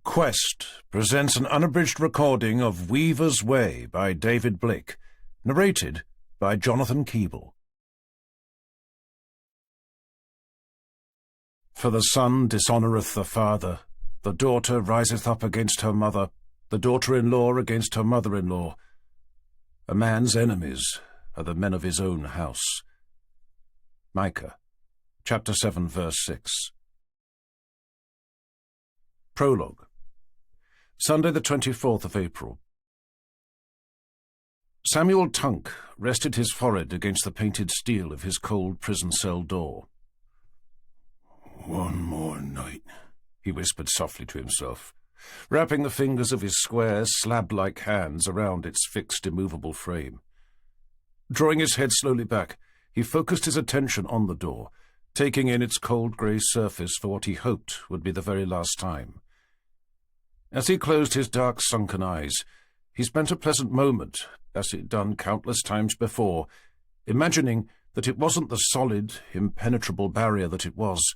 Quest presents an unabridged recording of Weaver's Way by David Blake, narrated by Jonathan Keeble. For the son dishonoureth the father, the daughter riseth up against her mother, the daughter-in-law against her mother-in-law. A man's enemies are the men of his own house. Micah, chapter 7, verse 6. Prologue. Sunday the 24th of April. Samuel Tunk rested his forehead against the painted steel of his cold prison cell door. "One more night," he whispered softly to himself, wrapping the fingers of his square, slab-like hands around its fixed, immovable frame. Drawing his head slowly back, he focused his attention on the door, taking in its cold grey surface for what he hoped would be the very last time. As he closed his dark, sunken eyes, he spent a pleasant moment, as he'd done countless times before, imagining that it wasn't the solid, impenetrable barrier that it was,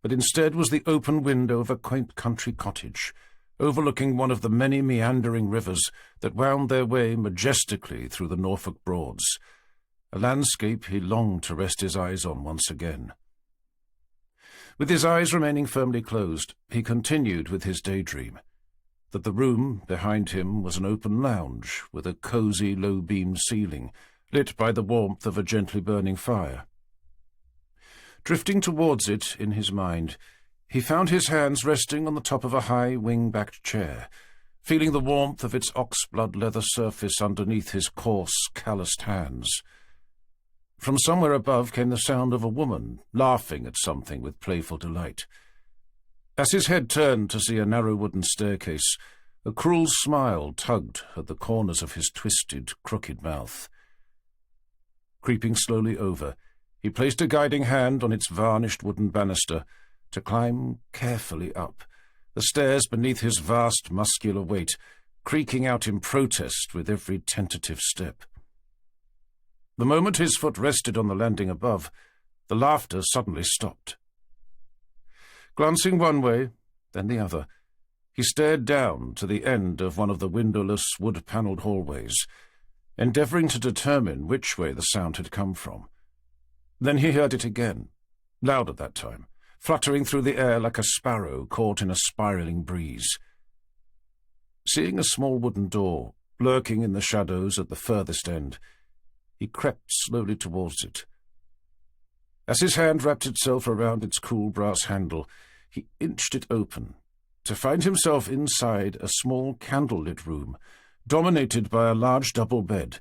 but instead was the open window of a quaint country cottage, overlooking one of the many meandering rivers that wound their way majestically through the Norfolk Broads, a landscape he longed to rest his eyes on once again. With his eyes remaining firmly closed, he continued with his daydream, that the room behind him was an open lounge with a cosy, low-beamed ceiling, lit by the warmth of a gently burning fire. Drifting towards it in his mind, he found his hands resting on the top of a high, wing-backed chair, feeling the warmth of its ox-blood leather surface underneath his coarse, calloused hands. From somewhere above came the sound of a woman laughing at something with playful delight. As his head turned to see a narrow wooden staircase, a cruel smile tugged at the corners of his twisted, crooked mouth. Creeping slowly over, he placed a guiding hand on its varnished wooden banister to climb carefully up, the stairs beneath his vast, muscular weight, creaking out in protest with every tentative step. The moment his foot rested on the landing above, the laughter suddenly stopped. Glancing one way, then the other, he stared down to the end of one of the windowless, wood-panelled hallways, endeavouring to determine which way the sound had come from. Then he heard it again, louder that time, fluttering through the air like a sparrow caught in a spiralling breeze. Seeing a small wooden door lurking in the shadows at the furthest end, he crept slowly towards it. As his hand wrapped itself around its cool brass handle, he inched it open, to find himself inside a small candle-lit room, dominated by a large double bed,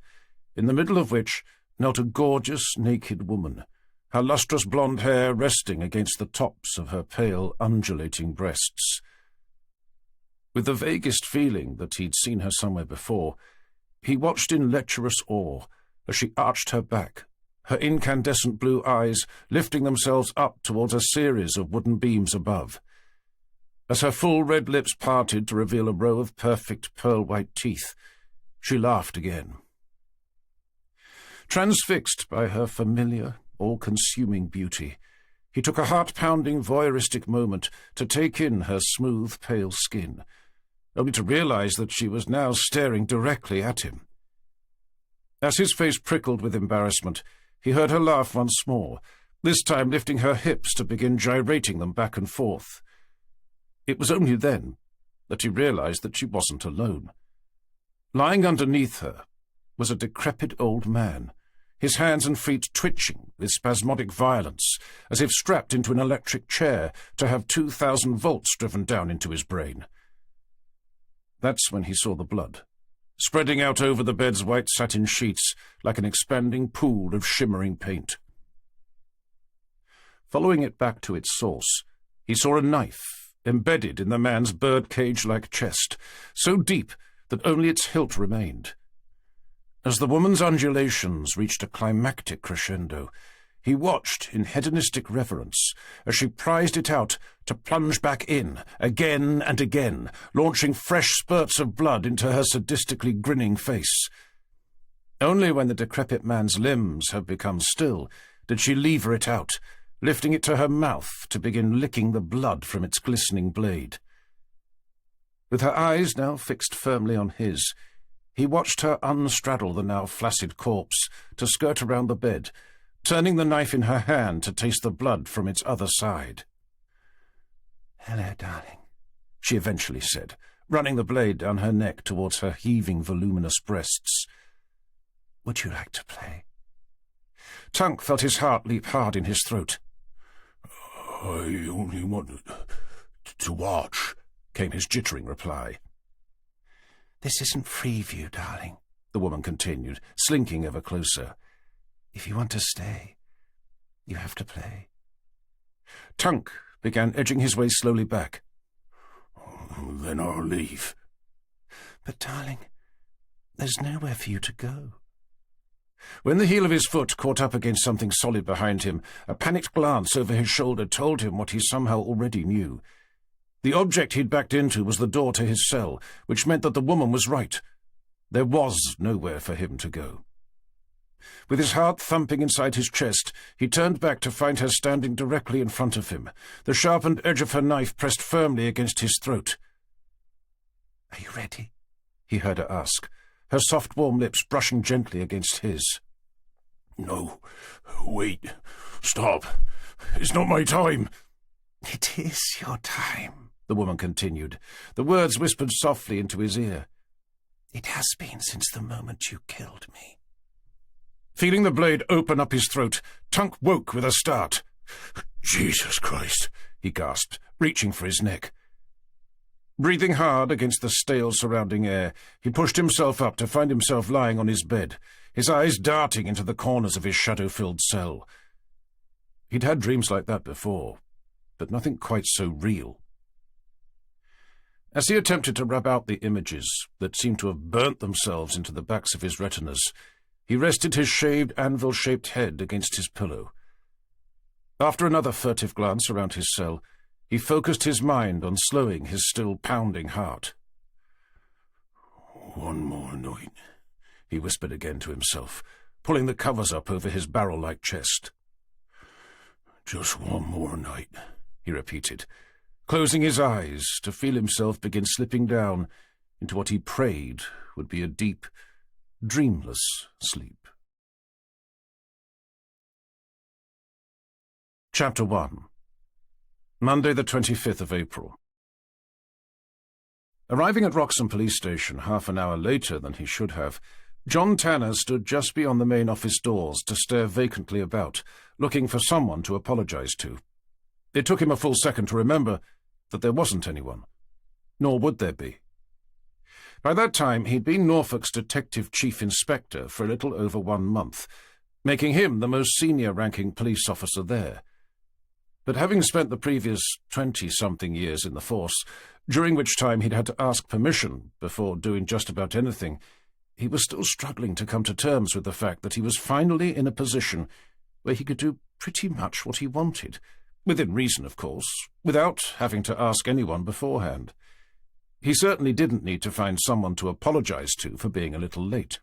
in the middle of which knelt a gorgeous, naked woman, her lustrous blonde hair resting against the tops of her pale, undulating breasts. With the vaguest feeling that he'd seen her somewhere before, he watched in lecherous awe as she arched her back, her incandescent blue eyes lifting themselves up towards a series of wooden beams above. As her full red lips parted to reveal a row of perfect pearl-white teeth, she laughed again. Transfixed by her familiar, all-consuming beauty, he took a heart-pounding, voyeuristic moment to take in her smooth, pale skin, only to realize that she was now staring directly at him. As his face prickled with embarrassment, he heard her laugh once more, this time lifting her hips to begin gyrating them back and forth. It was only then that he realized that she wasn't alone. Lying underneath her was a decrepit old man, his hands and feet twitching with spasmodic violence, as if strapped into an electric chair to have 2,000 volts driven down into his brain. That's when he saw the blood, spreading out over the bed's white satin sheets like an expanding pool of shimmering paint. Following it back to its source, he saw a knife embedded in the man's birdcage-like chest, so deep that only its hilt remained. As the woman's undulations reached a climactic crescendo, he watched in hedonistic reverence as she prized it out to plunge back in, again and again, launching fresh spurts of blood into her sadistically grinning face. Only when the decrepit man's limbs had become still did she lever it out, lifting it to her mouth to begin licking the blood from its glistening blade. With her eyes now fixed firmly on his, he watched her unstraddle the now flaccid corpse to skirt around the bed, turning the knife in her hand to taste the blood from its other side. "Hello, darling," she eventually said, running the blade down her neck towards her heaving, voluminous breasts. "Would you like to play?" Tunk felt his heart leap hard in his throat. "I only wanted to watch," came his jittering reply. "This isn't Freeview, darling," the woman continued, slinking ever closer. "If you want to stay, you have to play." Tunk began edging his way slowly back. "Then I'll leave." "But, darling, there's nowhere for you to go." When the heel of his foot caught up against something solid behind him, a panicked glance over his shoulder told him what he somehow already knew. The object he'd backed into was the door to his cell, which meant that the woman was right. There was nowhere for him to go. With his heart thumping inside his chest, he turned back to find her standing directly in front of him, the sharpened edge of her knife pressed firmly against his throat. "Are you ready?" he heard her ask, her soft, warm lips brushing gently against his. "No, wait, stop. It's not my time." "It is your time," the woman continued, the words whispered softly into his ear. "It has been since the moment you killed me." Feeling the blade open up his throat, Tunk woke with a start. "Jesus Christ," he gasped, reaching for his neck. Breathing hard against the stale surrounding air, he pushed himself up to find himself lying on his bed, his eyes darting into the corners of his shadow-filled cell. He'd had dreams like that before, but nothing quite so real. As he attempted to rub out the images that seemed to have burnt themselves into the backs of his retinas, he rested his shaved, anvil-shaped head against his pillow. After another furtive glance around his cell, he focused his mind on slowing his still pounding heart. "One more night," he whispered again to himself, pulling the covers up over his barrel-like chest. "Just one more night," he repeated, closing his eyes to feel himself begin slipping down into what he prayed would be a deep, dreamless sleep. Chapter 1. Monday the 25th of April. Arriving at Wroxham Police Station half an hour later than he should have, John Tanner stood just beyond the main office doors to stare vacantly about, looking for someone to apologise to. It took him a full second to remember that there wasn't anyone. Nor would there be. By that time, he'd been Norfolk's Detective Chief Inspector for a little over 1 month, making him the most senior-ranking police officer there. But having spent the previous 20-something years in the force, during which time he'd had to ask permission before doing just about anything, he was still struggling to come to terms with the fact that he was finally in a position where he could do pretty much what he wanted, within reason, of course, without having to ask anyone beforehand. He certainly didn't need to find someone to apologise to for being a little late.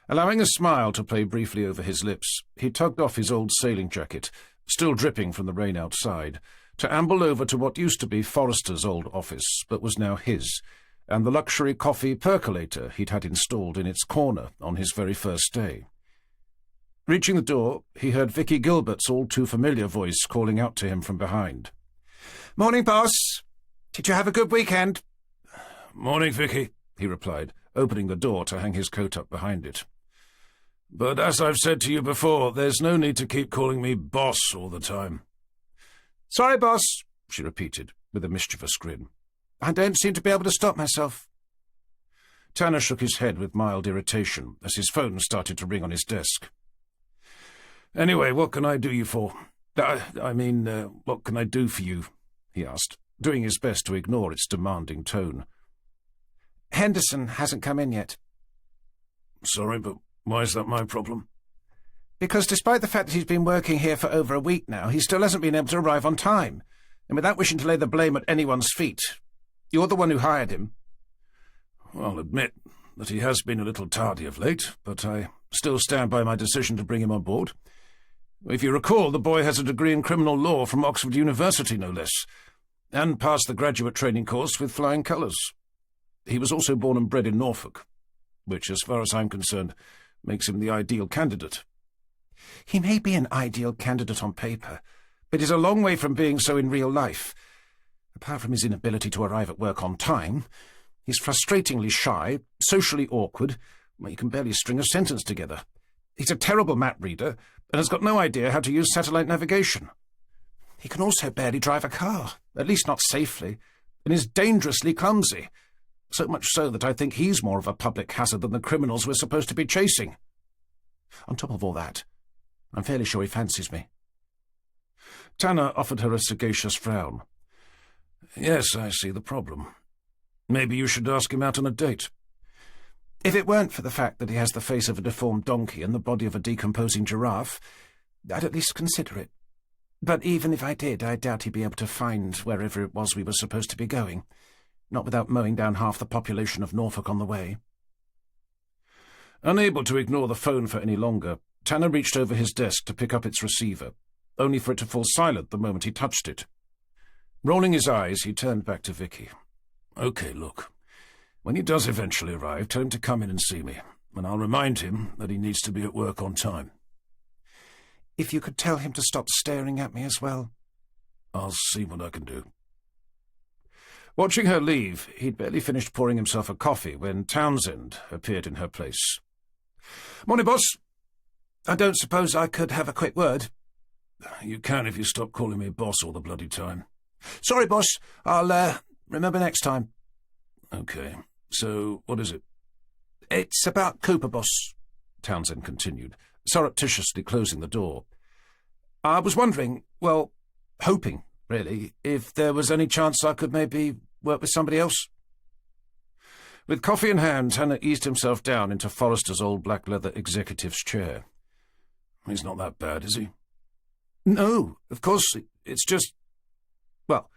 Allowing a smile to play briefly over his lips, he tugged off his old sailing jacket, still dripping from the rain outside, to amble over to what used to be Forrester's old office, but was now his, and the luxury coffee percolator he'd had installed in its corner on his very first day. Reaching the door, he heard Vicky Gilbert's all-too-familiar voice calling out to him from behind. "Morning, boss. Did you have a good weekend?" "Morning, Vicky," he replied, opening the door to hang his coat up behind it. "But as I've said to you before, there's no need to keep calling me boss all the time." "Sorry, boss," she repeated, with a mischievous grin. "I don't seem to be able to stop myself." Tanner shook his head with mild irritation as his phone started to ring on his desk. "Anyway, what can I do you for? What can I do for you?" he asked, doing his best to ignore its demanding tone. "Henderson hasn't come in yet." "Sorry, but why is that my problem?" "Because despite the fact that he's been working here for over a week now, he still hasn't been able to arrive on time, and without wishing to lay the blame at anyone's feet. You're the one who hired him." "I'll admit that he has been a little tardy of late, but I still stand by my decision to bring him on board. If you recall, the boy has a degree in criminal law from Oxford University, no less. and passed the graduate training course with flying colours. He was also born and bred in Norfolk, which, as far as I'm concerned, makes him the ideal candidate. He may be an ideal candidate on paper, but he's a long way from being so in real life. Apart from his inability to arrive at work on time, he's frustratingly shy, socially awkward, you can barely string a sentence together. He's a terrible map reader, and has got no idea how to use satellite navigation. He can also barely drive a car, at least not safely, and is dangerously clumsy. So much so that I think he's more of a public hazard than the criminals we're supposed to be chasing. On top of all that, I'm fairly sure he fancies me. Tanner offered her a sagacious frown. Yes, I see the problem. Maybe you should ask him out on a date. If it weren't for the fact that he has the face of a deformed donkey and the body of a decomposing giraffe, I'd at least consider it. But even if I did, I doubt he'd be able to find wherever it was we were supposed to be going, not without mowing down half the population of Norfolk on the way. Unable to ignore the phone for any longer, Tanner reached over his desk to pick up its receiver, only for it to fall silent the moment he touched it. Rolling his eyes, he turned back to Vicky. "Okay, look. When he does eventually arrive, tell him to come in and see me, and I'll remind him that he needs to be at work on time." If you could tell him to stop staring at me as well. I'll see what I can do. Watching her leave, he'd barely finished pouring himself a coffee when Townsend appeared in her place. "Morning, boss. I don't suppose I could have a quick word?" "You can if you stop calling me boss all the bloody time." "Sorry, boss. I'll remember next time." "Okay. So, what is it?" "It's about Cooper, boss," Townsend continued, surreptitiously closing the door. "I was wondering, well, hoping, really, if there was any chance I could maybe work with somebody else." With coffee in hand, Tanner eased himself down into Forrester's old black leather executive's chair. "He's not that bad, is he?" "No, of course, it's just... well,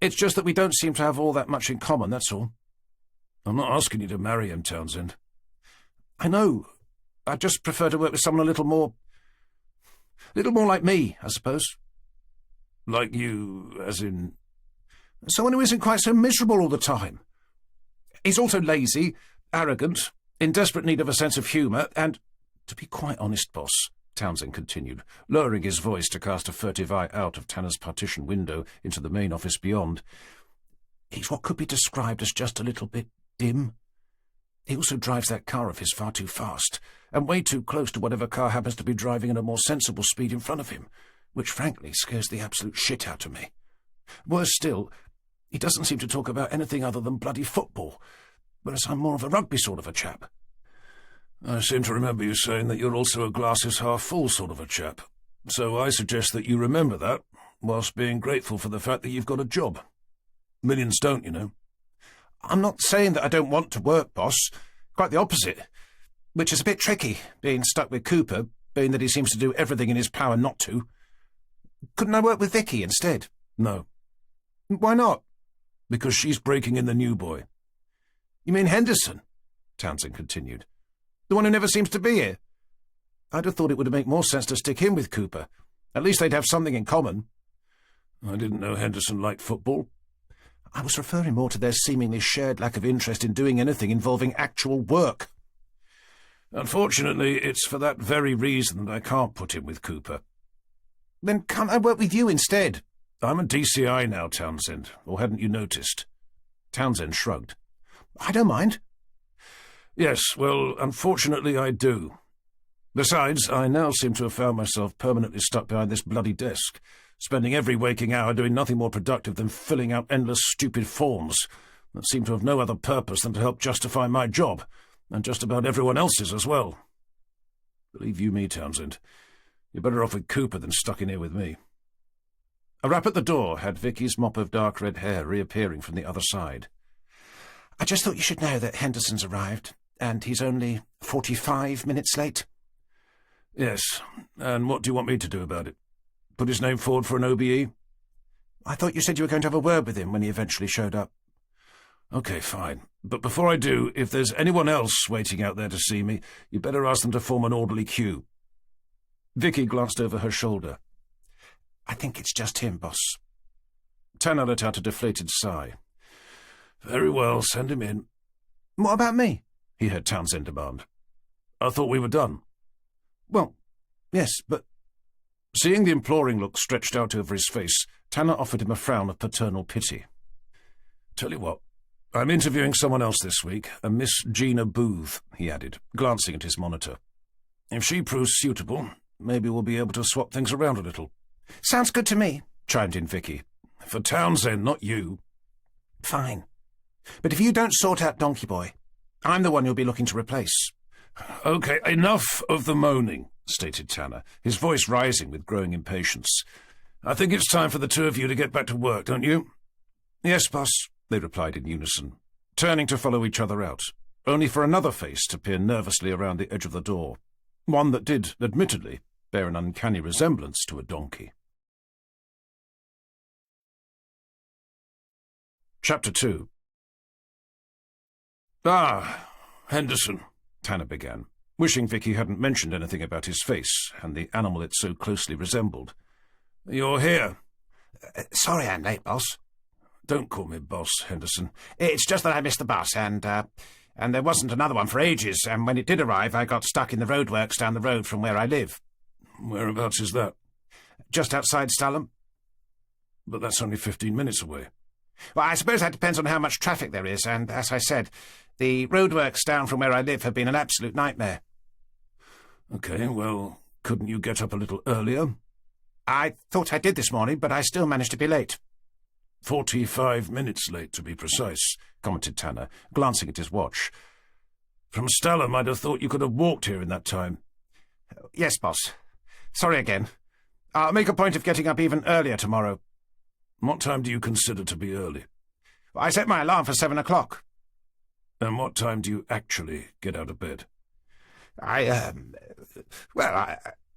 it's just that we don't seem to have all that much in common, that's all." "I'm not asking you to marry him, Townsend." "I know. I just prefer to work with someone a little more like me, I suppose." "Like you, as in—" "Someone who isn't quite so miserable all the time. He's also lazy, arrogant, in desperate need of a sense of humour, and—" "To be quite honest, boss," Townsend continued, lowering his voice to cast a furtive eye out of Tanner's partition window into the main office beyond, "he's what could be described as just a little bit dim. He also drives that car of his far too fast, and way too close to whatever car happens to be driving at a more sensible speed in front of him, which frankly scares the absolute shit out of me. Worse still, he doesn't seem to talk about anything other than bloody football, whereas I'm more of a rugby sort of a chap." "I seem to remember you saying that you're also a glass-is-half-full sort of a chap, so I suggest that you remember that, whilst being grateful for the fact that you've got a job. Millions don't, you know." "I'm not saying that I don't want to work, boss. Quite the opposite. Which is a bit tricky, being stuck with Cooper, being that he seems to do everything in his power not to. Couldn't I work with Vicky instead?" "No." "Why not?" "Because she's breaking in the new boy." "You mean Henderson?" Townsend continued. "The one who never seems to be here? I'd have thought it would make more sense to stick him with Cooper. At least they'd have something in common." "I didn't know Henderson liked football." "I was referring more to their seemingly shared lack of interest in doing anything involving actual work." "Unfortunately, it's for that very reason that I can't put him with Cooper." "Then can't I work with you instead?" "I'm a DCI now, Townsend, or hadn't you noticed?" Townsend shrugged. "I don't mind." "Yes, well, unfortunately I do. Besides, I now seem to have found myself permanently stuck behind this bloody desk, spending every waking hour doing nothing more productive than filling out endless stupid forms that seem to have no other purpose than to help justify my job, and just about everyone else's as well. Believe you me, Townsend, you're better off with Cooper than stuck in here with me." A rap at the door had Vicky's mop of dark red hair reappearing from the other side. "I just thought you should know that Henderson's arrived, and he's only 45 minutes late." "Yes, and what do you want me to do about it? Put his name forward for an OBE?" "I thought you said you were going to have a word with him when he eventually showed up." "Okay, fine. But before I do, if there's anyone else waiting out there to see me, you'd better ask them to form an orderly queue." Vicky glanced over her shoulder. "I think it's just him, boss." Tanner let out a deflated sigh. "Very well, send him in." "What about me?" he heard Townsend demand. "I thought we were done." "Well, yes, but—" Seeing the imploring look stretched out over his face, Tanner offered him a frown of paternal pity. "Tell you what, I'm interviewing someone else this week, a Miss Gina Booth," he added, glancing at his monitor. "If she proves suitable, maybe we'll be able to swap things around a little." "Sounds good to me," chimed in Vicky. "For Townsend, not you." "Fine. But if you don't sort out Donkey Boy, I'm the one you'll be looking to replace." "Okay, enough of the moaning," stated Tanner, his voice rising with growing impatience. "I think it's time for the two of you to get back to work, don't you?" "Yes, boss," they replied in unison, turning to follow each other out, only for another face to peer nervously around the edge of the door, one that did, admittedly, bear an uncanny resemblance to a donkey. Chapter 2. Henderson," Tanner began, wishing Vicky hadn't mentioned anything about his face and the animal it so closely resembled. "You're here." "Sorry I'm late, boss." "Don't call me boss, Henderson." "It's just that I missed the bus, and there wasn't another one for ages, and when it did arrive, I got stuck in the roadworks down the road from where I live." "Whereabouts is that?" "Just outside Stalham." "But that's only 15 minutes away." "Well, I suppose that depends on how much traffic there is, and, as I said, the roadworks down from where I live have been an absolute nightmare." "Okay, well, couldn't you get up a little earlier?" "I thought I did this morning, but I still managed to be late." 45 minutes late, to be precise," commented Tanner, glancing at his watch. "From Stalham, I'd have thought you could have walked here in that time." "Yes, boss. Sorry again. I'll make a point of getting up even earlier tomorrow." "What time do you consider to be early?" "I set my alarm for 7 o'clock. "And what time do you actually get out of bed?"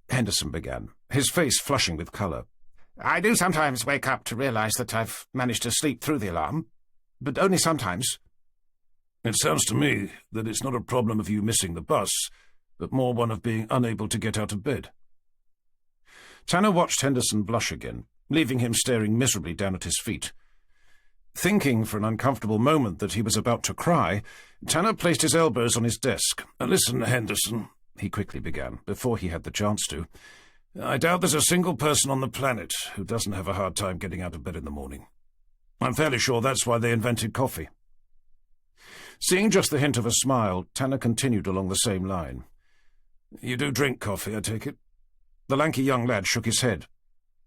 Henderson began, his face flushing with colour. "I do sometimes wake up to realise that I've managed to sleep through the alarm, but only sometimes." "It sounds to me that it's not a problem of you missing the bus, but more one of being unable to get out of bed." Tanner watched Henderson blush again, leaving him staring miserably down at his feet. Thinking for an uncomfortable moment that he was about to cry, Tanner placed his elbows on his desk. "Listen, Henderson," he quickly began, before he had the chance to. "I doubt there's a single person on the planet who doesn't have a hard time getting out of bed in the morning. I'm fairly sure that's why they invented coffee." Seeing just the hint of a smile, Tanner continued along the same line. "You do drink coffee, I take it?" The lanky young lad shook his head.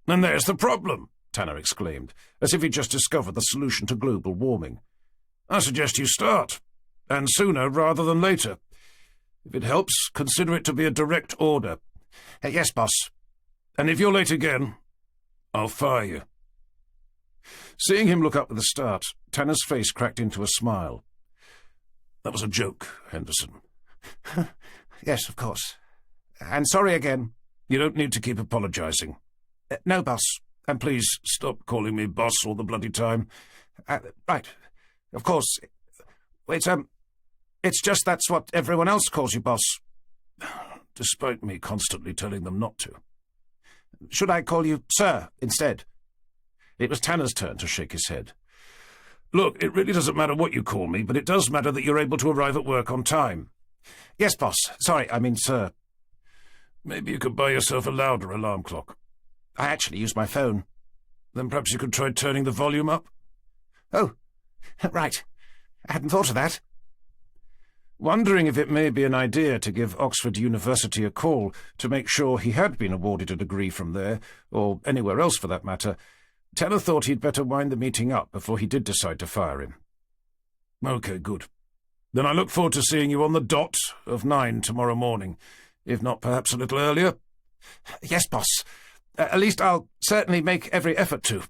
"And there's the problem," Tanner exclaimed, as if he'd just discovered the solution to global warming. "I suggest you start, and sooner rather than later. If it helps, consider it to be a direct order." "Yes, boss." "And if you're late again, I'll fire you." Seeing him look up with a start, Tanner's face cracked into a smile. "That was a joke, Henderson." "Yes, of course. And sorry again." "You don't need to keep apologising." "No, boss." "And please stop calling me boss all the bloody time." Right. Of course. It's just that's what everyone else calls you, boss." "Despite me constantly telling them not to." "Should I call you sir instead?" It was Tanner's turn to shake his head. "Look, it really doesn't matter what you call me, but it does matter that you're able to arrive at work on time." "Yes, boss. Sorry, I mean sir." "Maybe you could buy yourself a louder alarm clock." "I actually use my phone." "Then perhaps you could try turning the volume up." "Oh, right. I hadn't thought of that." Wondering if it may be an idea to give Oxford University a call to make sure he had been awarded a degree from there, or anywhere else for that matter, Tanner thought he'd better wind the meeting up before he did decide to fire him. "Okay, good. Then I look forward to seeing you on the dot of 9 tomorrow morning, if not perhaps a little earlier." "Yes, boss. At least I'll certainly make every effort to."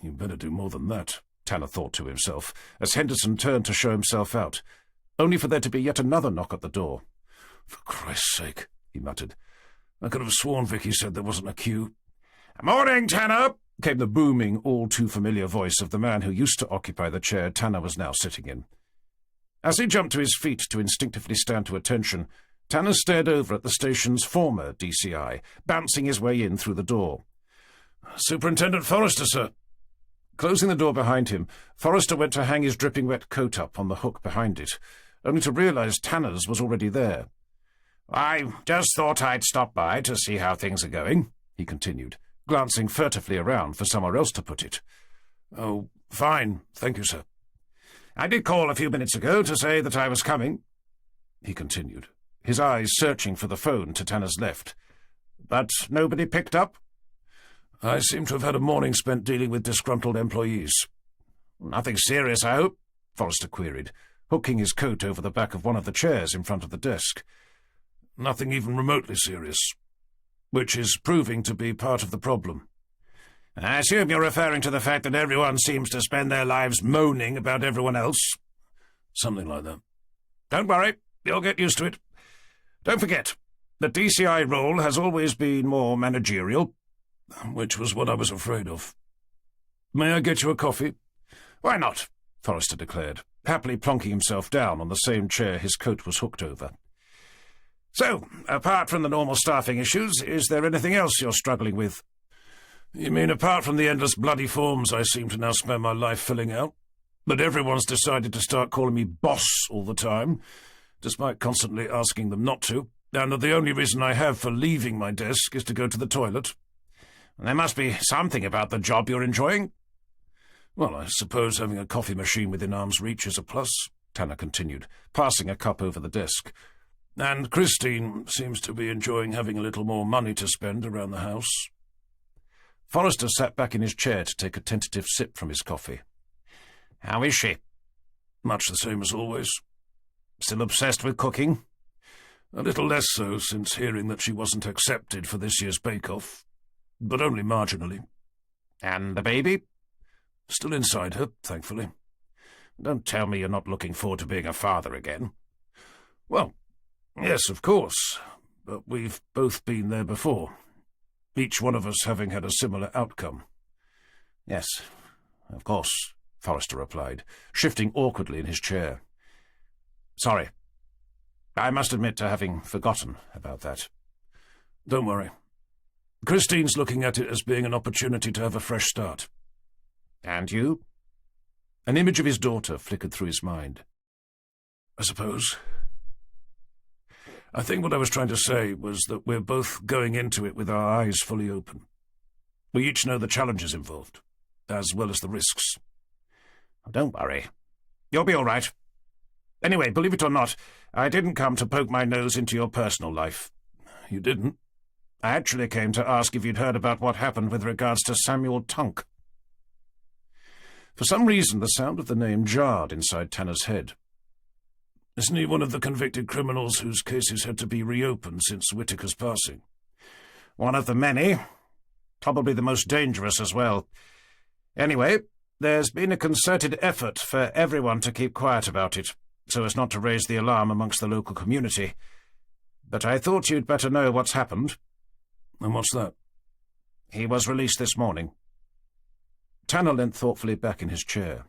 "You better do more than that," Tanner thought to himself, as Henderson turned to show himself out, only for there to be yet another knock at the door. "For Christ's sake," he muttered. "I could have sworn Vicky said there wasn't a queue." "Morning, Tanner," came the booming, all-too-familiar voice of the man who used to occupy the chair Tanner was now sitting in. As he jumped to his feet to instinctively stand to attention, Tanner stared over at the station's former DCI, bouncing his way in through the door. "Superintendent Forrester, sir." Closing the door behind him, Forrester went to hang his dripping wet coat up on the hook behind it, only to realise Tanner's was already there. "I just thought I'd stop by to see how things are going," he continued, glancing furtively around for somewhere else to put it. "Oh, fine, thank you, sir." "I did call a few minutes ago to say that I was coming," he continued, his eyes searching for the phone to Tanner's left. "But nobody picked up?" "I seem to have had a morning spent dealing with disgruntled employees." "Nothing serious, I hope?" Forrester queried, hooking his coat over the back of one of the chairs in front of the desk. "Nothing even remotely serious, which is proving to be part of the problem." "I assume you're referring to the fact that everyone seems to spend their lives moaning about everyone else." "Something like that." "Don't worry, you'll get used to it. Don't forget, the DCI role has always been more managerial." "Which was what I was afraid of. May I get you a coffee?" "Why not?" Forrester declared, happily plonking himself down on the same chair his coat was hooked over. "So, apart from the normal staffing issues, is there anything else you're struggling with?" "You mean apart from the endless bloody forms I seem to now spend my life filling out? But everyone's decided to start calling me boss all the time, despite constantly asking them not to, and that the only reason I have for leaving my desk is to go to the toilet." "There must be something about the job you're enjoying." "Well, I suppose having a coffee machine within arm's reach is a plus," Tanner continued, passing a cup over the desk. "And Christine seems to be enjoying having a little more money to spend around the house." Forrester sat back in his chair to take a tentative sip from his coffee. "How is she?" "Much the same as always." "Still obsessed with cooking?" "A little less so since hearing that she wasn't accepted for this year's bake-off, but only marginally." "And the baby?" "Still inside her, thankfully." "Don't tell me you're not looking forward to being a father again." "Well, yes, of course, but we've both been there before, each one of us having had a similar outcome." "Yes, of course," Forrester replied, shifting awkwardly in his chair. "Sorry. I must admit to having forgotten about that." "Don't worry. Christine's looking at it as being an opportunity to have a fresh start." "And you?" An image of his daughter flickered through his mind. "I suppose. I think what I was trying to say was that we're both going into it with our eyes fully open. We each know the challenges involved, as well as the risks." "Don't worry. You'll be all right. Anyway, believe it or not, I didn't come to poke my nose into your personal life." "You didn't?" "I actually came to ask if you'd heard about what happened with regards to Samuel Tunk." For some reason, the sound of the name jarred inside Tanner's head. "Isn't he one of the convicted criminals whose cases had to be reopened since Whitaker's passing?" "One of the many. Probably the most dangerous as well. Anyway, there's been a concerted effort for everyone to keep quiet about it, so as not to raise the alarm amongst the local community. But I thought you'd better know what's happened." "And what's that?" "He was released this morning." Tanner leant thoughtfully back in his chair.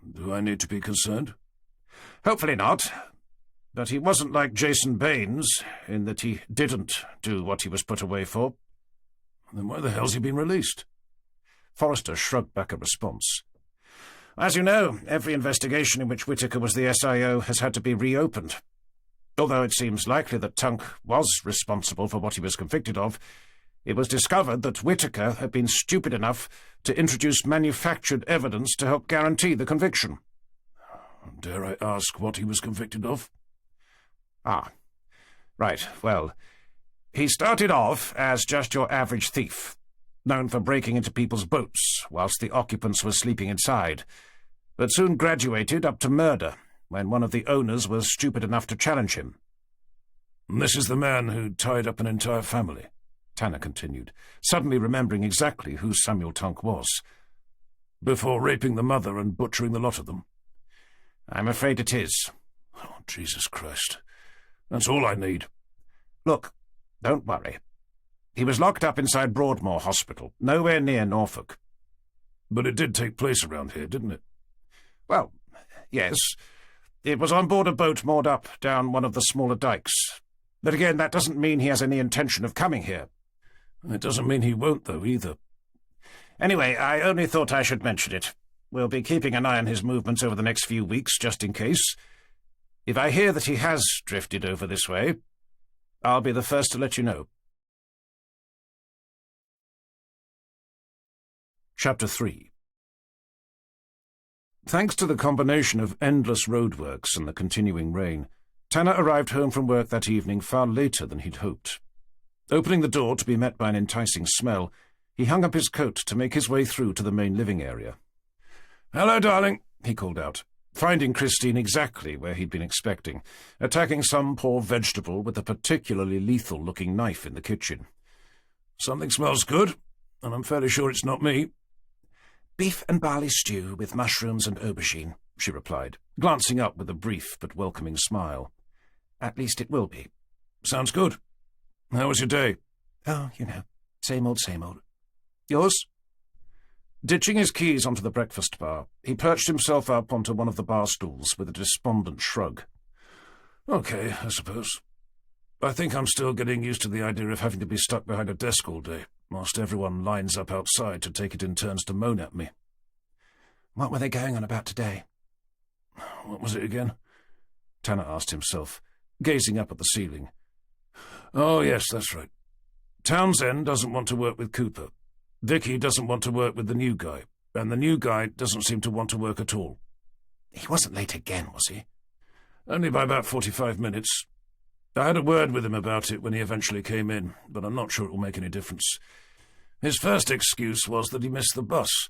"Do I need to be concerned?" "Hopefully not. But he wasn't like Jason Baines, in that he didn't do what he was put away for." "Then why the hell's he been released?" Forrester shrugged back a response. "As you know, every investigation in which Whitaker was the SIO has had to be reopened. Although it seems likely that Tunk was responsible for what he was convicted of, it was discovered that Whitaker had been stupid enough to introduce manufactured evidence to help guarantee the conviction." "Dare I ask what he was convicted of?" "Ah, right, well, he started off as just your average thief, known for breaking into people's boats whilst the occupants were sleeping inside, but soon graduated up to murder when one of the owners was stupid enough to challenge him." "And this is the man who tied up an entire family?" Tanner continued, suddenly remembering exactly who Samuel Tunk was. "Before raping the mother and butchering the lot of them?" "I'm afraid it is." "Oh, Jesus Christ. That's all I need." "Look, don't worry. He was locked up inside Broadmoor Hospital, nowhere near Norfolk." "But it did take place around here, didn't it?" "Well, yes. It was on board a boat moored up down one of the smaller dikes. But again, that doesn't mean he has any intention of coming here." "It doesn't mean he won't, though, either." Anyway, I only thought I should mention it. We'll be keeping an eye on his movements over the next few weeks, just in case. If I hear that he has drifted over this way, I'll be the first to let you know. Chapter 3. Thanks to the combination of endless roadworks and the continuing rain, Tanner arrived home from work that evening far later than he'd hoped. Opening the door to be met by an enticing smell, he hung up his coat to make his way through to the main living area. "Hello, darling," he called out, finding Christine exactly where he'd been expecting, attacking some poor vegetable with a particularly lethal-looking knife in the kitchen. "Something smells good, and I'm fairly sure it's not me." "Beef and barley stew with mushrooms and aubergine," she replied, glancing up with a brief but welcoming smile. "At least it will be." "Sounds good. How was your day?" "Oh, you know, same old, same old." "Yours?" Ditching his keys onto the breakfast bar, he perched himself up onto one of the bar stools with a despondent shrug. "Okay, I suppose. I think I'm still getting used to the idea of having to be stuck behind a desk all day, whilst everyone lines up outside to take it in turns to moan at me." "What were they going on about today?" "What was it again?" Tanner asked himself, gazing up at the ceiling. "Oh, yes, that's right. Townsend doesn't want to work with Cooper. Vicky doesn't want to work with the new guy, and the new guy doesn't seem to want to work at all." "He wasn't late again, was he?" "Only by about 45 minutes. I had a word with him about it when he eventually came in, but I'm not sure it will make any difference. His first excuse was that he missed the bus,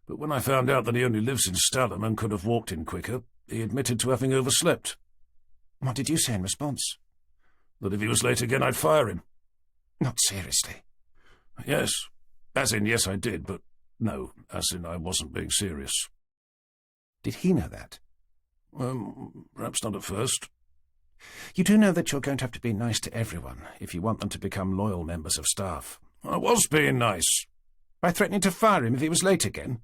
but when I found out that he only lives in Stalham and could have walked in quicker, he admitted to having overslept." "What did you say in response?" "That if he was late again, I'd fire him." "Not seriously?" "Yes. As in, yes, I did, but no, as in I wasn't being serious." "Did he know that?" Perhaps not at first." "You do know that you're going to have to be nice to everyone if you want them to become loyal members of staff." "I was being nice." "By threatening to fire him if he was late again?"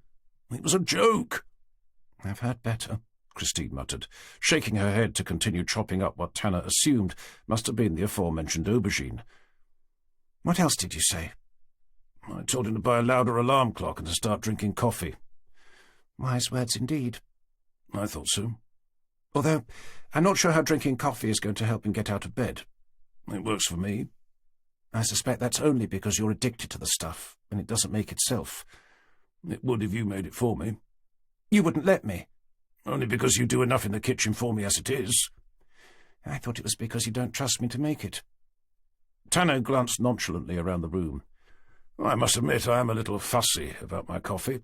"It was a joke." "I've heard better," Christine muttered, shaking her head to continue chopping up what Tanner assumed must have been the aforementioned aubergine. "What else did you say?" "I told him to buy a louder alarm clock and to start drinking coffee." "Wise words indeed." "I thought so." "Although I'm not sure how drinking coffee is going to help him get out of bed." "It works for me." "I suspect that's only because you're addicted to the stuff, and it doesn't make itself." "It would if you made it for me." "You wouldn't let me." "Only because you do enough in the kitchen for me as it is." "I thought it was because you don't trust me to make it." Tanner glanced nonchalantly around the room. "I must admit I am a little fussy about my coffee."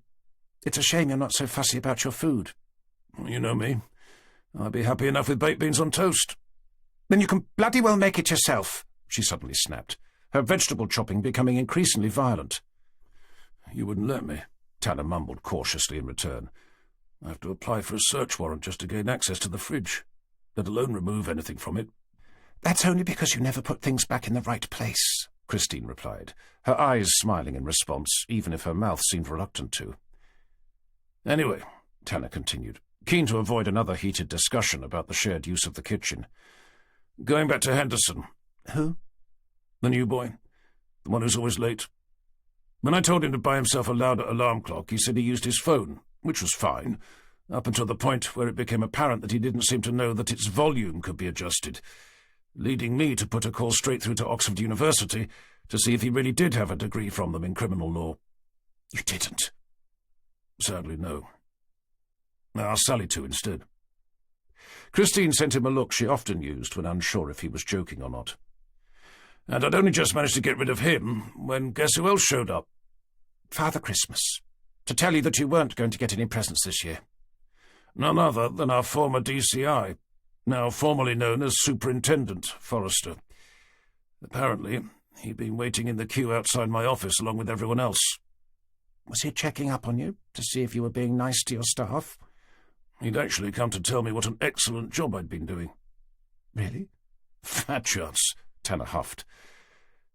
"It's a shame you're not so fussy about your food." "You know me. I'd be happy enough with baked beans on toast." "Then you can bloody well make it yourself," she suddenly snapped, her vegetable chopping becoming increasingly violent. "You wouldn't let me," Tanner mumbled cautiously in return. "I have to apply for a search warrant just to gain access to the fridge, let alone remove anything from it." "That's only because you never put things back in the right place," Christine replied, her eyes smiling in response, even if her mouth seemed reluctant to. "Anyway," Tanner continued, keen to avoid another heated discussion about the shared use of the kitchen, "going back to Henderson." "Who?" "The new boy. The one who's always late. When I told him to buy himself a louder alarm clock, he said he used his phone, which was fine, up until the point where it became apparent that he didn't seem to know that its volume could be adjusted, leading me to put a call straight through to Oxford University to see if he really did have a degree from them in criminal law." "You didn't?" "Sadly, no. I'll sally to instead." Christine sent him a look she often used when unsure if he was joking or not. "And I'd only just managed to get rid of him when guess who else showed up?" "Father Christmas. To tell you that you weren't going to get any presents this year." "None other than our former DCI, now formerly known as Superintendent Forrester. Apparently, he'd been waiting in the queue outside my office along with everyone else." "Was he checking up on you to see if you were being nice to your staff?" "He'd actually come to tell me what an excellent job I'd been doing." "Really?" "Fat chance," Tanner huffed.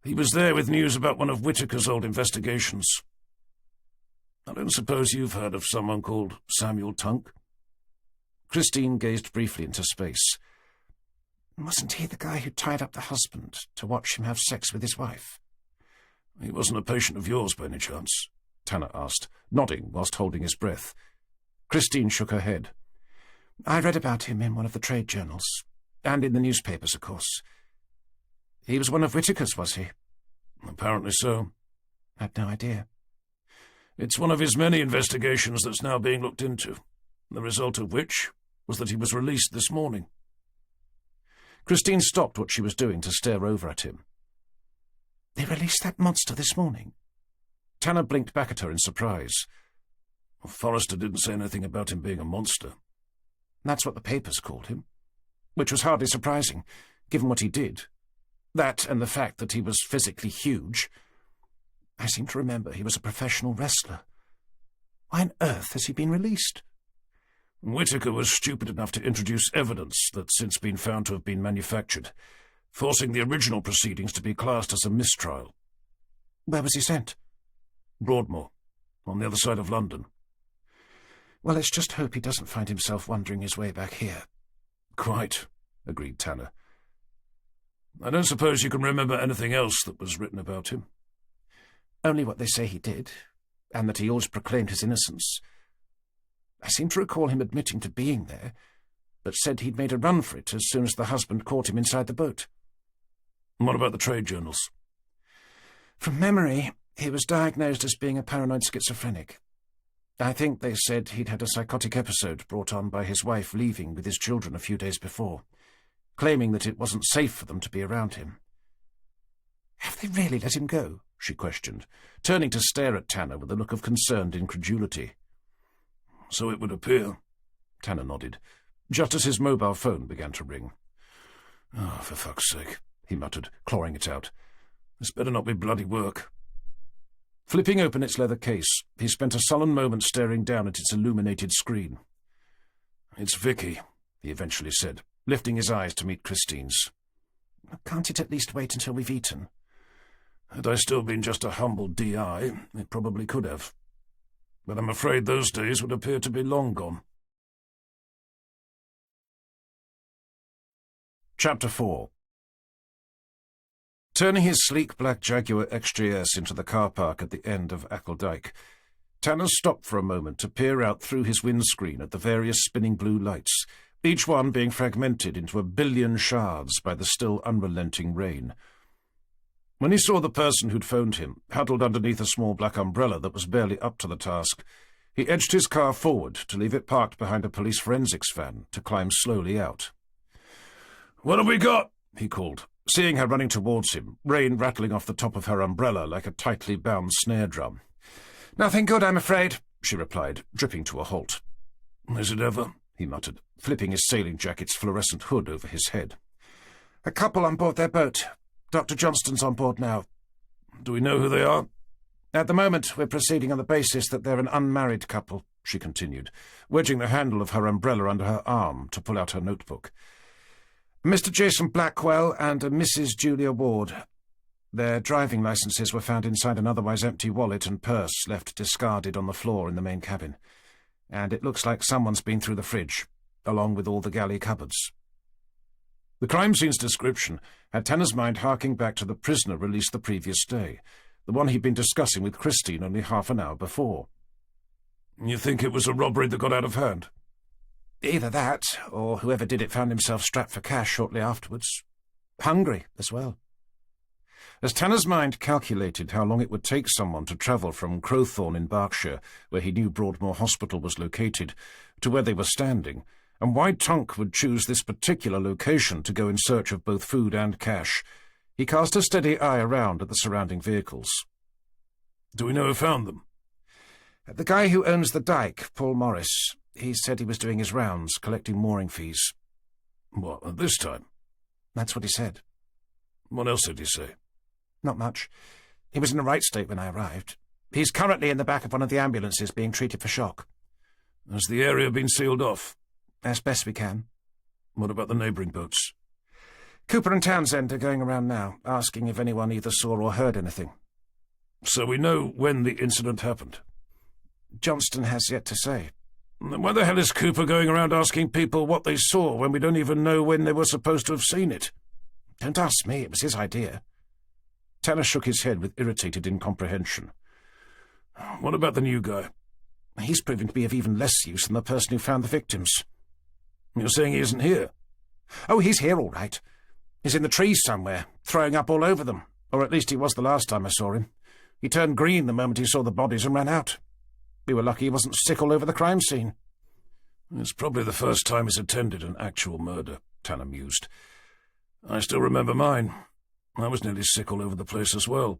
"He was there with news about one of Whitaker's old investigations. I don't suppose you've heard of someone called Samuel Tunk?" Christine gazed briefly into space. "Wasn't he the guy who tied up the husband to watch him have sex with his wife?" "He wasn't a patient of yours, by any chance?" Tanner asked, nodding whilst holding his breath. Christine shook her head. I read about him in one of the trade journals, and in the newspapers, of course. He was one of Whitaker's, was he? Apparently so. I'd no idea. It's one of his many investigations that's now being looked into, the result of which was that he was released this morning. Christine stopped what she was doing to stare over at him. They released that monster this morning? Tanner blinked back at her in surprise. Forrester didn't say anything about him being a monster. That's what the papers called him, which was hardly surprising, given what he did. That and the fact that he was physically huge. I seem to remember he was a professional wrestler. Why on earth has he been released? Whitaker was stupid enough to introduce evidence that's since been found to have been manufactured, forcing the original proceedings to be classed as a mistrial. Where was he sent? Broadmoor, on the other side of London. Well, let's just hope he doesn't find himself wandering his way back here. Quite, agreed Tanner. I don't suppose you can remember anything else that was written about him? Only what they say he did, and that he always proclaimed his innocence. I seem to recall him admitting to being there, but said he'd made a run for it as soon as the husband caught him inside the boat. What about the trade journals? From memory, he was diagnosed as being a paranoid schizophrenic. I think they said he'd had a psychotic episode brought on by his wife leaving with his children a few days before, claiming that it wasn't safe for them to be around him. Have they really let him go? She questioned, turning to stare at Tanner with a look of concerned incredulity. So it would appear, Tanner nodded, just as his mobile phone began to ring. Oh, for fuck's sake, he muttered, clawing it out. This better not be bloody work. Flipping open its leather case, he spent a sullen moment staring down at its illuminated screen. It's Vicky, he eventually said, lifting his eyes to meet Christine's. Can't it at least wait until we've eaten? Had I still been just a humble DI, it probably could have. But I'm afraid those days would appear to be long gone. Chapter 4. Turning his sleek black Jaguar XJS into the car park at the end of Ackledyke, Tanner stopped for a moment to peer out through his windscreen at the various spinning blue lights, each one being fragmented into a billion shards by the still unrelenting rain. When he saw the person who'd phoned him, huddled underneath a small black umbrella that was barely up to the task, he edged his car forward to leave it parked behind a police forensics van to climb slowly out. "What have we got?" he called, seeing her running towards him, rain rattling off the top of her umbrella like a tightly bound snare drum. "Nothing good, I'm afraid," she replied, dripping to a halt. "Is it ever?" he muttered, flipping his sailing jacket's fluorescent hood over his head. "A couple on board their boat. Dr. Johnston's on board now." "Do we know who they are?" "At the moment, we're proceeding on the basis that they're an unmarried couple," she continued, wedging the handle of her umbrella under her arm to pull out her notebook. "Mr. Jason Blackwell and a Mrs. Julia Ward. Their driving licenses were found inside an otherwise empty wallet and purse left discarded on the floor in the main cabin. And it looks like someone's been through the fridge, along with all the galley cupboards." The crime scene's description had Tanner's mind harking back to the prisoner released the previous day, the one he'd been discussing with Christine only half an hour before. "You think it was a robbery that got out of hand?" "Either that, or whoever did it found himself strapped for cash shortly afterwards. Hungry as well." As Tanner's mind calculated how long it would take someone to travel from Crowthorne in Berkshire, where he knew Broadmoor Hospital was located, to where they were standing, and why Tunk would choose this particular location to go in search of both food and cash, he cast a steady eye around at the surrounding vehicles. "Do we know who found them?" "The guy who owns the dike, Paul Morris. He said he was doing his rounds, collecting mooring fees." "What, at this time?" "That's what he said." "What else did he say?" "Not much. He was in a right state when I arrived. He's currently in the back of one of the ambulances being treated for shock." "Has the area been sealed off?" "As best we can." "What about the neighbouring boats?" "Cooper and Townsend are going around now, asking if anyone either saw or heard anything." "So we know when the incident happened?" "Johnston has yet to say." "Then why the hell is Cooper going around asking people what they saw when we don't even know when they were supposed to have seen it?" "Don't ask me, it was his idea." Tanner shook his head with irritated incomprehension. What about the new guy? He's proving to be of even less use than the person who found the victims. You're saying he isn't here? Oh, he's here all right. He's in the trees somewhere, throwing up all over them. Or at least he was the last time I saw him. He turned green the moment he saw the bodies and ran out. We were lucky he wasn't sick all over the crime scene. It's probably the first time he's attended an actual murder, Tanner mused. I still remember mine. I was nearly sick all over the place as well.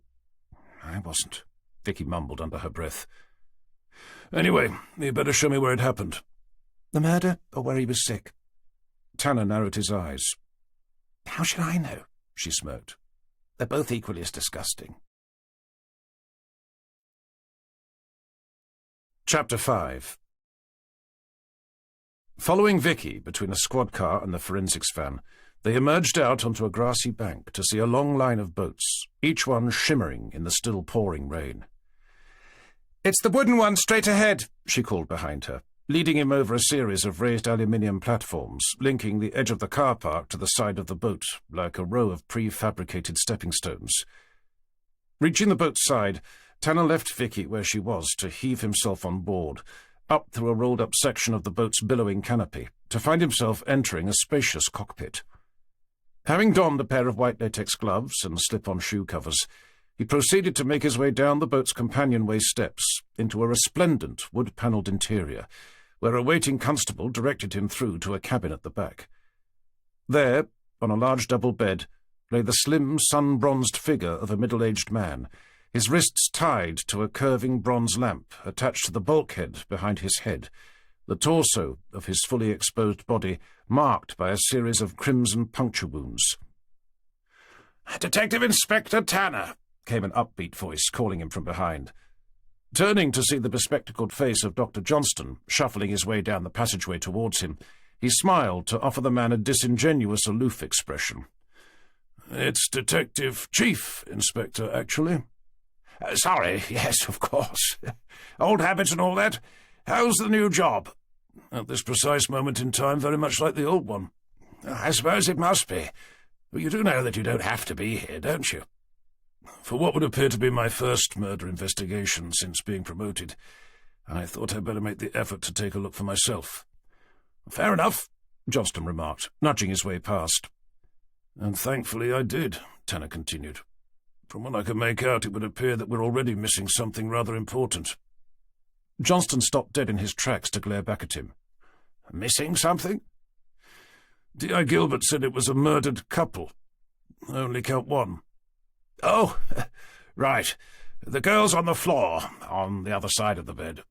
I wasn't, Vicky mumbled under her breath. Anyway, you better show me where it happened. The murder, or where he was sick? Tanner narrowed his eyes. How should I know? She smirked. They're both equally as disgusting. Chapter 5. Following Vicky between a squad car and the forensics van, they emerged out onto a grassy bank to see a long line of boats, each one shimmering in the still pouring rain. "It's the wooden one straight ahead," she called behind her, leading him over a series of raised aluminium platforms, linking the edge of the car park to the side of the boat, like a row of prefabricated stepping stones. Reaching the boat's side, Tanner left Vicky where she was to heave himself on board, up through a rolled-up section of the boat's billowing canopy, to find himself entering a spacious cockpit. Having donned a pair of white latex gloves and slip-on shoe covers, he proceeded to make his way down the boat's companionway steps into a resplendent wood-panelled interior, where a waiting constable directed him through to a cabin at the back. There, on a large double bed, lay the slim, sun-bronzed figure of a middle-aged man, his wrists tied to a curving bronze lamp attached to the bulkhead behind his head, the torso of his fully exposed body marked by a series of crimson puncture wounds. "Detective Inspector Tanner," came an upbeat voice calling him from behind. Turning to see the bespectacled face of Dr. Johnston shuffling his way down the passageway towards him, he smiled to offer the man a disingenuous, aloof expression. "It's Detective Chief Inspector, actually." Sorry, yes, of course. Old habits and all that. How's the new job?" "At this precise moment in time, very much like the old one." "I suppose it must be. But you do know that you don't have to be here, don't you?" "For what would appear to be my first murder investigation since being promoted, I thought I'd better make the effort to take a look for myself." "Fair enough," Johnston remarked, nudging his way past. "And thankfully I did," Tanner continued. "From what I can make out, it would appear that we're already missing something rather important." Johnston stopped dead in his tracks to glare back at him. "Missing something?" D.I. Gilbert said it was a murdered couple. I only count one. "Oh, right. The girl's on the floor, on the other side of the bed."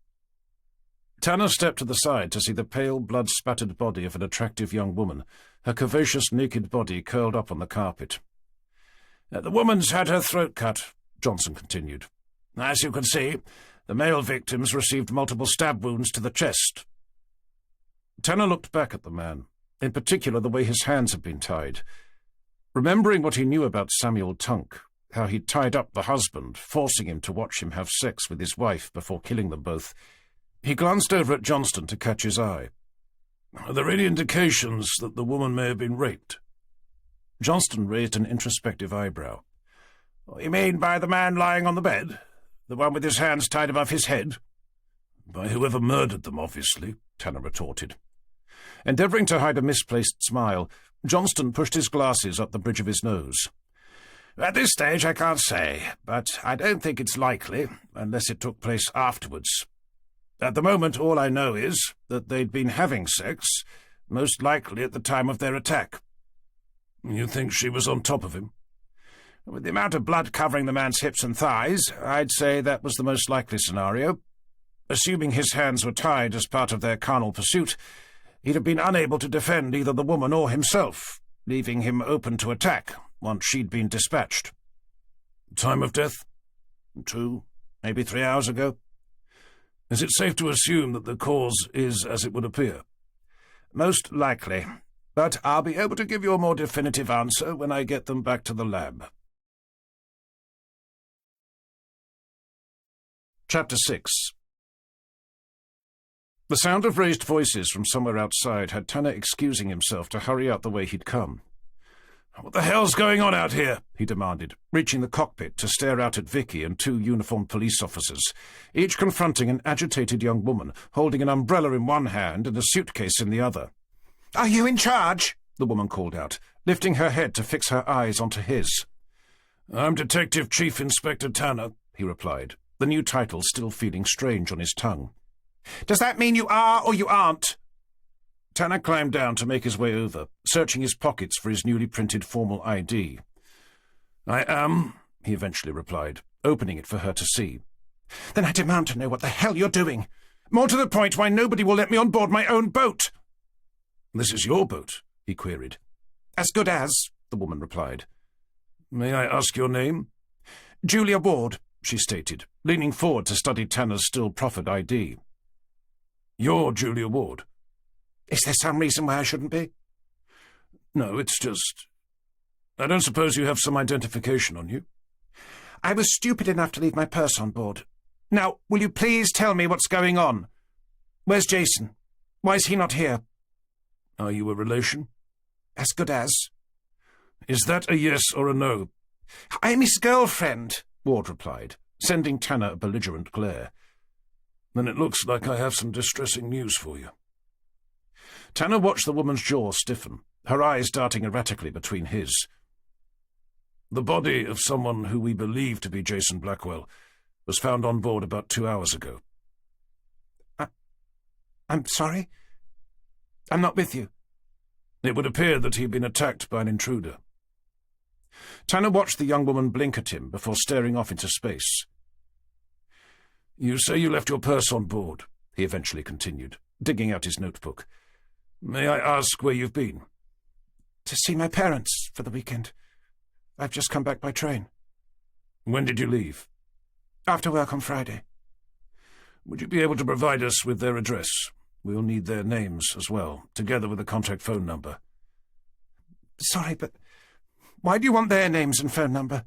Tanner stepped to the side to see the pale, blood-spattered body of an attractive young woman, her curvaceous, naked body curled up on the carpet. "The woman's had her throat cut," Johnson continued. "As you can see, the male victims received multiple stab wounds to the chest." Tanner looked back at the man, in particular the way his hands had been tied. Remembering what he knew about Samuel Tunk, how he'd tied up the husband, forcing him to watch him have sex with his wife before killing them both, he glanced over at Johnston to catch his eye. "Are there any indications that the woman may have been raped?" Johnston raised an introspective eyebrow. "You mean by the man lying on the bed? The one with his hands tied above his head?" "By whoever murdered them, obviously," Tanner retorted. Endeavouring to hide a misplaced smile, Johnston pushed his glasses up the bridge of his nose. "At this stage I can't say, but I don't think it's likely, unless it took place afterwards. At the moment all I know is that they'd been having sex, most likely at the time of their attack." "You think she was on top of him?" "With the amount of blood covering the man's hips and thighs, I'd say that was the most likely scenario. Assuming his hands were tied as part of their carnal pursuit, he'd have been unable to defend either the woman or himself, leaving him open to attack once she'd been dispatched." "Time of death?" 2, maybe 3 hours ago." "Is it safe to assume that the cause is as it would appear?" "Most likely, but I'll be able to give you a more definitive answer when I get them back to the lab." Chapter 6. The sound of raised voices from somewhere outside had Tanner excusing himself to hurry out the way he'd come. "What the hell's going on out here?" he demanded, reaching the cockpit to stare out at Vicky and two uniformed police officers, each confronting an agitated young woman holding an umbrella in one hand and a suitcase in the other. "Are you in charge?" the woman called out, lifting her head to fix her eyes onto his. "I'm Detective Chief Inspector Tanner," he replied, the new title still feeling strange on his tongue. "Does that mean you are or you aren't?" Tanner climbed down to make his way over, searching his pockets for his newly printed formal ID. "I am," he eventually replied, opening it for her to see. "Then I demand to know what the hell you're doing. More to the point, why nobody will let me on board my own boat." "This is your boat?" he queried. "As good as," the woman replied. "May I ask your name?" "Julia Ward," she stated, leaning forward to study Tanner's still proffered ID. "You're Julia Ward?" "Is there some reason why I shouldn't be?" "No, it's just... I don't suppose you have some identification on you?" "I was stupid enough to leave my purse on board. Now, will you please tell me what's going on? Where's Jason? Why is he not here?" "Are you a relation?" "As good as." "Is that a yes or a no?" "I'm his girlfriend," Ward replied, sending Tanner a belligerent glare. "Then it looks like I have some distressing news for you." Tanner watched the woman's jaw stiffen, her eyes darting erratically between his. "The body of someone who we believe to be Jason Blackwell was found on board about 2 hours ago." I'm sorry? I'm not with you." "It would appear that he'd been attacked by an intruder." Tanner watched the young woman blink at him before staring off into space. "You say you left your purse on board," he eventually continued, digging out his notebook. "May I ask where you've been?" "To see my parents for the weekend. I've just come back by train." "When did you leave?" "After work on Friday." "Would you be able to provide us with their address? We'll need their names as well, together with a contact phone number." "Sorry, but why do you want their names and phone number?"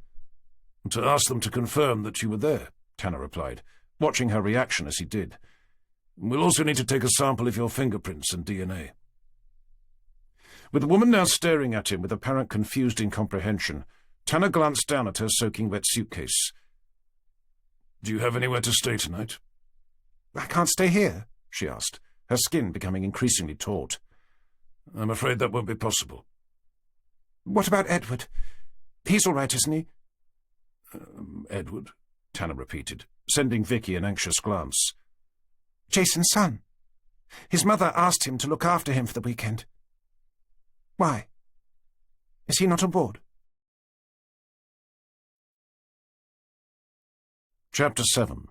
"To ask them to confirm that you were there," Tanner replied, watching her reaction as he did. "We'll also need to take a sample of your fingerprints and DNA." With the woman now staring at him with apparent confused incomprehension, Tanner glanced down at her soaking wet suitcase. "Do you have anywhere to stay tonight?" "I can't stay here?" she asked, her skin becoming increasingly taut. "I'm afraid that won't be possible." "What about Edward? He's all right, isn't he?" "Edward?" Tanner repeated, sending Vicky an anxious glance. "Jason's son. His mother asked him to look after him for the weekend." "Why? Is he not on board?" Chapter 7.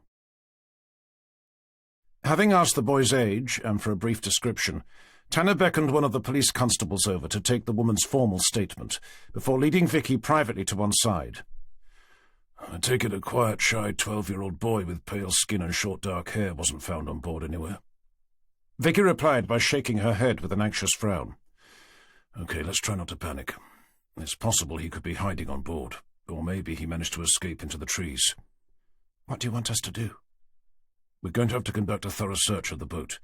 Having asked the boy's age, and for a brief description, Tanner beckoned one of the police constables over to take the woman's formal statement, before leading Vicky privately to one side. "I take it a quiet, shy 12-year-old boy with pale skin and short dark hair wasn't found on board anywhere?" Vicky replied by shaking her head with an anxious frown. "Okay, let's try not to panic. It's possible he could be hiding on board, or maybe he managed to escape into the trees." "What do you want us to do?" "We're going to have to conduct a thorough search of the boat,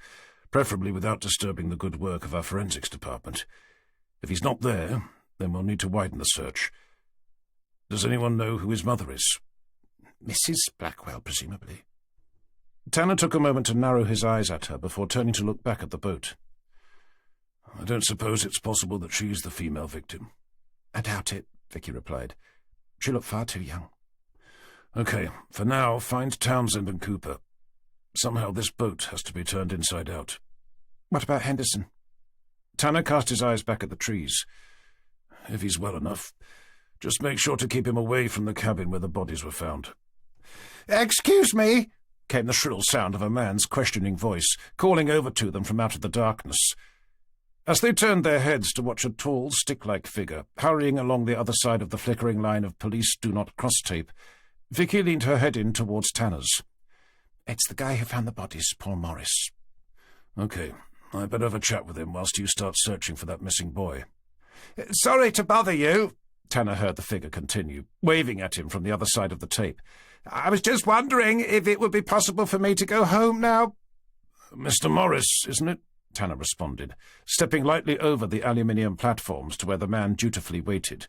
preferably without disturbing the good work of our forensics department. If he's not there, then we'll need to widen the search. Does anyone know who his mother is?" "Mrs. Blackwell, presumably." Tanner took a moment to narrow his eyes at her before turning to look back at the boat. "I don't suppose it's possible that she's the female victim." "I doubt it," Vicky replied. "She looked far too young." "Okay, for now, find Townsend and Cooper. Somehow this boat has to be turned inside out." "What about Henderson?" Tanner cast his eyes back at the trees. "If he's well enough, just make sure to keep him away from the cabin where the bodies were found." "Excuse me," came the shrill sound of a man's questioning voice, calling over to them from out of the darkness. As they turned their heads to watch a tall, stick-like figure hurrying along the other side of the flickering line of police do-not-cross tape, Vicky leaned her head in towards Tanner's. "It's the guy who found the bodies, Paul Morris." "Okay, I better have a chat with him whilst you start searching for that missing boy." "Sorry to bother you," Tanner heard the figure continue, waving at him from the other side of the tape. "I was just wondering if it would be possible for me to go home now." "Mr. Morris, isn't it?" Tanner responded, stepping lightly over the aluminium platforms to where the man dutifully waited.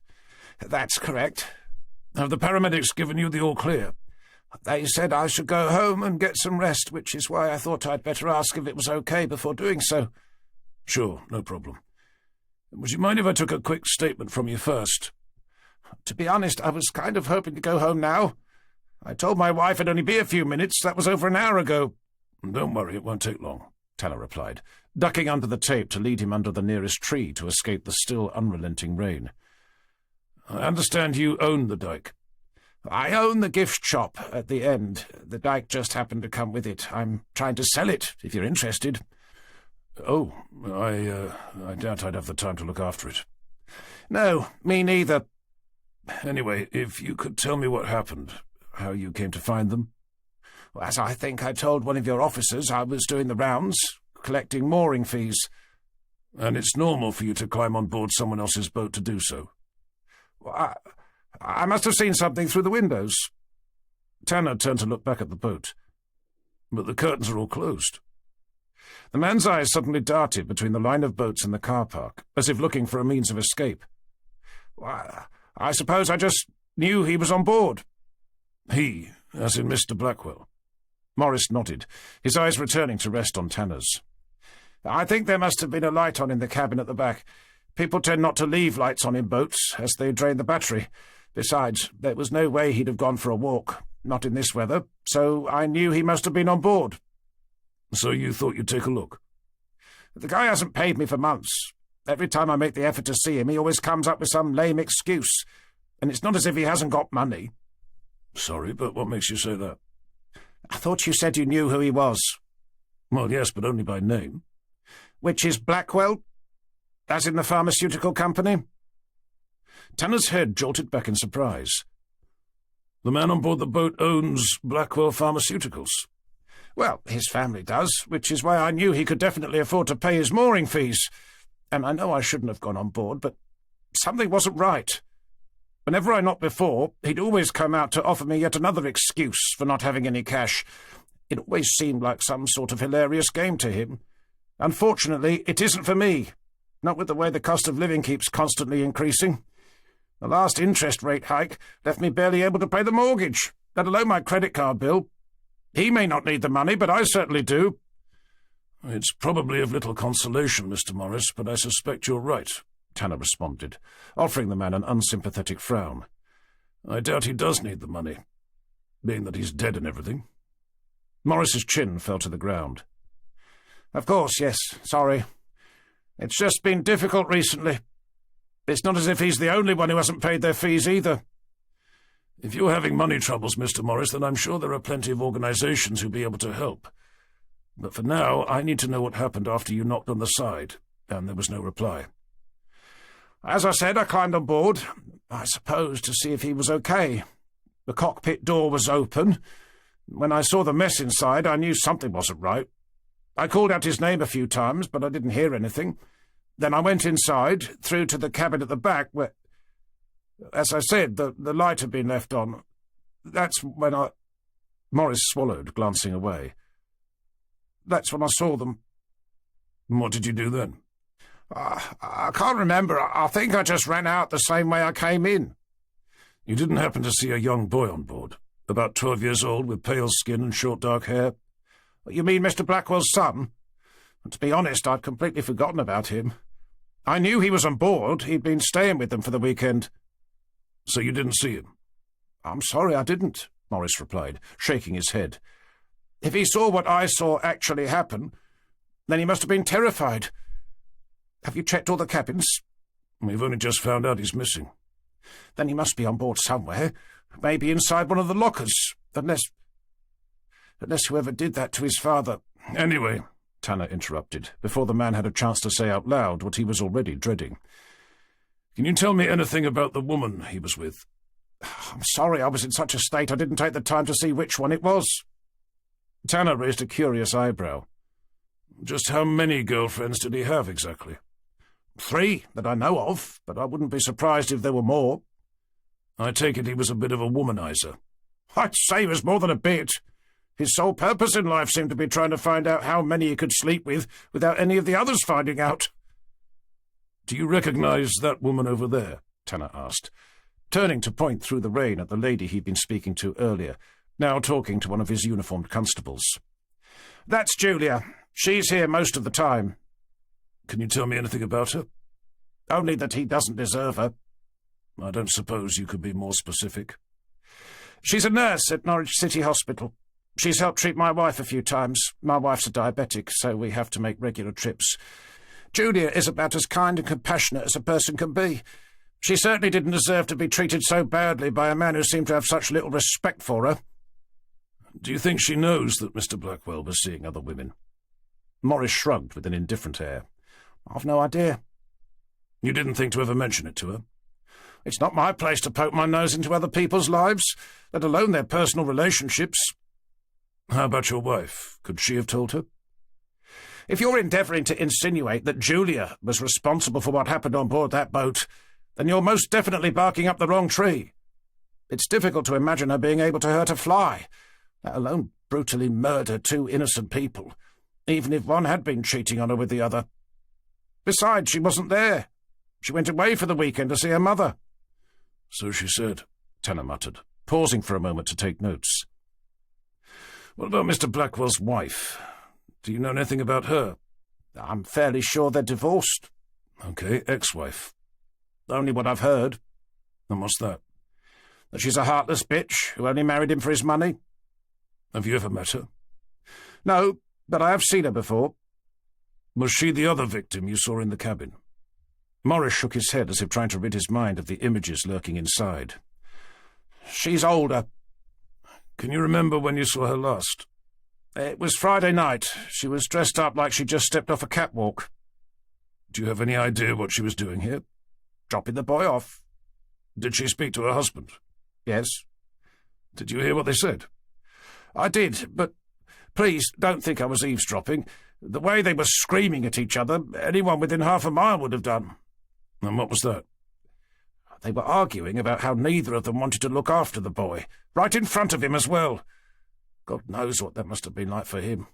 "That's correct." "Have the paramedics given you the all-clear?" "They said I should go home and get some rest, which is why I thought I'd better ask if it was okay before doing so." "Sure, no problem. Would you mind if I took a quick statement from you first?" "To be honest, I was kind of hoping to go home now. I told my wife it'd only be a few minutes. That was over an hour ago." "Don't worry, it won't take long," Tanner replied, ducking under the tape to lead him under the nearest tree to escape the still unrelenting rain. "I understand you own the dike." "I own the gift shop at the end. The dike just happened to come with it. I'm trying to sell it, if you're interested." "Oh, I doubt I'd have the time to look after it." "No, me neither." "Anyway, if you could tell me what happened, how you came to find them." "As I think I told one of your officers, I was doing the rounds, collecting mooring fees." "And it's normal for you to climb on board someone else's boat to do so?" I must have seen something through the windows." Tanner turned to look back at the boat. "But the curtains are all closed." The man's eyes suddenly darted between the line of boats in the car park, as if looking for a means of escape. "I suppose I just knew he was on board." "He, as in Mr. Blackwell?" Morris nodded, his eyes returning to rest on Tanner's. "I think there must have been a light on in the cabin at the back. People tend not to leave lights on in boats, as they drain the battery. Besides, there was no way he'd have gone for a walk, not in this weather, so I knew he must have been on board." "So you thought you'd take a look?" "The guy hasn't paid me for months. Every time I make the effort to see him, he always comes up with some lame excuse, and it's not as if he hasn't got money." "Sorry, but what makes you say that?" "I thought you said you knew who he was." "Well, yes, but only by name." "Which is Blackwell? As in the pharmaceutical company?" Tanner's head jolted back in surprise. "The man on board the boat owns Blackwell Pharmaceuticals?" "Well, his family does, which is why I knew he could definitely afford to pay his mooring fees. And I know I shouldn't have gone on board, but something wasn't right. Whenever I knocked before, he'd always come out to offer me yet another excuse for not having any cash. It always seemed like some sort of hilarious game to him. Unfortunately, it isn't for me, not with the way the cost of living keeps constantly increasing. The last interest rate hike left me barely able to pay the mortgage, let alone my credit card bill. He may not need the money, but I certainly do." "It's probably of little consolation, Mr. Morris, but I suspect you're right," Tanner responded, offering the man an unsympathetic frown. "I doubt he does need the money, being that he's dead and everything." Morris's chin fell to the ground. "Of course, yes, sorry. It's just been difficult recently. It's not as if he's the only one who hasn't paid their fees either." "If you're having money troubles, Mr. Morris, then I'm sure there are plenty of organizations who'll be able to help. But for now, I need to know what happened after you knocked on the side, and there was no reply." "As I said, I climbed on board, I suppose to see if he was okay. The cockpit door was open. When I saw the mess inside, I knew something wasn't right. I called out his name a few times, but I didn't hear anything. Then I went inside, through to the cabin at the back, where, as I said, the light had been left on. That's when I—" Morris swallowed, glancing away. "That's when I saw them." "What did you do then?" I can't remember. I think I just ran out the same way I came in." "You didn't happen to see a young boy on board, about 12 years old, with pale skin and short dark hair?" "You mean Mr. Blackwell's son? To be honest, I'd completely forgotten about him. I knew he was on board. He'd been staying with them for the weekend." "So you didn't see him?" "I'm sorry I didn't," Morris replied, shaking his head. "If he saw what I saw actually happen, then he must have been terrified. Have you checked all the cabins?" "We've only just found out he's missing." "Then he must be on board somewhere, maybe inside one of the lockers, unless whoever did that to his father—" "Anyway," Tanner interrupted, before the man had a chance to say out loud what he was already dreading. "Can you tell me anything about the woman he was with?" "I'm sorry I was in such a state I didn't take the time to see which one it was." Tanner raised a curious eyebrow. "Just how many girlfriends did he have exactly?" "3 that I know of, but I wouldn't be surprised if there were more." "I take it he was a bit of a womanizer." "I'd say he was more than a bit. His sole purpose in life seemed to be trying to find out how many he could sleep with without any of the others finding out. "Do you recognize that woman over there?" Tanner asked, turning to point through the rain at the lady he'd been speaking to earlier, now talking to one of his uniformed constables. "That's Julia. She's here most of the time." "Can you tell me anything about her?" "Only that he doesn't deserve her." "I don't suppose you could be more specific." "She's a nurse at Norwich City Hospital. She's helped treat my wife a few times. My wife's a diabetic, so we have to make regular trips. Julia is about as kind and compassionate as a person can be. She certainly didn't deserve to be treated so badly by a man who seemed to have such little respect for her." "Do you think she knows that Mr. Blackwell was seeing other women?" Morris shrugged with an indifferent air. "I've no idea." "You didn't think to ever mention it to her?" "It's not my place to poke my nose into other people's lives, let alone their personal relationships." "How about your wife? Could she have told her?" "If you're endeavouring to insinuate that Julia was responsible for what happened on board that boat, then you're most definitely barking up the wrong tree. It's difficult to imagine her being able to hurt a fly, let alone brutally murder two innocent people, even if one had been cheating on her with the other. Besides, she wasn't there. She went away for the weekend to see her mother." "So she said," Tanner muttered, pausing for a moment to take notes. "What about Mr. Blackwell's wife? Do you know anything about her?" "I'm fairly sure they're divorced." "Okay, ex-wife." "Only what I've heard." "And what's that?" "That she's a heartless bitch who only married him for his money." "Have you ever met her?" "No, but I have seen her before." "Was she the other victim you saw in the cabin?" Morris shook his head as if trying to rid his mind of the images lurking inside. "She's older." "Can you remember when you saw her last?" "It was Friday night. She was dressed up like she just stepped off a catwalk." "Do you have any idea what she was doing here?" "Dropping the boy off." "Did she speak to her husband?" "Yes." "Did you hear what they said?" "I did, but please don't think I was eavesdropping. The way they were screaming at each other, anyone within half a mile would have done." "And what was that?" "They were arguing about how neither of them wanted to look after the boy, right in front of him as well. God knows what that must have been like for him.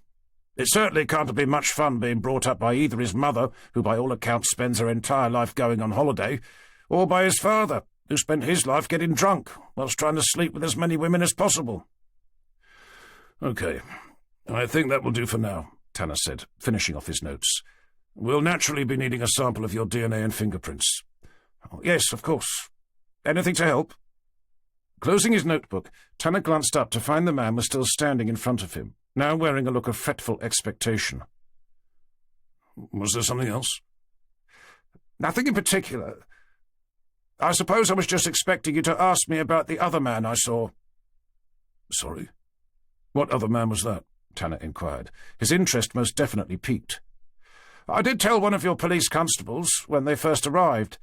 It certainly can't have been much fun being brought up by either his mother, who by all accounts spends her entire life going on holiday, or by his father, who spent his life getting drunk whilst trying to sleep with as many women as possible." "Okay, I think that will do for now," Tanner said, finishing off his notes. "We'll naturally be needing a sample of your DNA and fingerprints." "Oh, yes, of course. Anything to help?" Closing his notebook, Tanner glanced up to find the man was still standing in front of him, now wearing a look of fretful expectation. "Was there something else?" "Nothing in particular. I suppose I was just expecting you to ask me about the other man I saw." "Sorry? What other man was that?" Tanner inquired, his interest most definitely piqued. "I did tell one of your police constables when they first arrived.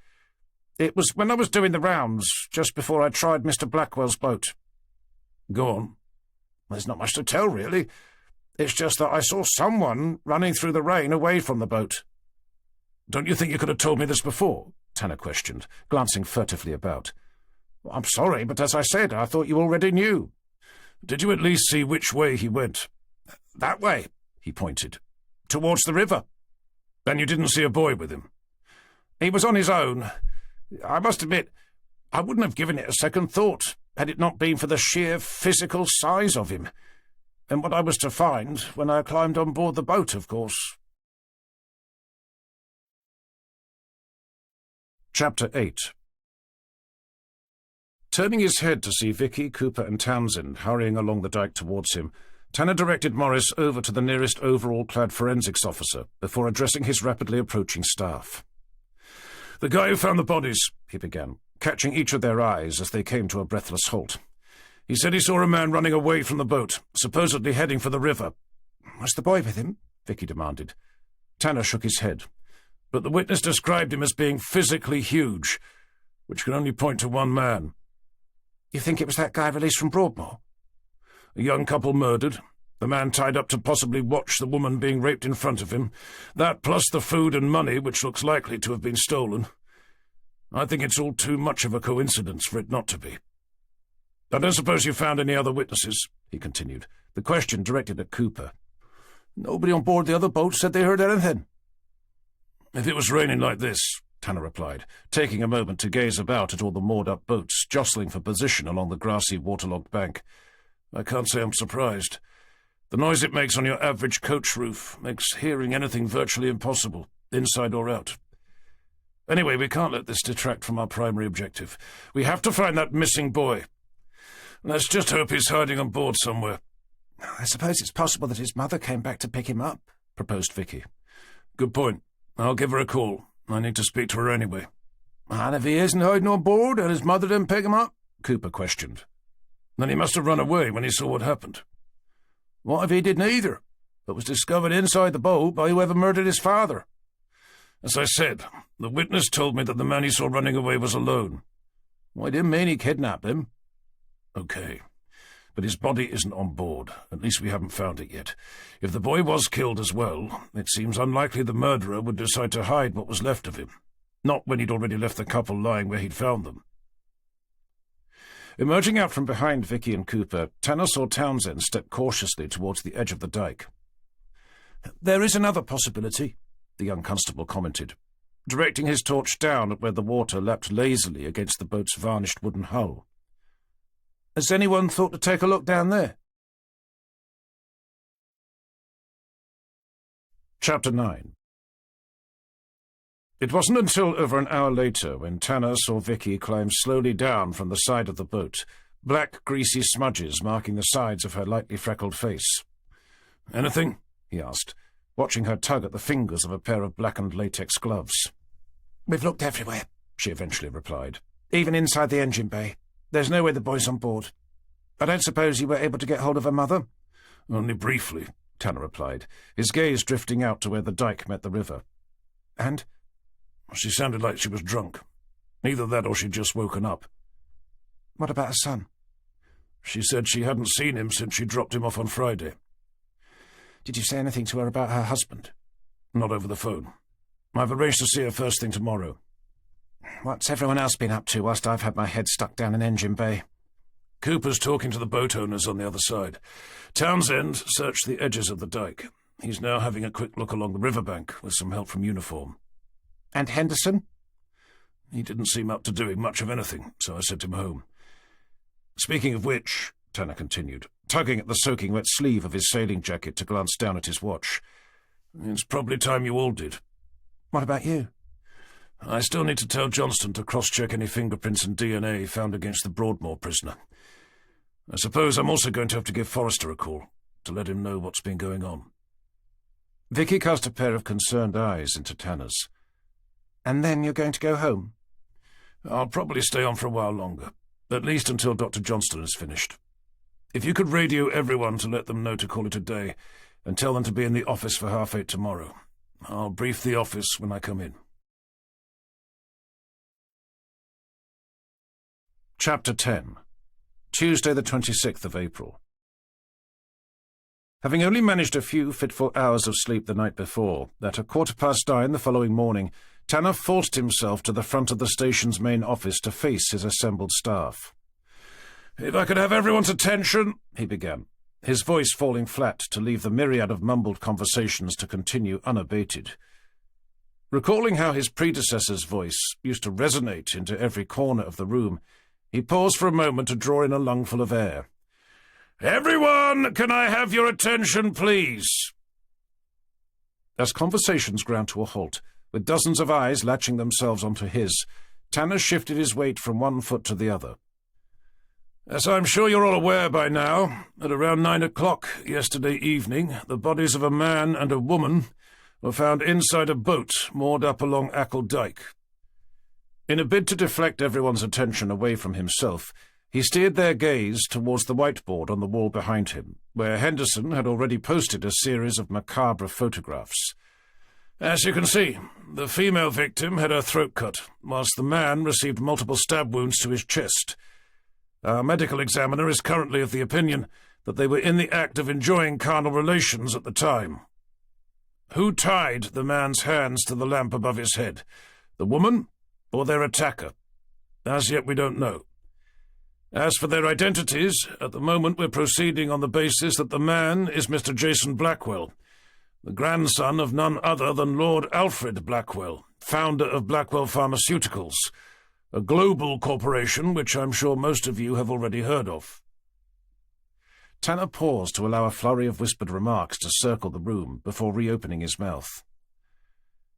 It was when I was doing the rounds, just before I tried Mr. Blackwell's boat." "Go on." "There's not much to tell, really. It's just that I saw someone running through the rain away from the boat." "Don't you think you could have told me this before?" Tanner questioned, glancing furtively about. "I'm sorry, but as I said, I thought you already knew." "Did you at least see which way he went?" "That way," he pointed. "Towards the river." "And you didn't see a boy with him?" "He was on his own. I must admit, I wouldn't have given it a second thought, had it not been for the sheer physical size of him, and what I was to find when I climbed on board the boat, of course." Chapter 8. Turning his head to see Vicky, Cooper and Townsend hurrying along the dike towards him, Tanner directed Morris over to the nearest overall-clad forensics officer before addressing his rapidly approaching staff. "The guy who found the bodies," he began, catching each of their eyes as they came to a breathless halt. "He said he saw a man running away from the boat, supposedly heading for the river." "Was the boy with him?" Vicky demanded. Tanner shook his head. "But the witness described him as being physically huge, which can only point to one man." "You think it was that guy released from Broadmoor?" "A young couple murdered, the man tied up to possibly watch the woman being raped in front of him, that plus the food and money which looks likely to have been stolen. I think it's all too much of a coincidence for it not to be." I don't suppose you found any other witnesses?" he continued, the question directed at Cooper. "Nobody on board the other boat said they heard anything." "If it was raining like this," Tanner replied, taking a moment to gaze about at all the moored-up boats jostling for position along the grassy, waterlogged bank, "I can't say I'm surprised. The noise it makes on your average coach roof makes hearing anything virtually impossible, inside or out. Anyway, we can't let this detract from our primary objective. We have to find that missing boy. Let's just hope he's hiding on board somewhere." "I suppose it's possible that his mother came back to pick him up," proposed Vicky. "Good point. I'll give her a call. I need to speak to her anyway." "And if he isn't hiding on board and his mother didn't pick him up?" Cooper questioned. "Then he must have run away when he saw what happened." "What if he didn't either, but was discovered inside the boat by whoever murdered his father?" "As I said, the witness told me that the man he saw running away was alone." "Well, I didn't mean he kidnapped him." "Okay. But his body isn't on board. At least we haven't found it yet. If the boy was killed as well, it seems unlikely the murderer would decide to hide what was left of him. Not when he'd already left the couple lying where he'd found them." Emerging out from behind Vicky and Cooper, Tanner saw Townsend step cautiously towards the edge of the dike. "There is another possibility," the young constable commented, directing his torch down at where the water lapped lazily against the boat's varnished wooden hull. "Has anyone thought to take a look down there?" Chapter 9. It wasn't until over an hour later when Tanner saw Vicky climb slowly down from the side of the boat, black, greasy smudges marking the sides of her lightly freckled face. "Anything?" he asked, watching her tug at the fingers of a pair of blackened latex gloves. "We've looked everywhere," she eventually replied. "Even inside the engine bay. There's no way the boy's on board. I don't suppose you were able to get hold of her mother?" "Only briefly," Tanner replied, his gaze drifting out to where the dike met the river. "And?" "She sounded like she was drunk. Either that or she'd just woken up." "What about her son?" "She said she hadn't seen him since she dropped him off on Friday." "Did you say anything to her about her husband?" "Not over the phone. I've arranged to see her first thing tomorrow." "What's everyone else been up to whilst I've had my head stuck down an engine bay?" "Cooper's talking to the boat owners on the other side. Townsend searched the edges of the dike. He's now having a quick look along the riverbank with some help from Uniform." "And Henderson?" "He didn't seem up to doing much of anything, so I sent him home. Speaking of which," Tanner continued, tugging at the soaking wet sleeve of his sailing jacket to glance down at his watch, "it's probably time you all did." "What about you?" "I still need to tell Johnston to cross-check any fingerprints and DNA found against the Broadmoor prisoner. I suppose I'm also going to have to give Forrester a call, to let him know what's been going on." Vicky cast a pair of concerned eyes into Tanner's. "And then you're going to go home?" "I'll probably stay on for a while longer, at least until Dr. Johnston is finished. If you could radio everyone to let them know to call it a day, and tell them to be in the office for 8:30 tomorrow. I'll brief the office when I come in." Chapter 10. Tuesday the 26th of April. Having only managed a few fitful hours of sleep the night before, at 9:15 the following morning, Tanner forced himself to the front of the station's main office to face his assembled staff. "If I could have everyone's attention," he began, his voice falling flat to leave the myriad of mumbled conversations to continue unabated. Recalling how his predecessor's voice used to resonate into every corner of the room, he paused for a moment to draw in a lungful of air. "Everyone, can I have your attention, please?" As conversations ground to a halt, with dozens of eyes latching themselves onto his, Tanner shifted his weight from one foot to the other. "As I'm sure you're all aware by now, at around 9 o'clock yesterday evening, the bodies of a man and a woman were found inside a boat moored up along Ackle Dyke." In a bid to deflect everyone's attention away from himself, he steered their gaze towards the whiteboard on the wall behind him, where Henderson had already posted a series of macabre photographs. "As you can see, the female victim had her throat cut, whilst the man received multiple stab wounds to his chest. Our medical examiner is currently of the opinion that they were in the act of enjoying carnal relations at the time. Who tied the man's hands to the lamp above his head? The woman or their attacker? As yet we don't know. As for their identities, at the moment we're proceeding on the basis that the man is Mr. Jason Blackwell, the grandson of none other than Lord Alfred Blackwell, founder of Blackwell Pharmaceuticals, a global corporation which I'm sure most of you have already heard of." Tanner paused to allow a flurry of whispered remarks to circle the room before reopening his mouth.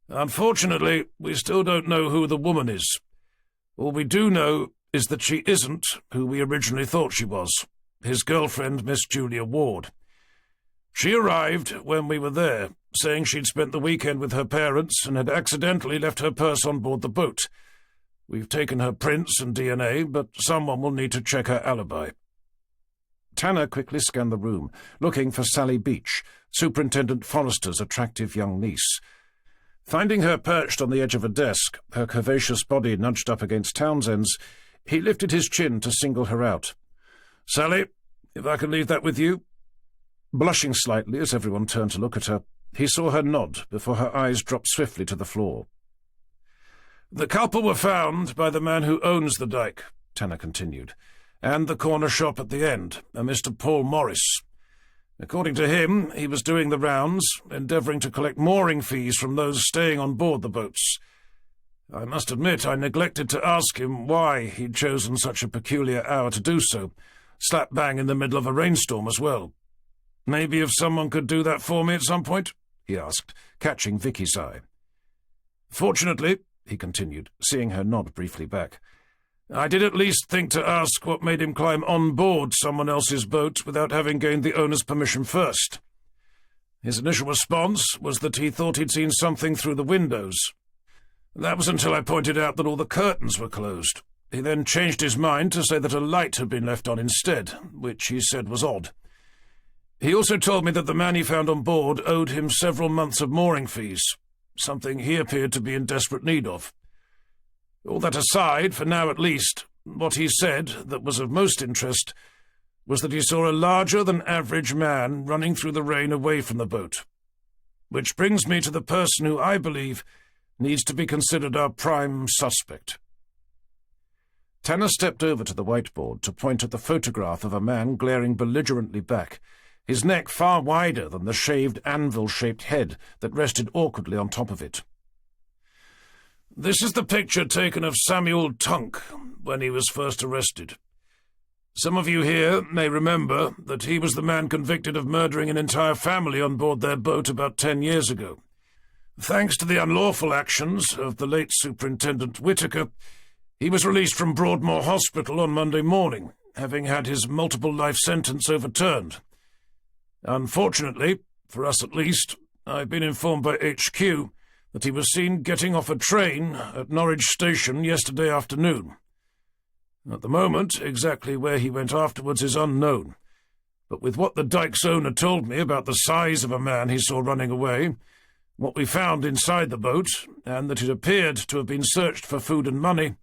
"Unfortunately, we still don't know who the woman is. All we do know is that she isn't who we originally thought she was, his girlfriend, Miss Julia Ward. She arrived when we were there, saying she'd spent the weekend with her parents and had accidentally left her purse on board the boat. We've taken her prints and DNA, but someone will need to check her alibi." Tanner quickly scanned the room, looking for Sally Beach, Superintendent Forrester's attractive young niece. Finding her perched on the edge of a desk, her curvaceous body nudged up against Townsend's, he lifted his chin to single her out. "Sally, if I can leave that with you?" Blushing slightly as everyone turned to look at her, he saw her nod before her eyes dropped swiftly to the floor. "The couple were found by the man who owns the dike," Tanner continued, "and the corner shop at the end, a Mr. Paul Morris. According to him, he was doing the rounds, endeavouring to collect mooring fees from those staying on board the boats. I must admit I neglected to ask him why he'd chosen such a peculiar hour to do so, slap bang in the middle of a rainstorm as well. Maybe if someone could do that for me at some point?" he asked, catching Vicky's eye. "Fortunately," he continued, seeing her nod briefly back, "I did at least think to ask what made him climb on board someone else's boat without having gained the owner's permission first. His initial response was that he thought he'd seen something through the windows. That was until I pointed out that all the curtains were closed. He then changed his mind to say that a light had been left on instead, which he said was odd. He also told me that the man he found on board owed him several months of mooring fees, something he appeared to be in desperate need of. All that aside, for now at least, what he said that was of most interest was that he saw a larger-than-average man running through the rain away from the boat. Which brings me to the person who I believe needs to be considered our prime suspect." Tanner stepped over to the whiteboard to point at the photograph of a man glaring belligerently back, his neck far wider than the shaved anvil-shaped head that rested awkwardly on top of it. "This is the picture taken of Samuel Tunk when he was first arrested. Some of you here may remember that he was the man convicted of murdering an entire family on board their boat about 10 years ago. Thanks to the unlawful actions of the late Superintendent Whitaker, he was released from Broadmoor Hospital on Monday morning, having had his multiple life sentence overturned. Unfortunately, for us at least, I've been informed by HQ that he was seen getting off a train at Norwich Station yesterday afternoon. At the moment, exactly where he went afterwards is unknown, but with what the dike's owner told me about the size of a man he saw running away, what we found inside the boat, and that it appeared to have been searched for food and money,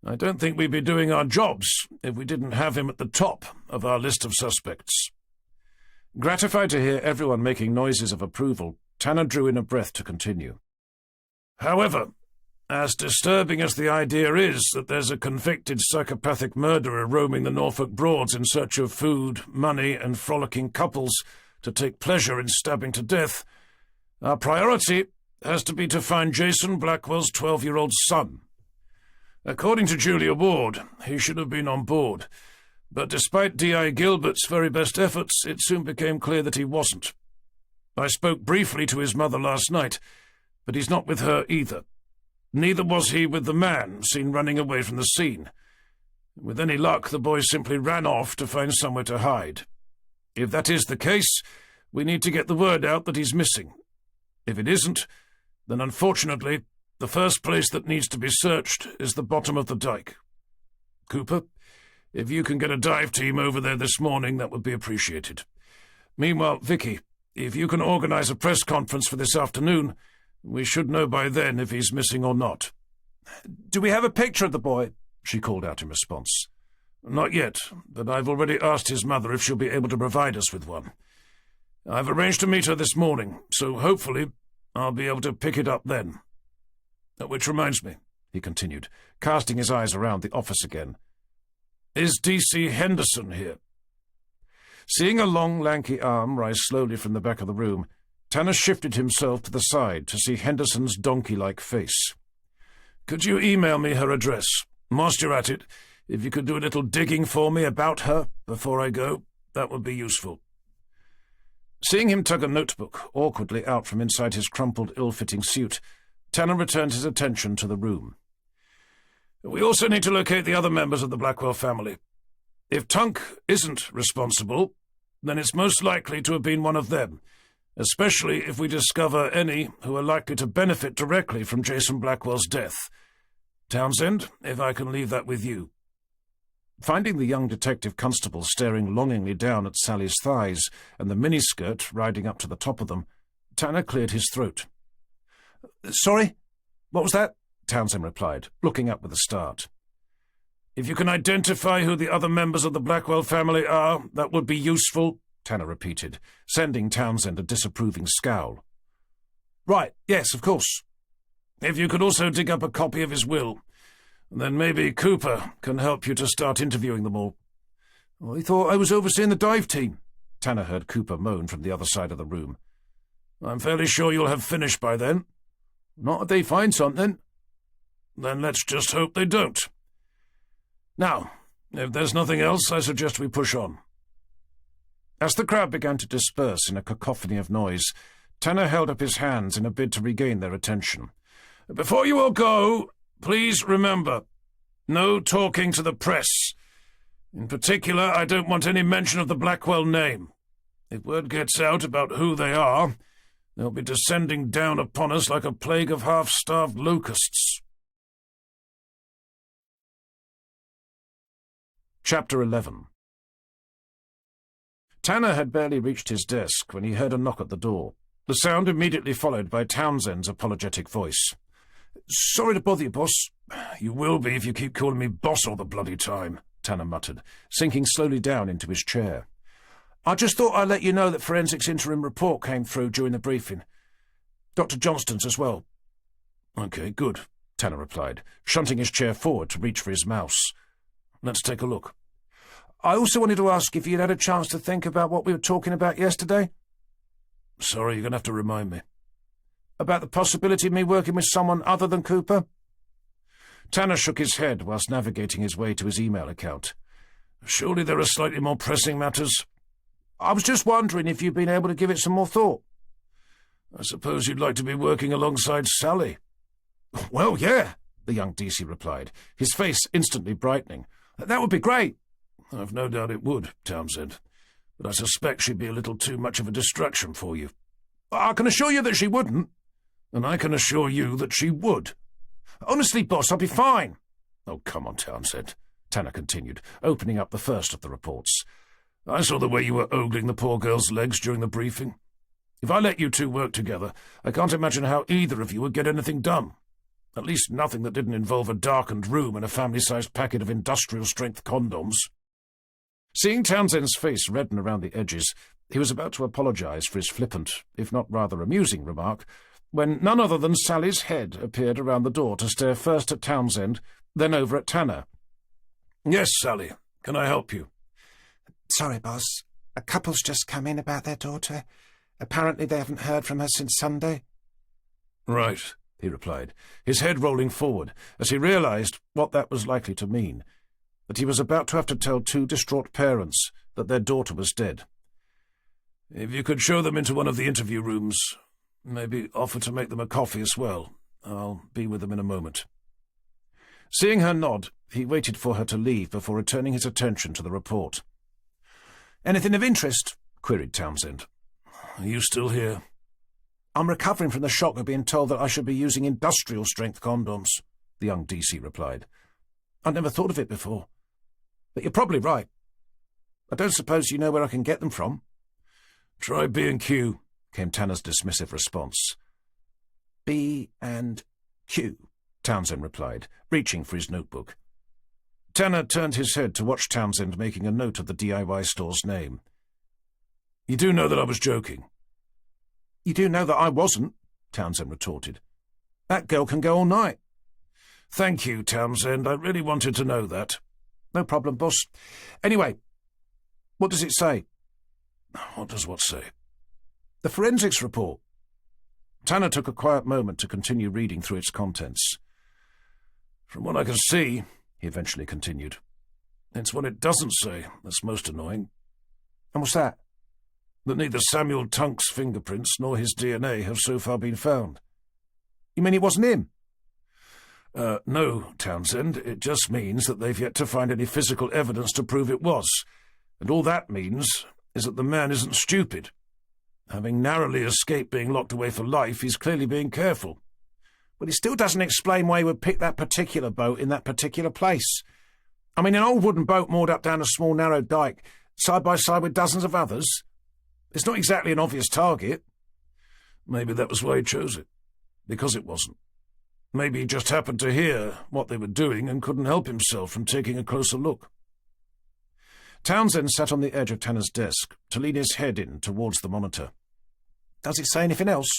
I don't think we'd be doing our jobs if we didn't have him at the top of our list of suspects." Gratified to hear everyone making noises of approval, Tanner drew in a breath to continue. "However, as disturbing as the idea is that there's a convicted psychopathic murderer roaming the Norfolk Broads in search of food, money, and frolicking couples to take pleasure in stabbing to death, our priority has to be to find Jason Blackwell's 12-year-old son. According to Julia Ward, he should have been on board, but despite D.I. Gilbert's very best efforts, it soon became clear that he wasn't. I spoke briefly to his mother last night, but he's not with her either. Neither was he with the man seen running away from the scene. With any luck, the boy simply ran off to find somewhere to hide. If that is the case, we need to get the word out that he's missing. If it isn't, then unfortunately, the first place that needs to be searched is the bottom of the dike. Cooper, if you can get a dive team over there this morning, that would be appreciated. Meanwhile, Vicky, if you can organize a press conference for this afternoon, we should know by then if he's missing or not." "Do we have a picture of the boy?" she called out in response. "Not yet, but I've already asked his mother if she'll be able to provide us with one. I've arranged to meet her this morning, so hopefully I'll be able to pick it up then. Which reminds me," he continued, casting his eyes around the office again, Is D.C. Henderson here?" Seeing a long, lanky arm rise slowly from the back of the room, Tanner shifted himself to the side to see Henderson's donkey-like face. "Could you email me her address? Whilst you're at it, if you could do a little digging for me about her before I go, that would be useful." Seeing him tug a notebook awkwardly out from inside his crumpled, ill-fitting suit, Tanner returned his attention to the room. "We also need to locate the other members of the Blackwell family. If Tunk isn't responsible, then it's most likely to have been one of them, especially if we discover any who are likely to benefit directly from Jason Blackwell's death. Townsend, if I can leave that with you." Finding the young detective constable staring longingly down at Sally's thighs and the miniskirt riding up to the top of them, Tanner cleared his throat. "Sorry? What was that?" Townsend replied, looking up with a start. "If you can identify who the other members of the Blackwell family are, that would be useful," Tanner repeated, sending Townsend a disapproving scowl. "Right, yes, of course." "If you could also dig up a copy of his will, then maybe Cooper can help you to start interviewing them all." "I thought I was overseeing the dive team," Tanner heard Cooper moan from the other side of the room. "I'm fairly sure you'll have finished by then." "Not if they find something." "Then let's just hope they don't. Now, if there's nothing else, I suggest we push on." As the crowd began to disperse in a cacophony of noise, Tanner held up his hands in a bid to regain their attention. "Before you all go, please remember, no talking to the press. In particular, I don't want any mention of the Blackwell name. If word gets out about who they are, they'll be descending down upon us like a plague of half-starved locusts." Chapter 11. Tanner had barely reached his desk when he heard a knock at the door, the sound immediately followed by Townsend's apologetic voice. "Sorry to bother you, boss." "You will be if you keep calling me boss all the bloody time," Tanner muttered, sinking slowly down into his chair. "I just thought I'd let you know that Forensics' interim report came through during the briefing. Dr. Johnston's as well." "Okay, good," Tanner replied, shunting his chair forward to reach for his mouse. "Let's take a look." "I also wanted to ask if you'd had a chance to think about what we were talking about yesterday." "Sorry, you're going to have to remind me." "About the possibility of me working with someone other than Cooper?" Tanner shook his head whilst navigating his way to his email account. "Surely there are slightly more pressing matters." "I was just wondering if you'd been able to give it some more thought." "I suppose you'd like to be working alongside Sally." "Well, yeah," the young D.C. replied, his face instantly brightening. "That would be great." "I've no doubt it would, Townsend, but I suspect she'd be a little too much of a distraction for you." "I can assure you that she wouldn't." "And I can assure you that she would." "Honestly, boss, I'll be fine." "Oh, come on, Townsend," Tanner continued, opening up the first of the reports. "I saw the way you were ogling the poor girl's legs during the briefing. If I let you two work together, I can't imagine how either of you would get anything done. At least nothing that didn't involve a darkened room and a family-sized packet of industrial-strength condoms." Seeing Townsend's face redden around the edges, he was about to apologize for his flippant, if not rather amusing, remark, when none other than Sally's head appeared around the door to stare first at Townsend, then over at Tanner. "Yes, Sally. Can I help you?" "Sorry, boss. A couple's just come in about their daughter. Apparently they haven't heard from her since Sunday." "Right," he replied, his head rolling forward as he realized what that was likely to mean, that he was about to have to tell two distraught parents that their daughter was dead. "If you could show them into one of the interview rooms, maybe offer to make them a coffee as well. I'll be with them in a moment." Seeing her nod, he waited for her to leave before returning his attention to the report. "Anything of interest?" queried Townsend. "Are you still here?" "I'm recovering from the shock of being told that I should be using industrial-strength condoms," the young D.C. replied. "I'd never thought of it before. But you're probably right. I don't suppose you know where I can get them from?" "Try B&Q, came Tanner's dismissive response. B&Q, Townsend replied, reaching for his notebook. Tanner turned his head to watch Townsend making a note of the DIY store's name. "You do know that I was joking?" "You do know that I wasn't," Townsend retorted. "That girl can go all night." "Thank you, Townsend. I really wanted to know that. No problem, boss. Anyway, what does it say? What does what say? The forensics report. Tanner took a quiet moment to continue reading through its contents. From what I can see, he eventually continued, it's what it doesn't say that's most annoying. And what's that? That neither Samuel Tunk's fingerprints nor his DNA have so far been found. You mean it wasn't him? No, Townsend. It just means that they've yet to find any physical evidence to prove it was. And all that means is that the man isn't stupid. Having narrowly escaped being locked away for life, he's clearly being careful. But it still doesn't explain why he would pick that particular boat in that particular place. I mean, an old wooden boat moored up down a small narrow dyke, side by side with dozens of others. It's not exactly an obvious target. Maybe that was why he chose it. Because it wasn't. Maybe he just happened to hear what they were doing and couldn't help himself from taking a closer look. Townsend sat on the edge of Tanner's desk to lean his head in towards the monitor. Does it say anything else?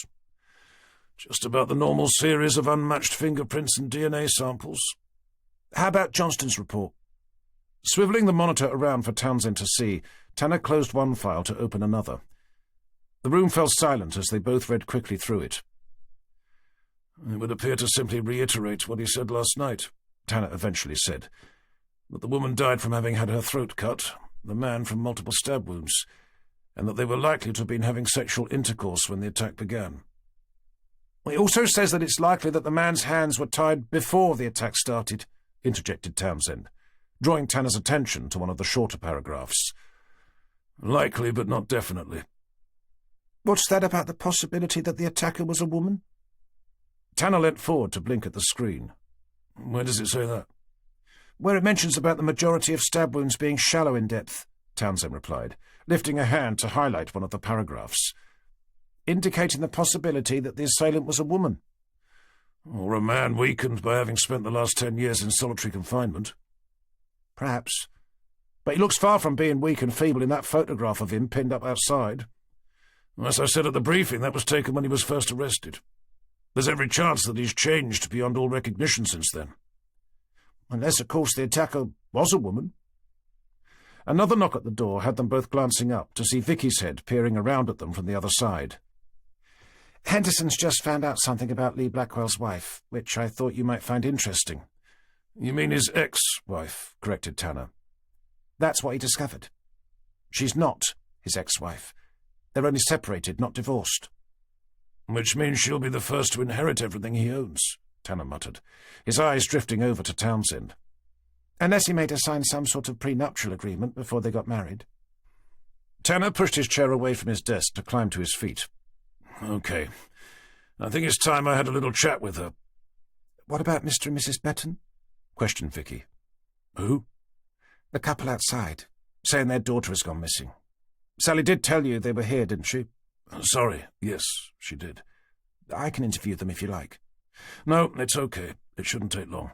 Just about the normal series of unmatched fingerprints and DNA samples. How about Johnston's report? Swivelling the monitor around for Townsend to see, Tanner closed one file to open another. The room fell silent as they both read quickly through it. It would appear to simply reiterate what he said last night, Tanner eventually said. That the woman died from having had her throat cut, the man from multiple stab wounds, and that they were likely to have been having sexual intercourse when the attack began. It also says that it's likely that the man's hands were tied before the attack started, interjected Townsend, drawing Tanner's attention to one of the shorter paragraphs. Likely, but not definitely. What's that about the possibility that the attacker was a woman? Tanner leant forward to blink at the screen. Where does it say that? Where it mentions about the majority of stab wounds being shallow in depth, Townsend replied, lifting a hand to highlight one of the paragraphs, indicating the possibility that the assailant was a woman. Or a man weakened by having spent the last 10 years in solitary confinement. Perhaps. But he looks far from being weak and feeble in that photograph of him pinned up outside. As I said at the briefing, that was taken when he was first arrested. There's every chance that he's changed beyond all recognition since then. Unless, of course, the attacker was a woman. Another knock at the door had them both glancing up to see Vicky's head peering around at them from the other side. Henderson's just found out something about Lee Blackwell's wife, which I thought you might find interesting. You mean his ex-wife, corrected Tanner. That's what he discovered. She's not his ex-wife. They're only separated, not divorced. Which means she'll be the first to inherit everything he owns, Tanner muttered, his eyes drifting over to Townsend. Unless he made her sign some sort of prenuptial agreement before they got married. Tanner pushed his chair away from his desk to climb to his feet. Okay. I think it's time I had a little chat with her. What about Mr. and Mrs. Betton? Questioned Vicky. Who? The couple outside, saying their daughter has gone missing. Sally did tell you they were here, didn't she? Sorry. Yes, she did. I can interview them if you like. No, it's okay. It shouldn't take long.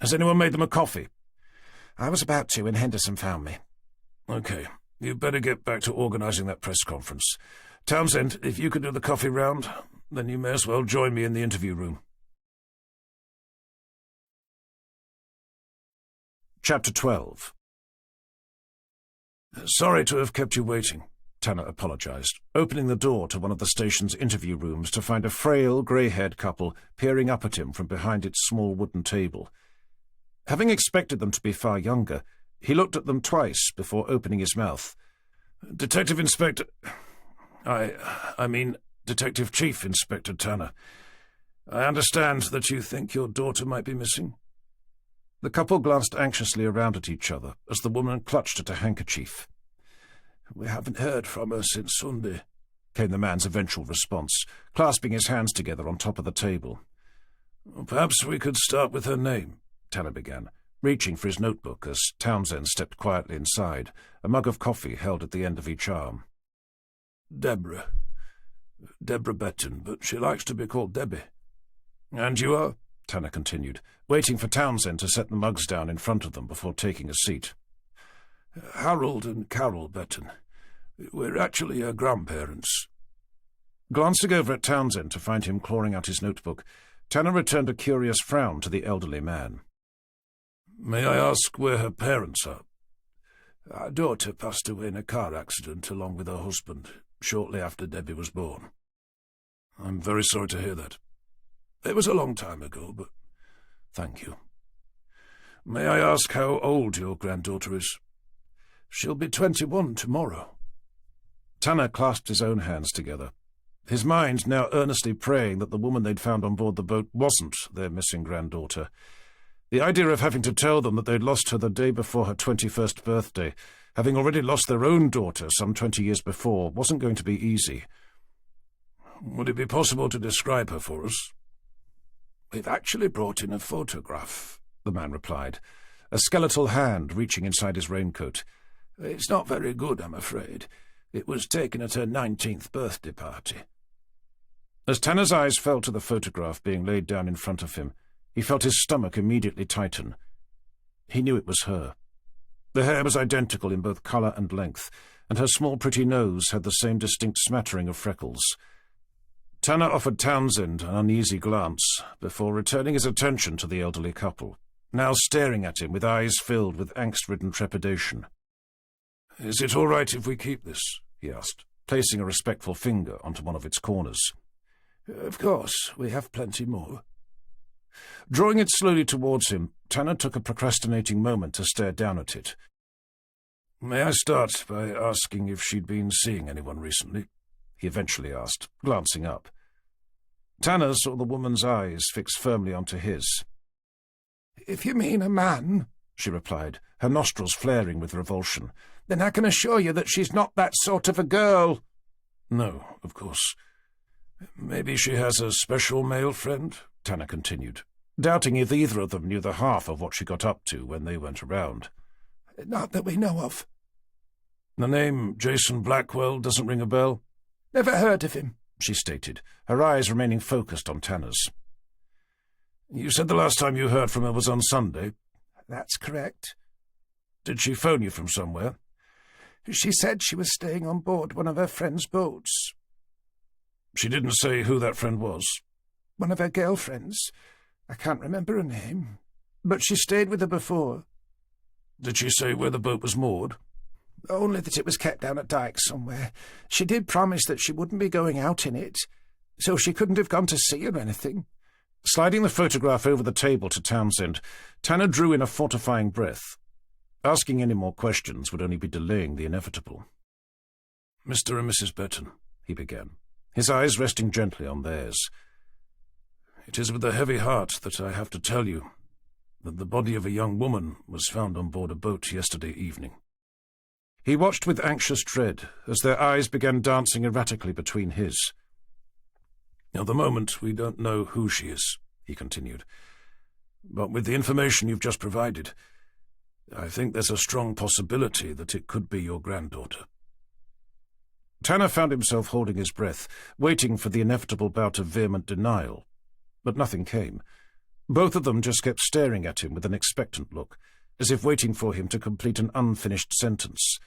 Has anyone made them a coffee? I was about to when Henderson found me. Okay. You'd better get back to organising that press conference. Townsend, if you could do the coffee round, then you may as well join me in the interview room. Chapter 12. Sorry to have kept you waiting, Tanner apologised, opening the door to one of the station's interview rooms to find a frail, grey-haired couple peering up at him from behind its small wooden table. Having expected them to be far younger, he looked at them twice before opening his mouth. Detective Inspector... I mean, Detective Chief Inspector Tanner. I understand that you think your daughter might be missing? The couple glanced anxiously around at each other as the woman clutched at a handkerchief. We haven't heard from her since Sunday, came the man's eventual response, clasping his hands together on top of the table. Perhaps we could start with her name, Tanner began, reaching for his notebook as Townsend stepped quietly inside, a mug of coffee held at the end of each arm. Deborah Betton, but she likes to be called Debbie. And you are? Tanner continued, waiting for Townsend to set the mugs down in front of them before taking a seat. Harold and Carol Betton. We're actually her grandparents. Glancing over at Townsend to find him clawing out his notebook, Tanner returned a curious frown to the elderly man. May I ask where her parents are? Our daughter passed away in a car accident along with her husband shortly after Debbie was born. I'm very sorry to hear that. It was a long time ago, but thank you. May I ask how old your granddaughter is? She'll be 21 tomorrow. Tanner clasped his own hands together, his mind now earnestly praying that the woman they'd found on board the boat wasn't their missing granddaughter. The idea of having to tell them that they'd lost her the day before her 21st birthday, having already lost their own daughter some 20 years before, wasn't going to be easy. Would it be possible to describe her for us? We've actually brought in a photograph, the man replied, a skeletal hand reaching inside his raincoat. It's not very good, I'm afraid. It was taken at her 19th birthday party. As Tanner's eyes fell to the photograph being laid down in front of him, he felt his stomach immediately tighten. He knew it was her. The hair was identical in both colour and length, and her small pretty nose had the same distinct smattering of freckles. Tanner offered Townsend an uneasy glance before returning his attention to the elderly couple, now staring at him with eyes filled with angst-ridden trepidation. "Is it all right if we keep this?" he asked, placing a respectful finger onto one of its corners. "Of course, we have plenty more." Drawing it slowly towards him, Tanner took a procrastinating moment to stare down at it. "May I start by asking if she'd been seeing anyone recently?" he eventually asked, glancing up. Tanner saw the woman's eyes fixed firmly onto his. "If you mean a man," she replied, her nostrils flaring with revulsion, "then I can assure you that she's not that sort of a girl." "No, of course. Maybe she has a special male friend?" Tanner continued, doubting if either of them knew the half of what she got up to when they went around. "Not that we know of." "The name Jason Blackwell doesn't ring a bell?" "Never heard of him," she stated, her eyes remaining focused on Tanner's. "You said the last time you heard from her was on Sunday?" "That's correct." "Did she phone you from somewhere?" "She said she was staying on board one of her friend's boats." "She didn't say who that friend was?" "One of her girlfriends. I can't remember her name, but she stayed with her before." "Did she say where the boat was moored?" "Only that it was kept down a dyke somewhere. She did promise that she wouldn't be going out in it, so she couldn't have gone to sea or anything." Sliding the photograph over the table to Townsend, Tanner drew in a fortifying breath. Asking any more questions would only be delaying the inevitable. "Mr. and Mrs. Betton," he began, his eyes resting gently on theirs. "It is with a heavy heart that I have to tell you that the body of a young woman was found on board a boat yesterday evening." He watched with anxious dread as their eyes began dancing erratically between his. "At the moment, we don't know who she is," he continued. "But with the information you've just provided, I think there's a strong possibility that it could be your granddaughter." Tanner found himself holding his breath, waiting for the inevitable bout of vehement denial. But nothing came. Both of them just kept staring at him with an expectant look, as if waiting for him to complete an unfinished sentence.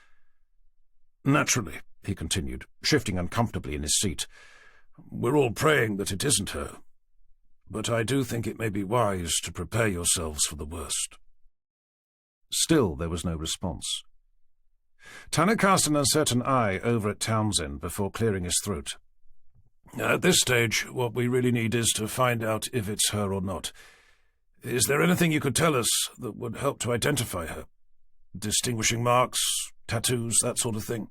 "Naturally," he continued, shifting uncomfortably in his seat, "we're all praying that it isn't her, but I do think it may be wise to prepare yourselves for the worst." Still there was no response. Tanner cast an uncertain eye over at Townsend before clearing his throat. "At this stage, what we really need is to find out if it's her or not. Is there anything you could tell us that would help to identify her? Distinguishing marks, tattoos, that sort of thing?"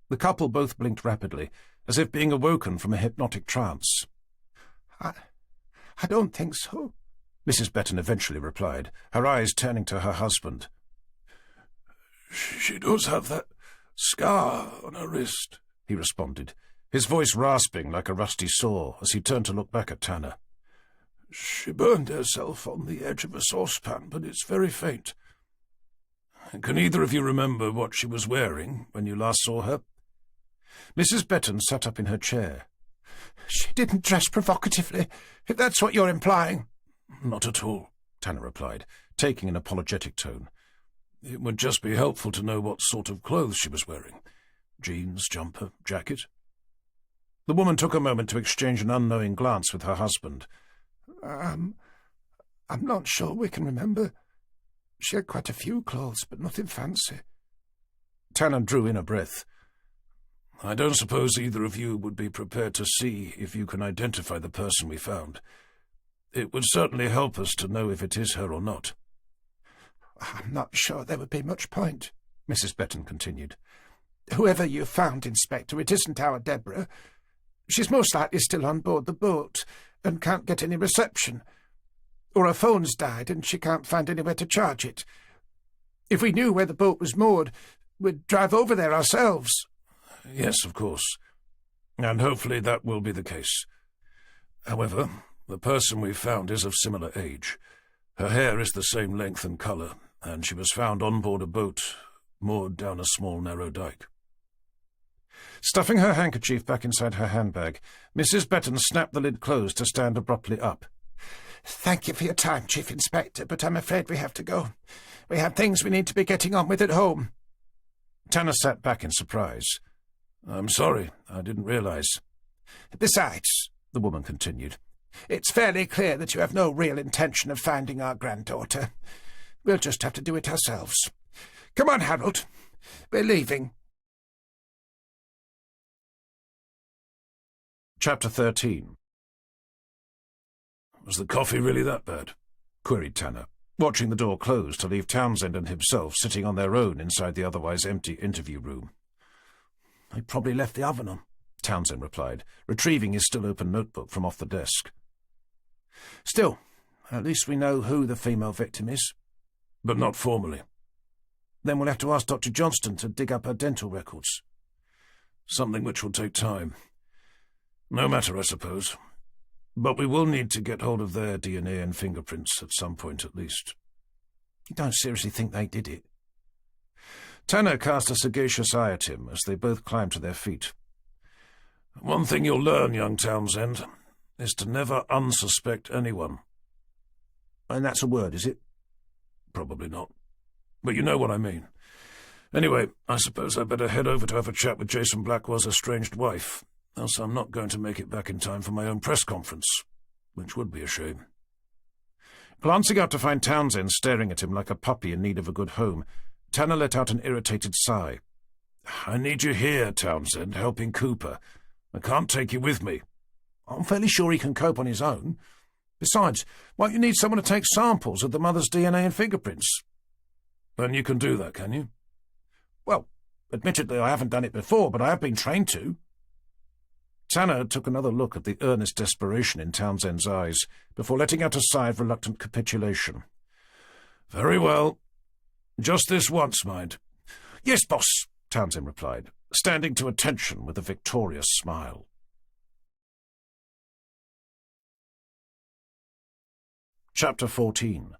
The couple both blinked rapidly, as if being awoken from a hypnotic trance. I don't think so," Mrs. Betton eventually replied, her eyes turning to her husband. "She does have that scar on her wrist," he responded, his voice rasping like a rusty saw as he turned to look back at Tanner. "She burned herself on the edge of a saucepan, but it's very faint. Can either of you remember what she was wearing when you last saw her?" Mrs. Betton sat up in her chair. "She didn't dress provocatively, if that's what you're implying." "Not at all," Tanner replied, taking an apologetic tone. "It would just be helpful to know what sort of clothes she was wearing. Jeans, jumper, jacket?" The woman took a moment to exchange an unknowing glance with her husband. I'm not sure we can remember. She had quite a few clothes, but nothing fancy. Tanner drew in a breath. I don't suppose either of you would be prepared to see if you can identify the person we found. It would certainly help us to know if it is her or not. I'm not sure there would be much point, Mrs. Betton continued. Whoever you found, Inspector, it isn't our Deborah. She's most likely still on board the boat and can't get any reception. Or her phone's died and she can't find anywhere to charge it. If we knew where the boat was moored, we'd drive over there ourselves. Yes, of course. And hopefully that will be the case. However, the person we found is of similar age. Her hair is the same length and colour, and she was found on board a boat moored down a small narrow dike. Stuffing her handkerchief back inside her handbag, Mrs. Betton snapped the lid closed to stand abruptly up. Thank you for your time, Chief Inspector, but I'm afraid we have to go. We have things we need to be getting on with at home. Tanner sat back in surprise. I'm sorry, I didn't realise. Besides, the woman continued, it's fairly clear that you have no real intention of finding our granddaughter. We'll just have to do it ourselves. Come on, Harold. We're leaving. Chapter 13. Was the coffee really that bad? Queried Tanner, watching the door close to leave Townsend and himself sitting on their own inside the otherwise empty interview room. "They probably left the oven on," Townsend replied, retrieving his still-open notebook from off the desk. "Still, at least we know who the female victim is." "But not formally." "Then we'll have to ask Dr. Johnston to dig up her dental records." "Something which will take time. No matter, I suppose. But we will need to get hold of their DNA and fingerprints at some point at least." "You don't seriously think they did it?" Tanner cast a sagacious eye at him as they both climbed to their feet. "One thing you'll learn, young Townsend, is to never unsuspect anyone." "And that's a word, is it?" "Probably not. But you know what I mean. Anyway, I suppose I'd better head over to have a chat with Jason Blackwell's estranged wife, else I'm not going to make it back in time for my own press conference, which would be a shame." Glancing up to find Townsend staring at him like a puppy in need of a good home, Tanner let out an irritated sigh. "I need you here, Townsend, helping Cooper. I can't take you with me." "I'm fairly sure he can cope on his own. Besides, won't you need someone to take samples of the mother's DNA and fingerprints?" "Then you can do that, can you?" "Well, admittedly I haven't done it before, but I have been trained to." Tanner took another look at the earnest desperation in Townsend's eyes before letting out a sigh of reluctant capitulation. "Very well. Just this once, mind." "Yes, boss," Townsend replied, standing to attention with a victorious smile. Chapter 14.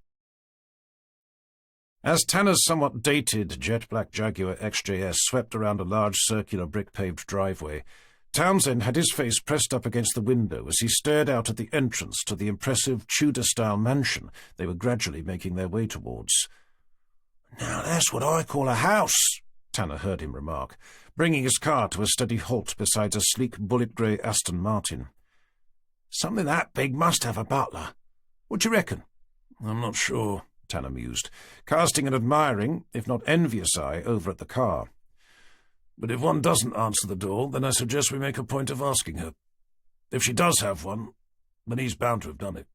As Tanner's somewhat dated jet-black Jaguar XJS swept around a large circular brick-paved driveway, Townsend had his face pressed up against the window as he stared out at the entrance to the impressive Tudor-style mansion they were gradually making their way towards. "Now that's what I call a house," Tanner heard him remark, bringing his car to a steady halt beside a sleek bullet-grey Aston Martin. "Something that big must have a butler. What do you reckon?" "I'm not sure," Tanner mused, casting an admiring, if not envious eye over at the car. "But if one doesn't answer the door, then I suggest we make a point of asking her. If she does have one, then he's bound to have done it."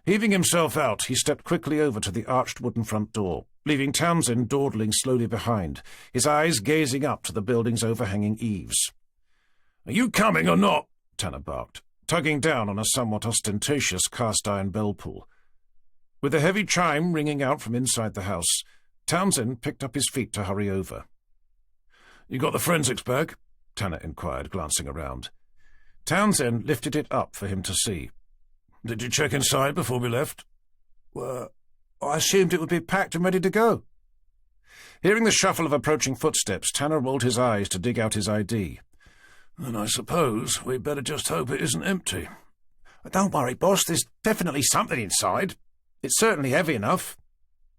Heaving himself out, he stepped quickly over to the arched wooden front door, leaving Townsend dawdling slowly behind, his eyes gazing up to the building's overhanging eaves. "Are you coming or not?" Tanner barked, tugging down on a somewhat ostentatious cast-iron bell pull. With a heavy chime ringing out from inside the house, Townsend picked up his feet to hurry over. "You got the forensics bag?" Tanner inquired, glancing around. Townsend lifted it up for him to see. "Did you check inside before we left?" "Well, I assumed it would be packed and ready to go." Hearing the shuffle of approaching footsteps, Tanner rolled his eyes to dig out his ID. "Then I suppose we'd better just hope it isn't empty." "Don't worry, boss, there's definitely something inside. It's certainly heavy enough."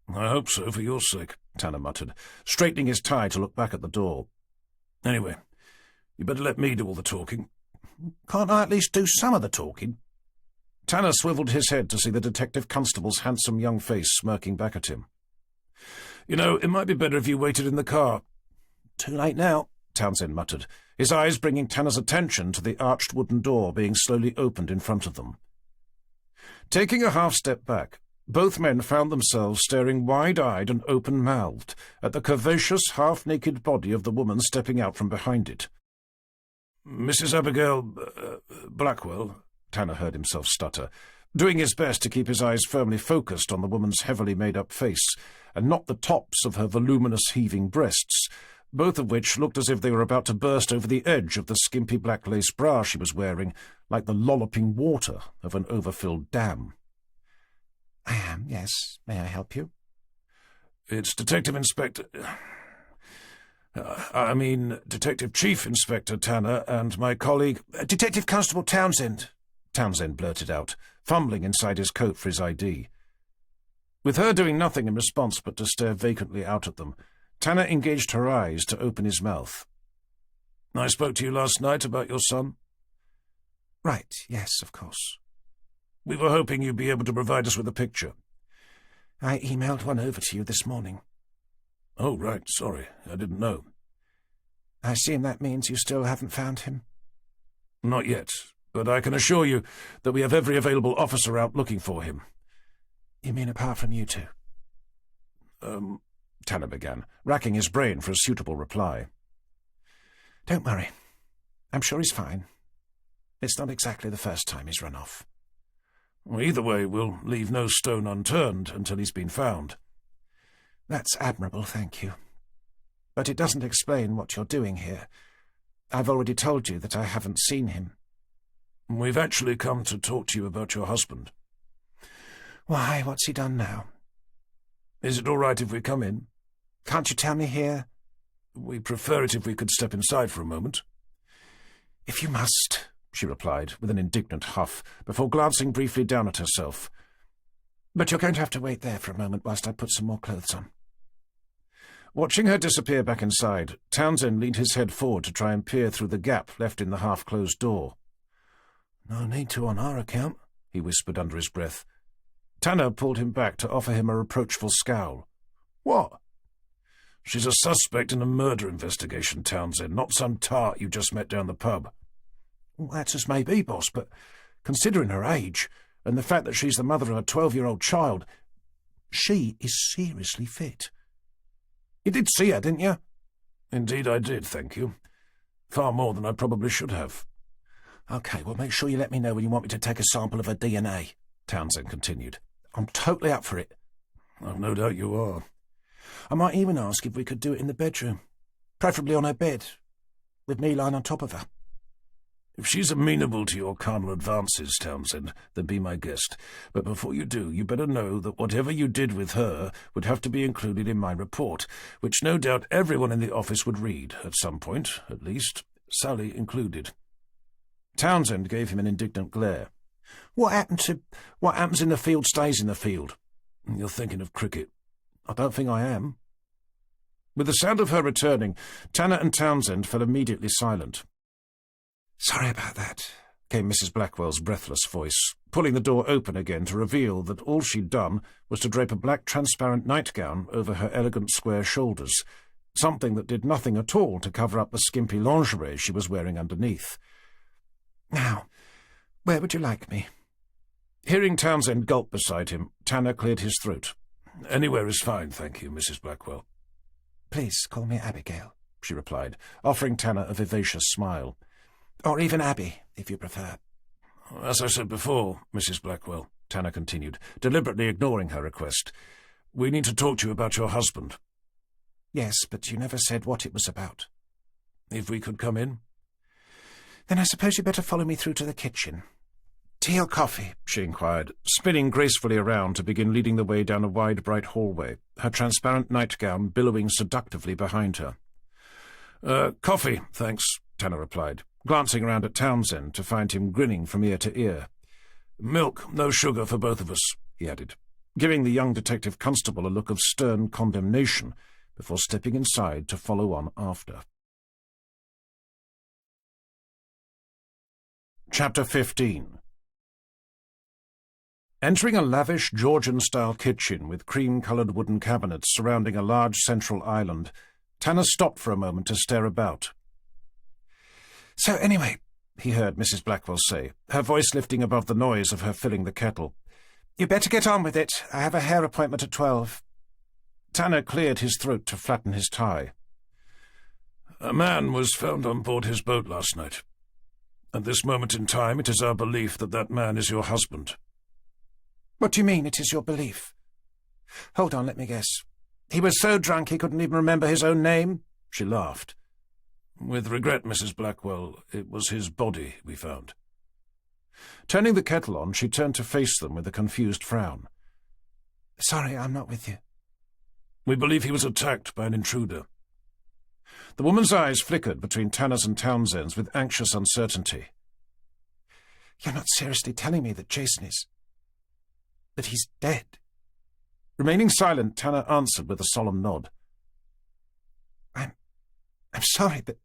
"I hope so, for your sake," Tanner muttered, straightening his tie to look back at the door. "Anyway, you better let me do all the talking." "Can't I at least do some of the talking?" Tanner swivelled his head to see the detective constable's handsome young face smirking back at him. "You know, it might be better if you waited in the car." "Too late now," Townsend muttered, his eyes bringing Tanner's attention to the arched wooden door being slowly opened in front of them. Taking a half-step back, both men found themselves staring wide-eyed and open-mouthed at the curvaceous, half-naked body of the woman stepping out from behind it. "Mrs. Abigail Blackwell," Tanner heard himself stutter, doing his best to keep his eyes firmly focused on the woman's heavily made-up face, and not the tops of her voluminous heaving breasts, both of which looked as if they were about to burst over the edge of the skimpy black lace bra she was wearing, like the lolloping water of an overfilled dam. "I am, yes. May I help you?" "It's Detective Chief Inspector Tanner and my colleague—" "Detective Constable Townsend," Townsend blurted out, fumbling inside his coat for his ID. With her doing nothing in response but to stare vacantly out at them, Tanner engaged her eyes to open his mouth. "I spoke to you last night about your son." "Right, yes, of course." "We were hoping you'd be able to provide us with a picture." "I emailed one over to you this morning." "Oh, right, sorry, I didn't know." "I assume that means you still haven't found him?" "Not yet, but I can assure you that we have every available officer out looking for him." "You mean apart from you two?" Tanner began, racking his brain for a suitable reply. "Don't worry. I'm sure he's fine. It's not exactly the first time he's run off." "Well, either way, we'll leave no stone unturned until he's been found." "That's admirable, thank you. But it doesn't explain what you're doing here. I've already told you that I haven't seen him." "We've actually come to talk to you about your husband." "Why, what's he done now?" "Is it all right if we come in?" "Can't you tell me here?" "We prefer it if we could step inside for a moment." "If you must," she replied, with an indignant huff, before glancing briefly down at herself. "But you're going to have to wait there for a moment whilst I put some more clothes on." Watching her disappear back inside, Townsend leaned his head forward to try and peer through the gap left in the half-closed door. "No need to on our account," he whispered under his breath. Tanner pulled him back to offer him a reproachful scowl. "What?" "She's a suspect in a murder investigation, Townsend, not some tart you just met down the pub." "Well, that's as may be, boss, but considering her age and the fact that she's the mother of a 12-year-old child, she is seriously fit. You did see her, didn't you?" "Indeed I did, thank you. Far more than I probably should have." "OK, well, make sure you let me know when you want me to take a sample of her DNA," Townsend continued. "I'm totally up for it." "I've no doubt you are." "I might even ask if we could do it in the bedroom, preferably on her bed, with me lying on top of her." "If she's amenable to your carnal advances, Townsend, then be my guest. But before you do, you better know that whatever you did with her would have to be included in my report, which no doubt everyone in the office would read, at some point, at least, Sally included." Townsend gave him an indignant glare. What happens in the field stays in the field." "You're thinking of cricket." "I don't think I am." With the sound of her returning, Tanner and Townsend fell immediately silent. "Sorry about that," came Mrs. Blackwell's breathless voice, pulling the door open again to reveal that all she'd done was to drape a black transparent nightgown over her elegant square shoulders, something that did nothing at all to cover up the skimpy lingerie she was wearing underneath. "Now, where would you like me?" Hearing Townsend gulp beside him, Tanner cleared his throat. "Anywhere is fine, thank you, Mrs. Blackwell." "Please call me Abigail," she replied, offering Tanner a vivacious smile. "Or even Abby, if you prefer." "As I said before, Mrs. Blackwell," Tanner continued, deliberately ignoring her request, "we need to talk to you about your husband." "Yes, but you never said what it was about." "If we could come in?" "Then I suppose you'd better follow me through to the kitchen. Tea or coffee?" she inquired, spinning gracefully around to begin leading the way down a wide, bright hallway, her transparent nightgown billowing seductively behind her. Coffee, thanks," Tanner replied, glancing around at Townsend to find him grinning from ear to ear. "Milk, no sugar for both of us," he added, giving the young detective constable a look of stern condemnation before stepping inside to follow on after. Chapter 15 Entering a lavish Georgian-style kitchen with cream-coloured wooden cabinets surrounding a large central island, Tanner stopped for a moment to stare about. "So anyway," he heard Mrs. Blackwell say, her voice lifting above the noise of her filling the kettle, "you better get on with it. I have a hair appointment at 12. Tanner cleared his throat to flatten his tie. "A man was found on board his boat last night. At this moment in time, it is our belief that that man is your husband." "What do you mean, it is your belief?" "Hold on, let me guess. He was so drunk he couldn't even remember his own name?" She laughed. "With regret, Mrs. Blackwell, it was his body we found." Turning the kettle on, she turned to face them with a confused frown. "Sorry, I'm not with you." "We believe he was attacked by an intruder." The woman's eyes flickered between Tanner's and Townsend's with anxious uncertainty. "You're not seriously telling me that Jason is... that he's dead?" Remaining silent, Tanner answered with a solemn nod. I'm sorry, but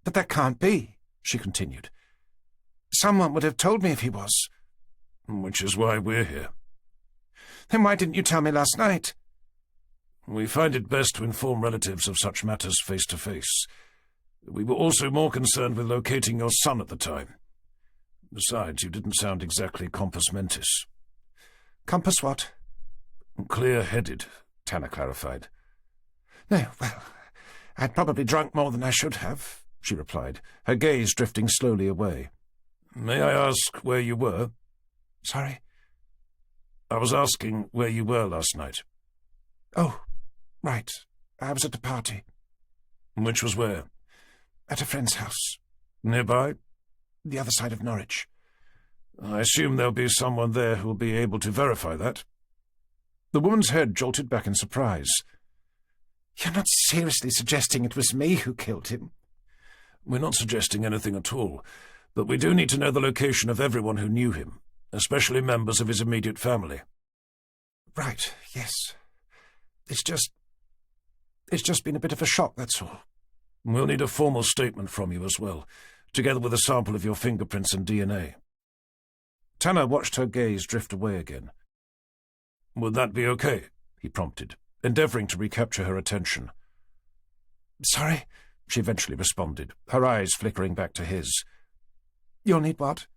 that can't be," she continued. "Someone would have told me if he was." "Which is why we're here." "Then why didn't you tell me last night?" "We find it best to inform relatives of such matters face to face. We were also more concerned with locating your son at the time. Besides, you didn't sound exactly compos mentis." "Compass what?" "Clear-headed," Tanner clarified. "No, well, I'd probably drunk more than I should have," she replied, her gaze drifting slowly away. "May I ask where you were?" "Sorry?" "I was asking where you were last night." "Oh, right. I was at a party." "Which was where?" "At a friend's house." "Nearby?" "The other side of Norwich." "I assume there'll be someone there who'll be able to verify that." The woman's head jolted back in surprise. "You're not seriously suggesting it was me who killed him?" "We're not suggesting anything at all, but we do need to know the location of everyone who knew him, especially members of his immediate family." "Right, yes. It's just been a bit of a shock, that's all." "We'll need a formal statement from you as well, together with a sample of your fingerprints and DNA." Tanner watched her gaze drift away again. "Would that be okay?" he prompted, endeavouring to recapture her attention. "Sorry?" she eventually responded, her eyes flickering back to his. "You'll need what?"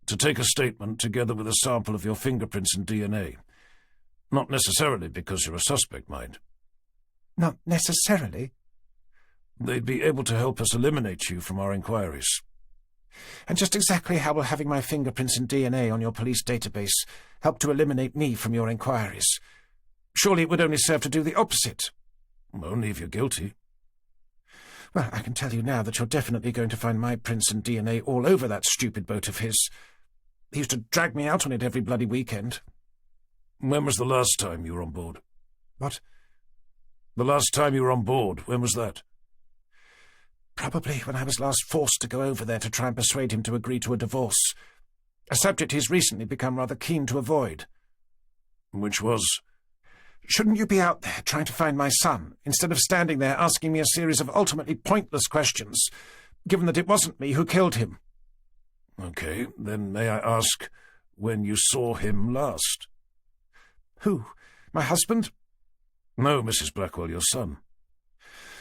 "To take a statement together with a sample of your fingerprints and DNA. Not necessarily because you're a suspect, mind." "Not necessarily?" "They'd be able to help us eliminate you from our inquiries." "And just exactly how will having my fingerprints and DNA on your police database help to eliminate me from your inquiries? Surely it would only serve to do the opposite." "Only if you're guilty." "Well, I can tell you now that you're definitely going to find my prints and DNA all over that stupid boat of his. He used to drag me out on it every bloody weekend." "When was the last time you were on board?" "What?" "The last time you were on board, when was that?" "Probably when I was last forced to go over there to try and persuade him to agree to a divorce. A subject he's recently become rather keen to avoid." "Which was?" "Shouldn't you be out there trying to find my son, instead of standing there asking me a series of ultimately pointless questions, given that it wasn't me who killed him?" "Okay, then may I ask when you saw him last?" "Who? My husband?" "No, Mrs. Blackwell, your son."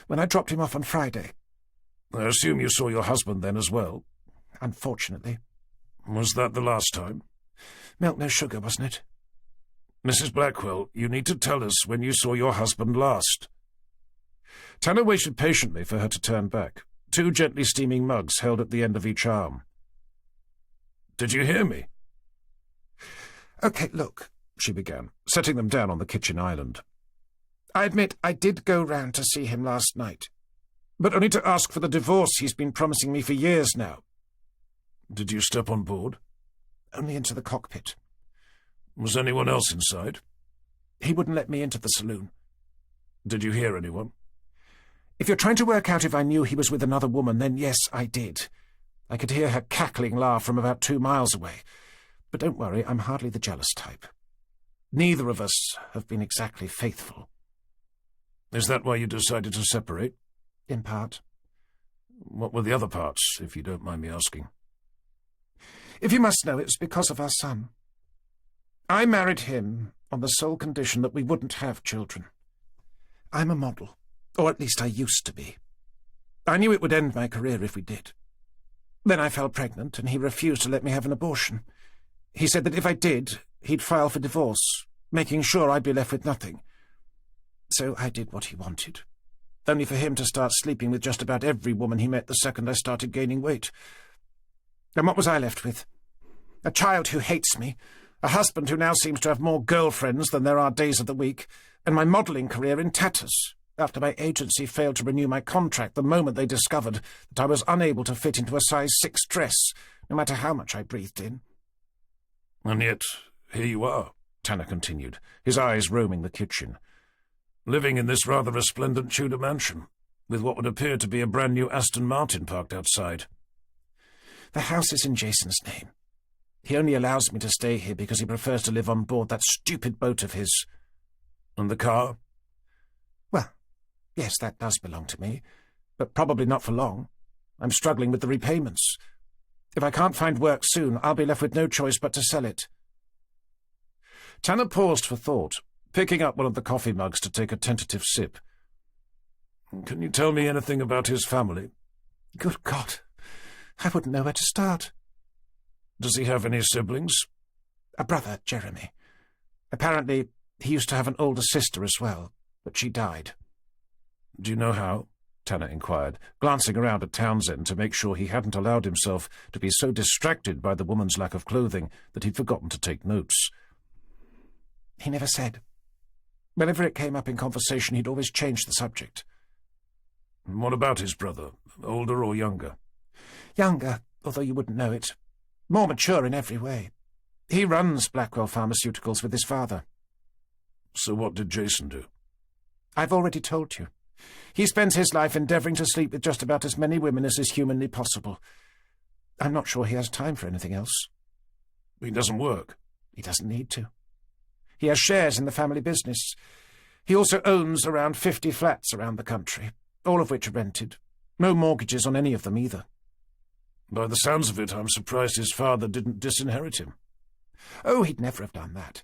"When I dropped him off on Friday." "I assume you saw your husband then as well?" "Unfortunately." "Was that the last time?" "Milk, no sugar, wasn't it?" "Mrs. Blackwell, you need to tell us when you saw your husband last." Tanner waited patiently for her to turn back, 2 gently steaming mugs held at the end of each arm. "Did you hear me?" "Okay, look," she began, setting them down on the kitchen island. "I admit I did go round to see him last night, but only to ask for the divorce he's been promising me for years now." "Did you step on board?" "Only into the cockpit." "Was anyone else inside?" "He wouldn't let me into the saloon." "Did you hear anyone?" "If you're trying to work out if I knew he was with another woman, then yes, I did. I could hear her cackling laugh from about 2 miles away. But don't worry, I'm hardly the jealous type. Neither of us have been exactly faithful." "Is that why you decided to separate?" "In part." "What were the other parts, if you don't mind me asking?" "If you must know, it was because of our son. I married him on the sole condition that we wouldn't have children. I'm a model, or at least I used to be. I knew it would end my career if we did. Then I fell pregnant, and he refused to let me have an abortion. He said that if I did, he'd file for divorce, making sure I'd be left with nothing. So I did what he wanted, only for him to start sleeping with just about every woman he met the second I started gaining weight. And what was I left with? A child who hates me, a husband who now seems to have more girlfriends than there are days of the week, and my modelling career in tatters, after my agency failed to renew my contract the moment they discovered that I was unable to fit into a size 6 dress, no matter how much I breathed in. And yet, here you are, Tanner continued, his eyes roaming the kitchen, living in this rather resplendent Tudor mansion, with what would appear to be a brand-new Aston Martin parked outside. The house is in Jason's name. He only allows me to stay here because he prefers to live on board that stupid boat of his. And the car? Well, yes, that does belong to me, but probably not for long. I'm struggling with the repayments. If I can't find work soon, I'll be left with no choice but to sell it. Tanner paused for thought, picking up one of the coffee mugs to take a tentative sip. Can you tell me anything about his family? Good God, I wouldn't know where to start. Does he have any siblings? A brother, Jeremy. Apparently, he used to have an older sister as well, but she died. Do you know how? Tanner inquired, glancing around at Townsend to make sure he hadn't allowed himself to be so distracted by the woman's lack of clothing that he'd forgotten to take notes. He never said. Whenever it came up in conversation, he'd always change the subject. What about his brother, older or younger? Younger, although you wouldn't know it. More mature in every way. He runs Blackwell Pharmaceuticals with his father. So what did Jason do? I've already told you. He spends his life endeavouring to sleep with just about as many women as is humanly possible. I'm not sure he has time for anything else. He doesn't work? He doesn't need to. He has shares in the family business. He also owns around 50 flats around the country, all of which are rented. No mortgages on any of them either. By the sounds of it, I'm surprised his father didn't disinherit him. Oh, he'd never have done that.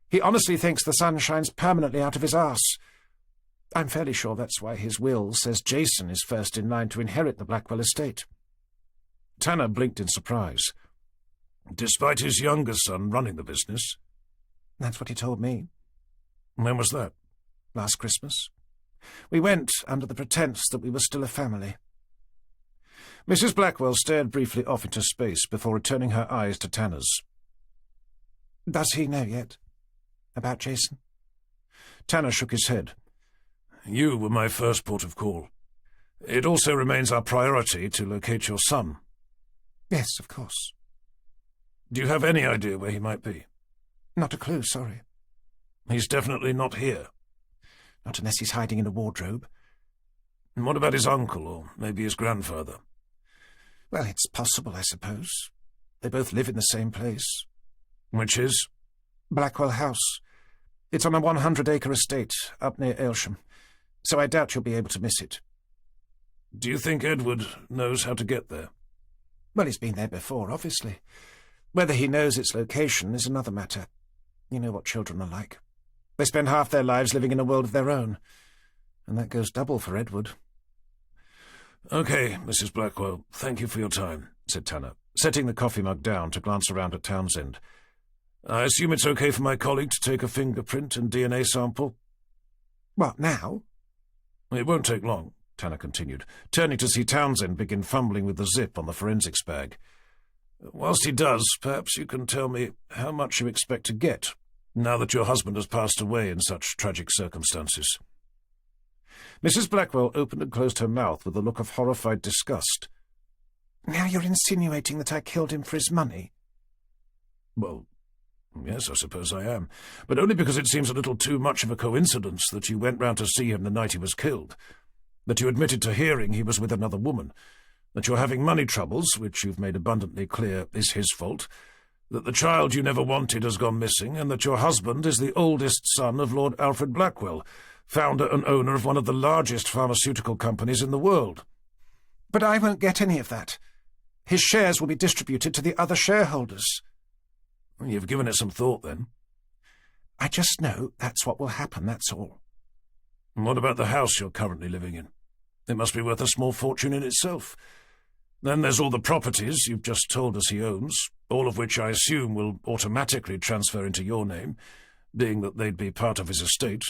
He honestly thinks the sun shines permanently out of his arse. I'm fairly sure that's why his will says Jason is first in line to inherit the Blackwell estate. Tanner blinked in surprise. Despite his younger son running the business? That's what he told me. When was that? Last Christmas. We went under the pretence that we were still a family. Mrs. Blackwell stared briefly off into space before returning her eyes to Tanner's. Does he know yet? About Jason? Tanner shook his head. You were my first port of call. It also remains our priority to locate your son. Yes, of course. Do you have any idea where he might be? Not a clue, sorry. He's definitely not here. Not unless he's hiding in a wardrobe. And what about his uncle, or maybe his grandfather? Well, it's possible, I suppose. They both live in the same place. Which is? Blackwell House. It's on a 100-acre estate up near Aylsham, so I doubt you'll be able to miss it. Do you think Edward knows how to get there? Well, he's been there before, obviously. Whether he knows its location is another matter. You know what children are like. They spend half their lives living in a world of their own, and that goes double for Edward. Okay, Mrs. Blackwell, thank you for your time, said Tanner, setting the coffee mug down to glance around at Townsend. I assume it's okay for my colleague to take a fingerprint and DNA sample? What, now? It won't take long, Tanner continued, turning to see Townsend begin fumbling with the zip on the forensics bag. Whilst he does, perhaps you can tell me how much you expect to get, now that your husband has passed away in such tragic circumstances. Mrs. Blackwell opened and closed her mouth with a look of horrified disgust. Now you're insinuating that I killed him for his money? Well, yes, I suppose I am, but only because it seems a little too much of a coincidence that you went round to see him the night he was killed, that you admitted to hearing he was with another woman, that you're having money troubles, which you've made abundantly clear is his fault, that the child you never wanted has gone missing, and that your husband is the oldest son of Lord Alfred Blackwell, founder and owner of one of the largest pharmaceutical companies in the world. But I won't get any of that. His shares will be distributed to the other shareholders. You've given it some thought, then? I just know that's what will happen, that's all. And what about the house you're currently living in? It must be worth a small fortune in itself. Then there's all the properties you've just told us he owns, all of which I assume will automatically transfer into your name, being that they'd be part of his estate.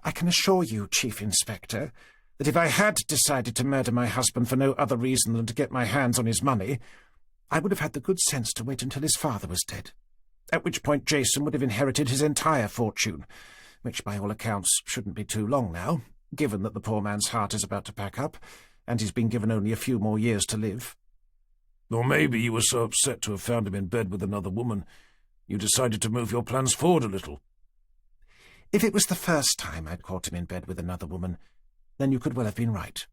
I can assure you, Chief Inspector, that if I had decided to murder my husband for no other reason than to get my hands on his money, I would have had the good sense to wait until his father was dead, at which point Jason would have inherited his entire fortune, which by all accounts shouldn't be too long now, given that the poor man's heart is about to pack up, and he's been given only a few more years to live. Or maybe you were so upset to have found him in bed with another woman, you decided to move your plans forward a little. If it was the first time I'd caught him in bed with another woman, then you could well have been right.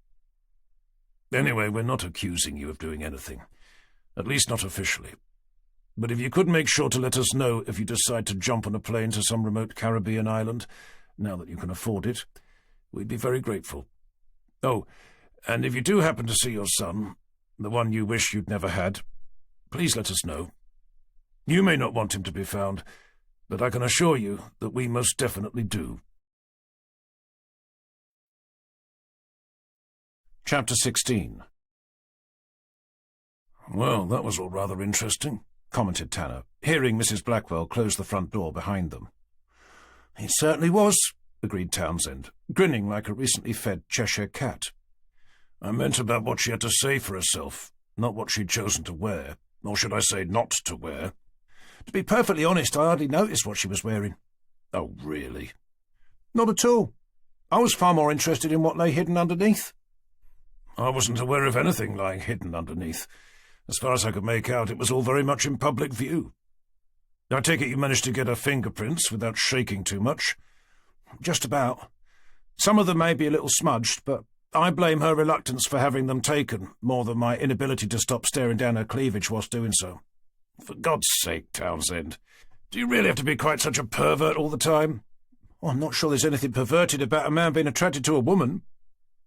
Anyway, we're not accusing you of doing anything, at least not officially. But if you could make sure to let us know if you decide to jump on a plane to some remote Caribbean island, now that you can afford it, we'd be very grateful. Oh, and if you do happen to see your son, the one you wish you'd never had, please let us know. You may not want him to be found, but I can assure you that we most definitely do. Chapter 16. Well, that was all rather interesting, commented Tanner, hearing Mrs. Blackwell close the front door behind them. It certainly was, agreed Townsend, grinning like a recently fed Cheshire cat. I meant about what she had to say for herself, not what she'd chosen to wear, or should I say not to wear. To be perfectly honest, I hardly noticed what she was wearing. Oh, really? Not at all. I was far more interested in what lay hidden underneath. I wasn't aware of anything lying hidden underneath. As far as I could make out, it was all very much in public view. I take it you managed to get her fingerprints without shaking too much? Just about. Some of them may be a little smudged, but I blame her reluctance for having them taken, more than my inability to stop staring down her cleavage whilst doing so. For God's sake, Townsend, do you really have to be quite such a pervert all the time? Well, I'm not sure there's anything perverted about a man being attracted to a woman.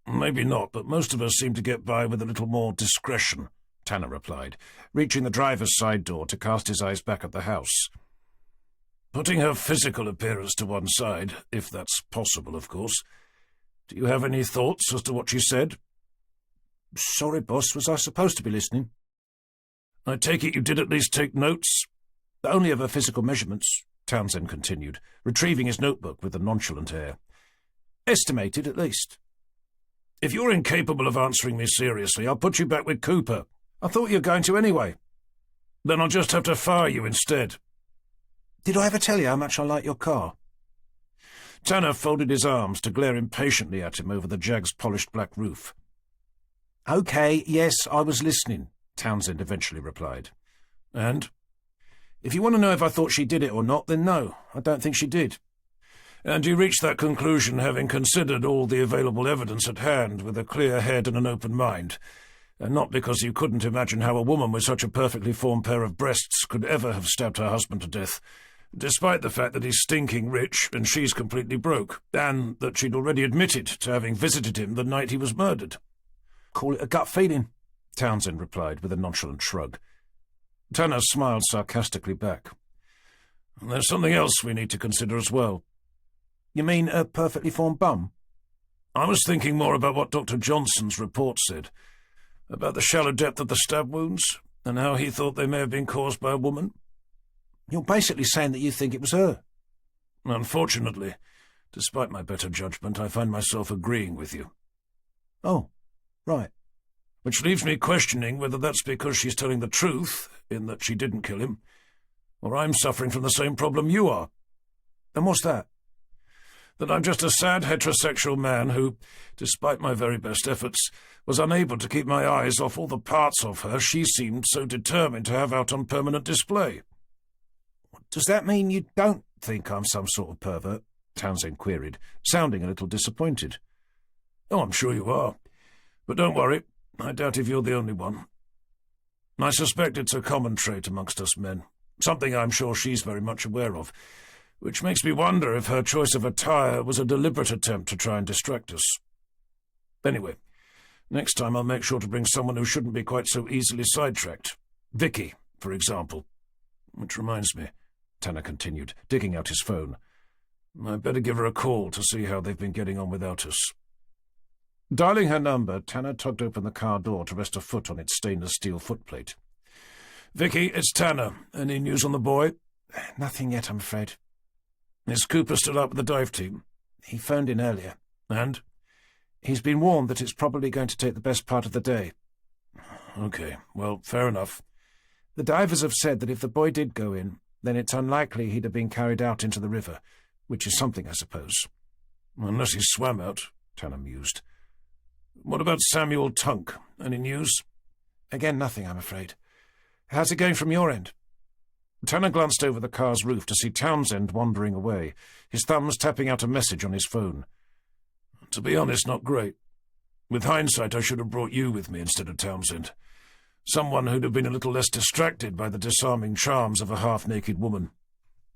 Maybe not, but most of us seem to get by with a little more discretion, Tanner replied, reaching the driver's side door to cast his eyes back at the house. Putting her physical appearance to one side, if that's possible, of course, do you have any thoughts as to what she said? Sorry, boss, was I supposed to be listening? I take it you did at least take notes? Only of her physical measurements, Townsend continued, retrieving his notebook with a nonchalant air. Estimated, at least. If you're incapable of answering me seriously, I'll put you back with Cooper. I thought you were going to anyway. Then I'll just have to fire you instead. Did I ever tell you how much I like your car? Tanner folded his arms to glare impatiently at him over the Jag's polished black roof. OK, yes, I was listening, Townsend eventually replied. And? If you want to know if I thought she did it or not, then no, I don't think she did. And you reached that conclusion having considered all the available evidence at hand with a clear head and an open mind, and not because you couldn't imagine how a woman with such a perfectly formed pair of breasts could ever have stabbed her husband to death, despite the fact that he's stinking rich and she's completely broke, and that she'd already admitted to having visited him the night he was murdered. Call it a gut feeling, Townsend replied with a nonchalant shrug. Tanner smiled sarcastically back. And there's something else we need to consider as well. You mean a perfectly formed bum? I was thinking more about what Dr. Johnson's report said, about the shallow depth of the stab wounds, and how he thought they may have been caused by a woman. You're basically saying that you think it was her. Unfortunately, despite my better judgment, I find myself agreeing with you. Oh, right. Which leaves me questioning whether that's because she's telling the truth, in that she didn't kill him, or I'm suffering from the same problem you are. And what's that? That I'm just a sad heterosexual man who, despite my very best efforts, was unable to keep my eyes off all the parts of her she seemed so determined to have out on permanent display. Does that mean you don't think I'm some sort of pervert? Townsend queried, sounding a little disappointed. Oh, I'm sure you are. But don't worry, I doubt if you're the only one. I suspect it's a common trait amongst us men, something I'm sure she's very much aware of, which makes me wonder if her choice of attire was a deliberate attempt to try and distract us. Anyway, next time I'll make sure to bring someone who shouldn't be quite so easily sidetracked. Vicky, for example. Which reminds me, Tanner continued, digging out his phone. "I'd better give her a call to see how they've been getting on without us." Dialing her number, Tanner tugged open the car door to rest a foot on its stainless steel footplate. "Vicky, it's Tanner. Any news on the boy?" "Nothing yet, I'm afraid." "Is Cooper still out with the dive team?" "He phoned in earlier." "And?" "He's been warned that it's probably going to take the best part of the day." "Okay, well, fair enough." "The divers have said that if the boy did go in, then it's unlikely he'd have been carried out into the river, which is something, I suppose." "Unless he swam out," Tanner mused. "What about Samuel Tunk? Any news?" "Again, nothing, I'm afraid. How's it going from your end?" Tanner glanced over the car's roof to see Townsend wandering away, his thumbs tapping out a message on his phone. "To be honest, not great. With hindsight, I should have brought you with me instead of Townsend. Someone who'd have been a little less distracted by the disarming charms of a half-naked woman."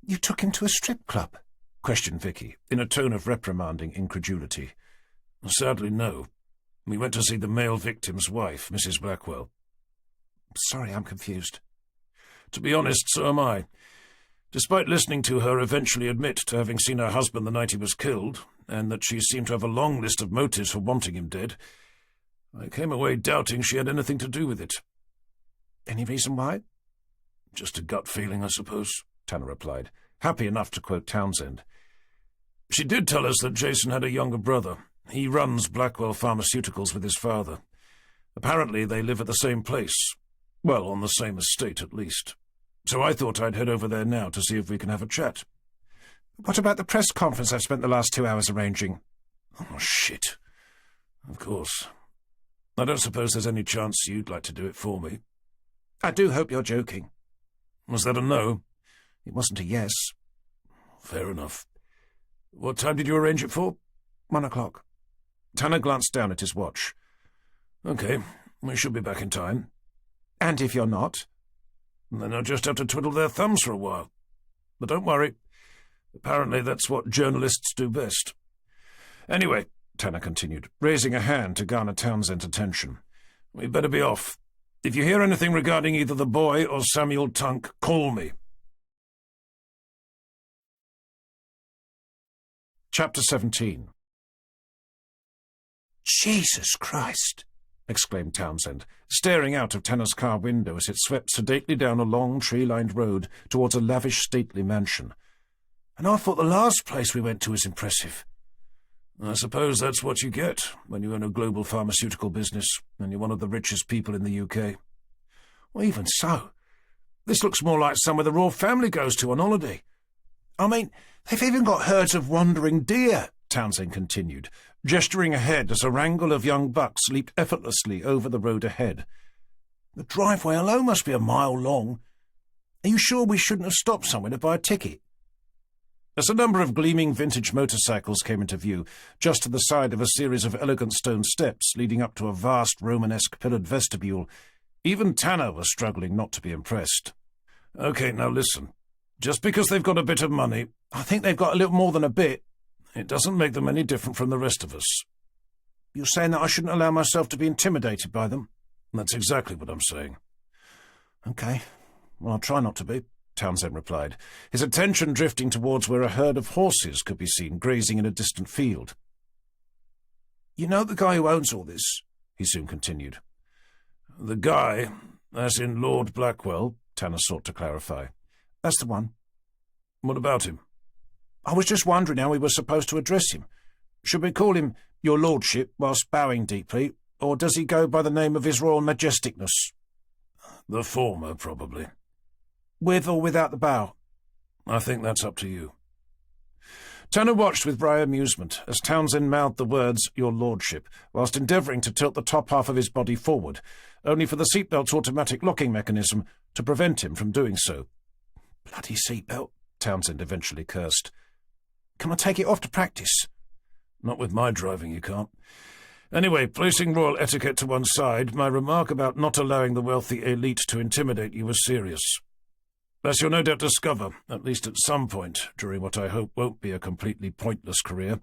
"You took him to a strip club?" questioned Vicky, in a tone of reprimanding incredulity. "Sadly, no. We went to see the male victim's wife, Mrs. Blackwell." "Sorry, I'm confused." "To be honest, so am I. Despite listening to her eventually admit to having seen her husband the night he was killed, and that she seemed to have a long list of motives for wanting him dead, I came away doubting she had anything to do with it." "Any reason why?" "Just a gut feeling, I suppose," Tanner replied, happy enough to quote Townsend. "She did tell us that Jason had a younger brother. He runs Blackwell Pharmaceuticals with his father. Apparently they live at the same place. Well, on the same estate, at least. So I thought I'd head over there now to see if we can have a chat." "What about the press conference I've spent the last 2 hours arranging?" "Oh, shit. Of course. I don't suppose there's any chance you'd like to do it for me." "I do hope you're joking." "Was that a no?" "It wasn't a yes." "Fair enough. What time did you arrange it for?" 1 o'clock. Tanner glanced down at his watch. "Okay, we should be back in time." "And if you're not?" "Then I'll just have to twiddle their thumbs for a while. But don't worry. Apparently that's what journalists do best. Anyway," Tanner continued, raising a hand to garner Townsend's attention, "we'd better be off. If you hear anything regarding either the boy or Samuel Tunk, call me." Chapter 17. "Jesus Christ!" exclaimed Townsend, staring out of Tanner's car window as it swept sedately down a long, tree-lined road towards a lavish, stately mansion. "And I thought the last place we went to was impressive." "I suppose that's what you get when you own a global pharmaceutical business and you're one of the richest people in the UK. "Well, even so, this looks more like somewhere the royal family goes to on holiday. I mean, they've even got herds of wandering deer," Townsend continued, gesturing ahead as a wrangle of young bucks leaped effortlessly over the road ahead. "The driveway alone must be a mile long. Are you sure we shouldn't have stopped somewhere to buy a ticket?" As a number of gleaming vintage motorcycles came into view, just to the side of a series of elegant stone steps leading up to a vast Romanesque pillared vestibule, even Tanner was struggling not to be impressed. "Okay, now listen. Just because they've got a bit of money—" "I think they've got a little more than a bit." "It doesn't make them any different from the rest of us." "You're saying that I shouldn't allow myself to be intimidated by them?" "That's exactly what I'm saying." "Okay. Well, I'll try not to be," Townsend replied, his attention drifting towards where a herd of horses could be seen grazing in a distant field. "You know the guy who owns all this?" he soon continued. "The guy, as in Lord Blackwell," Tanner sought to clarify. "That's the one." "What about him?" "I was just wondering how we were supposed to address him. Should we call him Your Lordship whilst bowing deeply, or does he go by the name of His Royal Majesticness?" "The former, probably." "With or without the bow?" "I think that's up to you." Tanner watched with wry amusement as Townsend mouthed the words, Your Lordship, whilst endeavouring to tilt the top half of his body forward, only for the seatbelt's automatic locking mechanism to prevent him from doing so. "Bloody seatbelt," Townsend eventually cursed. "Can I take it off to practice?" "Not with my driving, you can't. Anyway, placing royal etiquette to one side, my remark about not allowing the wealthy elite to intimidate you was serious. As you'll no doubt discover, at least at some point, during what I hope won't be a completely pointless career,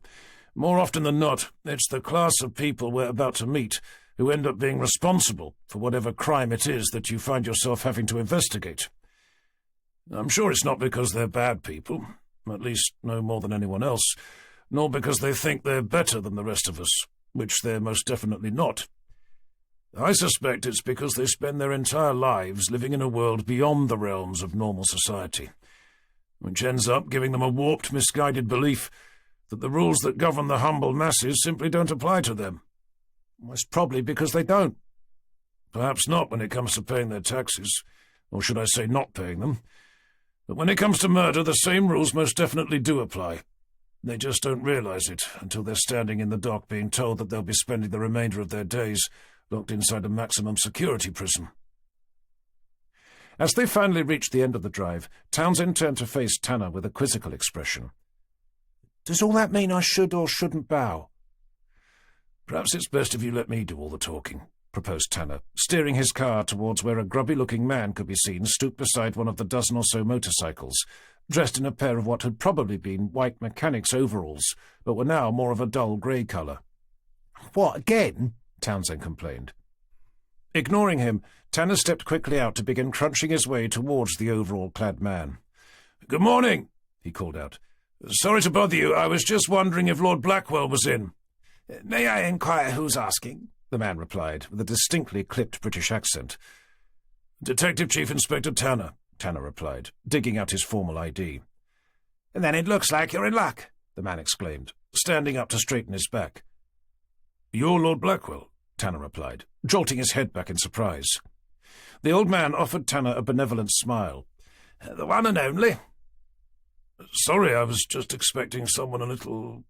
more often than not, it's the class of people we're about to meet who end up being responsible for whatever crime it is that you find yourself having to investigate. I'm sure it's not because they're bad people, at least no more than anyone else, nor because they think they're better than the rest of us, which they're most definitely not. I suspect it's because they spend their entire lives living in a world beyond the realms of normal society, which ends up giving them a warped, misguided belief that the rules that govern the humble masses simply don't apply to them. It's probably because they don't. Perhaps not when it comes to paying their taxes, or should I say not paying them. But when it comes to murder, the same rules most definitely do apply. They just don't realize it until they're standing in the dock being told that they'll be spending the remainder of their days locked inside a maximum security prison. As they finally reached the end of the drive, Townsend turned to face Tanner with a quizzical expression. "Does all that mean I should or shouldn't bow?" "Perhaps it's best if you let me do all the talking," proposed Tanner, steering his car towards where a grubby-looking man could be seen stooped beside one of the dozen or so motorcycles, dressed in a pair of what had probably been white mechanic's overalls, but were now more of a dull grey colour. "What, again?" Townsend complained. Ignoring him, Tanner stepped quickly out to begin crunching his way towards the overall-clad man. "Good morning," he called out. "Sorry to bother you. I was just wondering if Lord Blackwell was in." "May I inquire who's asking?" the man replied, with a distinctly clipped British accent. "Detective Chief Inspector Tanner," Tanner replied, digging out his formal ID. "Then it looks like you're in luck," the man exclaimed, standing up to straighten his back. "You're Lord Blackwell," Tanner replied, jolting his head back in surprise. The old man offered Tanner a benevolent smile. "The one and only." "Sorry, I was just expecting someone a little—"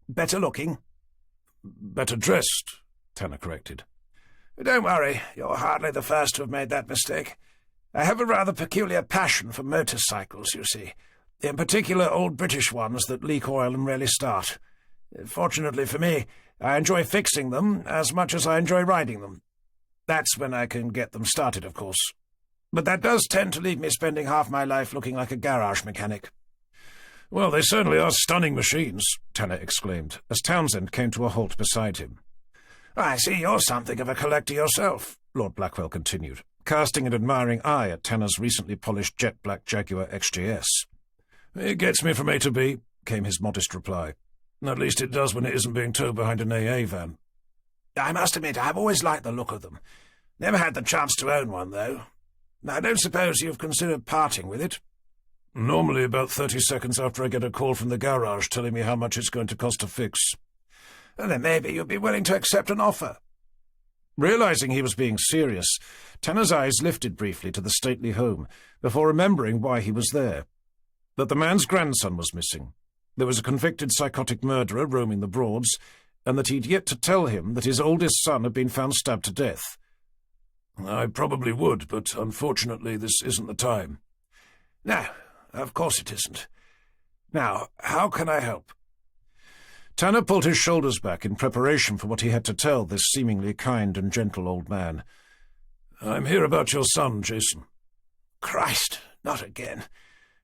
"Better looking?" "Better dressed," Tanner corrected. "Don't worry, you're hardly the first to have made that mistake. I have a rather peculiar passion for motorcycles, you see. In particular, old British ones that leak oil and rarely start. Fortunately for me, I enjoy fixing them as much as I enjoy riding them. That's when I can get them started, of course. But that does tend to leave me spending half my life looking like a garage mechanic." "Well, they certainly are stunning machines," Tanner exclaimed, as Townsend came to a halt beside him. "I see you're something of a collector yourself," Lord Blackwell continued, casting an admiring eye at Tanner's recently polished jet-black Jaguar XJS. "It gets me from A to B," came his modest reply. "At least it does when it isn't being towed behind an AA van." "I must admit I've always liked the look of them. Never had the chance to own one, though. I don't suppose you've considered parting with it?" "Normally about 30 seconds after I get a call from the garage telling me how much it's going to cost to fix." "Then maybe you'd be willing to accept an offer." Realizing he was being serious, Tanner's eyes lifted briefly to the stately home, before remembering why he was there. That the man's grandson was missing. There was a convicted psychotic murderer roaming the Broads, and that he'd yet to tell him that his oldest son had been found stabbed to death. "I probably would, but unfortunately this isn't the time." "No, of course it isn't. Now, how can I help?" Tanner pulled his shoulders back in preparation for what he had to tell this seemingly kind and gentle old man. "I'm here about your son, Jason." "Christ, not again.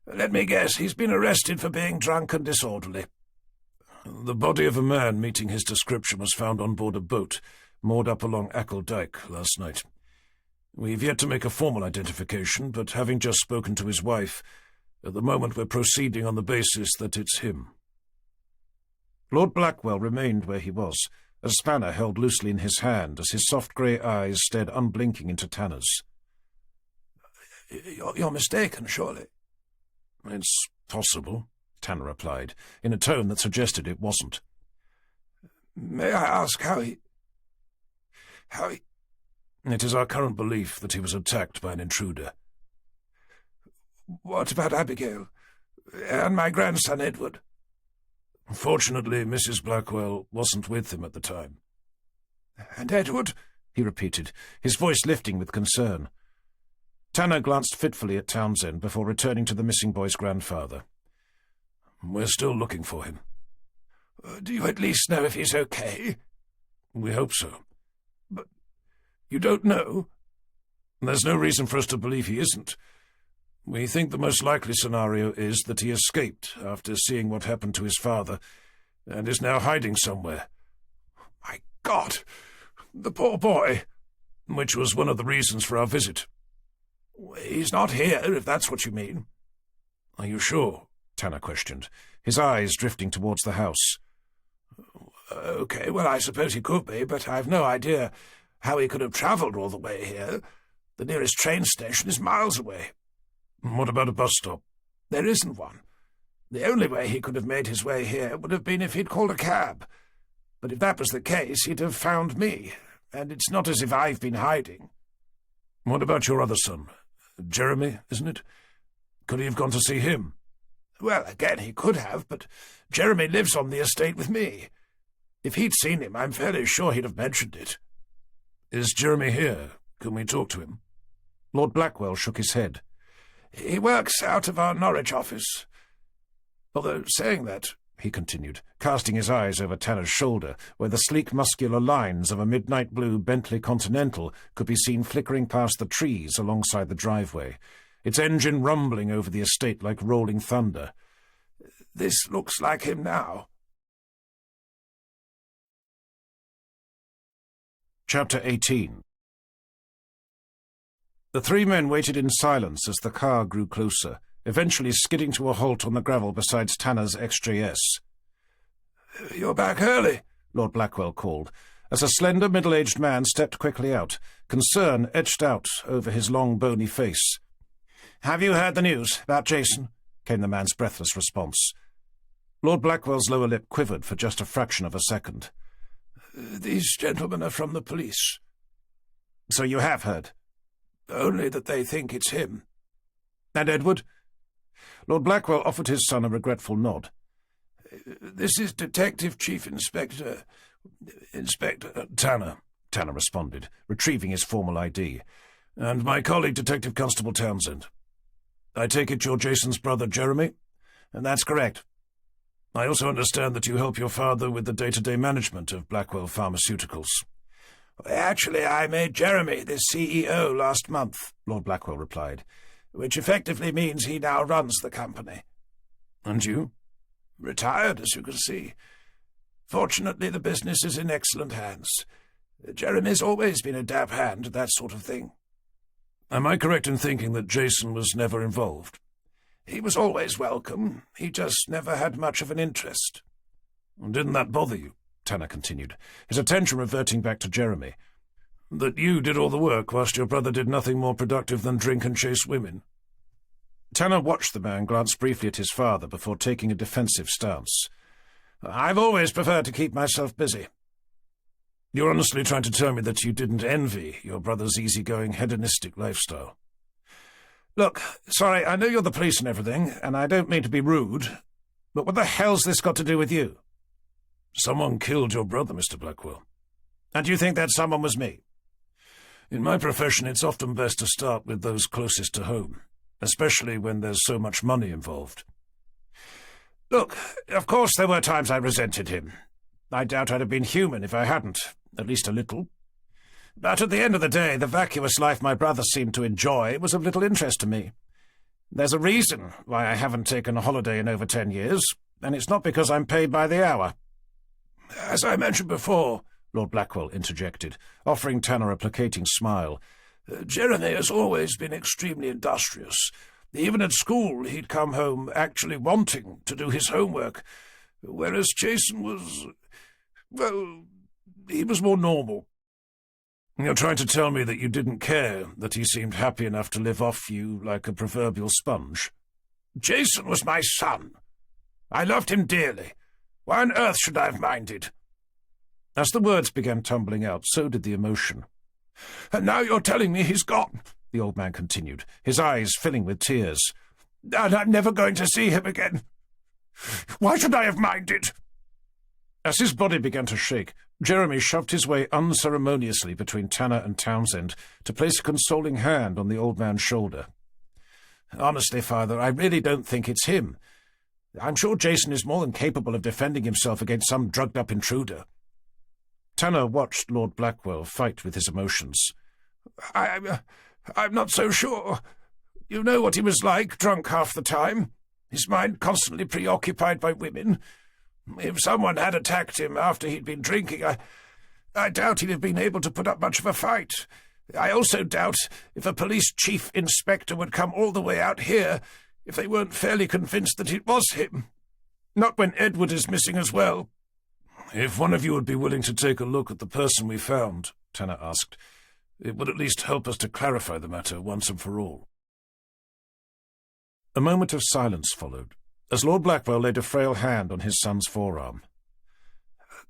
Let me guess, he's been arrested for being drunk and disorderly." "The body of a man meeting his description was found on board a boat, moored up along Ackle Dyke last night. We've yet to make a formal identification, but having just spoken to his wife, at the moment we're proceeding on the basis that it's him." Lord Blackwell remained where he was, a spanner held loosely in his hand as his soft grey eyes stared unblinking into Tanner's. You're mistaken, surely." "It's possible," Tanner replied, in a tone that suggested it wasn't. "May I ask how he... It is our current belief that he was attacked by an intruder." "What about Abigail? And my grandson, Edward?" "Fortunately, Mrs. Blackwell wasn't with him at the time." "And Edward?" he repeated, his voice lifting with concern. Tanner glanced fitfully at Townsend before returning to the missing boy's grandfather. "We're still looking for him." "Do you at least know if he's okay?" "We hope so." "But you don't know?" "There's no reason for us to believe he isn't. We think the most likely scenario is that he escaped after seeing what happened to his father, and is now hiding somewhere." "My God! The poor boy!" "Which was one of the reasons for our visit." "He's not here, if that's what you mean." "Are you sure?" Tanner questioned, his eyes drifting towards the house. OK, well, I suppose he could be, but I've no idea how he could have travelled all the way here. The nearest train station is miles away. What about a bus stop? There isn't one. The only way he could have made his way here would have been if he'd called a cab. But if that was the case, he'd have found me, and it's not as if I've been hiding. What about your other son? Jeremy, isn't it? Could he have gone to see him? Well, again, he could have, but Jeremy lives on the estate with me. If he'd seen him, I'm fairly sure he'd have mentioned it. Is Jeremy here? Can we talk to him? Lord Blackwell shook his head. He works out of our Norwich office. Although, saying that, he continued, casting his eyes over Tanner's shoulder, where the sleek muscular lines of a midnight blue Bentley Continental could be seen flickering past the trees alongside the driveway, its engine rumbling over the estate like rolling thunder. This looks like him now. Chapter 18. The three men waited in silence as the car grew closer, eventually skidding to a halt on the gravel beside Tanner's XJS. "You're back early," Lord Blackwell called, as a slender middle-aged man stepped quickly out, concern etched out over his long, bony face. "Have you heard the news about Jason?" came the man's breathless response. Lord Blackwell's lower lip quivered for just a fraction of a second. "These gentlemen are from the police." "So you have heard?" "Only that they think it's him." "And Edward?" Lord Blackwell offered his son a regretful nod. "This is Detective Chief Inspector... Tanner," Tanner responded, retrieving his formal ID. "And my colleague, Detective Constable Townsend. I take it you're Jason's brother, Jeremy?" "And that's correct." "I also understand that you help your father with the day-to-day management of Blackwell Pharmaceuticals." "Actually, I made Jeremy the CEO last month," Lord Blackwell replied, "which effectively means he now runs the company." "And you?" "Retired, as you can see. Fortunately, the business is in excellent hands. Jeremy's always been a dab hand at that sort of thing." "Am I correct in thinking that Jason was never involved?" "He was always welcome. He just never had much of an interest." "Didn't that bother you?" Tanner continued, his attention reverting back to Jeremy. "That you did all the work whilst your brother did nothing more productive than drink and chase women?" Tanner watched the man glance briefly at his father before taking a defensive stance. "I've always preferred to keep myself busy." "You're honestly trying to tell me that you didn't envy your brother's easygoing, hedonistic lifestyle?" "Look, sorry, I know you're the police and everything, and I don't mean to be rude, but what the hell's this got to do with you?" "Someone killed your brother, Mr. Blackwell." "And you think that someone was me?" "In my profession, it's often best to start with those closest to home, especially when there's so much money involved." "Look, of course there were times I resented him. I doubt I'd have been human if I hadn't, at least a little. But at the end of the day, the vacuous life my brother seemed to enjoy was of little interest to me. There's a reason why I haven't taken a holiday in over 10 years, and it's not because I'm paid by the hour." "As I mentioned before," Lord Blackwell interjected, offering Tanner a placating smile, "Jeremy has always been extremely industrious. Even at school, he'd come home actually wanting to do his homework, whereas Jason was... well, he was more normal." "You're trying to tell me that you didn't care, that he seemed happy enough to live off you like a proverbial sponge?" "Jason was my son. I loved him dearly. Why on earth should I have minded?" As the words began tumbling out, so did the emotion. "And now you're telling me he's gone," the old man continued, his eyes filling with tears. "And I'm never going to see him again. Why should I have minded?" As his body began to shake, Jeremy shoved his way unceremoniously between Tanner and Townsend to place a consoling hand on the old man's shoulder. "Honestly, Father, I really don't think it's him. I'm sure Jason is more than capable of defending himself against some drugged-up intruder." Tanner watched Lord Blackwell fight with his emotions. I'm not so sure. You know what he was like, drunk half the time. His mind constantly preoccupied by women. If someone had attacked him after he'd been drinking, I doubt he'd have been able to put up much of a fight. I also doubt if a police chief inspector would come all the way out here if they weren't fairly convinced that it was him. Not when Edward is missing as well." "If one of you would be willing to take a look at the person we found," Tanner asked, "it would at least help us to clarify the matter once and for all." A moment of silence followed, as Lord Blackwell laid a frail hand on his son's forearm.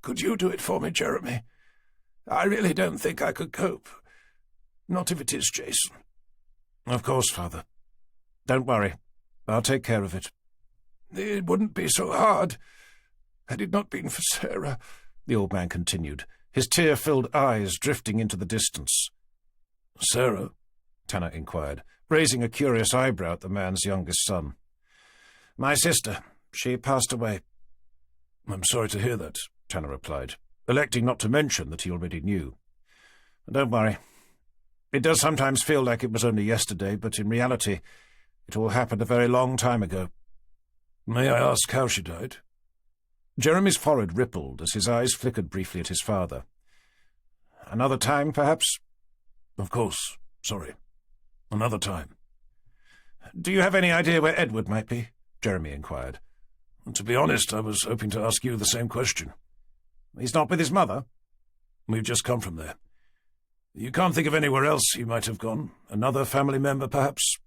"Could you do it for me, Jeremy? I really don't think I could cope. Not if it is Jason." "Of course, Father. Don't worry. I'll take care of it." "It wouldn't be so hard, had it not been for Sarah," the old man continued, his tear-filled eyes drifting into the distance. "Sarah?" Tanner inquired, raising a curious eyebrow at the man's youngest son. "My sister. She passed away." "I'm sorry to hear that," Tanner replied, electing not to mention that he already knew. "Don't worry. It does sometimes feel like it was only yesterday, but in reality, it all happened a very long time ago." "May I ask how she died?" Jeremy's forehead rippled as his eyes flickered briefly at his father. "Another time, perhaps?" "Of course. Sorry. Another time." "Do you have any idea where Edward might be?" Jeremy inquired. "To be honest, I was hoping to ask you the same question." "He's not with his mother?" "We've just come from there. You can't think of anywhere else he might have gone? Another family member, perhaps?"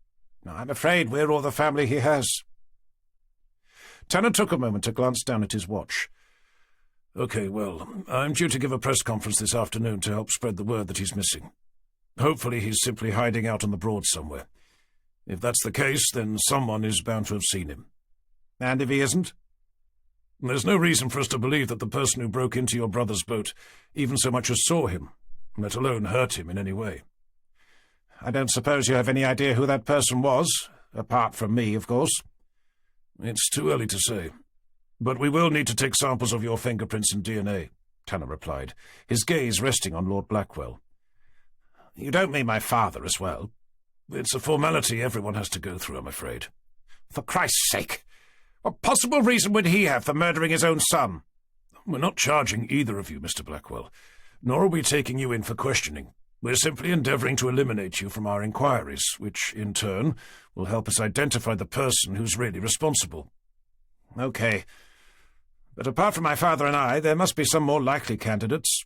"I'm afraid we're all the family he has." Tanner took a moment to glance down at his watch. "Okay, well, I'm due to give a press conference this afternoon to help spread the word that he's missing. Hopefully he's simply hiding out on the Broads somewhere. If that's the case, then someone is bound to have seen him." "And if he isn't?" "There's no reason for us to believe that the person who broke into your brother's boat even so much as saw him, let alone hurt him in any way." "I don't suppose you have any idea who that person was, apart from me, of course." "It's too early to say, but we will need to take samples of your fingerprints and DNA," Tanner replied, his gaze resting on Lord Blackwell. "You don't mean my father as well?" "It's a formality everyone has to go through, I'm afraid." "For Christ's sake! What possible reason would he have for murdering his own son?" "We're not charging either of you, Mr. Blackwell, nor are we taking you in for questioning. We're simply endeavouring to eliminate you from our inquiries, which, in turn, will help us identify the person who's really responsible." "Okay. But apart from my father and I, there must be some more likely candidates."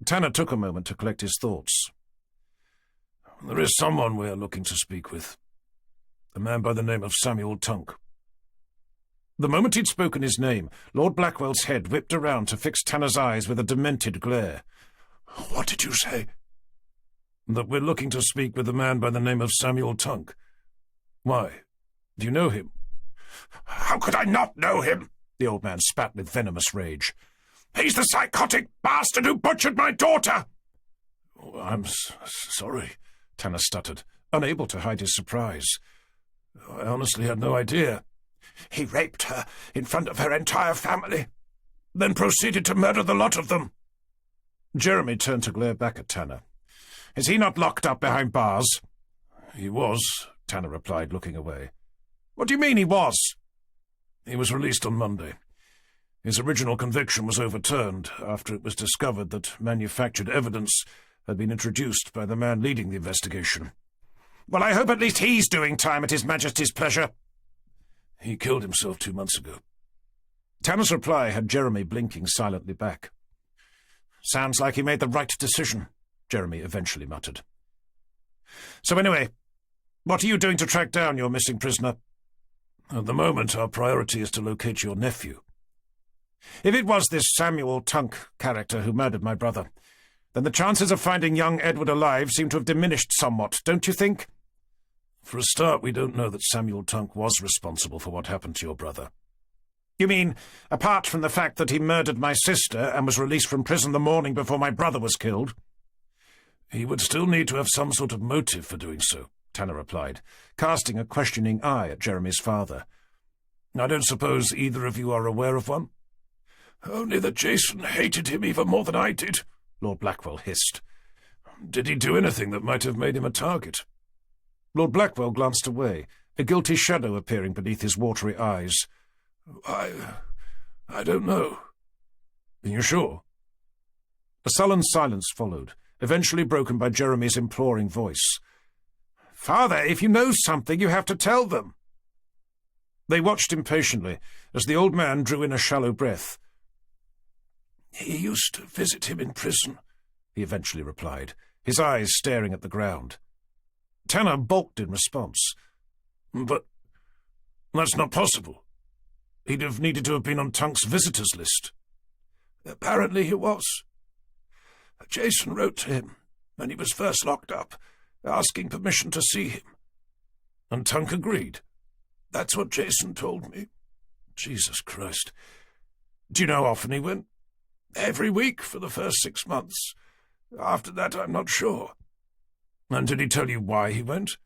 Tanner took a moment to collect his thoughts. "There is someone we're looking to speak with. A man by the name of Samuel Tunk." The moment he'd spoken his name, Lord Blackwell's head whipped around to fix Tanner's eyes with a demented glare. "What did you say?" "That we're looking to speak with a man by the name of Samuel Tunk. Why? Do you know him?" "How could I not know him?" the old man spat with venomous rage. "He's the psychotic bastard who butchered my daughter!" "Oh, I'm sorry," Tanner stuttered, unable to hide his surprise. "I honestly had no idea." "He raped her in front of her entire family, then proceeded to murder the lot of them." Jeremy turned to glare back at Tanner. "Is he not locked up behind bars?" "He was," Tanner replied, looking away. "What do you mean he was?" "He was released on Monday. His original conviction was overturned after it was discovered that manufactured evidence had been introduced by the man leading the investigation." "Well, I hope at least he's doing time at His Majesty's pleasure." "He killed himself 2 months ago." Tanner's reply had Jeremy blinking silently back. "Sounds like he made the right decision," Jeremy eventually muttered. "So anyway, what are you doing to track down your missing prisoner?" "At the moment, our priority is to locate your nephew." "If it was this Samuel Tunk character who murdered my brother, then the chances of finding young Edward alive seem to have diminished somewhat, don't you think?" "For a start, we don't know that Samuel Tunk was responsible for what happened to your brother." "You mean, apart from the fact that he murdered my sister and was released from prison the morning before my brother was killed?" "He would still need to have some sort of motive for doing so," Tanner replied, casting a questioning eye at Jeremy's father. "I don't suppose either of you are aware of one?" "Only that Jason hated him even more than I did," Lord Blackwell hissed. "Did he do anything that might have made him a target?" Lord Blackwell glanced away, a guilty shadow appearing beneath his watery eyes. I don't know." "Are you sure?" A sullen silence followed, eventually broken by Jeremy's imploring voice. "Father, if you know something, you have to tell them." They watched impatiently as the old man drew in a shallow breath. "He used to visit him in prison," he eventually replied, his eyes staring at the ground. Tanner balked in response. "But that's not possible. He'd have needed to have been on Tunk's visitors list." "Apparently he was. Jason wrote to him when he was first locked up, asking permission to see him." "And Tunk agreed?" "That's what Jason told me." "Jesus Christ. Do you know how often he went?" "Every week for the first 6 months. After that, I'm not sure." "And did he tell you why he went?"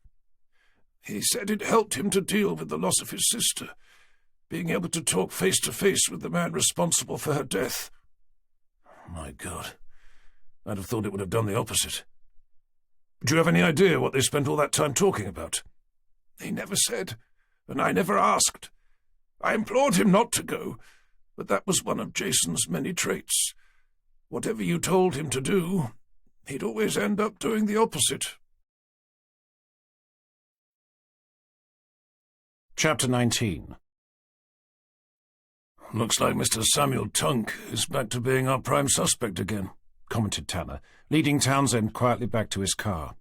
"He said it helped him to deal with the loss of his sister, being able to talk face-to-face with the man responsible for her death." My God. I'd have thought it would have done the opposite. Do you have any idea what they spent all that time talking about?" "He never said, and I never asked. I implored him not to go, but that was one of Jason's many traits. Whatever you told him to do, he'd always end up doing the opposite." Chapter 19. "Looks like Mr. Samuel Tunk is back to being our prime suspect again," commented Tanner, leading Townsend quietly back to his car.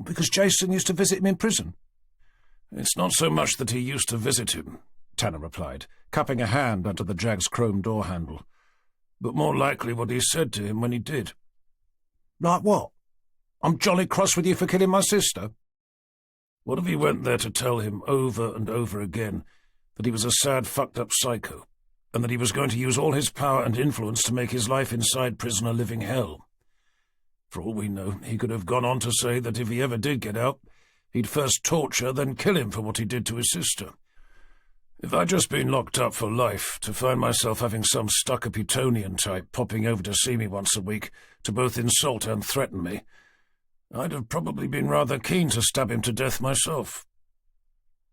"Because Jason used to visit him in prison?" "It's not so much that he used to visit him," Tanner replied, cupping a hand under the Jag's chrome door handle, "but more likely what he said to him when he did." "Like what? I'm jolly cross with you for killing my sister." "What if he went there to tell him over and over again that he was a sad, fucked-up psycho, and that he was going to use all his power and influence to make his life inside prison a living hell? For all we know, he could have gone on to say that if he ever did get out, he'd first torture, then kill him for what he did to his sister. If I'd just been locked up for life, to find myself having some stuck-up Etonian type popping over to see me once a week to both insult and threaten me, I'd have probably been rather keen to stab him to death myself."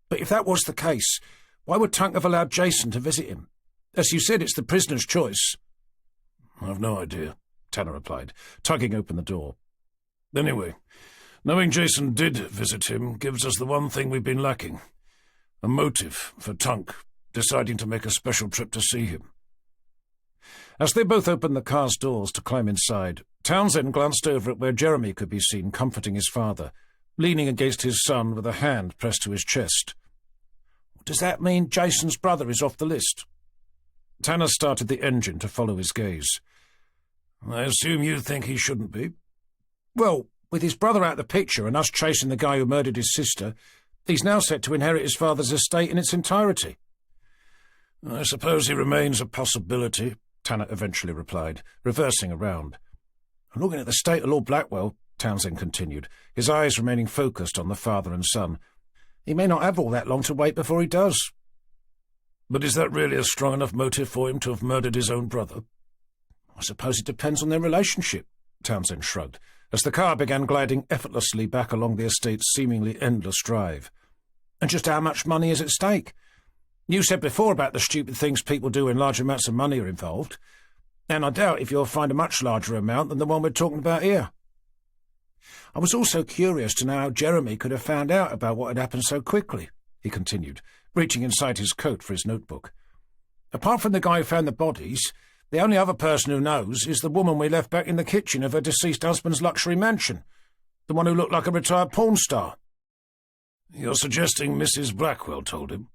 "But if that was the case, why would Tunk have allowed Jason to visit him? As you said, it's the prisoner's choice." "I've no idea," Tanner replied, tugging open the door. "Anyway, knowing Jason did visit him gives us the one thing we've been lacking. A motive for Tunk deciding to make a special trip to see him." As they both opened the car's doors to climb inside, Townsend glanced over at where Jeremy could be seen comforting his father, leaning against his son with a hand pressed to his chest. "Does that mean Jason's brother is off the list?" Tanner started the engine to follow his gaze. "I assume you think he shouldn't be?" "Well, with his brother out of the picture and us chasing the guy who murdered his sister, he's now set to inherit his father's estate in its entirety." "I suppose he remains a possibility," Tanner eventually replied, reversing around. "Looking at the state of Lord Blackwell," Townsend continued, his eyes remaining focused on the father and son, "he may not have all that long to wait before he does." "But is that really a strong enough motive for him to have murdered his own brother?" "I suppose it depends on their relationship," Townsend shrugged, as the car began gliding effortlessly back along the estate's seemingly endless drive. "And just how much money is at stake? You said before about the stupid things people do when large amounts of money are involved, and I doubt if you'll find a much larger amount than the one we're talking about here. I was also curious to know how Jeremy could have found out about what had happened so quickly," he continued, reaching inside his coat for his notebook. "Apart from the guy who found the bodies, the only other person who knows is the woman we left back in the kitchen of her deceased husband's luxury mansion, the one who looked like a retired porn star." "You're suggesting Mrs. Blackwell told him?"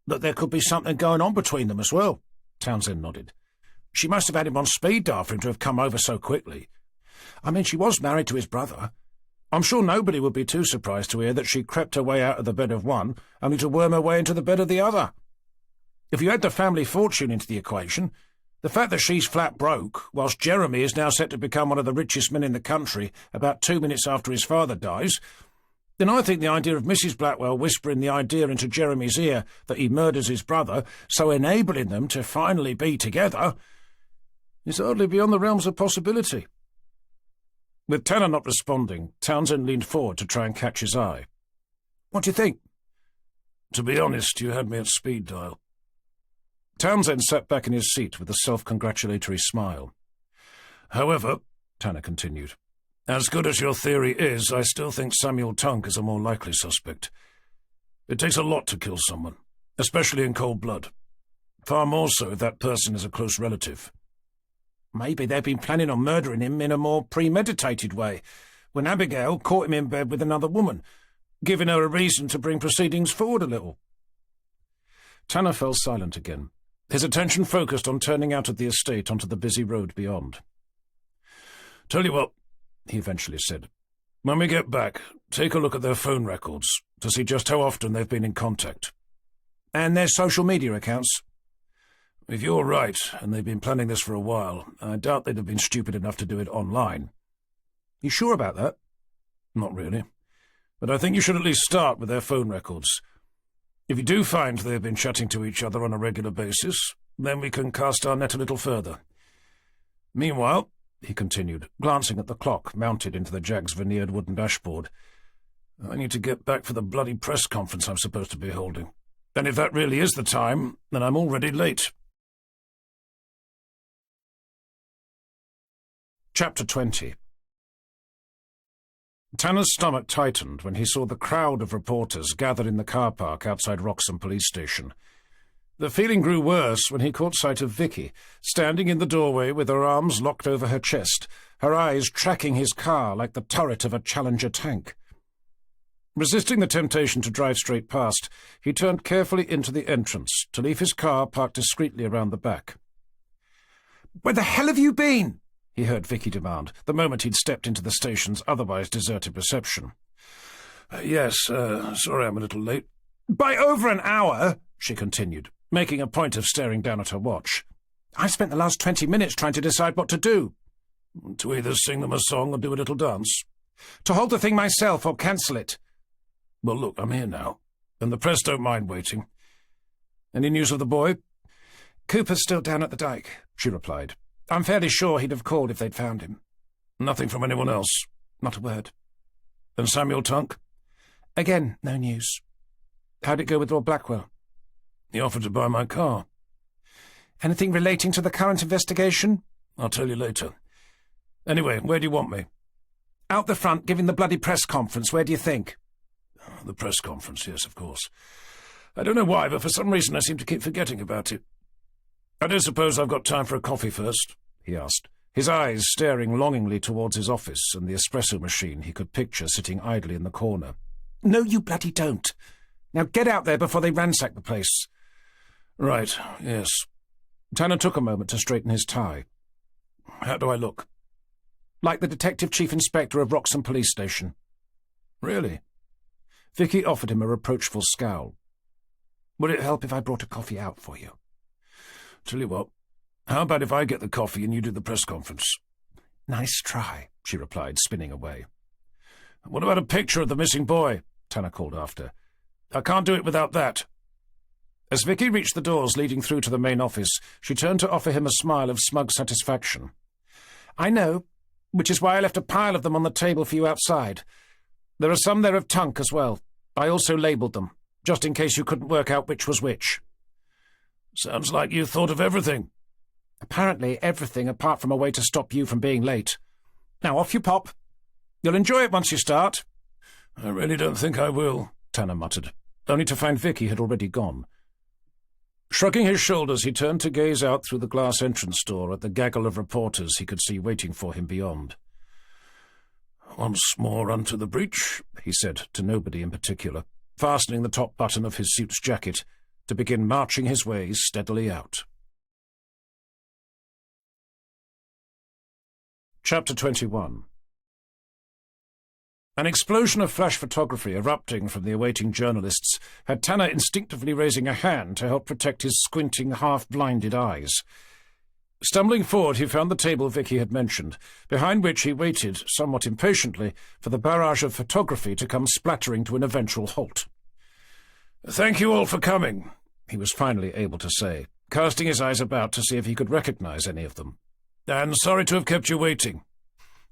"That there could be something going on between them as well," Townsend nodded. "She must have had him on speed dial for him to have come over so quickly. I mean, she was married to his brother. I'm sure nobody would be too surprised to hear that she crept her way out of the bed of one, only to worm her way into the bed of the other. If you add the family fortune into the equation, the fact that she's flat broke, whilst Jeremy is now set to become one of the richest men in the country about 2 minutes after his father dies, then I think the idea of Mrs. Blackwell whispering the idea into Jeremy's ear that he murders his brother, so enabling them to finally be together, is hardly beyond the realms of possibility." With Tanner not responding, Townsend leaned forward to try and catch his eye. "What do you think?" "To be honest, you had me at speed dial." Townsend sat back in his seat with a self-congratulatory smile. "However," Tanner continued, "as good as your theory is, I still think Samuel Tunk is a more likely suspect. It takes a lot to kill someone, especially in cold blood. Far more so if that person is a close relative. Maybe they've been planning on murdering him in a more premeditated way, when Abigail caught him in bed with another woman, giving her a reason to bring proceedings forward a little. Tanner fell silent again, his attention focused on turning out of the estate onto the busy road beyond. "Tell you what," he eventually said. "When we get back, take a look at their phone records to see just how often they've been in contact." "And their social media accounts?" "If you're right, and they've been planning this for a while, I doubt they'd have been stupid enough to do it online." "You sure about that?" "Not really. But I think you should at least start with their phone records. If you do find they've been chatting to each other on a regular basis, then we can cast our net a little further. Meanwhile," he continued, glancing at the clock mounted into the Jag's veneered wooden dashboard, "I need to get back for the bloody press conference I'm supposed to be holding. And if that really is the time, then I'm already late." Chapter 20. Tanner's stomach tightened when he saw the crowd of reporters gathered in the car park outside Wroxham Police Station. The feeling grew worse when he caught sight of Vicky, standing in the doorway with her arms locked over her chest, her eyes tracking his car like the turret of a Challenger tank. Resisting the temptation to drive straight past, he turned carefully into the entrance to leave his car parked discreetly around the back. "Where the hell have you been?" he heard Vicky demand, the moment he'd stepped into the station's otherwise deserted reception. Yes, sorry I'm a little late." "By over an hour," she continued, making a point of staring down at her watch. "I spent the last 20 minutes trying to decide what to do." "To either sing them a song or do a little dance?" "To hold the thing myself or cancel it." "Well, look, I'm here now, and the press don't mind waiting. Any news of the boy?" "Cooper's still down at the dike," she replied. "I'm fairly sure he'd have called if they'd found him." "Nothing from anyone else?" "Not a word." "And Samuel Tunk?" "Again, no news." "How'd it go with Lord Blackwell?" "He offered to buy my car." "Anything relating to the current investigation?" "I'll tell you later. Anyway, where do you want me?" "Out the front, giving the bloody press conference. Where do you think?" "The press conference, yes, of course. I don't know why, but for some reason I seem to keep forgetting about it. I don't suppose I've got time for a coffee first?" he asked, his eyes staring longingly towards his office and the espresso machine he could picture sitting idly in the corner. "No, you bloody don't. Now get out there before they ransack the place." "Right, yes." Tanner took a moment to straighten his tie. "How do I look?" "Like the Detective Chief Inspector of Wroxham Police Station." "Really?" Vicky offered him a reproachful scowl. "Would it help if I brought a coffee out for you?" "Tell you what, how about if I get the coffee and you do the press conference?" "Nice try," she replied, spinning away. "What about a picture of the missing boy?" Tanner called after. "I can't do it without that." As Vicky reached the doors leading through to the main office, she turned to offer him a smile of smug satisfaction. "I know, which is why I left a pile of them on the table for you outside. There are some there of Tunk as well. I also labelled them, just in case you couldn't work out which was which." "Sounds like you thought of everything." "Apparently everything apart from a way to stop you from being late. Now off you pop. You'll enjoy it once you start." "I really don't think I will," Tanner muttered, only to find Vicky had already gone. Shrugging his shoulders, he turned to gaze out through the glass entrance door at the gaggle of reporters he could see waiting for him beyond. "Once more unto the breach," he said to nobody in particular, fastening the top button of his suit's jacket to begin marching his way steadily out. Chapter 21. An explosion of flash photography erupting from the awaiting journalists had Tanner instinctively raising a hand to help protect his squinting, half-blinded eyes. Stumbling forward, he found the table Vicky had mentioned, behind which he waited, somewhat impatiently, for the barrage of photography to come splattering to an eventual halt. "Thank you all for coming," he was finally able to say, casting his eyes about to see if he could recognize any of them. "And sorry to have kept you waiting."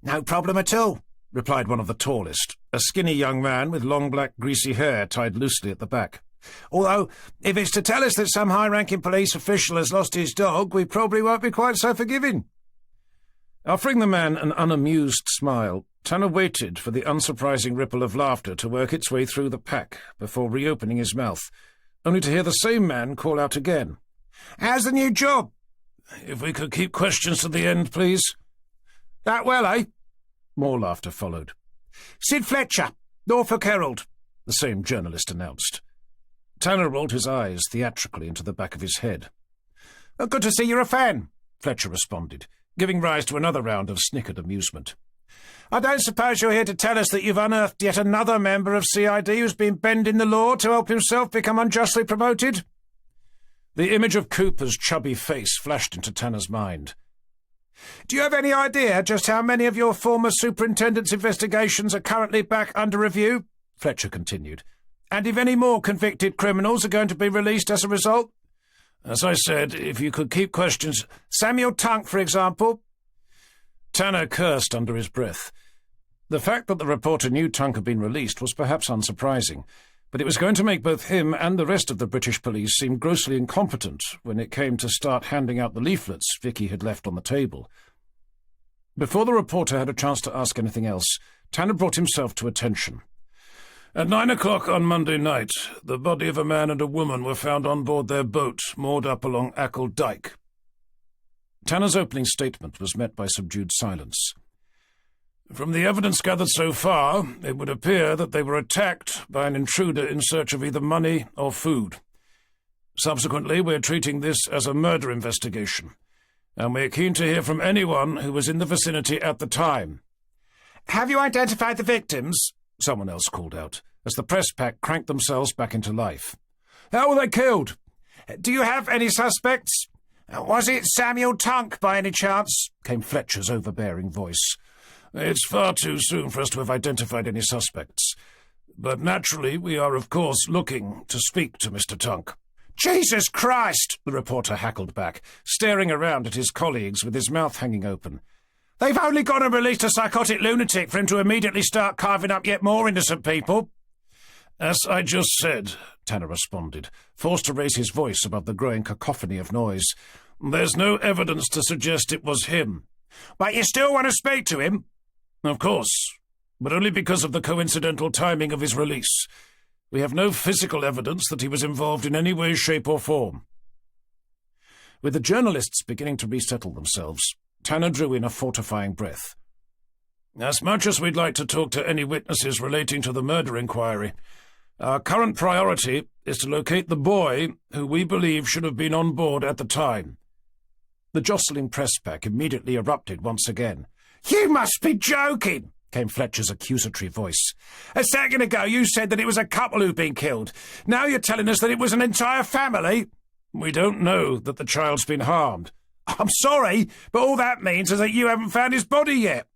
"No problem at all," replied one of the tallest, a skinny young man with long black greasy hair tied loosely at the back. "Although, if it's to tell us that some high-ranking police official has lost his dog, we probably won't be quite so forgiving." Offering the man an unamused smile, Tanner waited for the unsurprising ripple of laughter to work its way through the pack before reopening his mouth, only to hear the same man call out again. "How's the new job?" "If we could keep questions to the end, please." "That well, eh?" More laughter followed. "Sid Fletcher, Norfolk Herald," the same journalist announced. Tanner rolled his eyes theatrically into the back of his head. "Good to see you're a fan," Fletcher responded, giving rise to another round of snickered amusement. "I don't suppose you're here to tell us that you've unearthed yet another member of CID who's been bending the law to help himself become unjustly promoted?" The image of Cooper's chubby face flashed into Tanner's mind. "Do you have any idea just how many of your former superintendent's investigations are currently back under review?" Fletcher continued. "And if any more convicted criminals are going to be released as a result?" "As I said, if you could keep questions—" "Samuel Tunk, for example?" Tanner cursed under his breath. The fact that the reporter knew Tunk had been released was perhaps unsurprising, but it was going to make both him and the rest of the British police seem grossly incompetent when it came to start handing out the leaflets Vicky had left on the table. Before the reporter had a chance to ask anything else, Tanner brought himself to attention. "At 9 o'clock on Monday night, the body of a man and a woman were found on board their boat, moored up along Ackle Dyke." Tanner's opening statement was met by subdued silence. "From the evidence gathered so far, it would appear that they were attacked by an intruder in search of either money or food. Subsequently, we're treating this as a murder investigation, and we're keen to hear from anyone who was in the vicinity at the time." "Have you identified the victims?" someone else called out, as the press pack cranked themselves back into life. "How were they killed? Do you have any suspects? Was it Samuel Tunk, by any chance?" came Fletcher's overbearing voice. "It's far too soon for us to have identified any suspects. But naturally, we are, of course, looking to speak to Mr. Tunk." "Jesus Christ!" the reporter hackled back, staring around at his colleagues with his mouth hanging open. "They've only gone and released a psychotic lunatic for him to immediately start carving up yet more innocent people." "As I just said," Tanner responded, forced to raise his voice above the growing cacophony of noise, "there's no evidence to suggest it was him." "But you still want to speak to him?" "Of course, but only because of the coincidental timing of his release. We have no physical evidence that he was involved in any way, shape or form." With the journalists beginning to resettle themselves, Tanner drew in a fortifying breath. "As much as we'd like to talk to any witnesses relating to the murder inquiry, our current priority is to locate the boy who we believe should have been on board at the time." The jostling press pack immediately erupted once again. "You must be joking!" came Fletcher's accusatory voice. "A second ago you said that it was a couple who'd been killed. Now you're telling us that it was an entire family?" "We don't know that the child's been harmed." "I'm sorry, but all that means is that you haven't found his body yet."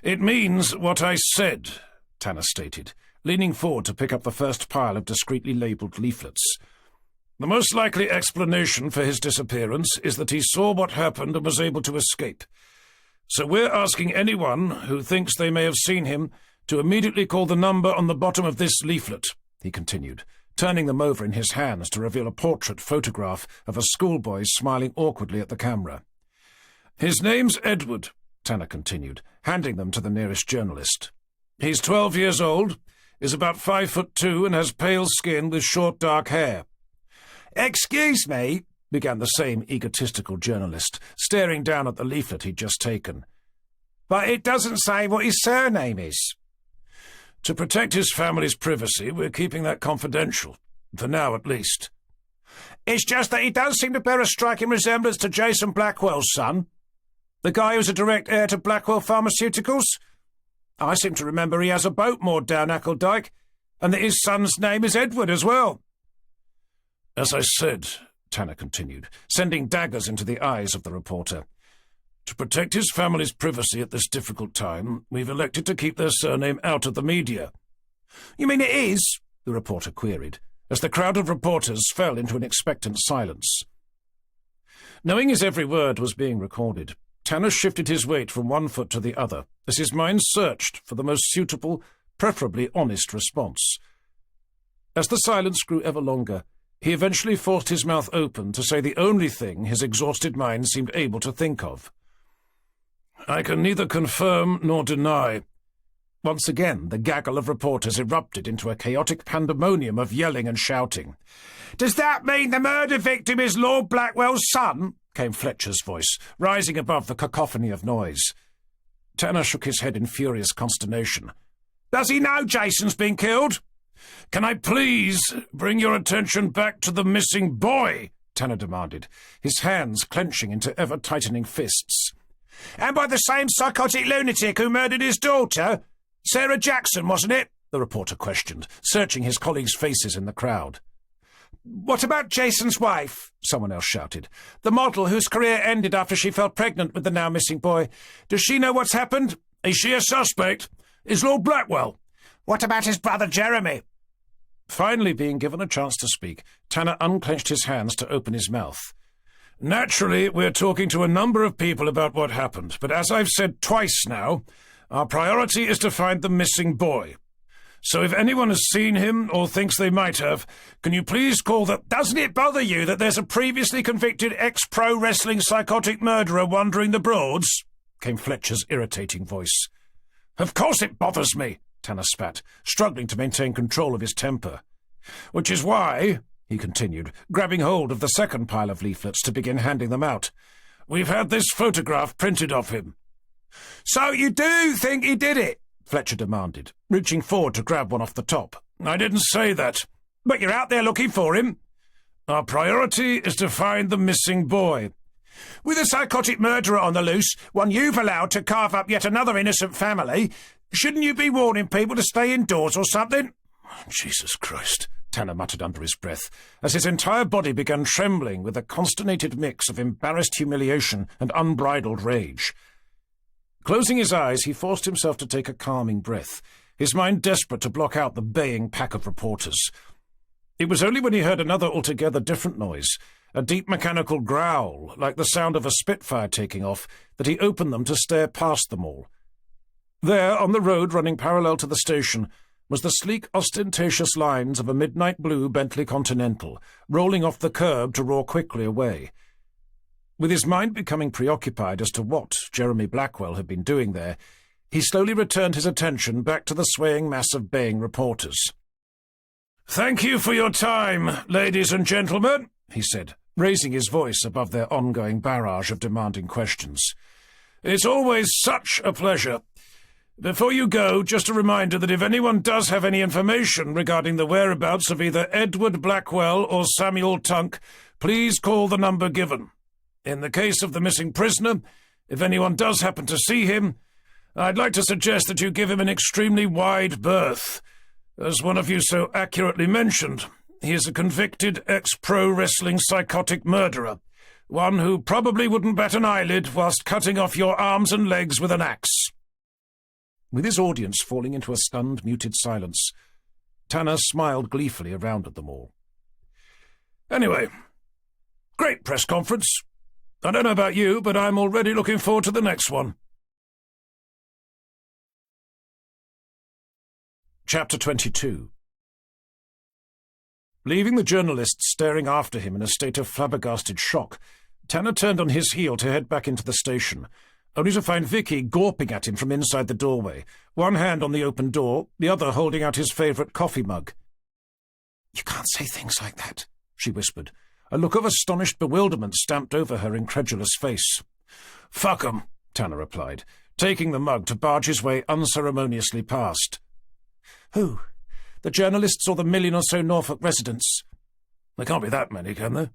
"It means what I said," Tanner stated, leaning forward to pick up the first pile of discreetly labelled leaflets. "The most likely explanation for his disappearance is that he saw what happened and was able to escape. So we're asking anyone who thinks they may have seen him to immediately call the number on the bottom of this leaflet," he continued, turning them over in his hands to reveal a portrait photograph of a schoolboy smiling awkwardly at the camera. "His name's Edward," Tanner continued, handing them to the nearest journalist. "He's 12 years old, is about 5'2", and has pale skin with short dark hair." "Excuse me," began the same egotistical journalist, staring down at the leaflet he'd just taken. "but it doesn't say what his surname is." "To protect his family's privacy, we're keeping that confidential, for now at least." "It's just that he does seem to bear a striking resemblance to Jason Blackwell's son, the guy who's a direct heir to Blackwell Pharmaceuticals. I seem to remember he has a boat moored down Ackle Dyke, and that his son's name is Edward as well." "As I said," Tanner continued, sending daggers into the eyes of the reporter, "to protect his family's privacy at this difficult time, we've elected to keep their surname out of the media." "You mean it is?" the reporter queried, as the crowd of reporters fell into an expectant silence. Knowing his every word was being recorded, Tanner shifted his weight from one foot to the other, as his mind searched for the most suitable, preferably honest response. As the silence grew ever longer, he eventually forced his mouth open to say the only thing his exhausted mind seemed able to think of. "I can neither confirm nor deny Once again, the gaggle of reporters erupted into a chaotic pandemonium of yelling and shouting. "Does that mean the murder victim is Lord Blackwell's son?" came Fletcher's voice, rising above the cacophony of noise. Tanner shook his head in furious consternation. "Does he know Jason's been killed?" "Can I please bring your attention back to the missing boy?" Tanner demanded, his hands clenching into ever-tightening fists. "And by the same psychotic lunatic who murdered his daughter? Sarah Jackson, wasn't it?" the reporter questioned, searching his colleagues' faces in the crowd. "What about Jason's wife?" someone else shouted. "The model whose career ended after she fell pregnant with the now-missing boy. Does she know what's happened?" "Is she a suspect? Is Lord Blackwell?" "What about his brother Jeremy?" Finally being given a chance to speak, Tanner unclenched his hands to open his mouth. "Naturally, we're talking to a number of people about what happened, but as I've said twice now, our priority is to find the missing boy. So if anyone has seen him or thinks they might have, can you please call the—" "Doesn't it bother you that there's a previously convicted ex-pro wrestling psychotic murderer wandering the Broads?" came Fletcher's irritating voice. "Of course it bothers me," Tanner spat, struggling to maintain control of his temper. "Which is why," he continued, grabbing hold of the second pile of leaflets to begin handing them out, "we've had this photograph printed of him." "So you do think he did it?" Fletcher demanded, reaching forward to grab one off the top. "I didn't say that." "But you're out there looking for him." "Our priority is to find the missing boy." "With a psychotic murderer on the loose, one you've allowed to carve up yet another innocent family, shouldn't you be warning people to stay indoors or something?" "Jesus Christ," Tanner muttered under his breath, as his entire body began trembling with a consternated mix of embarrassed humiliation and unbridled rage. Closing his eyes, he forced himself to take a calming breath, his mind desperate to block out the baying pack of reporters. It was only when he heard another altogether different noise, a deep mechanical growl, like the sound of a Spitfire taking off, that he opened them to stare past them all. There, on the road running parallel to the station, was the sleek, ostentatious lines of a midnight blue Bentley Continental, rolling off the curb to roar quickly away. With his mind becoming preoccupied as to what Jeremy Blackwell had been doing there, he slowly returned his attention back to the swaying mass of baying reporters. "Thank you for your time, ladies and gentlemen," he said, raising his voice above their ongoing barrage of demanding questions. "It's always such a pleasure. Before you go, just a reminder that if anyone does have any information regarding the whereabouts of either Edward Blackwell or Samuel Tunk, please call the number given. In the case of the missing prisoner, if anyone does happen to see him, I'd like to suggest that you give him an extremely wide berth. As one of you so accurately mentioned, he is a convicted ex-pro wrestling psychotic murderer, one who probably wouldn't bat an eyelid whilst cutting off your arms and legs with an axe." With his audience falling into a stunned, muted silence, Tanner smiled gleefully around at them all. "Anyway, great press conference. I don't know about you, but I'm already looking forward to the next one." Chapter 22. Leaving the journalists staring after him in a state of flabbergasted shock, Tanner turned on his heel to head back into the station, only to find Vicky gawping at him from inside the doorway, one hand on the open door, the other holding out his favourite coffee mug. "You can't say things like that," she whispered, a look of astonished bewilderment stamped over her incredulous face. "Fuck 'em," Tanner replied, taking the mug to barge his way unceremoniously past. "Who? The journalists or the million or so Norfolk residents?" "There can't be that many, can there?"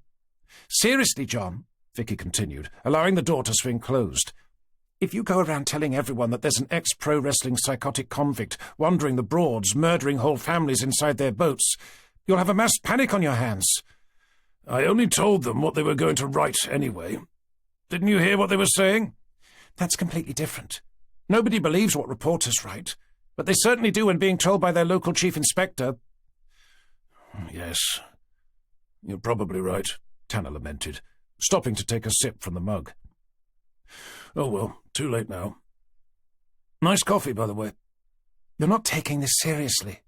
"Seriously, John," Vicky continued, allowing the door to swing closed, "if you go around telling everyone that there's an ex-pro wrestling psychotic convict wandering the Broads, murdering whole families inside their boats, you'll have a mass panic on your hands." "I only told them what they were going to write anyway. Didn't you hear what they were saying?" "That's completely different. Nobody believes what reporters write, but they certainly do when being told by their local chief inspector." "Yes, you're probably right," Tanner lamented, stopping to take a sip from the mug. "Oh well, too late now. Nice coffee, by the way." "You're not taking this seriously."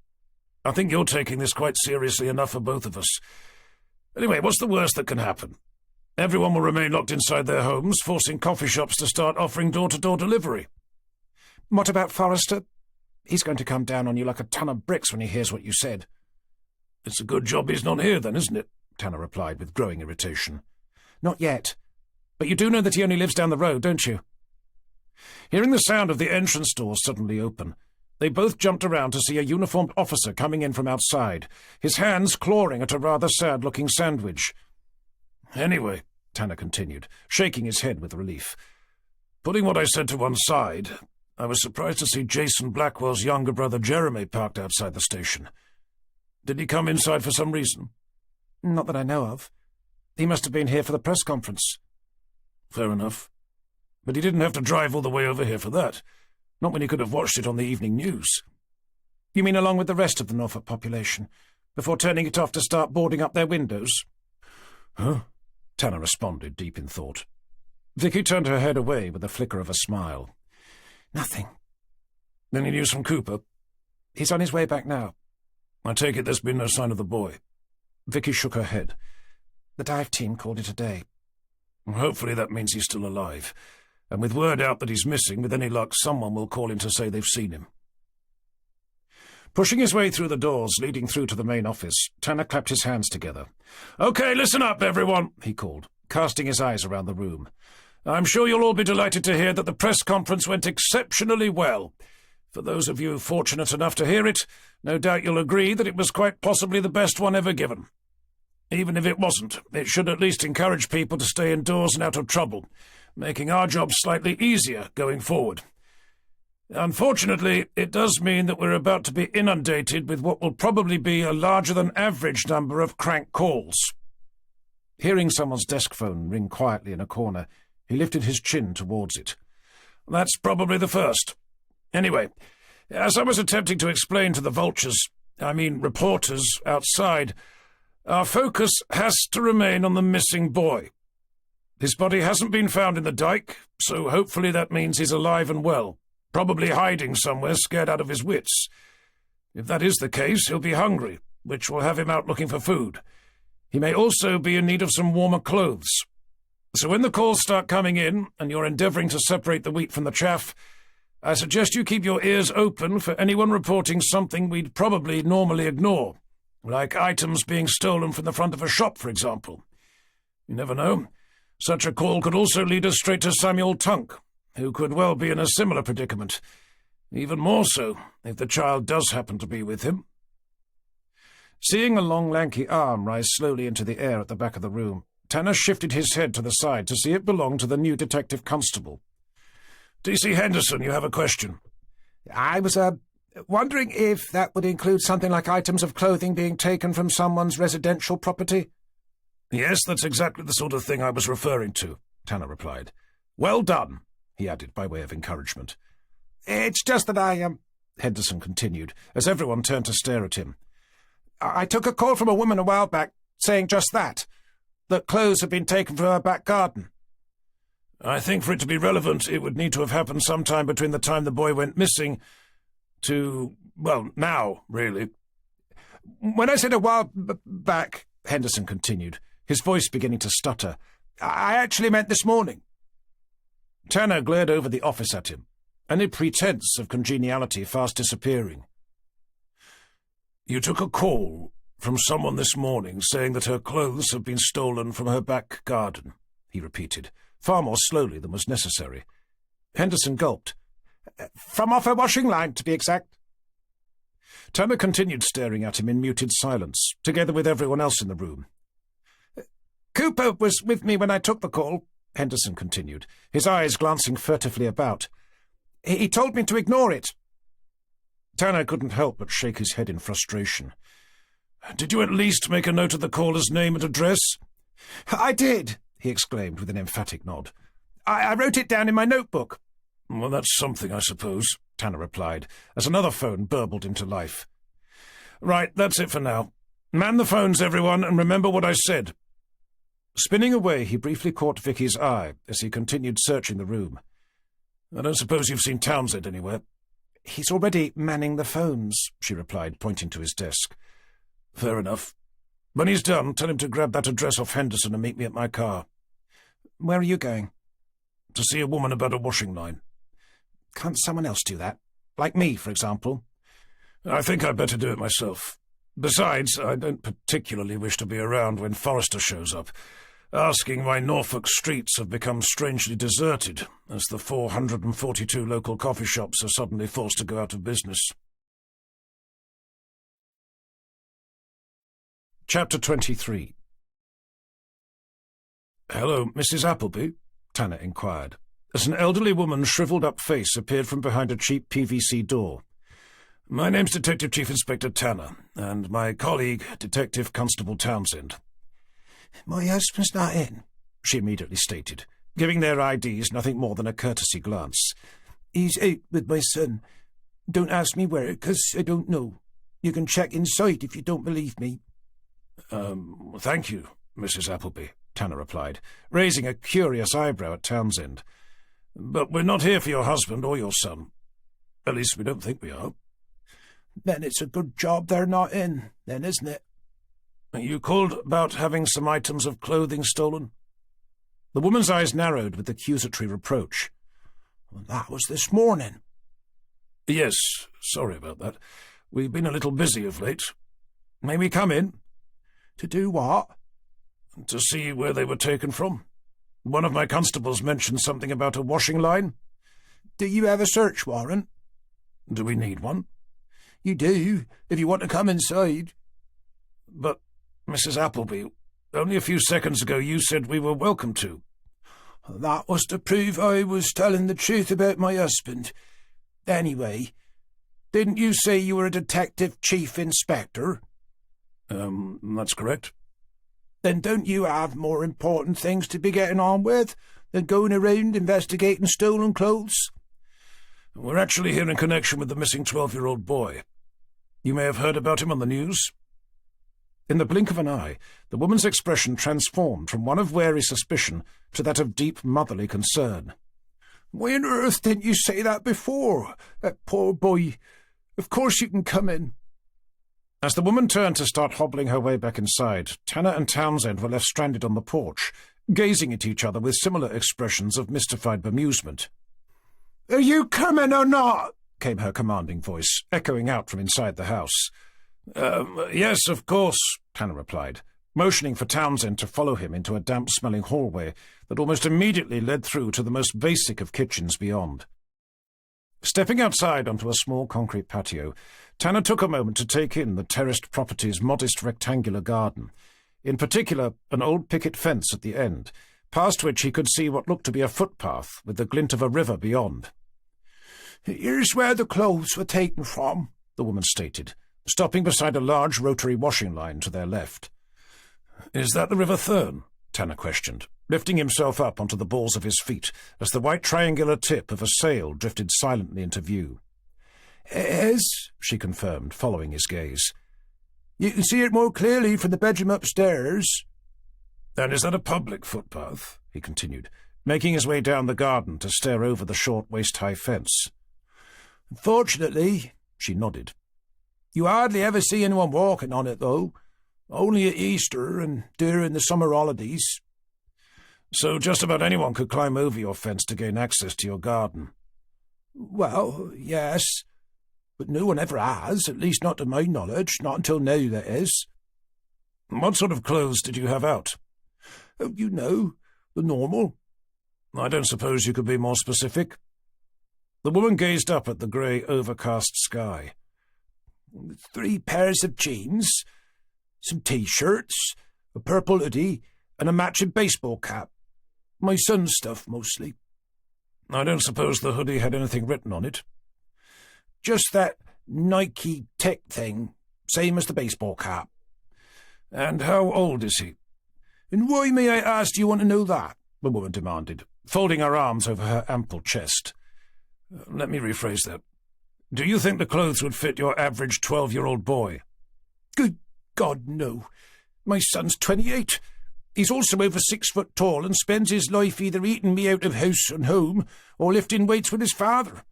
"I think you're taking this quite seriously enough for both of us. Anyway, what's the worst that can happen? Everyone will remain locked inside their homes, forcing coffee shops to start offering door-to-door delivery." "What about Forrester?" He's going to come down on you like a ton of bricks when he hears what you said." "It's a good job he's not here, then, isn't it?" Tanner replied with growing irritation. "Not yet. But you do know that he only lives down the road, don't you?" Hearing the sound of the entrance door suddenly open, they both jumped around to see a uniformed officer coming in from outside, his hands clawing at a rather sad-looking sandwich. "Anyway," Tanner continued, shaking his head with relief, "putting what I said to one side, I was surprised to see Jason Blackwell's younger brother Jeremy parked outside the station. Did he come inside for some reason?" "Not that I know of. He must have been here for the press conference." "Fair enough. But he didn't have to drive all the way over here for that. Not when he could have watched it on the evening news." "You mean along with the rest of the Norfolk population, before turning it off to start boarding up their windows?" "Huh?" Tanner responded, deep in thought. Vicky turned her head away with a flicker of a smile. "Nothing." "Any news from Cooper?" "He's on his way back now." "I take it there's been no sign of the boy?" Vicky shook her head. "The dive team called it a day." "Hopefully that means he's still alive. And with word out that he's missing, with any luck, someone will call in to say they've seen him." Pushing his way through the doors leading through to the main office, Tanner clapped his hands together. "Okay, listen up, everyone," he called, casting his eyes around the room. "I'm sure you'll all be delighted to hear that the press conference went exceptionally well. For those of you fortunate enough to hear it, no doubt you'll agree that it was quite possibly the best one ever given. Even if it wasn't, it should at least encourage people to stay indoors and out of trouble, making our job slightly easier going forward. Unfortunately, it does mean that we're about to be inundated with what will probably be a larger-than-average number of crank calls." Hearing someone's desk phone ring quietly in a corner, he lifted his chin towards it. "That's probably the first. Anyway, as I was attempting to explain to the reporters outside, our focus has to remain on the missing boy. His body hasn't been found in the dike, so hopefully that means he's alive and well, probably hiding somewhere scared out of his wits. If that is the case, he'll be hungry, which will have him out looking for food. He may also be in need of some warmer clothes. So when the calls start coming in, and you're endeavouring to separate the wheat from the chaff, I suggest you keep your ears open for anyone reporting something we'd probably normally ignore, like items being stolen from the front of a shop, for example. You never know. Such a call could also lead us straight to Samuel Tunk, who could well be in a similar predicament. Even more so, if the child does happen to be with him." Seeing a long, lanky arm rise slowly into the air at the back of the room, Tanner shifted his head to the side to see it belong to the new detective constable. "D.C. Henderson, you have a question?" "I was, wondering if that would include something like items of clothing being taken from someone's residential property?" "Yes, that's exactly the sort of thing I was referring to," Tanner replied. "Well done," he added by way of encouragement. "It's just that Henderson continued, as everyone turned to stare at him. I took a call from a woman a while back saying just that clothes had been taken from her back garden." "I think for it to be relevant, it would need to have happened sometime between the time the boy went missing now, really." "When I said a while back," Henderson continued, his voice beginning to stutter, "I actually meant this morning." Tanner glared over the office at him, any pretense of congeniality fast disappearing. "You took a call from someone this morning saying that her clothes have been stolen from her back garden," he repeated, far more slowly than was necessary. Henderson gulped. "From off her washing line, to be exact." Tanner continued staring at him in muted silence, together with everyone else in the room. "Cooper was with me when I took the call," Henderson continued, his eyes glancing furtively about. "He told me to ignore it." Tanner couldn't help but shake his head in frustration. "Did you at least make a note of the caller's name and address?" "I did," he exclaimed with an emphatic nod. I wrote it down in my notebook." "Well, that's something, I suppose," Tanner replied, as another phone burbled into life. "Right, that's it for now. Man the phones, everyone, and remember what I said." Spinning away, he briefly caught Vicky's eye as he continued searching the room. "I don't suppose you've seen Townsend anywhere?" "He's already manning the phones," she replied, pointing to his desk. "Fair enough. When he's done, tell him to grab that address off Henderson and meet me at my car." "Where are you going?" "To see a woman about a washing line." "Can't someone else do that?" Like me, for example. I think I'd better do it myself. Besides, I don't particularly wish to be around when Forrester shows up, asking why Norfolk streets have become strangely deserted, as the 442 local coffee shops are suddenly forced to go out of business. Chapter 23. "Hello, Mrs. Appleby?" Tanner inquired, as an elderly woman's shriveled-up face appeared from behind a cheap PVC door. "My name's Detective Chief Inspector Tanner, and my colleague, Detective Constable Townsend." "My husband's not in," she immediately stated, giving their IDs nothing more than a courtesy glance. "He's out with my son. Don't ask me where, 'cause I don't know. You can check inside if you don't believe me." Thank you, Mrs. Appleby," Tanner replied, raising a curious eyebrow at Townsend. "But we're not here for your husband or your son. At least we don't think we are." "Then it's a good job they're not in, then, isn't it?" "You called about having some items of clothing stolen?" The woman's eyes narrowed with accusatory reproach. "Well, that was this morning." "Yes, sorry about that. We've been a little busy of late. May we come in?" "To do what?" "To see where they were taken from. One of my constables mentioned something about a washing line." "Do you have a search warrant?" "Do we need one?" "You do, if you want to come inside." "But, Mrs. Appleby, only a few seconds ago you said we were welcome to." "That was to prove I was telling the truth about my husband. Anyway, didn't you say you were a detective chief inspector?" That's correct." "Then don't you have more important things to be getting on with than going around investigating stolen clothes?" "We're actually here in connection with the missing 12-year-old boy. You may have heard about him on the news." In the blink of an eye, the woman's expression transformed from one of wary suspicion to that of deep motherly concern. "Why on earth didn't you say that before? That poor boy. Of course you can come in." As the woman turned to start hobbling her way back inside, Tanner and Townsend were left stranded on the porch, gazing at each other with similar expressions of mystified bemusement. "Are you coming or not?" came her commanding voice, echoing out from inside the house. Yes, of course," Tanner replied, motioning for Townsend to follow him into a damp-smelling hallway that almost immediately led through to the most basic of kitchens beyond. Stepping outside onto a small concrete patio, Tanner took a moment to take in the terraced property's modest rectangular garden, in particular an old picket fence at the end, past which he could see what looked to be a footpath with the glint of a river beyond. "Here's where the clothes were taken from," the woman stated, stopping beside a large rotary washing line to their left. "Is that the River Thurn?" Tanner questioned, lifting himself up onto the balls of his feet as the white triangular tip of a sail drifted silently into view. "It is," she confirmed, following his gaze. "You can see it more clearly from the bedroom upstairs." "And is that a public footpath?" he continued, making his way down the garden to stare over the short waist-high fence. "Fortunately," she nodded. "You hardly ever see anyone walking on it, though. Only at Easter and during the summer holidays." "So just about anyone could climb over your fence to gain access to your garden?" "Well, yes. But no one ever has, at least not to my knowledge, not until now, that is." "What sort of clothes did you have out?" "Oh, you know, the normal." "I don't suppose you could be more specific?" The woman gazed up at the grey, overcast sky. 3 pairs of jeans, some T-shirts, a purple hoodie, and a matching baseball cap. My son's stuff, mostly." "I don't suppose the hoodie had anything written on it?" "Just that Nike tick thing, same as the baseball cap." "And how old is he?" "And why, may I ask, do you want to know that?" the woman demanded, folding her arms over her ample chest. Let me rephrase that. Do you think the clothes would fit your average 12-year-old boy?" "Good God, no. My son's 28. He's also over 6 foot tall and spends his life either eating me out of house and home or lifting weights with his father.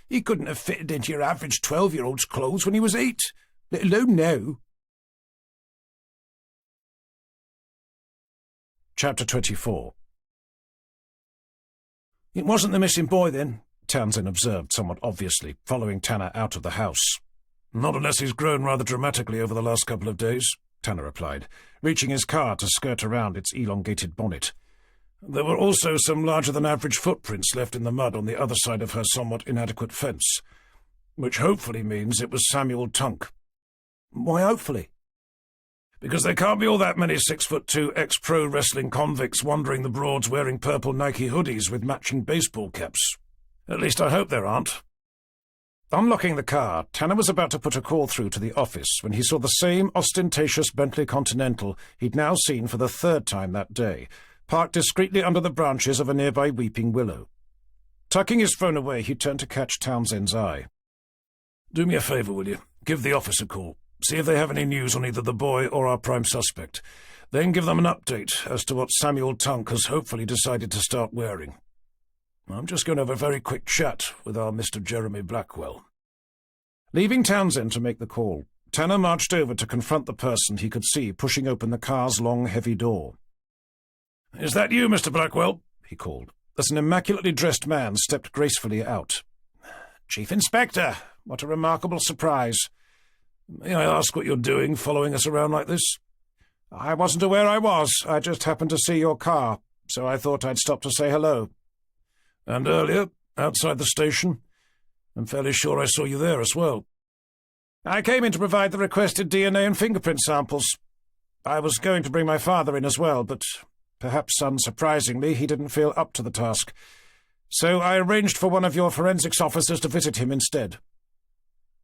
He couldn't have fitted into your average 12-year-old's clothes when he was 8, let alone now." Chapter 24. "It wasn't the missing boy, then?" Townsend observed somewhat obviously, following Tanner out of the house. "Not unless he's grown rather dramatically over the last couple of days," Tanner replied, reaching his car to skirt around its elongated bonnet. "There were also some larger-than-average footprints left in the mud on the other side of her somewhat inadequate fence, which hopefully means it was Samuel Tunk." "Why hopefully?" "Because there can't be all that many 6'2" ex-pro wrestling convicts wandering the Broads wearing purple Nike hoodies with matching baseball caps. At least I hope there aren't." Unlocking the car, Tanner was about to put a call through to the office when he saw the same ostentatious Bentley Continental he'd now seen for the third time that day, parked discreetly under the branches of a nearby weeping willow. Tucking his phone away, he turned to catch Townsend's eye. "Do me a favour, will you? Give the office a call. See if they have any news on either the boy or our prime suspect. Then give them an update as to what Samuel Tunk has hopefully decided to start wearing. I'm just going to have a very quick chat with our Mr. Jeremy Blackwell." Leaving Townsend to make the call, Tanner marched over to confront the person he could see pushing open the car's long, heavy door. "Is that you, Mr. Blackwell?" he called, as an immaculately dressed man stepped gracefully out. "Chief Inspector, what a remarkable surprise." "May I ask what you're doing, following us around like this?" "I wasn't aware I was. I just happened to see your car, so I thought I'd stop to say hello." "And earlier, outside the station? I'm fairly sure I saw you there as well." "I came in to provide the requested DNA and fingerprint samples. I was going to bring my father in as well, but perhaps unsurprisingly he didn't feel up to the task. So I arranged for one of your forensics officers to visit him instead."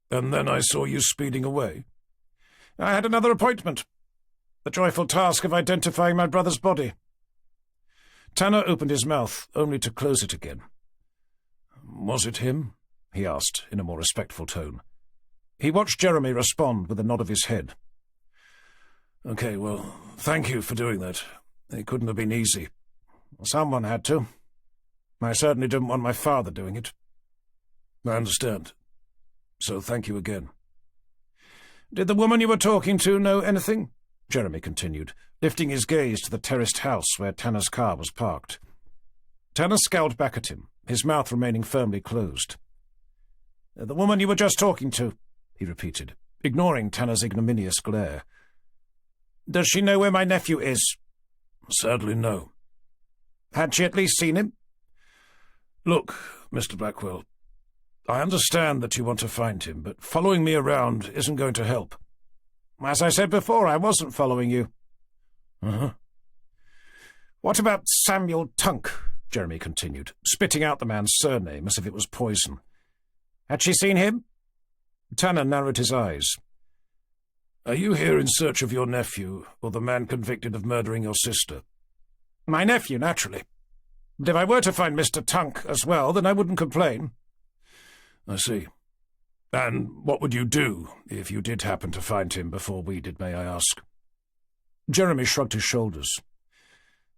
"And then I saw you speeding away." "I had another appointment. The joyful task of identifying my brother's body." Tanner opened his mouth, only to close it again. "Was it him?" he asked, in a more respectful tone. He watched Jeremy respond with a nod of his head. "Okay, well, thank you for doing that. It couldn't have been easy." "Someone had to. I certainly didn't want my father doing it." "I understand. So thank you again." "Did the woman you were talking to know anything?" Jeremy continued, lifting his gaze to the terraced house where Tanner's car was parked. Tanner scowled back at him, his mouth remaining firmly closed. "The woman you were just talking to," he repeated, ignoring Tanner's ignominious glare. "Does she know where my nephew is?" "Sadly, no." "Had she at least seen him?" "Look, Mr. Blackwell, I understand that you want to find him, but following me around isn't going to help." "As I said before, I wasn't following you." "Uh-huh." "What about Samuel Tunk?" Jeremy continued, spitting out the man's surname as if it was poison. "Had she seen him?" Tanner narrowed his eyes. "Are you here in search of your nephew, or the man convicted of murdering your sister?" "My nephew, naturally. But if I were to find Mr. Tunk as well, then I wouldn't complain." "I see. And what would you do if you did happen to find him before we did, may I ask?" Jeremy shrugged his shoulders.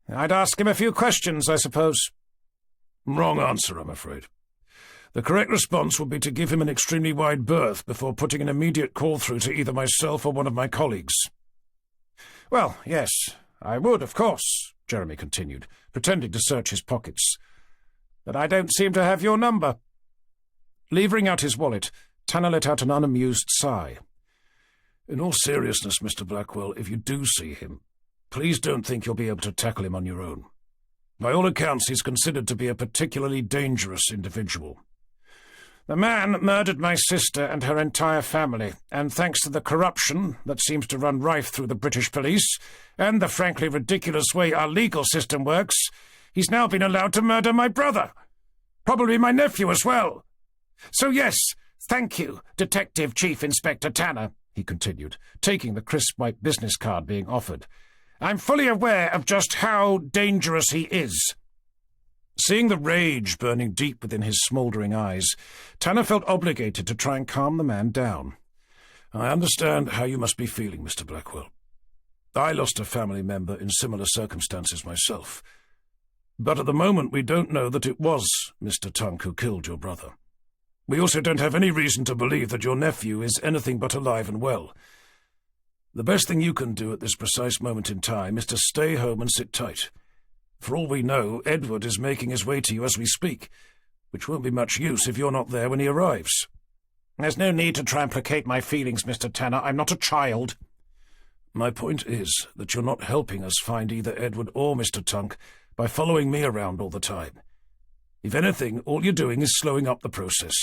"I'd ask him a few questions, I suppose." "Wrong answer, I'm afraid. The correct response would be to give him an extremely wide berth before putting an immediate call through to either myself or one of my colleagues." "Well, yes, I would, of course," Jeremy continued, pretending to search his pockets. "But I don't seem to have your number." Levering out his wallet, Tanner let out an unamused sigh. "In all seriousness, Mr. Blackwell, if you do see him, please don't think you'll be able to tackle him on your own. By all accounts, he's considered to be a particularly dangerous individual." "The man murdered my sister and her entire family, and thanks to the corruption that seems to run rife through the British police, and the frankly ridiculous way our legal system works, he's now been allowed to murder my brother. Probably my nephew as well. So yes, thank you, Detective Chief Inspector Tanner," he continued, taking the crisp white business card being offered. "I'm fully aware of just how dangerous he is." Seeing the rage burning deep within his smouldering eyes, Tanner felt obligated to try and calm the man down. "I understand how you must be feeling, Mr. Blackwell. I lost a family member in similar circumstances myself. But at the moment we don't know that it was Mr. Tunk who killed your brother. We also don't have any reason to believe that your nephew is anything but alive and well. The best thing you can do at this precise moment in time is to stay home and sit tight. For all we know, Edward is making his way to you as we speak. which won't be much use if you're not there when he arrives. There's no need to try and placate my feelings, Mr. Tanner. I'm not a child. My point is that you're not helping us find either Edward or Mr. Tunk by following me around all the time. If anything, all you're doing is slowing up the process.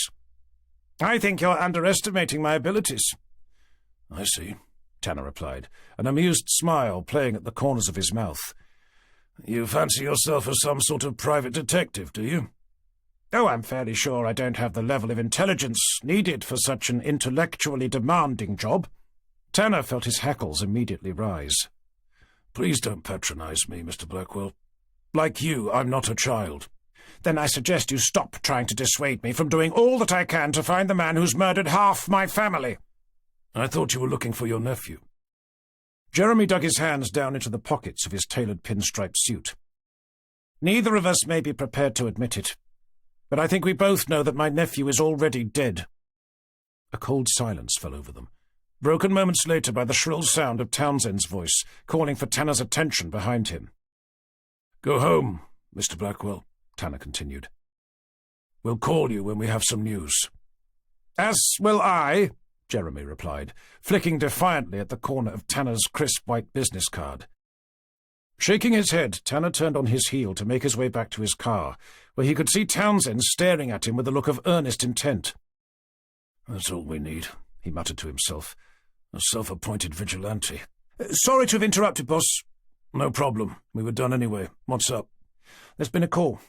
I think you're underestimating my abilities. I see, Tanner replied, an amused smile playing at the corners of his mouth. You fancy yourself as some sort of private detective, do you? Oh, I'm fairly sure I don't have the level of intelligence needed for such an intellectually demanding job. Tanner felt his hackles immediately rise. Please don't patronize me, Mr. Blackwell. Like you, I'm not a child. Then I suggest you stop trying to dissuade me from doing all that I can to find the man who's murdered half my family. I thought you were looking for your nephew. Jeremy dug his hands down into the pockets of his tailored pinstripe suit. Neither of us may be prepared to admit it, but I think we both know that my nephew is already dead. A cold silence fell over them, broken moments later by the shrill sound of Townsend's voice, calling for Tanner's attention behind him. Go home, Mr. Blackwell, Tanner continued. We'll call you when we have some news. As will I, Jeremy replied, flicking defiantly at the corner of Tanner's crisp white business card. Shaking his head, Tanner turned on his heel to make his way back to his car, where he could see Townsend staring at him with a look of earnest intent. That's all we need, he muttered to himself. A self-appointed vigilante. Sorry to have interrupted, boss. No problem. We were done anyway. What's up? There's been a call.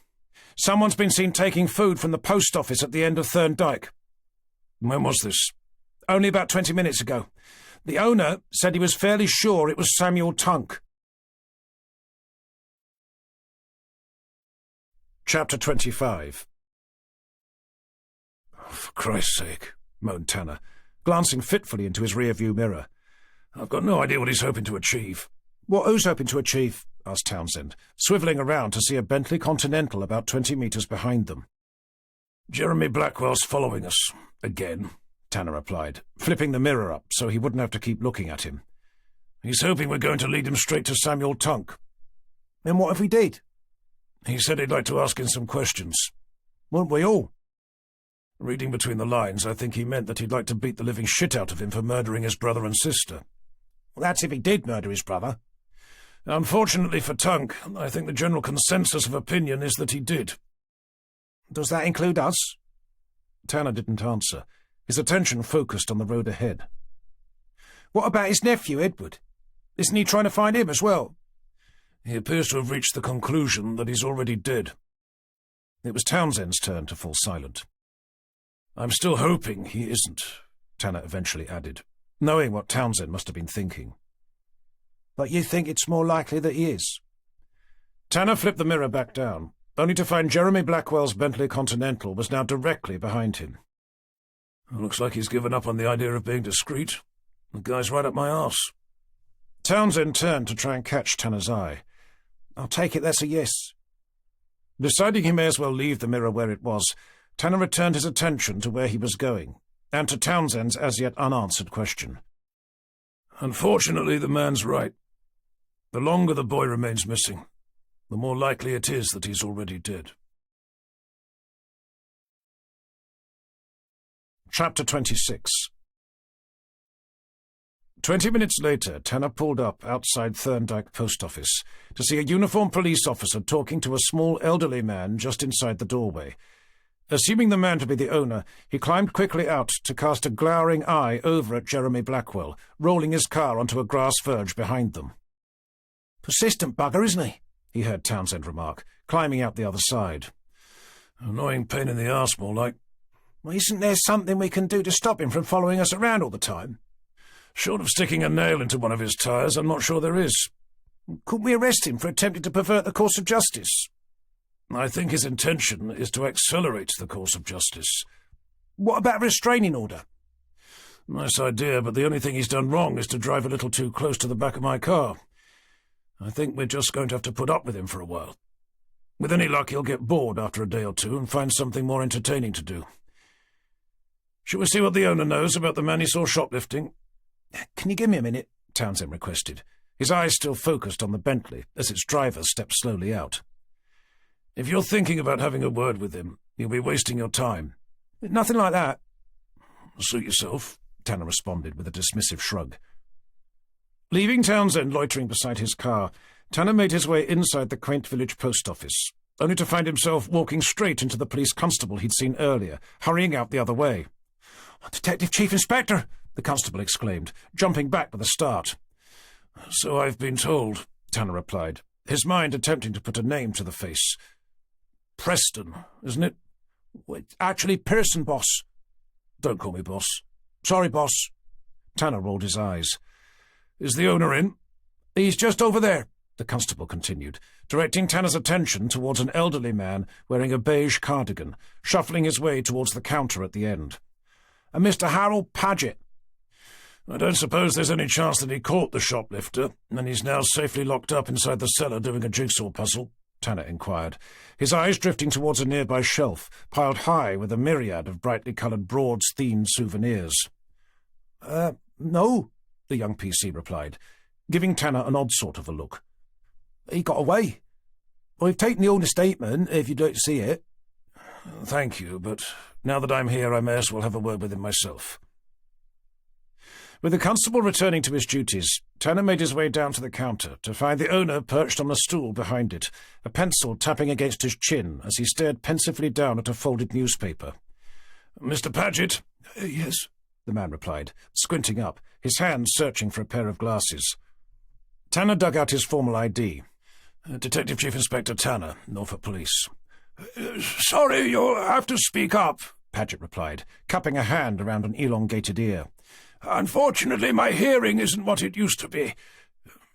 Someone's been seen taking food from the post office at the end of Thorndyke. When was this? Only about 20 minutes ago. The owner said he was fairly sure it was Samuel Tunk. Chapter 25. Oh, for Christ's sake, moaned Tanner, glancing fitfully into his rear-view mirror. I've got no idea what he's hoping to achieve. What who's hoping to achieve? Asked Townsend, swivelling around to see a Bentley Continental about 20 metres behind them. Jeremy Blackwell's following us, again, Tanner replied, flipping the mirror up so he wouldn't have to keep looking at him. He's hoping we're going to lead him straight to Samuel Tunk. Then what if we did? He said he'd like to ask him some questions. Wouldn't we all? Reading between the lines, I think he meant that he'd like to beat the living shit out of him for murdering his brother and sister. Well, that's if he did murder his brother. Unfortunately for Tunk, I think the general consensus of opinion is that he did. Does that include us? Tanner didn't answer. His attention focused on the road ahead. What about his nephew, Edward? Isn't he trying to find him as well? He appears to have reached the conclusion that he's already dead. It was Townsend's turn to fall silent. I'm still hoping he isn't, Tanner eventually added, knowing what Townsend must have been thinking. But you think it's more likely that he is? Tanner flipped the mirror back down, only to find Jeremy Blackwell's Bentley Continental was now directly behind him. Looks like he's given up on the idea of being discreet. The guy's right up my arse. Townsend turned to try and catch Tanner's eye. I'll take it that's a yes. Deciding he may as well leave the mirror where it was, Tanner returned his attention to where he was going, and to Townsend's as yet unanswered question. Unfortunately, the man's right. The longer the boy remains missing, the more likely it is that he's already dead. Chapter 26. 20 minutes later, Tanner pulled up outside Thorndyke Post Office to see a uniformed police officer talking to a small elderly man just inside the doorway. Assuming the man to be the owner, he climbed quickly out to cast a glowering eye over at Jeremy Blackwell, rolling his car onto a grass verge behind them. Persistent bugger, isn't he heard Townsend remark, climbing out the other side. Annoying pain in the arse, more like. Well, isn't there something we can do to stop him from following us around all the time? Short of sticking a nail into one of his tyres, I'm not sure there is. Couldn't we arrest him for attempting to pervert the course of justice? I think his intention is to accelerate the course of justice. What about a restraining order? Nice idea, but the only thing he's done wrong is to drive a little too close to the back of my car. I think we're just going to have to put up with him for a while. With any luck, he'll get bored after a day or two and find something more entertaining to do. Shall we see what the owner knows about the man he saw shoplifting? Can you give me a minute? Townsend requested, his eyes still focused on the Bentley as its driver stepped slowly out. If you're thinking about having a word with him, you'll be wasting your time. Nothing like that. Suit yourself, Tanner responded with a dismissive shrug. Leaving Townsend loitering beside his car, Tanner made his way inside the quaint village post office, only to find himself walking straight into the police constable he'd seen earlier, hurrying out the other way. "Detective Chief Inspector!" the constable exclaimed, jumping back with a start. "So I've been told," Tanner replied, his mind attempting to put a name to the face. "Preston, isn't it?" "It's actually Pearson, boss." "Don't call me boss." "Sorry, boss." Tanner rolled his eyes. "Is the owner in?" "He's just over there," the constable continued, directing Tanner's attention towards an elderly man wearing a beige cardigan, shuffling his way towards the counter at the end. "A Mr. Harold Paget." "I don't suppose there's any chance that he caught the shoplifter, and he's now safely locked up inside the cellar doing a jigsaw puzzle?" Tanner inquired, his eyes drifting towards a nearby shelf, piled high with a myriad of brightly coloured Broads-themed souvenirs. No," the young PC replied, giving Tanner an odd sort of a look. "He got away. I've taken the owner's statement, if you'd like to see it." "Thank you, but now that I'm here, I may as well have a word with him myself." With the constable returning to his duties, Tanner made his way down to the counter to find the owner perched on a stool behind it, a pencil tapping against his chin as he stared pensively down at a folded newspaper. "Mr. Paget?" "Yes," the man replied, squinting up, his hands searching for a pair of glasses. Tanner dug out his formal ID. "Detective Chief Inspector Tanner, Norfolk Police." "Sorry, you'll have to speak up," Paget replied, cupping a hand around an elongated ear. "Unfortunately, my hearing isn't what it used to be.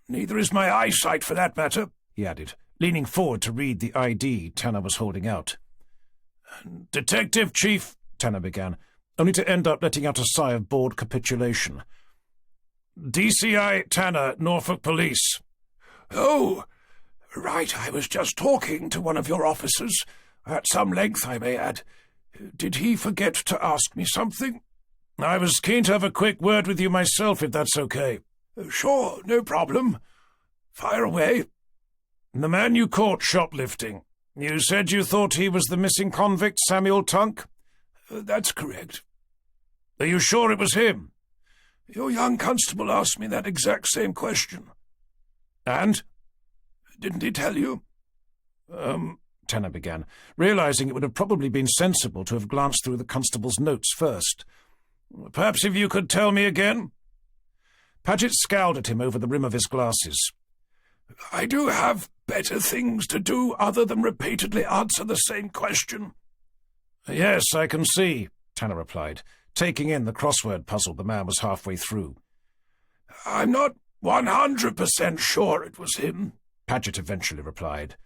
Neither is my eyesight, for that matter," he added, leaning forward to read the ID Tanner was holding out. "Detective Chief," Tanner began, only to end up letting out a sigh of bored capitulation. "DCI Tanner, Norfolk Police." "Oh, right, I was just talking to one of your officers, at some length, I may add. Did he forget to ask me something?" "I was keen to have a quick word with you myself, if that's okay." "Sure, no problem. Fire away." "The man you caught shoplifting, you said you thought he was the missing convict Samuel Tunk?" "That's correct." "Are you sure it was him?" "Your young constable asked me that exact same question." "And?" "Didn't he tell you?" Tanner began, realizing it would have probably been sensible to have glanced through the constable's notes first. "Perhaps if you could tell me again?" Paget scowled at him over the rim of his glasses. "I do have better things to do other than repeatedly answer the same question." "Yes, I can see," Tanner replied, taking in the crossword puzzle the man was halfway through. "I'm not 100% sure it was him," Paget eventually replied.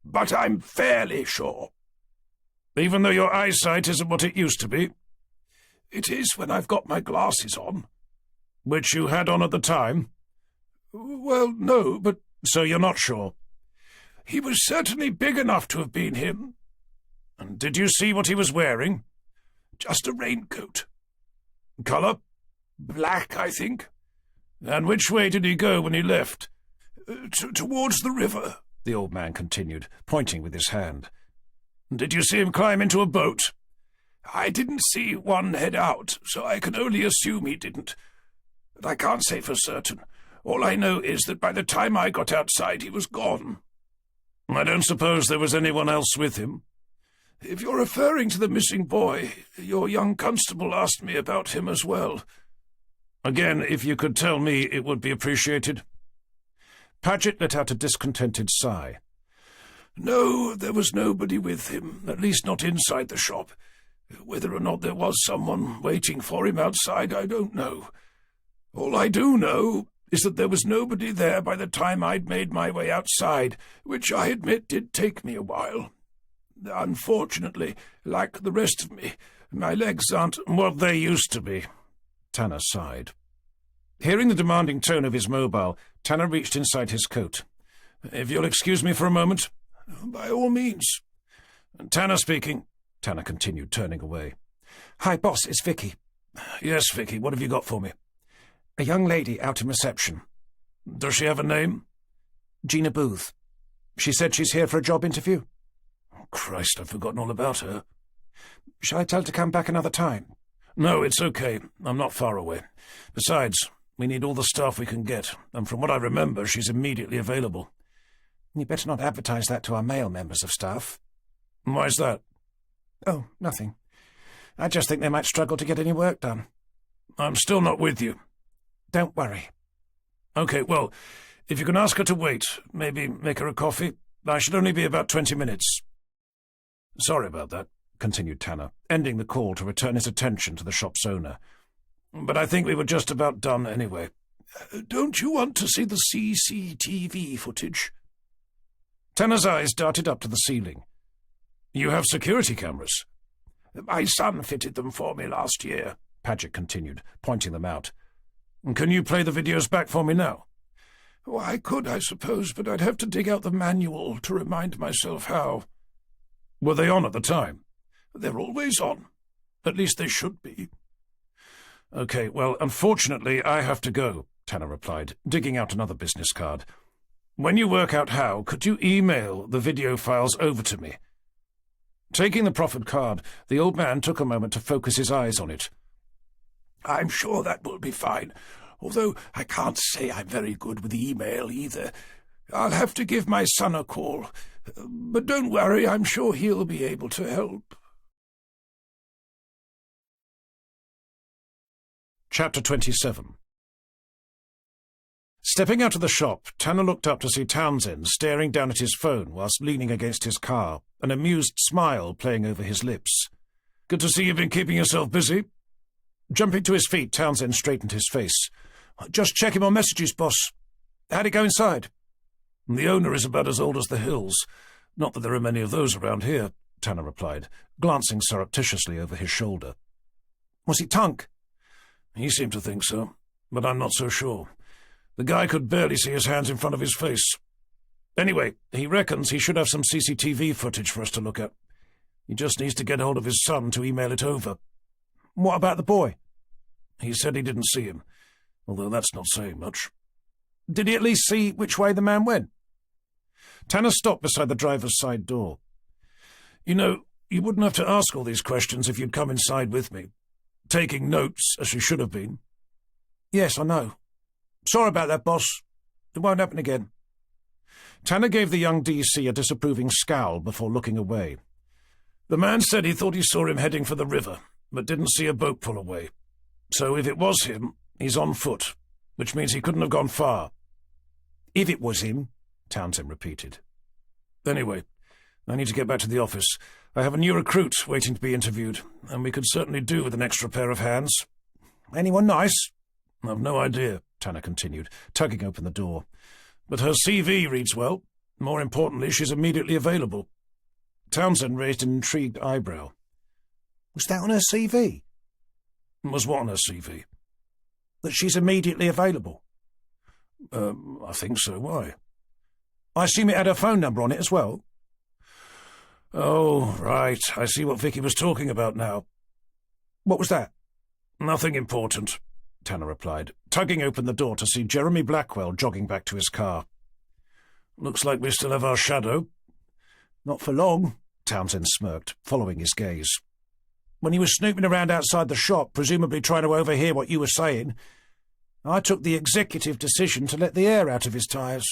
"But I'm fairly sure." "Even though your eyesight isn't what it used to be?" "It is when I've got my glasses on." "Which you had on at the time?" "Well, no, but—" "So you're not sure?" "He was certainly big enough to have been him." "And did you see what he was wearing?" "Just a raincoat." "Colour?" "Black, I think." "And which way did he go when he left?" Towards the river," the old man continued, pointing with his hand. "Did you see him climb into a boat?" "I didn't see one head out, so I can only assume he didn't. But I can't say for certain. All I know is that by the time I got outside, he was gone." "I don't suppose there was anyone else with him?" "If you're referring to the missing boy, your young constable asked me about him as well." "Again, if you could tell me, it would be appreciated." Paget let out a discontented sigh. "No, there was nobody with him, at least not inside the shop. Whether or not there was someone waiting for him outside, I don't know. All I do know is that there was nobody there by the time I'd made my way outside, which I admit did take me a while. Unfortunately, like the rest of me, my legs aren't what they used to be." Tanner sighed. Hearing the demanding tone of his mobile, Tanner reached inside his coat. "If you'll excuse me for a moment." "By all means." "Tanner speaking," Tanner continued, turning away. "Hi, boss, it's Vicky." "Yes, Vicky, what have you got for me?" "A young lady out in reception." "Does she have a name?" "Gina Booth. She said she's here for a job interview." Christ, I've forgotten all about her. Shall I tell her to come back another time? No, it's okay. I'm not far away. Besides, we need all the staff we can get, and from what I remember, she's immediately available. You better not advertise that to our male members of staff. Why's that? Oh, nothing. I just think they might struggle to get any work done. I'm still not with you. Don't worry. Okay, well, if you can ask her to wait, maybe make her a coffee. I should only be about 20 minutes. Sorry about that, continued Tanner, ending the call to return his attention to the shop's owner. But I think we were just about done anyway. Don't you want to see the CCTV footage? Tanner's eyes darted up to the ceiling. You have security cameras? My son fitted them for me last year, Paget continued, pointing them out. Can you play the videos back for me now? Oh, I could, I suppose, but I'd have to dig out the manual to remind myself how. Were they on at the time? They're always on. At least they should be. Okay, well, unfortunately, I have to go, Tanner replied, digging out another business card. When you work out how, could you email the video files over to me? Taking the proffered card, the old man took a moment to focus his eyes on it. I'm sure that will be fine, although I can't say I'm very good with email either. I'll have to give my son a call, but don't worry, I'm sure he'll be able to help. Chapter 27. Stepping out of the shop, Tanner looked up to see Townsend staring down at his phone whilst leaning against his car, an amused smile playing over his lips. Good to see you've been keeping yourself busy. Jumping to his feet, Townsend straightened his face. Just checking my messages, boss. How'd it go inside? The owner is about as old as the hills. Not that there are many of those around here, Tanner replied, glancing surreptitiously over his shoulder. Was he Tunk? He seemed to think so, but I'm not so sure. The guy could barely see his hands in front of his face. Anyway, he reckons he should have some CCTV footage for us to look at. He just needs to get hold of his son to email it over. What about the boy? He said he didn't see him, although that's not saying much. Did he at least see which way the man went? Tanner stopped beside the driver's side door. You know, you wouldn't have to ask all these questions if you'd come inside with me. Taking notes, as you should have been. Yes, I know. Sorry about that, boss. It won't happen again. Tanner gave the young DC a disapproving scowl before looking away. The man said he thought he saw him heading for the river, but didn't see a boat pull away. So if it was him, he's on foot, which means he couldn't have gone far. If it was him, Townsend repeated. Anyway, I need to get back to the office. I have a new recruit waiting to be interviewed, and we could certainly do with an extra pair of hands. Anyone nice? I've no idea, Tanner continued, tugging open the door. But her CV reads well. More importantly, she's immediately available. Townsend raised an intrigued eyebrow. Was that on her CV? Was what on her CV? That she's immediately available? I think so. Why? I assume it had her phone number on it as well? Oh, right. I see what Vicky was talking about now. What was that? Nothing important, Tanner replied, tugging open the door to see Jeremy Blackwell jogging back to his car. Looks like we still have our shadow. Not for long, Townsend smirked, following his gaze. When he was snooping around outside the shop, presumably trying to overhear what you were saying, I took the executive decision to let the air out of his tyres.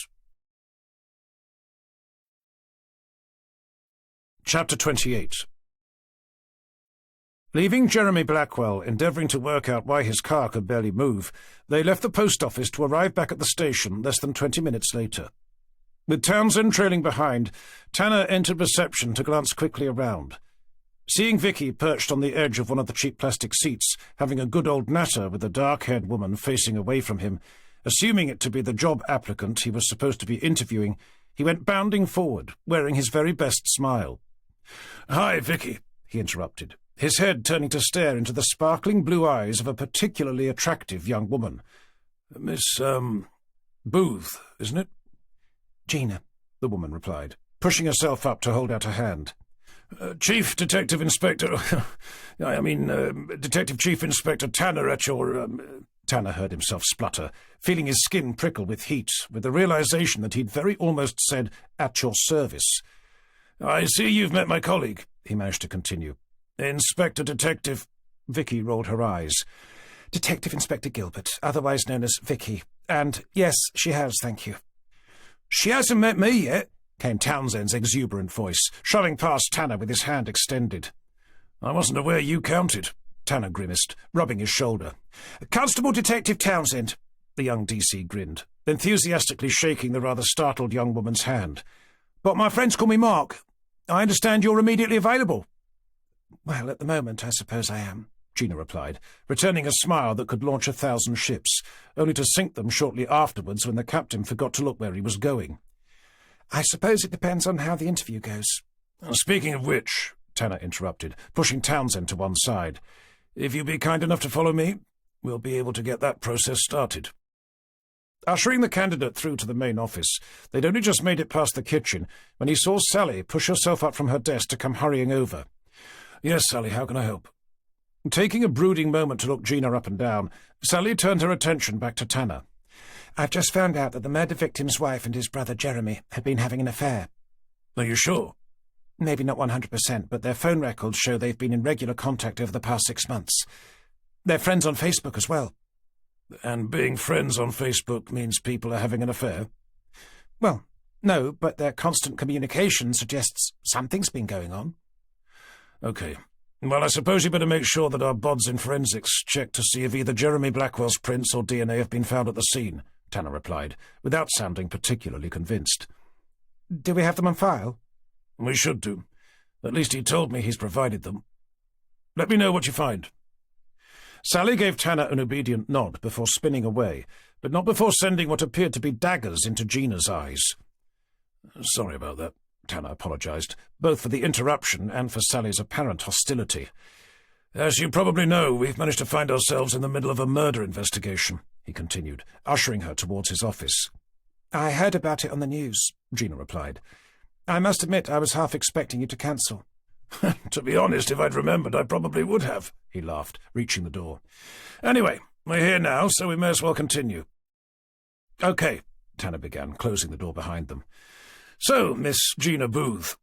Chapter 28. Leaving Jeremy Blackwell endeavouring to work out why his car could barely move, they left the post office to arrive back at the station less than 20 minutes later. With Townsend trailing behind, Tanner entered reception to glance quickly around. Seeing Vicky perched on the edge of one of the cheap plastic seats, having a good old natter with a dark-haired woman facing away from him, assuming it to be the job applicant he was supposed to be interviewing, he went bounding forward, wearing his very best smile. "Hi, Vicky," he interrupted, his head turning to stare into the sparkling blue eyes of a particularly attractive young woman. "Miss, Booth, isn't it?" "Gina," the woman replied, pushing herself up to hold out her hand. Chief Detective Inspector... Detective Chief Inspector Tanner at your... Tanner heard himself splutter, feeling his skin prickle with heat, with the realization that he'd very almost said, "at your service." I see you've met my colleague, he managed to continue. Inspector Detective... Vicky rolled her eyes. Detective Inspector Gilbert, otherwise known as Vicky. And yes, she has, thank you. She hasn't met me yet, came Townsend's exuberant voice, shoving past Tanner with his hand extended. I wasn't aware you counted, Tanner grimaced, rubbing his shoulder. Constable Detective Townsend, the young DC grinned, enthusiastically shaking the rather startled young woman's hand. But my friends call me Mark. I understand you're immediately available. Well, at the moment, I suppose I am, Gina replied, returning a smile that could launch 1,000 ships, only to sink them shortly afterwards when the captain forgot to look where he was going. I suppose it depends on how the interview goes. Speaking of which, Tanner interrupted, pushing Townsend to one side, if you'd be kind enough to follow me, we'll be able to get that process started. Ushering the candidate through to the main office, they'd only just made it past the kitchen when he saw Sally push herself up from her desk to come hurrying over. Yes, Sally, how can I help? Taking a brooding moment to look Gina up and down, Sally turned her attention back to Tanner. I've just found out that the murder victim's wife and his brother Jeremy had been having an affair. Are you sure? Maybe not 100%, but their phone records show they've been in regular contact over the past 6 months. They're friends on Facebook as well. And being friends on Facebook means people are having an affair? Well, no, but their constant communication suggests something's been going on. OK. Well, I suppose you better make sure that our bods in forensics check to see if either Jeremy Blackwell's prints or DNA have been found at the scene, Tanner replied, without sounding particularly convinced. Do we have them on file? We should do. At least he told me he's provided them. Let me know what you find. Sally gave Tanner an obedient nod before spinning away, but not before sending what appeared to be daggers into Gina's eyes. Sorry about that, Tanner apologized, both for the interruption and for Sally's apparent hostility. As you probably know, we've managed to find ourselves in the middle of a murder investigation, he continued, ushering her towards his office. I heard about it on the news, Gina replied. I must admit I was half expecting you to cancel. To be honest, if I'd remembered, I probably would have, he laughed, reaching the door. Anyway, we're here now, so we may as well continue. OK, Tanner began, closing the door behind them. So, Miss Gina Booth.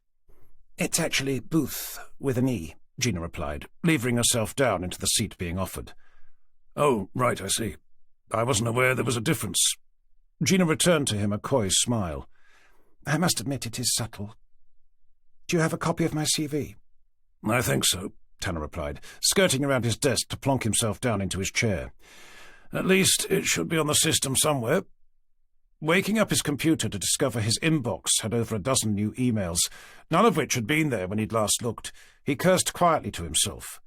It's actually Booth, with an E, Gina replied, levering herself down into the seat being offered. Oh, right, I see. I wasn't aware there was a difference. Gina returned to him a coy smile. I must admit it is subtle. Do you have a copy of my CV? I think so, Tanner replied, skirting around his desk to plonk himself down into his chair. At least it should be on the system somewhere. Waking up his computer to discover his inbox had over a dozen new emails, none of which had been there when he'd last looked, he cursed quietly to himself.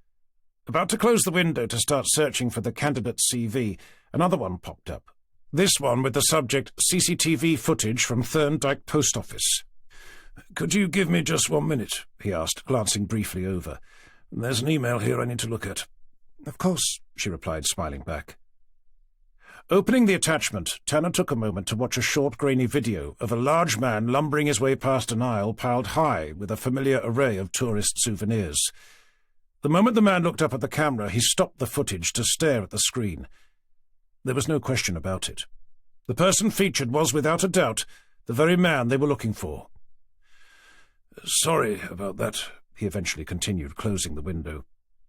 About to close the window to start searching for the candidate's CV, another one popped up. This one with the subject CCTV footage from Thorndike Post Office. Could you give me just 1 minute? He asked, glancing briefly over. There's an email here I need to look at. Of course, she replied, smiling back. Opening the attachment, Tanner took a moment to watch a short, grainy video of a large man lumbering his way past an aisle piled high with a familiar array of tourist souvenirs. The moment the man looked up at the camera, he stopped the footage to stare at the screen. There was no question about it. The person featured was, without a doubt, the very man they were looking for. Sorry about that, he eventually continued, closing the window.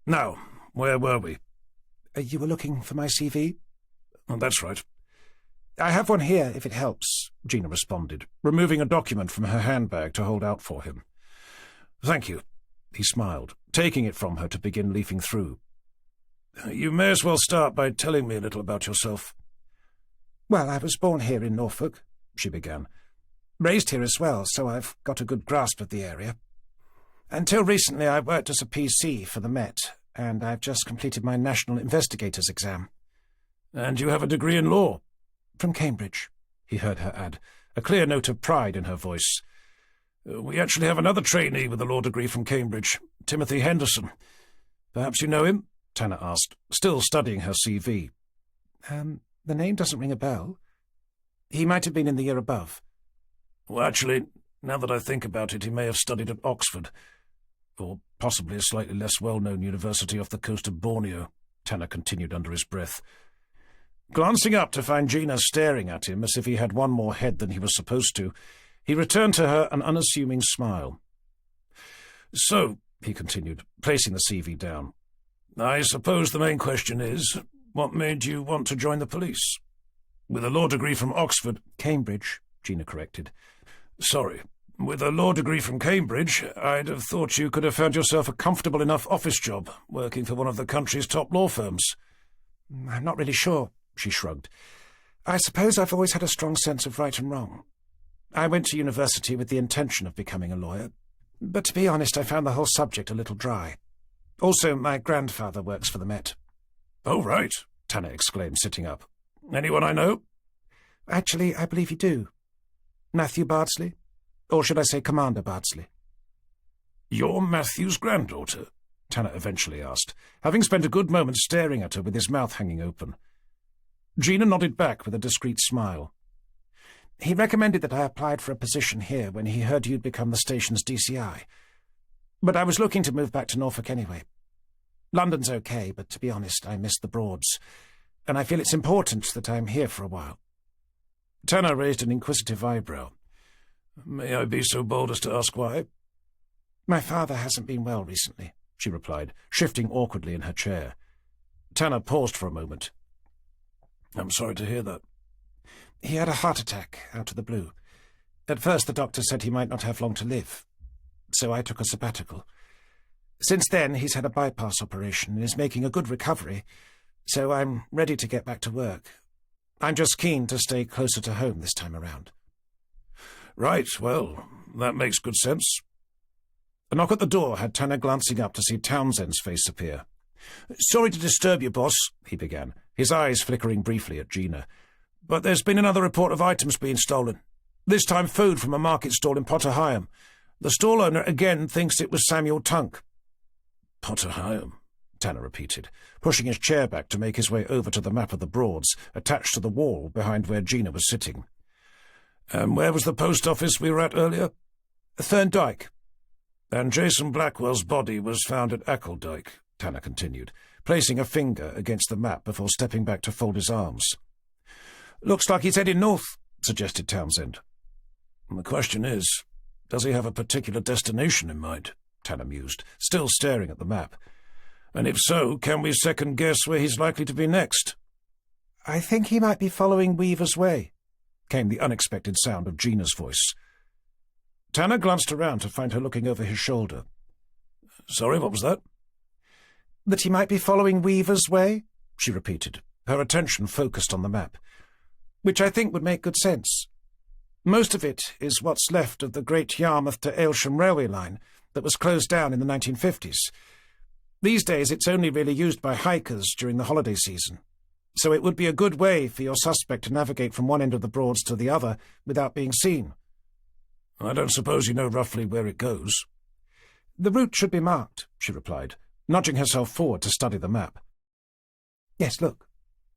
Now, where were we? You were looking for my CV? Oh, that's right. I have one here, if it helps, Gina responded, removing a document from her handbag to hold out for him. Thank you, he smiled, taking it from her to begin leafing through. You may as well start by telling me a little about yourself. Well, I was born here in Norfolk, she began. Raised here as well, so I've got a good grasp of the area. Until recently, I worked as a PC for the Met, and I've just completed my National Investigator's exam. And you have a degree in law? From Cambridge, he heard her add, a clear note of pride in her voice. We actually have another trainee with a law degree from Cambridge, Timothy Henderson. Perhaps you know him? Tanner asked, still studying her CV. The name doesn't ring a bell. He might have been in the year above. Well, actually, now that I think about it, he may have studied at Oxford, or possibly a slightly less well-known university off the coast of Borneo, Tanner continued under his breath. Glancing up to find Gina staring at him as if he had one more head than he was supposed to, he returned to her an unassuming smile. So, he continued, placing the CV down, I suppose the main question is, what made you want to join the police? With a law degree from Oxford— Cambridge, Gina corrected. Sorry. With a law degree from Cambridge, I'd have thought you could have found yourself a comfortable enough office job, working for one of the country's top law firms. I'm not really sure, she shrugged. I suppose I've always had a strong sense of right and wrong. I went to university with the intention of becoming a lawyer, but to be honest, I found the whole subject a little dry. Also, my grandfather works for the Met. Oh, right, Tanner exclaimed, sitting up. Anyone I know? Actually, I believe you do. Matthew Bardsley? Or should I say Commander Bardsley? You're Matthew's granddaughter? Tanner eventually asked, having spent a good moment staring at her with his mouth hanging open. Gina nodded back with a discreet smile. He recommended that I applied for a position here when he heard you'd become the station's DCI. But I was looking to move back to Norfolk anyway. London's okay, but to be honest, I miss the Broads, and I feel it's important that I'm here for a while. Tanner raised an inquisitive eyebrow. May I be so bold as to ask why? My father hasn't been well recently, she replied, shifting awkwardly in her chair. Tanner paused for a moment. I'm sorry to hear that. He had a heart attack out of the blue. At first the doctor said he might not have long to live, so I took a sabbatical. Since then he's had a bypass operation and is making a good recovery, so I'm ready to get back to work. I'm just keen to stay closer to home this time around. Right, well, that makes good sense. A knock at the door had Tanner glancing up to see Townsend's face appear. Sorry to disturb you, boss, he began, his eyes flickering briefly at Gina. But there's been another report of items being stolen. This time food from a market stall in Potter Heigham. The stall owner again thinks it was Samuel Tunk. Potter Heigham, Tanner repeated, pushing his chair back to make his way over to the map of the Broads, attached to the wall behind where Gina was sitting. And where was the post office we were at earlier? Thorndyke. And Jason Blackwell's body was found at Ackldyke, Tanner continued, placing a finger against the map before stepping back to fold his arms. Looks like he's heading north, suggested Townsend. And the question is, does he have a particular destination in mind? Tanner mused, still staring at the map. And if so, can we second-guess where he's likely to be next? I think he might be following Weaver's Way, came the unexpected sound of Gina's voice. Tanner glanced around to find her looking over his shoulder. Sorry, what was that? That he might be following Weaver's Way, she repeated, her attention focused on the map. Which I think would make good sense. Most of it is what's left of the Great Yarmouth to Aylsham railway line that was closed down in the 1950s. These days it's only really used by hikers during the holiday season, so it would be a good way for your suspect to navigate from one end of the Broads to the other without being seen. I don't suppose you know roughly where it goes. The route should be marked, she replied, nudging herself forward to study the map. Yes, look,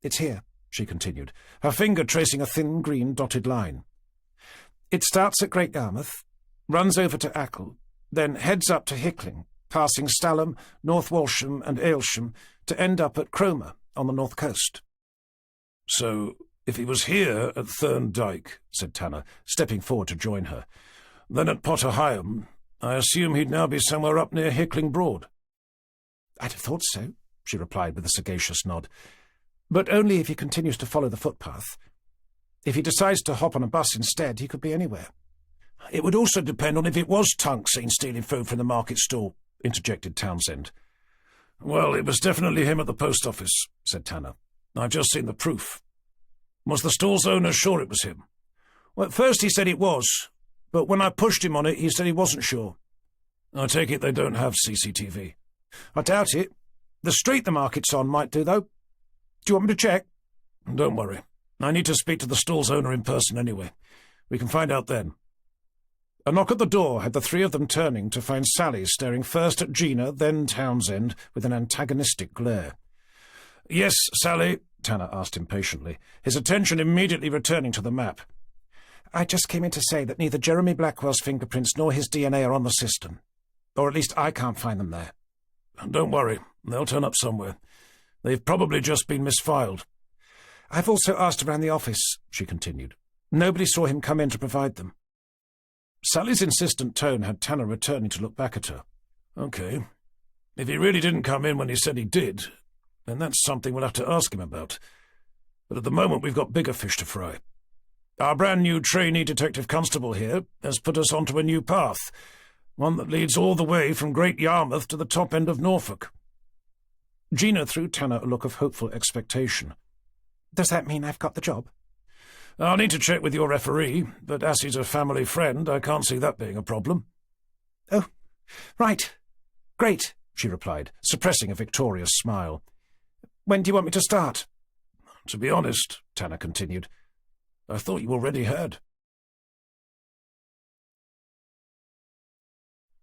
it's here, she continued, her finger tracing a thin green dotted line. It starts at Great Yarmouth, runs over to Ackle, then heads up to Hickling, passing Stalham, North Walsham and Aylsham to end up at Cromer on the north coast. So, if he was here at Thorndyke, said Tanner, stepping forward to join her, then at Potter Heigham, I assume he'd now be somewhere up near Hickling Broad. I'd have thought so, she replied with a sagacious nod, but only if he continues to follow the footpath. If he decides to hop on a bus instead, he could be anywhere. It would also depend on if it was Tunk seen stealing food from the market stall, interjected Townsend. Well, it was definitely him at the post office, said Tanner. I've just seen the proof. Was the stall's owner sure it was him? Well, at first he said it was, but when I pushed him on it, he said he wasn't sure. I take it they don't have CCTV. I doubt it. The street the market's on might do, though. Do you want me to check? Don't worry. I need to speak to the stall's owner in person anyway. We can find out then. A knock at the door had the three of them turning to find Sally staring first at Gina, then Townsend, with an antagonistic glare. Yes, Sally, Tanner asked impatiently, his attention immediately returning to the map. I just came in to say that neither Jeremy Blackwell's fingerprints nor his DNA are on the system. Or at least I can't find them there. Don't worry, they'll turn up somewhere. They've probably just been misfiled. I've also asked around the office, she continued. Nobody saw him come in to provide them. Sally's insistent tone had Tanner returning to look back at her. Okay. If he really didn't come in when he said he did, then that's something we'll have to ask him about. But at the moment we've got bigger fish to fry. Our brand new trainee detective constable here has put us onto a new path, one that leads all the way from Great Yarmouth to the top end of Norfolk. Gina threw Tanner a look of hopeful expectation. Does that mean I've got the job? I'll need to check with your referee, but as he's a family friend, I can't see that being a problem. Oh, right. Great, she replied, suppressing a victorious smile. When do you want me to start? To be honest, Tanner continued, I thought you already had.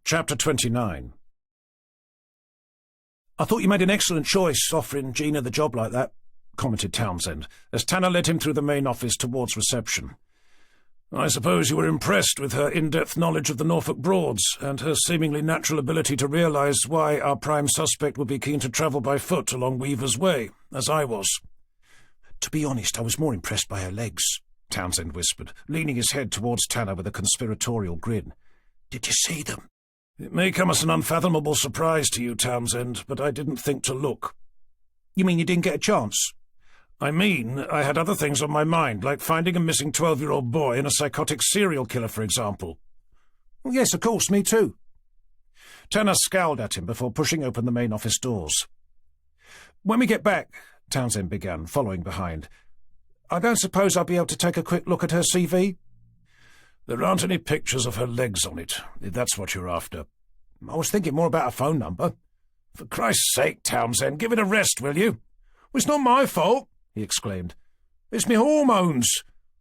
Chapter 29. I thought you made an excellent choice offering Gina the job like that, commented Townsend, as Tanner led him through the main office towards reception. I suppose you were impressed with her in-depth knowledge of the Norfolk Broads and her seemingly natural ability to realise why our prime suspect would be keen to travel by foot along Weaver's Way, as I was. To be honest, I was more impressed by her legs, Townsend whispered, leaning his head towards Tanner with a conspiratorial grin. Did you see them? It may come as an unfathomable surprise to you, Townsend, but I didn't think to look. You mean you didn't get a chance? I mean, I had other things on my mind, like finding a missing 12-year-old boy and a psychotic serial killer, for example. Well, yes, of course, me too. Tanner scowled at him before pushing open the main office doors. When we get back, Townsend began, following behind, I don't suppose I'll be able to take a quick look at her CV? There aren't any pictures of her legs on it, if that's what you're after. I was thinking more about a phone number. For Christ's sake, Townsend, give it a rest, will you? Well, it's not my fault, he exclaimed. It's me hormones.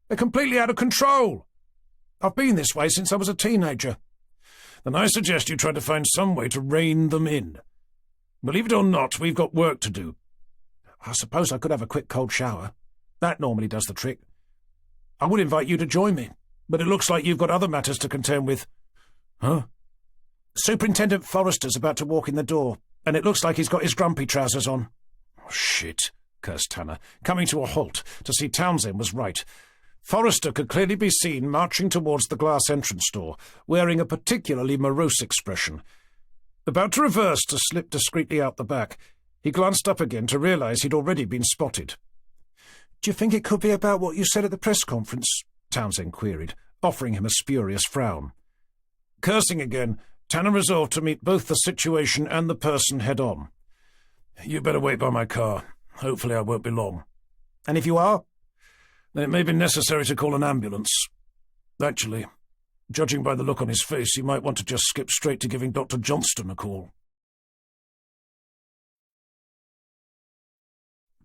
They're completely out of control. I've been this way since I was a teenager. Then I suggest you try to find some way to rein them in. Believe it or not, we've got work to do. I suppose I could have a quick cold shower. That normally does the trick. I would invite you to join me, but it looks like you've got other matters to contend with. Huh? Superintendent Forrester's about to walk in the door, and it looks like he's got his grumpy trousers on. Oh, shit, cursed Tanner, coming to a halt to see Townsend was right. Forrester could clearly be seen marching towards the glass entrance door, wearing a particularly morose expression. About to reverse to slip discreetly out the back, he glanced up again to realise he'd already been spotted. Do you think it could be about what you said at the press conference? Townsend queried, offering him a spurious frown. Cursing again, Tanner resolved to meet both the situation and the person head-on. You better wait by my car. Hopefully I won't be long. And if you are? Then it may be necessary to call an ambulance. Actually, judging by the look on his face, you might want to just skip straight to giving Dr. Johnston a call.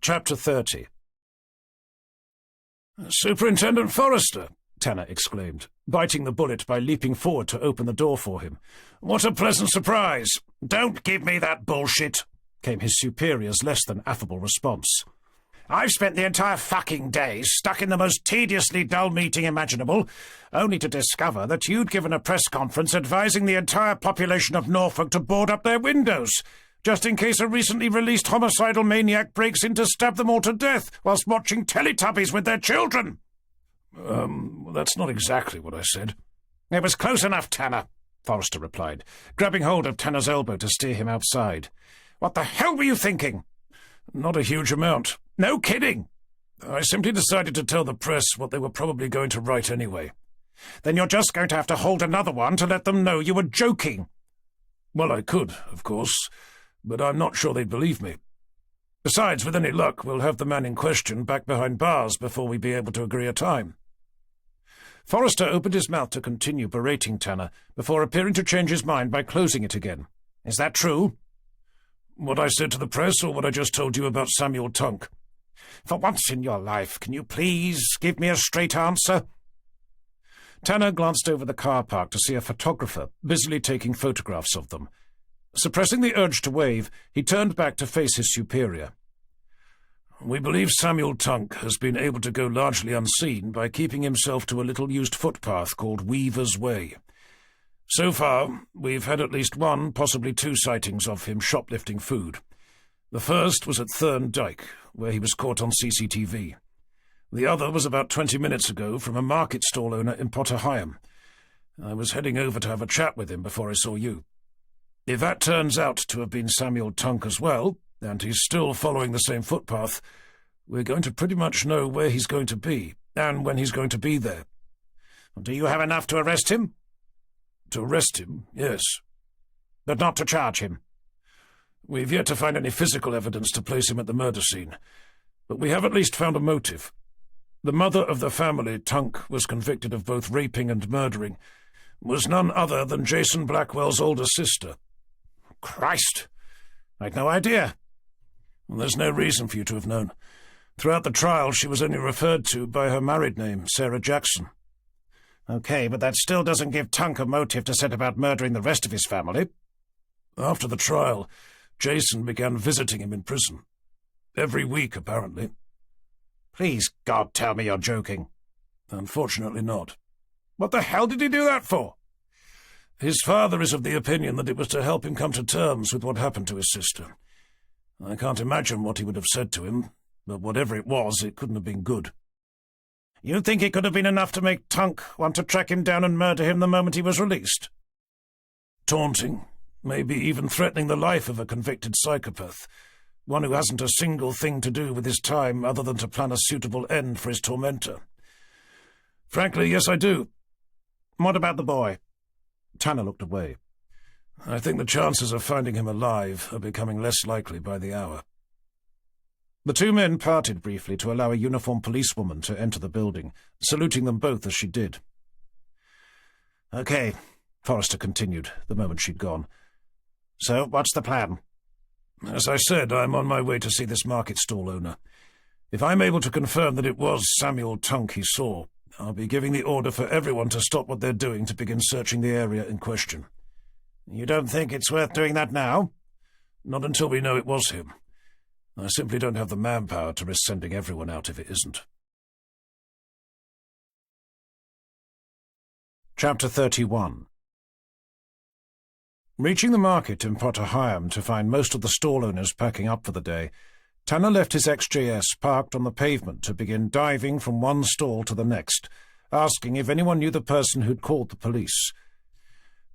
Chapter 30. Superintendent Forrester, Tanner exclaimed, biting the bullet by leaping forward to open the door for him. What a pleasant surprise! Don't give me that bullshit, came his superior's less than affable response. I've spent the entire fucking day stuck in the most tediously dull meeting imaginable, only to discover that you'd given a press conference advising the entire population of Norfolk to board up their windows, just in case a recently released homicidal maniac breaks in to stab them all to death whilst watching Teletubbies with their children. That's not exactly what I said. It was close enough, Tanner, Forrester replied, grabbing hold of Tanner's elbow to steer him outside. What the hell were you thinking? Not a huge amount. No kidding. I simply decided to tell the press what they were probably going to write anyway. Then you're just going to have to hold another one to let them know you were joking. Well, I could, of course, but I'm not sure they'd believe me. Besides, with any luck, we'll have the man in question back behind bars before we be able to agree a time. Forrester opened his mouth to continue berating Tanner before appearing to change his mind by closing it again. Is that true? What I said to the press or what I just told you about Samuel Tunk? For once in your life, can you please give me a straight answer? Tanner glanced over the car park to see a photographer busily taking photographs of them. Suppressing the urge to wave, he turned back to face his superior. We believe Samuel Tunk has been able to go largely unseen by keeping himself to a little-used footpath called Weaver's Way. So far, we've had at least one, possibly two sightings of him shoplifting food. The first was at Thurn Dyke, where he was caught on CCTV. The other was about 20 minutes ago from a market stall owner in Potter Heigham. I was heading over to have a chat with him before I saw you. If that turns out to have been Samuel Tunk as well, and he's still following the same footpath, we're going to pretty much know where he's going to be, and when he's going to be there. Do you have enough to arrest him? To arrest him, yes. But not to charge him? We've yet to find any physical evidence to place him at the murder scene, but we have at least found a motive. The mother of the family, Tunk, was convicted of both raping and murdering, was none other than Jason Blackwell's older sister. Christ! I'd no idea. Well, there's no reason for you to have known. Throughout the trial, she was only referred to by her married name, Sarah Jackson. Okay, but that still doesn't give Tunk a motive to set about murdering the rest of his family. After the trial, Jason began visiting him in prison. Every week, apparently. Please, God, tell me you're joking. Unfortunately not. What the hell did he do that for? His father is of the opinion that it was to help him come to terms with what happened to his sister. I can't imagine what he would have said to him, but whatever it was, it couldn't have been good. You think it could have been enough to make Tunk want to track him down and murder him the moment he was released? Taunting, maybe even threatening the life of a convicted psychopath, one who hasn't a single thing to do with his time other than to plan a suitable end for his tormentor. Frankly, yes, I do. What about the boy? Tanner looked away. I think the chances of finding him alive are becoming less likely by the hour. The two men parted briefly to allow a uniformed policewoman to enter the building, saluting them both as she did. "Okay," Forrester continued, the moment she'd gone. "So, what's the plan?" "As I said, I'm on my way to see this market stall owner. If I'm able to confirm that it was Samuel Tunk he saw, I'll be giving the order for everyone to stop what they're doing to begin searching the area in question." "You don't think it's worth doing that now?" "Not until we know it was him. I simply don't have the manpower to risk sending everyone out if it isn't." Chapter 31. Reaching the market in Potter Heigham to find most of the stall owners packing up for the day, Tanner left his XJS parked on the pavement to begin diving from one stall to the next, asking if anyone knew the person who'd called the police.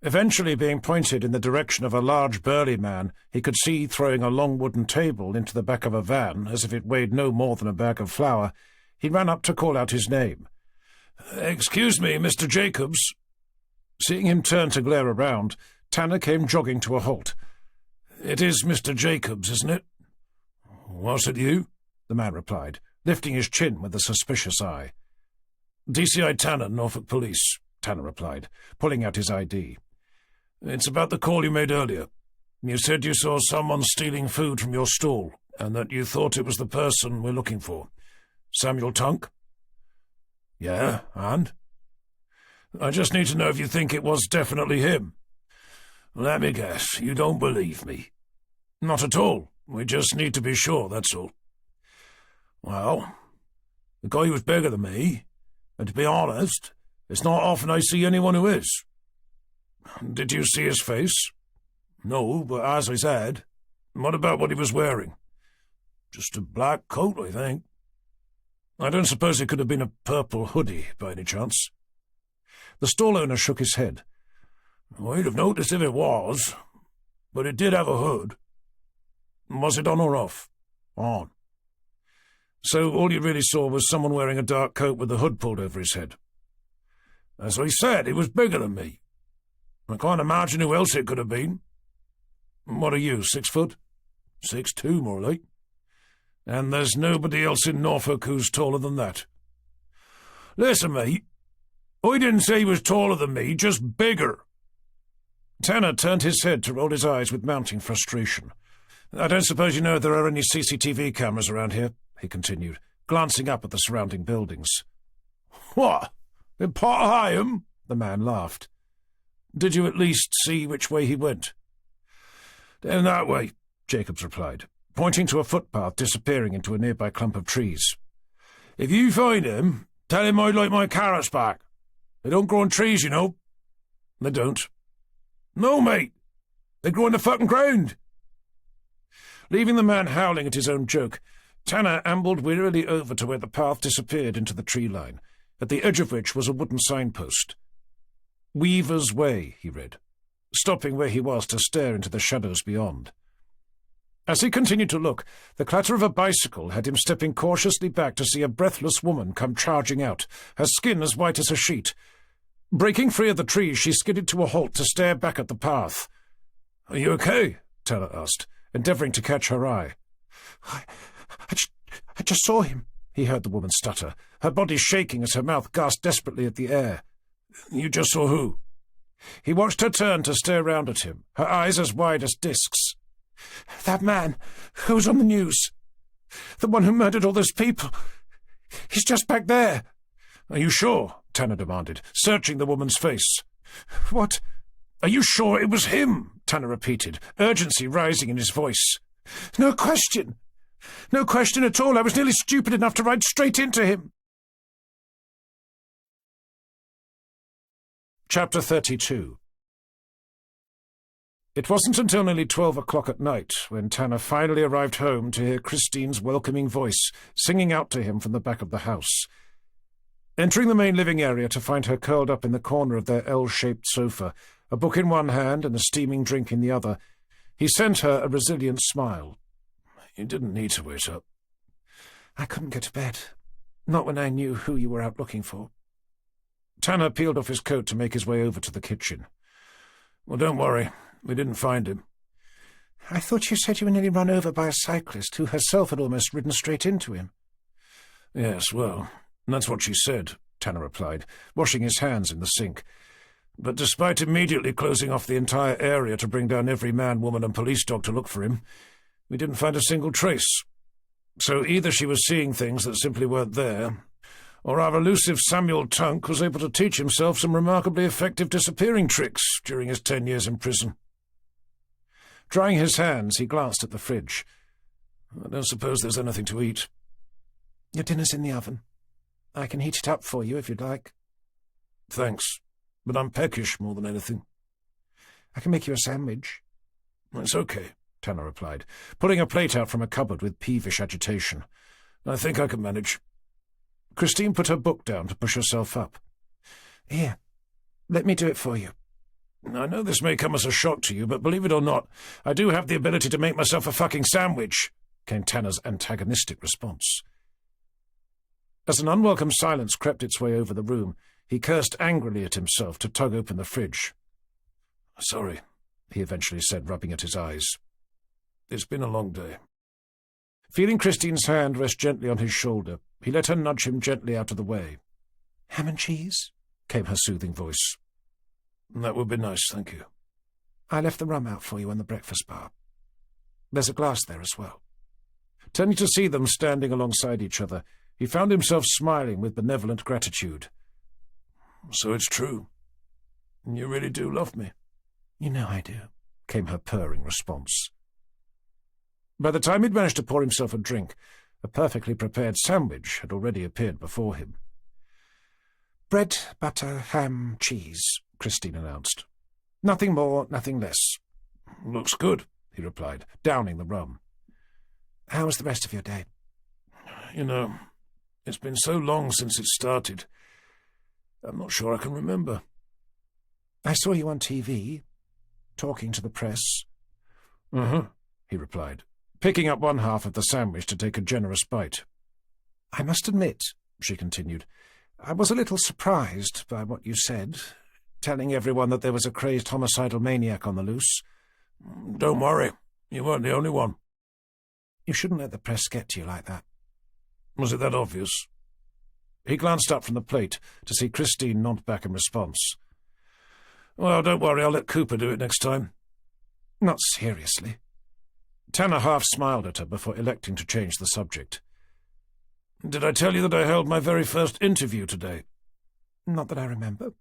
Eventually being pointed in the direction of a large burly man he could see throwing a long wooden table into the back of a van as if it weighed no more than a bag of flour, he ran up to call out his name. "Excuse me, Mr. Jacobs." Seeing him turn to glare around, Tanner came jogging to a halt. "It is Mr. Jacobs, isn't it?" "Was it you?" the man replied, lifting his chin with a suspicious eye. "DCI Tanner, Norfolk Police," Tanner replied, pulling out his ID. "It's about the call you made earlier. You said you saw someone stealing food from your stall, and that you thought it was the person we're looking for. Samuel Tunk?" "Yeah, and?" "I just need to know if you think it was definitely him." "Let me guess, you don't believe me?" "Not at all. We just need to be sure, that's all." "Well, the guy was bigger than me, and to be honest, it's not often I see anyone who is." "Did you see his face?" "No, but as I said." "What about what he was wearing?" "Just a black coat, I think." "I don't suppose it could have been a purple hoodie, by any chance?" The stall owner shook his head. "I'd have noticed if it was, but it did have a hood." "Was it on or off?" "On." "So all you really saw was someone wearing a dark coat with the hood pulled over his head?" "As I said, he was bigger than me. I can't imagine who else it could have been." "What are you, 6 foot?" 6'2", more like." "And there's nobody else in Norfolk who's taller than that?" "Listen, mate, I didn't say he was taller than me, just bigger." Tanner turned his head to roll his eyes with mounting frustration. "I don't suppose you know if there are any CCTV cameras around here?" he continued, glancing up at the surrounding buildings. "What? In Potter Heigham?" the man laughed. "Did you at least see which way he went?" "Down that way," Jacobs replied, pointing to a footpath disappearing into a nearby clump of trees. "If you find him, tell him I'd like my carrots back. They don't grow on trees, you know." "They don't." "No, mate. They grow in the fucking ground." Leaving the man howling at his own joke, Tanner ambled wearily over to where the path disappeared into the tree line, at the edge of which was a wooden signpost. "Weaver's Way," he read. stopping where he was to stare into the shadows beyond. As he continued to look, the clatter of a bicycle had him stepping cautiously back to see a breathless woman come charging out, her skin as white as a sheet. Breaking free of the trees, she skidded to a halt to stare back at the path. "Are you okay?" Tanner asked, endeavouring to catch her eye. I just saw him," he heard the woman stutter, her body shaking as her mouth gasped desperately at the air. "You just saw who?" He watched her turn to stare round at him, her eyes as wide as discs. "That man who was on the news. The one who murdered all those people. He's just back there." "Are you sure?" Tanner demanded, searching the woman's face. "What?" "Are you sure it was him?" Tanner repeated, urgency rising in his voice. No question. No question at all. I was nearly stupid enough to ride straight into him." Chapter 32. It wasn't until nearly 12 o'clock at night when Tanner finally arrived home to hear Christine's welcoming voice singing out to him from the back of the house. Entering the main living area to find her curled up in the corner of their L-shaped sofa, a book in one hand and a steaming drink in the other, he sent her a resilient smile. "You didn't need to wait up." "I couldn't go to bed. Not when I knew who you were out looking for." Tanner peeled off his coat to make his way over to the kitchen. "Well, don't worry. We didn't find him." "I thought you said you were nearly run over by a cyclist who herself had almost ridden straight into him." "Yes, well, that's what she said," Tanner replied, washing his hands in the sink. "But despite immediately closing off the entire area to bring down every man, woman and police dog to look for him, we didn't find a single trace. So either she was seeing things that simply weren't there, or our elusive Samuel Tunk was able to teach himself some remarkably effective disappearing tricks during his 10 years in prison." Drying his hands, he glanced at the fridge. "I don't suppose there's anything to eat." "Your dinner's in the oven. I can heat it up for you if you'd like." "Thanks, but I'm peckish more than anything." "I can make you a sandwich." "It's okay," Tanner replied, pulling a plate out from a cupboard with peevish agitation. "I think I can manage." Christine put her book down to push herself up. "Here, let me do it for you." "I know this may come as a shock to you, but believe it or not, I do have the ability to make myself a fucking sandwich," came Tanner's antagonistic response. As an unwelcome silence crept its way over the room, he cursed angrily at himself to tug open the fridge. "Sorry," he eventually said, rubbing at his eyes. "It's been a long day." Feeling Christine's hand rest gently on his shoulder, he let her nudge him gently out of the way. "Ham and cheese?" came her soothing voice. "That would be nice, thank you." "I left the rum out for you on the breakfast bar. There's a glass there as well." Turning to see them standing alongside each other, he found himself smiling with benevolent gratitude. "So it's true. You really do love me." "You know I do," came her purring response. By the time he'd managed to pour himself a drink, a perfectly prepared sandwich had already appeared before him. "Bread, butter, ham, cheese," Christine announced. "Nothing more, nothing less." "Looks good," he replied, downing the rum. "How was the rest of your day?" "You know, it's been so long since it started. I'm not sure I can remember." "I saw you on TV, talking to the press." "Uh-huh," he replied, picking up one half of the sandwich to take a generous bite. "I must admit," she continued, "I was a little surprised by what you said, telling everyone that there was a crazed homicidal maniac on the loose." "Don't worry, you weren't the only one." "You shouldn't let the press get to you like that." "Was it that obvious?" He glanced up from the plate to see Christine nod back in response. "Well, don't worry, I'll let Cooper do it next time." "Not seriously." Tanner half smiled at her before electing to change the subject. "Did I tell you that I held my very first interview today?" "Not that I remember."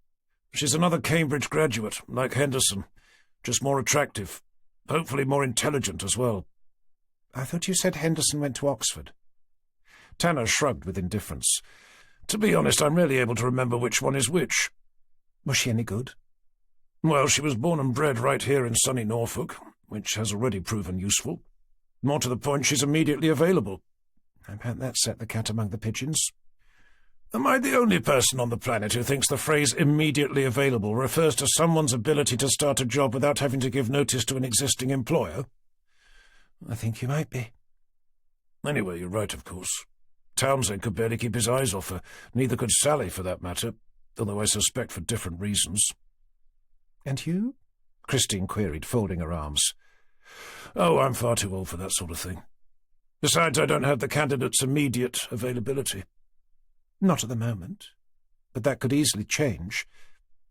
"She's another Cambridge graduate, like Henderson, just more attractive, hopefully more intelligent as well." "I thought you said Henderson went to Oxford." Tanner shrugged with indifference. "To be honest, I'm rarely able to remember which one is which." "Was she any good?" "Well, she was born and bred right here in sunny Norfolk, which has already proven useful. More to the point, she's immediately available." "I bet that set the cat among the pigeons." Am I the only person on the planet who thinks the phrase immediately available refers to someone's ability to start a job without having to give notice to an existing employer? I think you might be. Anyway, you're right, of course. Townsend could barely keep his eyes off her. Neither could Sally, for that matter, although I suspect for different reasons. And you? Christine queried, folding her arms. Oh, I'm far too old for that sort of thing. Besides, I don't have the candidate's immediate availability. Not at the moment. But that could easily change,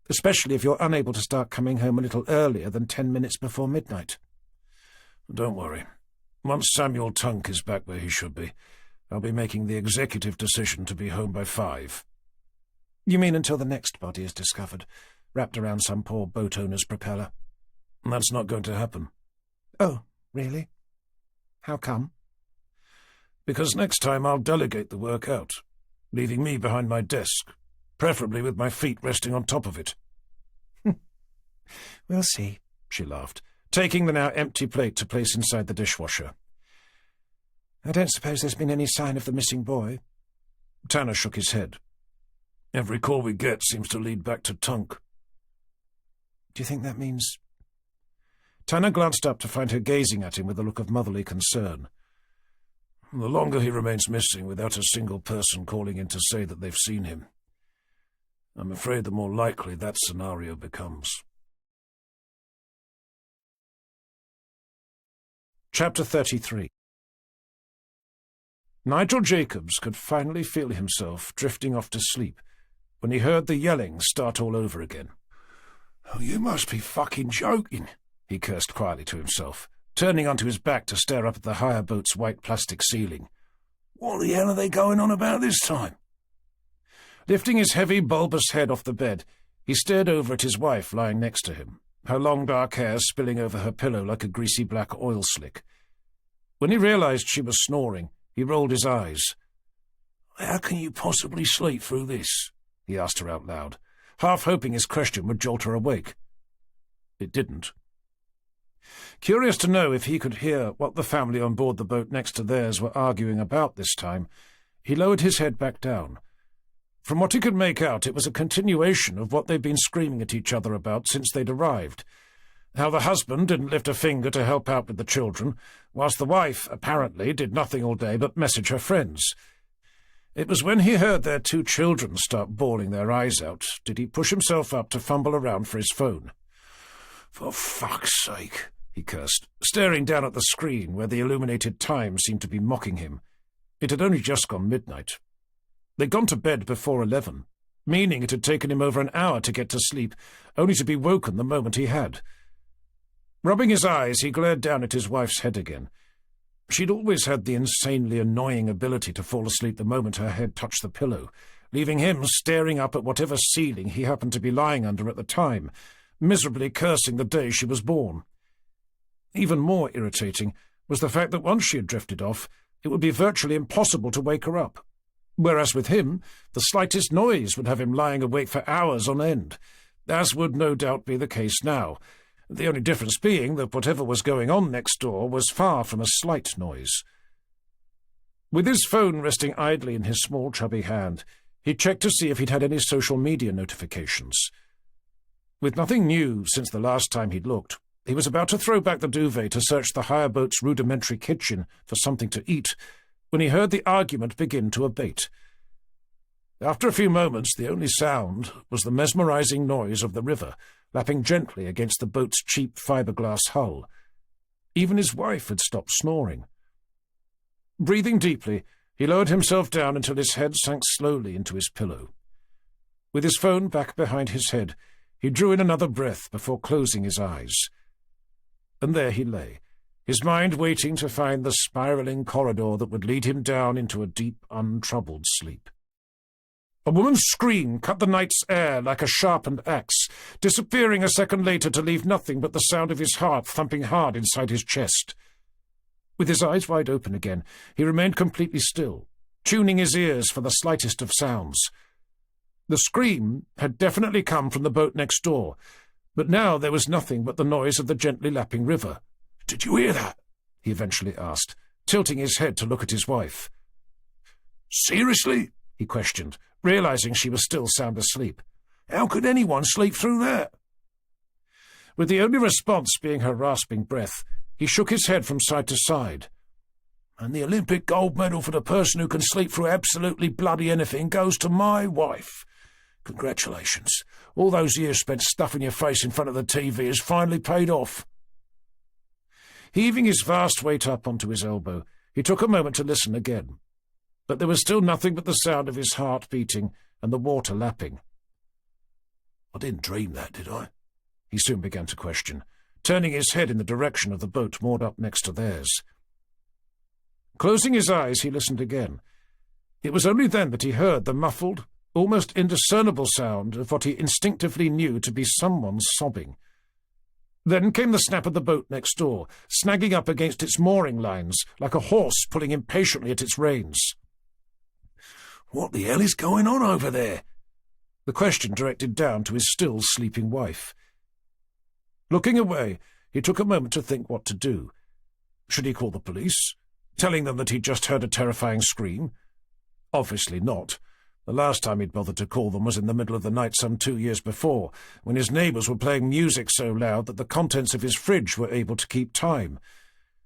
especially if you're unable to start coming home a little earlier than 10 minutes before midnight. Don't worry. Once Samuel Tunk is back where he should be, I'll be making the executive decision to be home by 5. You mean until the next body is discovered, wrapped around some poor boat owner's propeller? That's not going to happen. Oh, really? How come? Because next time I'll delegate the work out, leaving me behind my desk, preferably with my feet resting on top of it. We'll see, she laughed, taking the now empty plate to place inside the dishwasher. I don't suppose there's been any sign of the missing boy? Tanner shook his head. Every call we get seems to lead back to Tunk. Do you think that means... Tanner glanced up to find her gazing at him with a look of motherly concern. The longer he remains missing without a single person calling in to say that they've seen him, I'm afraid the more likely that scenario becomes. Chapter 33. Nigel Jacobs could finally feel himself drifting off to sleep when he heard the yelling start all over again. "Oh, you must be fucking joking," he cursed quietly to himself, turning onto his back to stare up at the hire boat's white plastic ceiling. "What the hell are they going on about this time?" Lifting his heavy, bulbous head off the bed, he stared over at his wife lying next to him, her long dark hair spilling over her pillow like a greasy black oil slick. When he realized she was snoring, he rolled his eyes. "How can you possibly sleep through this?" he asked her out loud, half hoping his question would jolt her awake. It didn't. Curious to know if he could hear what the family on board the boat next to theirs were arguing about this time, he lowered his head back down. From what he could make out, it was a continuation of what they'd been screaming at each other about since they'd arrived. How the husband didn't lift a finger to help out with the children, whilst the wife, apparently, did nothing all day but message her friends. It was when he heard their 2 children start bawling their eyes out did he push himself up to fumble around for his phone. "For fuck's sake," he cursed, staring down at the screen where the illuminated time seemed to be mocking him. It had only just gone midnight. They'd gone to bed before 11, meaning it had taken him over an hour to get to sleep, only to be woken the moment he had. Rubbing his eyes, he glared down at his wife's head again. She'd always had the insanely annoying ability to fall asleep the moment her head touched the pillow, leaving him staring up at whatever ceiling he happened to be lying under at the time, miserably cursing the day she was born. Even more irritating was the fact that once she had drifted off, it would be virtually impossible to wake her up. Whereas with him, the slightest noise would have him lying awake for hours on end, as would no doubt be the case now, the only difference being that whatever was going on next door was far from a slight noise. With his phone resting idly in his small, chubby hand, he checked to see if he'd had any social media notifications. With nothing new since the last time he'd looked, he was about to throw back the duvet to search the hire boat's rudimentary kitchen for something to eat, when he heard the argument begin to abate. After a few moments, the only sound was the mesmerizing noise of the river, lapping gently against the boat's cheap fiberglass hull. Even his wife had stopped snoring. Breathing deeply, he lowered himself down until his head sank slowly into his pillow. With his phone back behind his head, he drew in another breath before closing his eyes. And there he lay, his mind waiting to find the spiraling corridor that would lead him down into a deep, untroubled sleep. A woman's scream cut the night's air like a sharpened axe, disappearing a second later to leave nothing but the sound of his heart thumping hard inside his chest. With his eyes wide open again, he remained completely still, tuning his ears for the slightest of sounds. The scream had definitely come from the boat next door, but now there was nothing but the noise of the gently lapping river. "Did you hear that?" he eventually asked, tilting his head to look at his wife. "Seriously?" he questioned, realising she was still sound asleep. "How could anyone sleep through that?" With the only response being her rasping breath, he shook his head from side to side. "And the Olympic gold medal for the person who can sleep through absolutely bloody anything goes to my wife. Congratulations. All those years spent stuffing your face in front of the TV has finally paid off." Heaving his vast weight up onto his elbow, he took a moment to listen again. But there was still nothing but the sound of his heart beating and the water lapping. "I didn't dream that, did I?" he soon began to question, turning his head in the direction of the boat moored up next to theirs. Closing his eyes, he listened again. It was only then that he heard the muffled, almost indiscernible sound of what he instinctively knew to be someone sobbing. Then came the snap of the boat next door, snagging up against its mooring lines, like a horse pulling impatiently at its reins. "What the hell is going on over there?" The question directed down to his still sleeping wife. Looking away, he took a moment to think what to do. Should he call the police, telling them that he'd just heard a terrifying scream? Obviously not. The last time he'd bothered to call them was in the middle of the night some 2 years before, when his neighbours were playing music so loud that the contents of his fridge were able to keep time.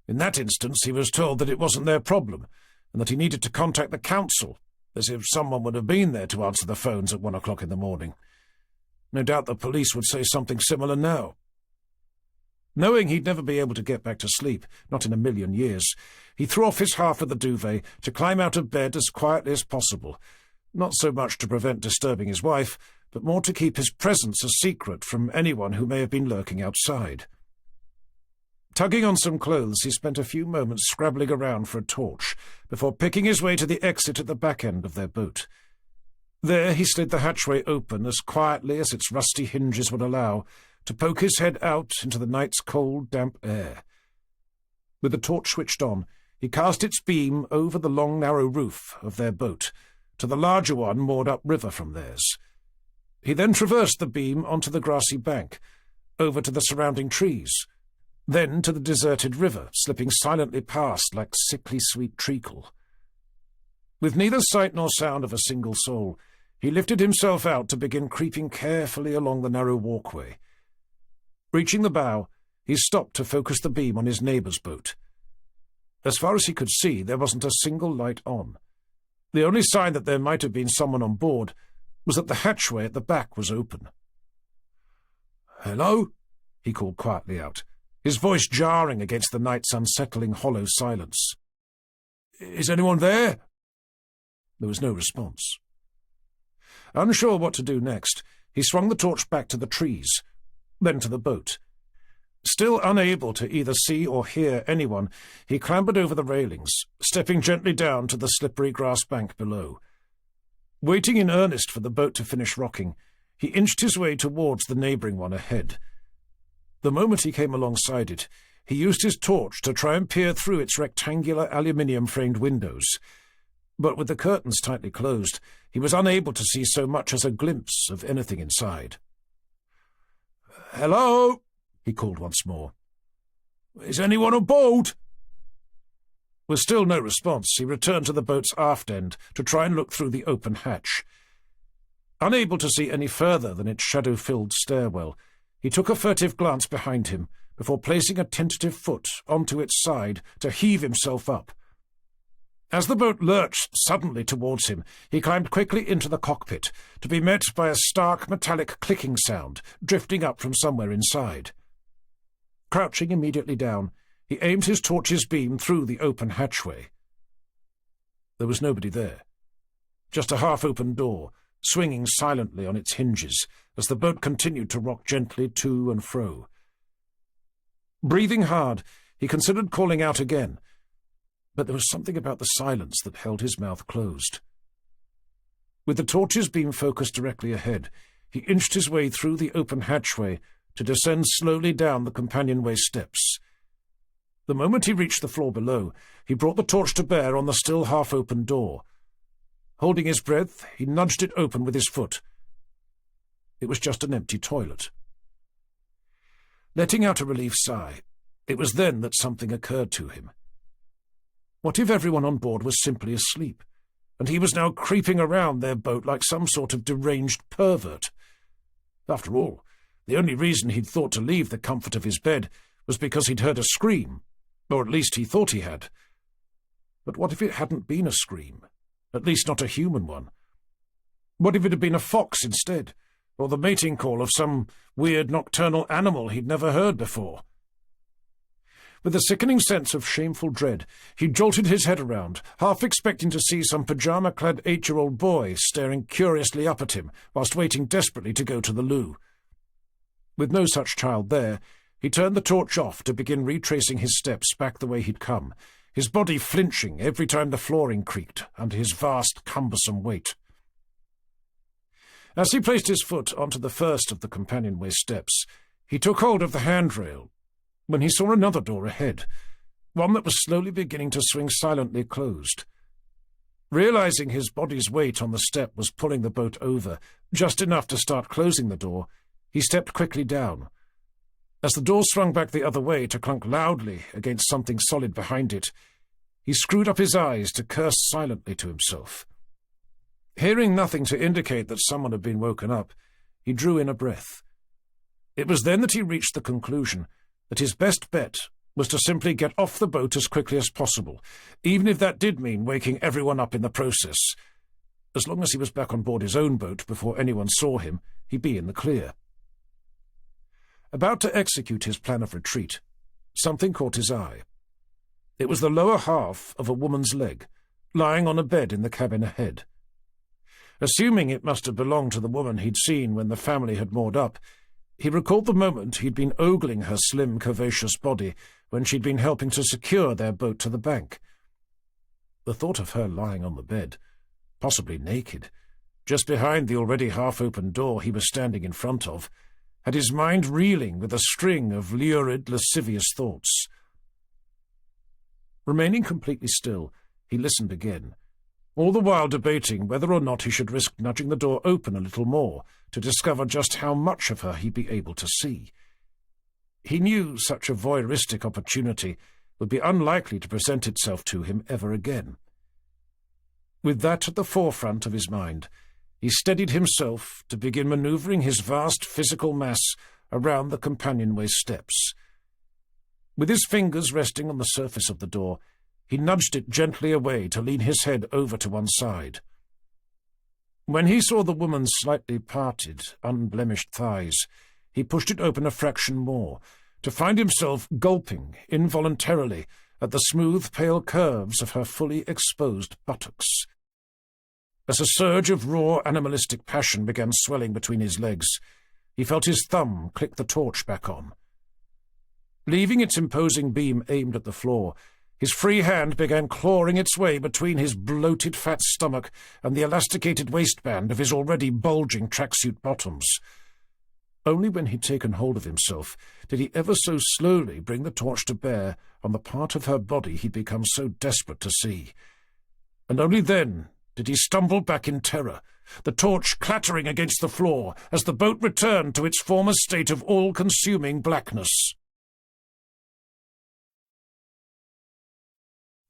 In that instance, he was told that it wasn't their problem, and that he needed to contact the council, as if someone would have been there to answer the phones at 1 o'clock in the morning. No doubt the police would say something similar now. Knowing he'd never be able to get back to sleep, not in a million years, he threw off his half of the duvet to climb out of bed as quietly as possible, not so much to prevent disturbing his wife, but more to keep his presence a secret from anyone who may have been lurking outside. Tugging on some clothes, he spent a few moments scrabbling around for a torch, before picking his way to the exit at the back end of their boat. There he slid the hatchway open as quietly as its rusty hinges would allow, to poke his head out into the night's cold, damp air. With the torch switched on, he cast its beam over the long, narrow roof of their boat, to the larger one moored upriver from theirs. He then traversed the beam onto the grassy bank, over to the surrounding trees, then to the deserted river, slipping silently past like sickly sweet treacle. With neither sight nor sound of a single soul, he lifted himself out to begin creeping carefully along the narrow walkway. Reaching the bow, he stopped to focus the beam on his neighbour's boat. As far as he could see, there wasn't a single light on. The only sign that there might have been someone on board was that the hatchway at the back was open. "Hello?" he called quietly out, his voice jarring against the night's unsettling hollow silence. "Is anyone there?" There was no response. Unsure what to do next, he swung the torch back to the trees, then to the boat. Still unable to either see or hear anyone, he clambered over the railings, stepping gently down to the slippery grass bank below. Waiting in earnest for the boat to finish rocking, he inched his way towards the neighbouring one ahead. The moment he came alongside it, he used his torch to try and peer through its rectangular aluminium-framed windows. But with the curtains tightly closed, he was unable to see so much as a glimpse of anything inside. "Hello?" he called once more. "Is anyone aboard?" With still no response, he returned to the boat's aft end to try and look through the open hatch. Unable to see any further than its shadow-filled stairwell, he took a furtive glance behind him before placing a tentative foot onto its side to heave himself up. As the boat lurched suddenly towards him, he climbed quickly into the cockpit, to be met by a stark metallic clicking sound drifting up from somewhere inside. Crouching immediately down, he aimed his torch's beam through the open hatchway. There was nobody there. Just a half-open door, swinging silently on its hinges as the boat continued to rock gently to and fro. Breathing hard, he considered calling out again, but there was something about the silence that held his mouth closed. With the torch's beam focused directly ahead, he inched his way through the open hatchway to descend slowly down the companionway steps. The moment he reached the floor below, he brought the torch to bear on the still half-open door. Holding his breath, he nudged it open with his foot. It was just an empty toilet. Letting out a relief sigh, it was then that something occurred to him. What if everyone on board was simply asleep, and he was now creeping around their boat like some sort of deranged pervert. After all, the only reason he'd thought to leave the comfort of his bed was because he'd heard a scream, or at least he thought he had. But what if it hadn't been a scream? At least not a human one. What if it had been a fox instead, or the mating call of some weird nocturnal animal he'd never heard before? With a sickening sense of shameful dread, he jolted his head around, half expecting to see some pyjama-clad 8-year-old boy staring curiously up at him, whilst waiting desperately to go to the loo. With no such child there, he turned the torch off to begin retracing his steps back the way he'd come, his body flinching every time the flooring creaked under his vast, cumbersome weight. As he placed his foot onto the first of the companionway steps, he took hold of the handrail, when he saw another door ahead, one that was slowly beginning to swing silently closed. Realizing his body's weight on the step was pulling the boat over, just enough to start closing the door, he stepped quickly down. As the door swung back the other way to clunk loudly against something solid behind it, he screwed up his eyes to curse silently to himself. Hearing nothing to indicate that someone had been woken up, he drew in a breath. It was then that he reached the conclusion that his best bet was to simply get off the boat as quickly as possible, even if that did mean waking everyone up in the process. As long as he was back on board his own boat before anyone saw him, he'd be in the clear. About to execute his plan of retreat, something caught his eye. It was the lower half of a woman's leg, lying on a bed in the cabin ahead. Assuming it must have belonged to the woman he'd seen when the family had moored up, he recalled the moment he'd been ogling her slim, curvaceous body when she'd been helping to secure their boat to the bank. The thought of her lying on the bed, possibly naked, just behind the already half-open door he was standing in front of, had his mind reeling with a string of lurid, lascivious thoughts. Remaining completely still, he listened again, all the while debating whether or not he should risk nudging the door open a little more to discover just how much of her he'd be able to see. He knew such a voyeuristic opportunity would be unlikely to present itself to him ever again. With that at the forefront of his mind, he steadied himself to begin manoeuvring his vast physical mass around the companionway steps. With his fingers resting on the surface of the door, he nudged it gently away to lean his head over to one side. When he saw the woman's slightly parted, unblemished thighs, he pushed it open a fraction more, to find himself gulping involuntarily at the smooth, pale curves of her fully exposed buttocks. As a surge of raw, animalistic passion began swelling between his legs, he felt his thumb click the torch back on. Leaving its imposing beam aimed at the floor, his free hand began clawing its way between his bloated fat stomach and the elasticated waistband of his already bulging tracksuit bottoms. Only when he'd taken hold of himself did he ever so slowly bring the torch to bear on the part of her body he'd become so desperate to see. And only then did he stumble back in terror, the torch clattering against the floor as the boat returned to its former state of all-consuming blackness.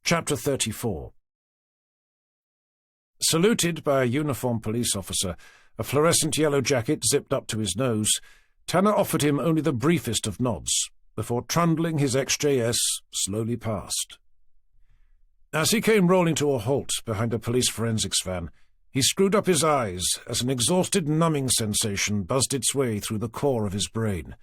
Chapter 34. Saluted by a uniformed police officer, a fluorescent yellow jacket zipped up to his nose, Tanner offered him only the briefest of nods, before trundling his XJS slowly past. As he came rolling to a halt behind a police forensics van, he screwed up his eyes as an exhausted numbing sensation buzzed its way through the core of his brain.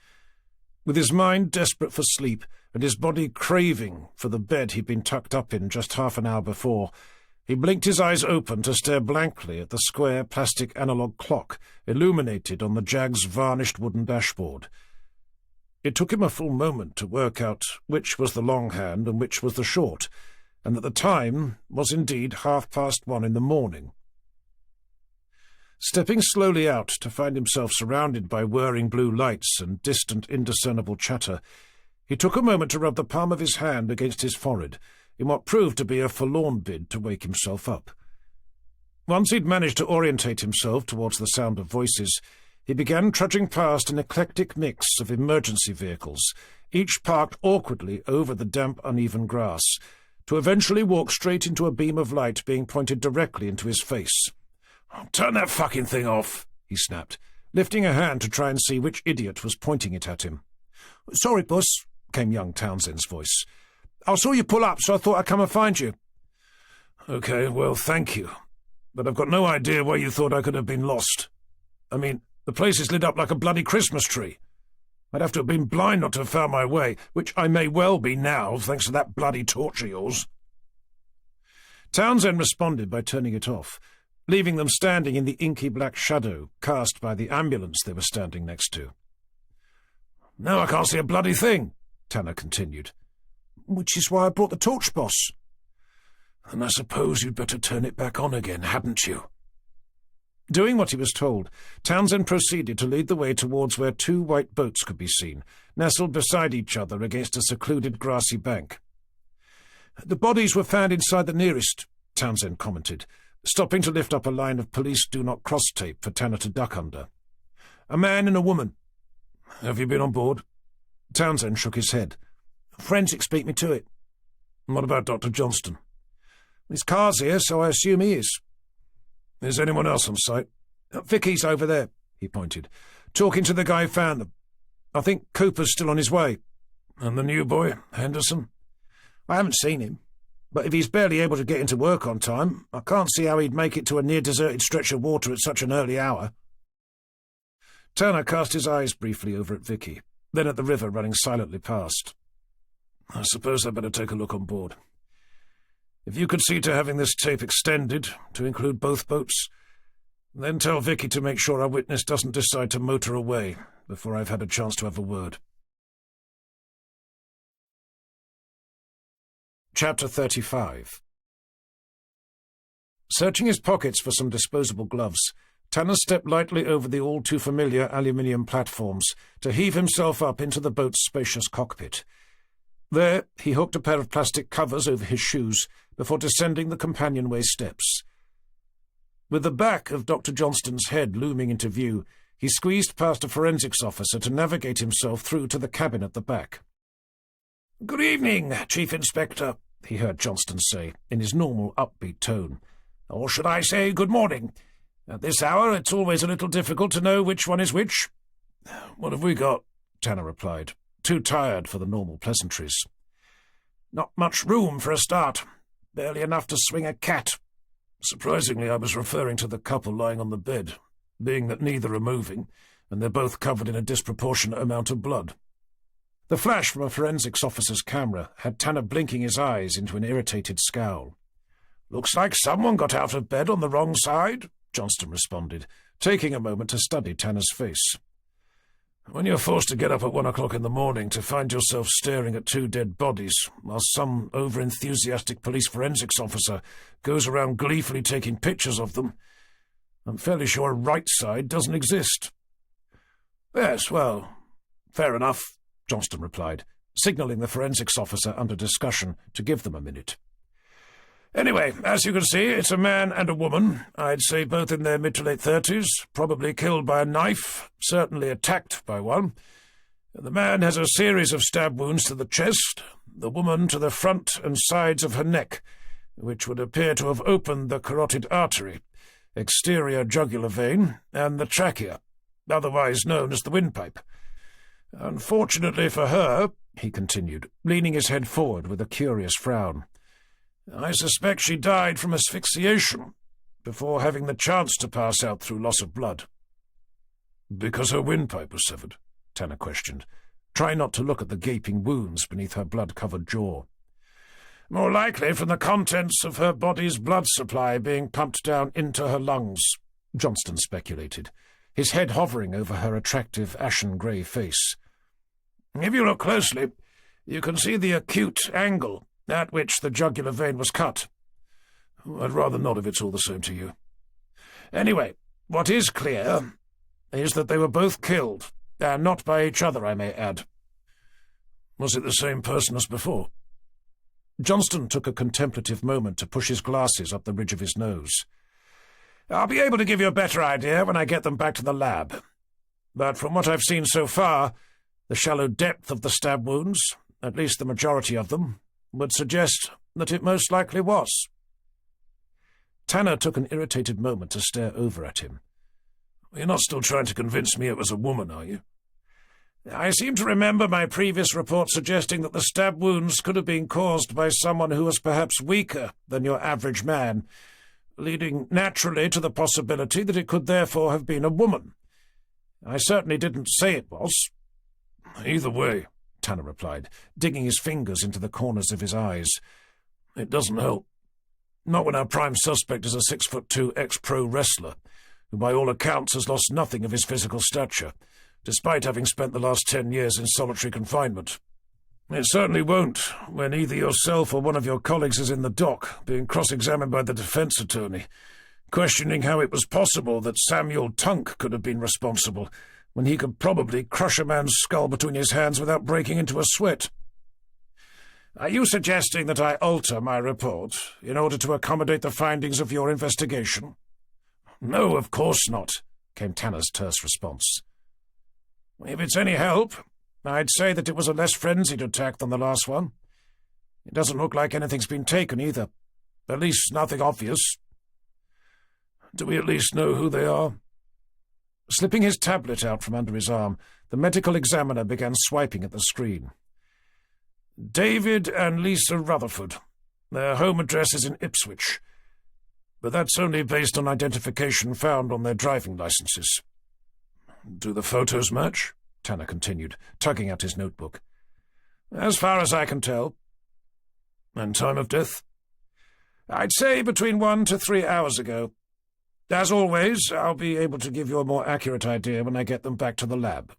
With his mind desperate for sleep and his body craving for the bed he'd been tucked up in just half an hour before, he blinked his eyes open to stare blankly at the square plastic analog clock illuminated on the Jag's varnished wooden dashboard. It took him a full moment to work out which was the long hand and which was the short, and that the time was indeed 1:30 in the morning. Stepping slowly out to find himself surrounded by whirring blue lights and distant indiscernible chatter, he took a moment to rub the palm of his hand against his forehead in what proved to be a forlorn bid to wake himself up. Once he'd managed to orientate himself towards the sound of voices, he began trudging past an eclectic mix of emergency vehicles, each parked awkwardly over the damp, uneven grass, to eventually walk straight into a beam of light being pointed directly into his face. "Turn that fucking thing off," he snapped, lifting a hand to try and see which idiot was pointing it at him. "Sorry, boss," came young Townsend's voice. "I saw you pull up, so I thought I'd come and find you." "Okay, well, thank you. But I've got no idea why you thought I could have been lost. I mean, the place is lit up like a bloody Christmas tree. I'd have to have been blind not to have found my way, which I may well be now, thanks to that bloody torch of yours." Townsend responded by turning it off, leaving them standing in the inky black shadow cast by the ambulance they were standing next to. "Now I can't see a bloody thing," Tanner continued. "Which is why I brought the torch, boss." "And I suppose you'd better turn it back on again, hadn't you?" Doing what he was told, Townsend proceeded to lead the way towards where two white boats could be seen, nestled beside each other against a secluded grassy bank. "The bodies were found inside the nearest," Townsend commented, stopping to lift up a line of police do-not-cross tape for Tanner to duck under. "A man and a woman." "Have you been on board?" Townsend shook his head. "Forensics beat me to it." "What about Dr. Johnston?" "His car's here, so I assume he is." "Is anyone else on site?" "Vicky's over there," he pointed, "talking to the guy who found them. I think Cooper's still on his way." "And the new boy, Henderson?" "I haven't seen him, but if he's barely able to get into work on time, I can't see how he'd make it to a near-deserted stretch of water at such an early hour." Tanner cast his eyes briefly over at Vicky, then at the river running silently past. "I suppose I'd better take a look on board. If you could see to having this tape extended to include both boats, then tell Vicky to make sure our witness doesn't decide to motor away before I've had a chance to have a word." Chapter 35. Searching his pockets for some disposable gloves, Tanner stepped lightly over the all-too-familiar aluminium platforms to heave himself up into the boat's spacious cockpit. There, he hooked a pair of plastic covers over his shoes before descending the companionway steps. With the back of Dr. Johnston's head looming into view, he squeezed past a forensics officer to navigate himself through to the cabin at the back. "Good evening, Chief Inspector," he heard Johnston say, in his normal upbeat tone. "Or should I say good morning? At this hour it's always a little difficult to know which one is which." "What have we got?" Tanner replied, too tired for the normal pleasantries. "Not much room for a start. Barely enough to swing a cat." Surprisingly, I was referring to the couple lying on the bed, being that neither are moving, and they're both covered in a disproportionate amount of blood. The flash from a forensics officer's camera had Tanner blinking his eyes into an irritated scowl. "Looks like someone got out of bed on the wrong side," Johnston responded, taking a moment to study Tanner's face. "When you're forced to get up at 1 o'clock in the morning to find yourself staring at two dead bodies, while some over-enthusiastic police forensics officer goes around gleefully taking pictures of them, I'm fairly sure a right side doesn't exist." "Yes, well, fair enough," Johnston replied, signalling the forensics officer under discussion to give them a minute. "Anyway, as you can see, it's a man and a woman, I'd say both in their mid to late 30s, probably killed by a knife, certainly attacked by one. The man has a series of stab wounds to the chest, the woman to the front and sides of her neck, which would appear to have opened the carotid artery, exterior jugular vein, and the trachea, otherwise known as the windpipe. Unfortunately for her," he continued, leaning his head forward with a curious frown, "I suspect she died from asphyxiation, before having the chance to pass out through loss of blood." "Because her windpipe was severed?" Tanner questioned, trying not to look at the gaping wounds beneath her blood-covered jaw. "More likely from the contents of her body's blood supply being pumped down into her lungs," Johnston speculated, his head hovering over her attractive ashen-grey face. "If you look closely, you can see the acute angle at which the jugular vein was cut." "I'd rather not if it's all the same to you." "Anyway, what is clear is that they were both killed, and not by each other, I may add." "Was it the same person as before?" Johnston took a contemplative moment to push his glasses up the ridge of his nose. "I'll be able to give you a better idea when I get them back to the lab. But from what I've seen so far, the shallow depth of the stab wounds, at least the majority of them, would suggest that it most likely was. Tanner took an irritated moment to stare over at him. You're not still trying to convince me it was a woman, are you? I seem to remember my previous report suggesting that the stab wounds could have been caused by someone who was perhaps weaker than your average man, leading naturally to the possibility that it could therefore have been a woman. I certainly didn't say it was. Either way, Tanner replied, digging his fingers into the corners of his eyes. It doesn't help. Not when our prime suspect is a 6'2" ex-pro wrestler, who by all accounts has lost nothing of his physical stature, despite having spent the last 10 years in solitary confinement. It certainly won't when either yourself or one of your colleagues is in the dock, being cross-examined by the defense attorney, questioning how it was possible that Samuel Tunk could have been responsible, when he could probably crush a man's skull between his hands without breaking into a sweat. Are you suggesting that I alter my report in order to accommodate the findings of your investigation? No, of course not, came Tanner's terse response. If it's any help, I'd say that it was a less frenzied attack than the last one. It doesn't look like anything's been taken either. At least nothing obvious. Do we at least know who they are? Slipping his tablet out from under his arm, the medical examiner began swiping at the screen. David and Lisa Rutherford. Their home address is in Ipswich. But that's only based on identification found on their driving licenses. Do the photos match? Tanner continued, tugging at his notebook. As far as I can tell. And time of death? I'd say between 1 to 3 hours ago. As always, I'll be able to give you a more accurate idea when I get them back to the lab.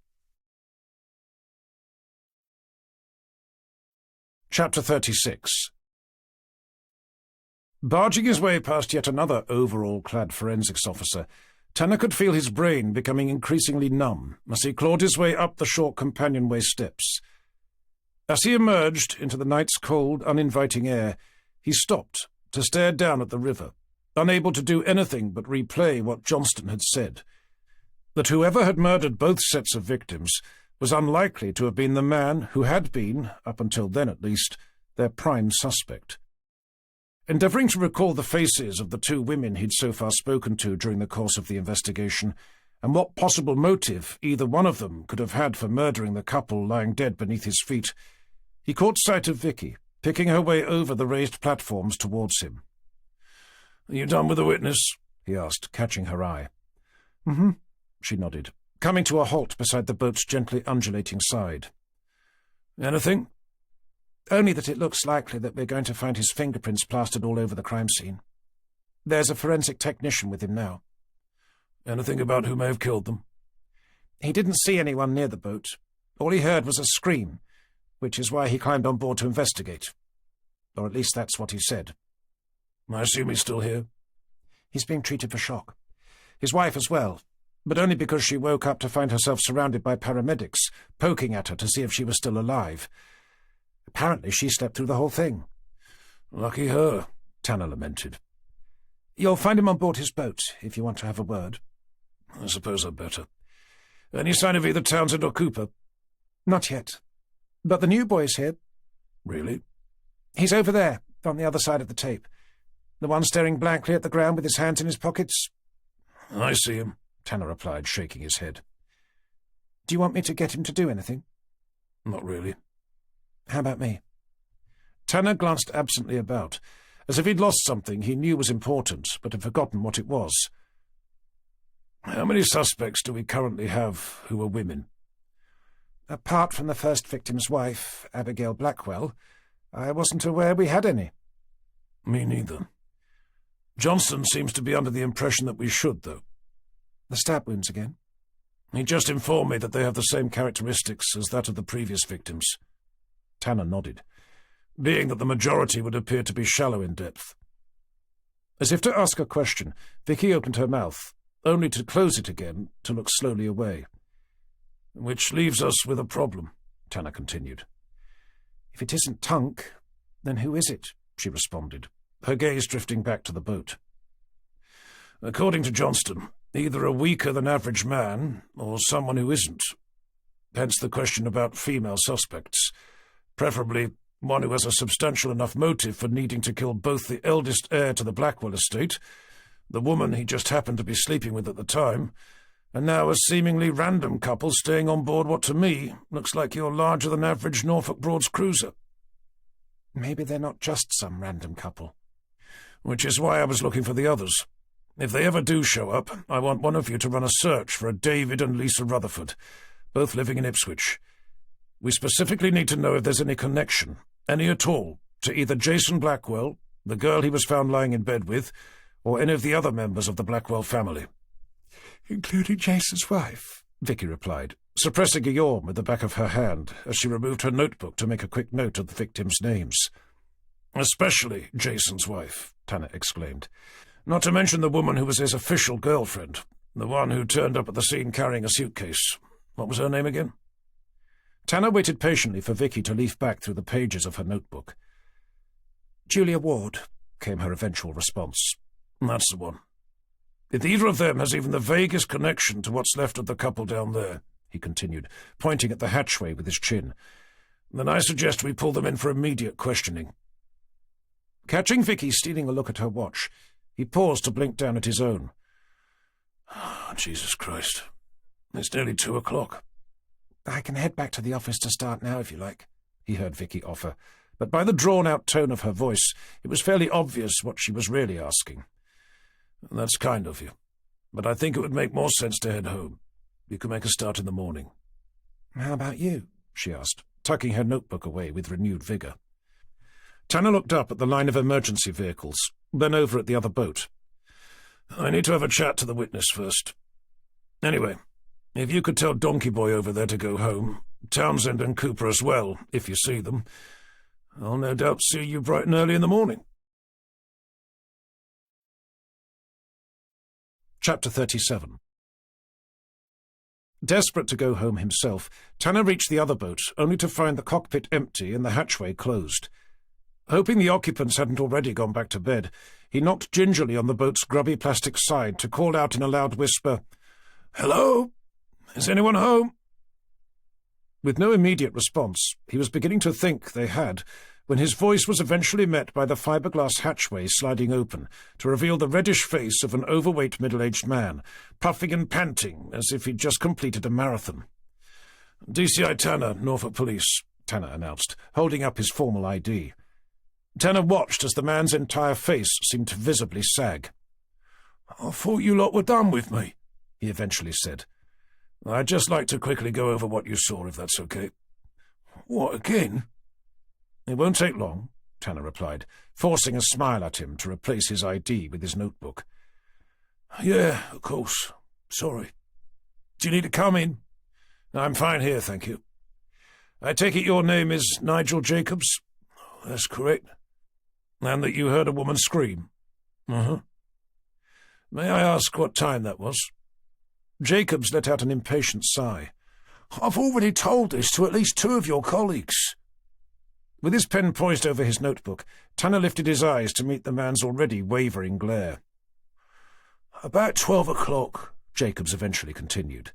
Chapter 36. Barging his way past yet another overall-clad forensics officer, Tanner could feel his brain becoming increasingly numb as he clawed his way up the short companionway steps. As he emerged into the night's cold, uninviting air, he stopped to stare down at the river, unable to do anything but replay what Johnston had said, that whoever had murdered both sets of victims was unlikely to have been the man who had been, up until then at least, their prime suspect. Endeavouring to recall the faces of the two women he'd so far spoken to during the course of the investigation, and what possible motive either one of them could have had for murdering the couple lying dead beneath his feet, he caught sight of Vicky, picking her way over the raised platforms towards him. "Are you done with the witness?" he asked, catching her eye. "Mm-hmm," she nodded, coming to a halt beside the boat's gently undulating side. "Anything?" "Only that it looks likely that we're going to find his fingerprints plastered all over the crime scene. There's a forensic technician with him now." "Anything about who may have killed them?" "He didn't see anyone near the boat. All he heard was a scream, which is why he climbed on board to investigate. Or at least that's what he said." "I assume he's still here?" "He's being treated for shock. His wife as well, but only because she woke up to find herself surrounded by paramedics, poking at her to see if she was still alive. Apparently she slept through the whole thing." "Lucky her," Tanner lamented. "You'll find him on board his boat, if you want to have a word." "I suppose I'd better. Any sign of either Townsend or Cooper?" "Not yet. But the new boy's here." "Really?" "He's over there, on the other side of the tape. The one staring blankly at the ground with his hands in his pockets." "I see him," Tanner replied, shaking his head. "Do you want me to get him to do anything?" "Not really." "How about me?" Tanner glanced absently about, as if he'd lost something he knew was important, but had forgotten what it was. "How many suspects do we currently have who are women?" "Apart from the first victim's wife, Abigail Blackwell, I wasn't aware we had any." "Me neither. Johnston seems to be under the impression that we should, though." "The stab wounds again?" "He just informed me that they have the same characteristics as that of the previous victims." Tanner nodded. "Being that the majority would appear to be shallow in depth." As if to ask a question, Vicky opened her mouth, only to close it again to look slowly away. "Which leaves us with a problem," Tanner continued. "If it isn't Tunk, then who is it?" she responded, her gaze drifting back to the boat. "According to Johnston, either a weaker-than-average man or someone who isn't. Hence the question about female suspects, preferably One who has a substantial enough motive for needing to kill both the eldest heir to the Blackwell estate, the woman he just happened to be sleeping with at the time, and now a seemingly random couple staying on board what to me looks like your larger-than-average Norfolk Broads cruiser. Maybe they're not just some random couple. Which is why I was looking for the others. If they ever do show up, I want one of you to run a search for a David and Lisa Rutherford, both living in Ipswich. We specifically need to know if there's any connection, any at all, to either Jason Blackwell, the girl he was found lying in bed with, or any of the other members of the Blackwell family. Including Jason's wife, Vicky replied, suppressing a yawn with the back of her hand as she removed her notebook to make a quick note of the victims' names. Especially Jason's wife, Tanner exclaimed. Not to mention the woman who was his official girlfriend, the one who turned up at the scene carrying a suitcase. What was her name again? Tanner waited patiently for Vicky to leaf back through the pages of her notebook. Julia Ward, came her eventual response. That's the one. If either of them has even the vaguest connection to what's left of the couple down there, he continued, pointing at the hatchway with his chin, then I suggest we pull them in for immediate questioning. Catching Vicky stealing a look at her watch, he paused to blink down at his own. Oh, Jesus Christ. It's nearly 2 o'clock. I can head back to the office to start now, if you like, he heard Vicky offer, but by the drawn-out tone of her voice, it was fairly obvious what she was really asking. That's kind of you, but I think it would make more sense to head home. You can make a start in the morning. How about you? She asked, tucking her notebook away with renewed vigour. Tanner looked up at the line of emergency vehicles, then over at the other boat. I need to have a chat to the witness first. Anyway, if you could tell Donkey Boy over there to go home, Townsend and Cooper as well, if you see them, I'll no doubt see you bright and early in the morning. Chapter 37. Desperate to go home himself, Tanner reached the other boat, only to find the cockpit empty and the hatchway closed. Hoping the occupants hadn't already gone back to bed, he knocked gingerly on the boat's grubby plastic side to call out in a loud whisper, "Hello? Is anyone home?" With no immediate response, he was beginning to think they had, when his voice was eventually met by the fiberglass hatchway sliding open to reveal the reddish face of an overweight middle-aged man, puffing and panting as if he'd just completed a marathon. "DCI Tanner, Norfolk Police," Tanner announced, holding up his formal ID. Tanner watched as the man's entire face seemed to visibly sag. "I thought you lot were done with me," he eventually said. "I'd just like to quickly go over what you saw, if that's okay." "What again?" "It won't take long," Tanner replied, forcing a smile at him to replace his ID with his notebook. "Yeah, of course. Sorry. Do you need to come in?" "I'm fine here, thank you." "I take it your name is Nigel Jacobs?" "That's correct." "And that you heard a woman scream?" "Uh-huh." "May I ask what time that was?" Jacobs let out an impatient sigh. "I've already told this to at least 2 of your colleagues." With his pen poised over his notebook, Tanner lifted his eyes to meet the man's already wavering glare. "About 12 o'clock, Jacobs eventually continued.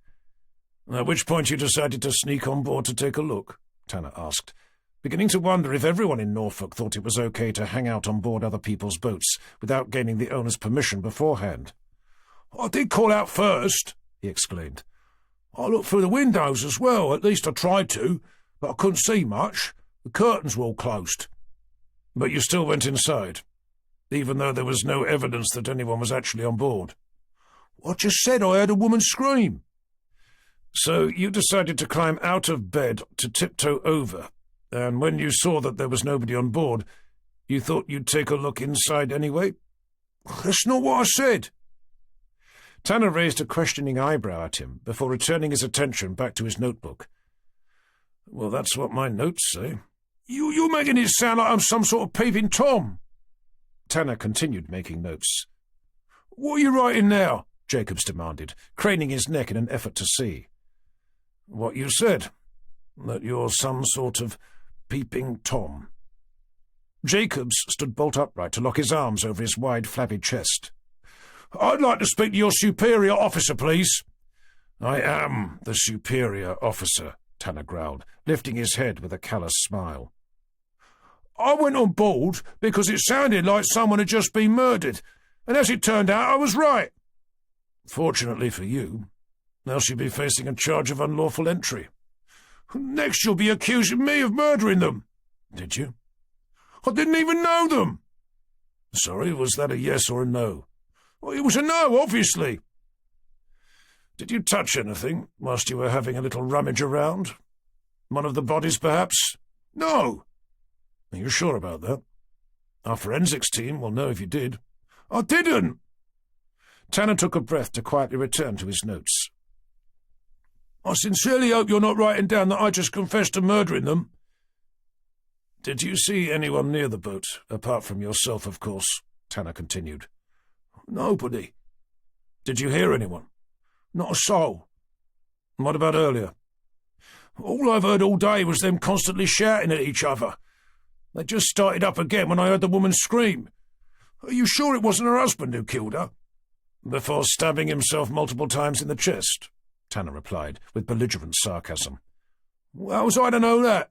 "At which point you decided to sneak on board to take a look?" Tanner asked, beginning to wonder if everyone in Norfolk thought it was okay to hang out on board other people's boats without gaining the owner's permission beforehand. "I did call out first," he exclaimed. "I looked through the windows as well, at least I tried to, but I couldn't see much. The curtains were all closed." "But you still went inside, even though there was no evidence that anyone was actually on board?" "I just said I heard a woman scream." "So you decided to climb out of bed to tiptoe over, and when you saw that there was nobody on board, you thought you'd take a look inside anyway?" "That's not what I said." Tanner raised a questioning eyebrow at him before returning his attention back to his notebook. "Well, that's what my notes say." You're making it sound like I'm some sort of peeping Tom." Tanner continued making notes. "What are you writing now?" Jacobs demanded, craning his neck in an effort to see. "What you said, that you're some sort of peeping Tom." Jacobs stood bolt upright to lock his arms over his wide, flabby chest. "I'd like to speak to your superior officer, please." "I am the superior officer," Tanner growled, lifting his head with a callous smile. I went on board because it sounded like someone had just been murdered, and as it turned out, I was right. Fortunately for you, now she'll be facing a charge of unlawful entry. Next you'll be accusing me of murdering them. Did you? I didn't even know them. Sorry, was that a yes or a no? Well, it was a no, obviously. Did you touch anything whilst you were having a little rummage around? One of the bodies, perhaps? No. Are you sure about that? Our forensics team will know if you did. I didn't. Tanner took a breath to quietly return to his notes. I sincerely hope you're not writing down that I just confessed to murdering them. Did you see anyone near the boat, apart from yourself, of course? Tanner continued. Nobody. Did you hear anyone? Not a soul. What about earlier? All I've heard all day was them constantly shouting at each other. They just started up again when I heard the woman scream. Are you sure it wasn't her husband who killed her? Before stabbing himself multiple times in the chest, Tanner replied, with belligerent sarcasm. How was I to know that?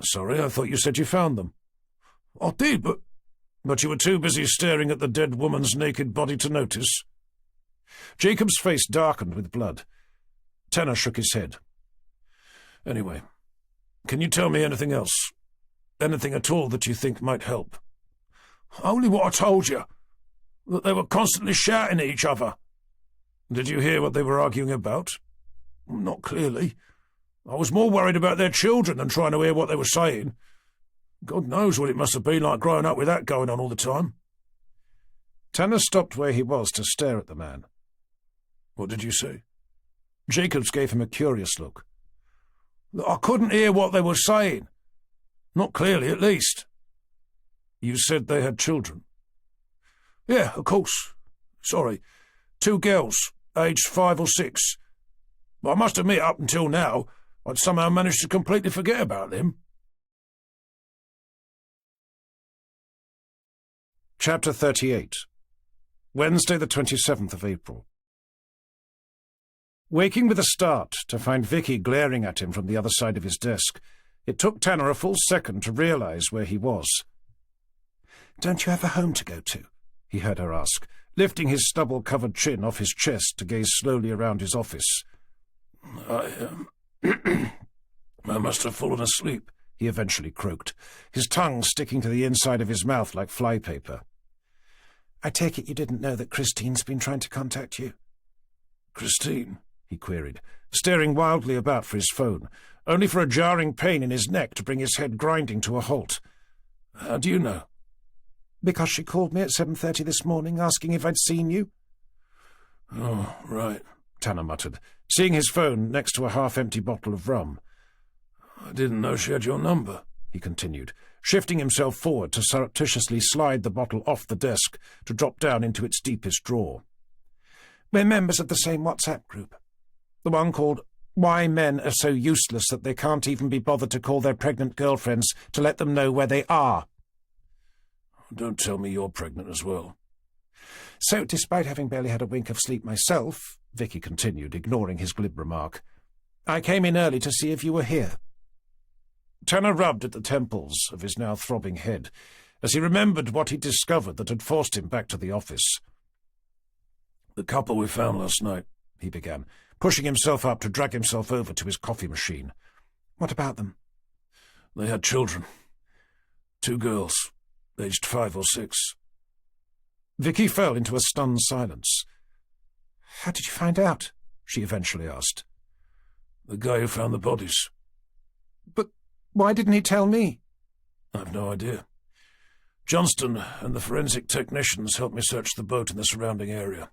Sorry, I thought you said you found them. I did, but you were too busy staring at the dead woman's naked body to notice. Jacob's face darkened with blood. Tanner shook his head. Anyway, can you tell me anything else? Anything at all that you think might help? Only what I told you. That they were constantly shouting at each other. Did you hear what they were arguing about? Not clearly. I was more worried about their children than trying to hear what they were saying. God knows what it must have been like growing up with that going on all the time. Tanner stopped where he was to stare at the man. What did you say? Jacobs gave him a curious look. I couldn't hear what they were saying. Not clearly, at least. You said they had children? Yeah, of course. Sorry. 2 girls, aged 5 or 6. I must admit, up until now, I'd somehow managed to completely forget about them. Chapter 38. Wednesday the 27th of April. Waking with a start to find Vicky glaring at him from the other side of his desk, it took Tanner a full second to realise where he was. "Don't you have a home to go to?" he heard her ask, lifting his stubble-covered chin off his chest to gaze slowly around his office. I must have fallen asleep, he eventually croaked, his tongue sticking to the inside of his mouth like flypaper. "I take it you didn't know that Christine's been trying to contact you?" "Christine?" he queried, staring wildly about for his phone, only for a jarring pain in his neck to bring his head grinding to a halt. "How do you know?" "Because she called me at 7:30 this morning, asking if I'd seen you." "Oh, right," Tanner muttered, seeing his phone next to a half-empty bottle of rum. "I didn't know she had your number," he continued, shifting himself forward to surreptitiously slide the bottle off the desk to drop down into its deepest drawer. "We're members of the same WhatsApp group. The one called Why Men Are So Useless That They Can't Even Be Bothered to Call Their Pregnant Girlfriends to Let Them Know Where They Are." "Don't tell me you're pregnant as well." "So, despite having barely had a wink of sleep myself," Vicky continued, ignoring his glib remark, "I came in early to see if you were here." Tanner rubbed at the temples of his now throbbing head as he remembered what he'd discovered that had forced him back to the office. "The couple we found last night," he began, pushing himself up to drag himself over to his coffee machine. "What about them?" "They had children. 2 girls, aged 5 or 6. Vicky fell into a stunned silence. "How did you find out?" she eventually asked. "The guy who found the bodies." "But why didn't he tell me?" "I've no idea. Johnston and the forensic technicians helped me search the boat and the surrounding area.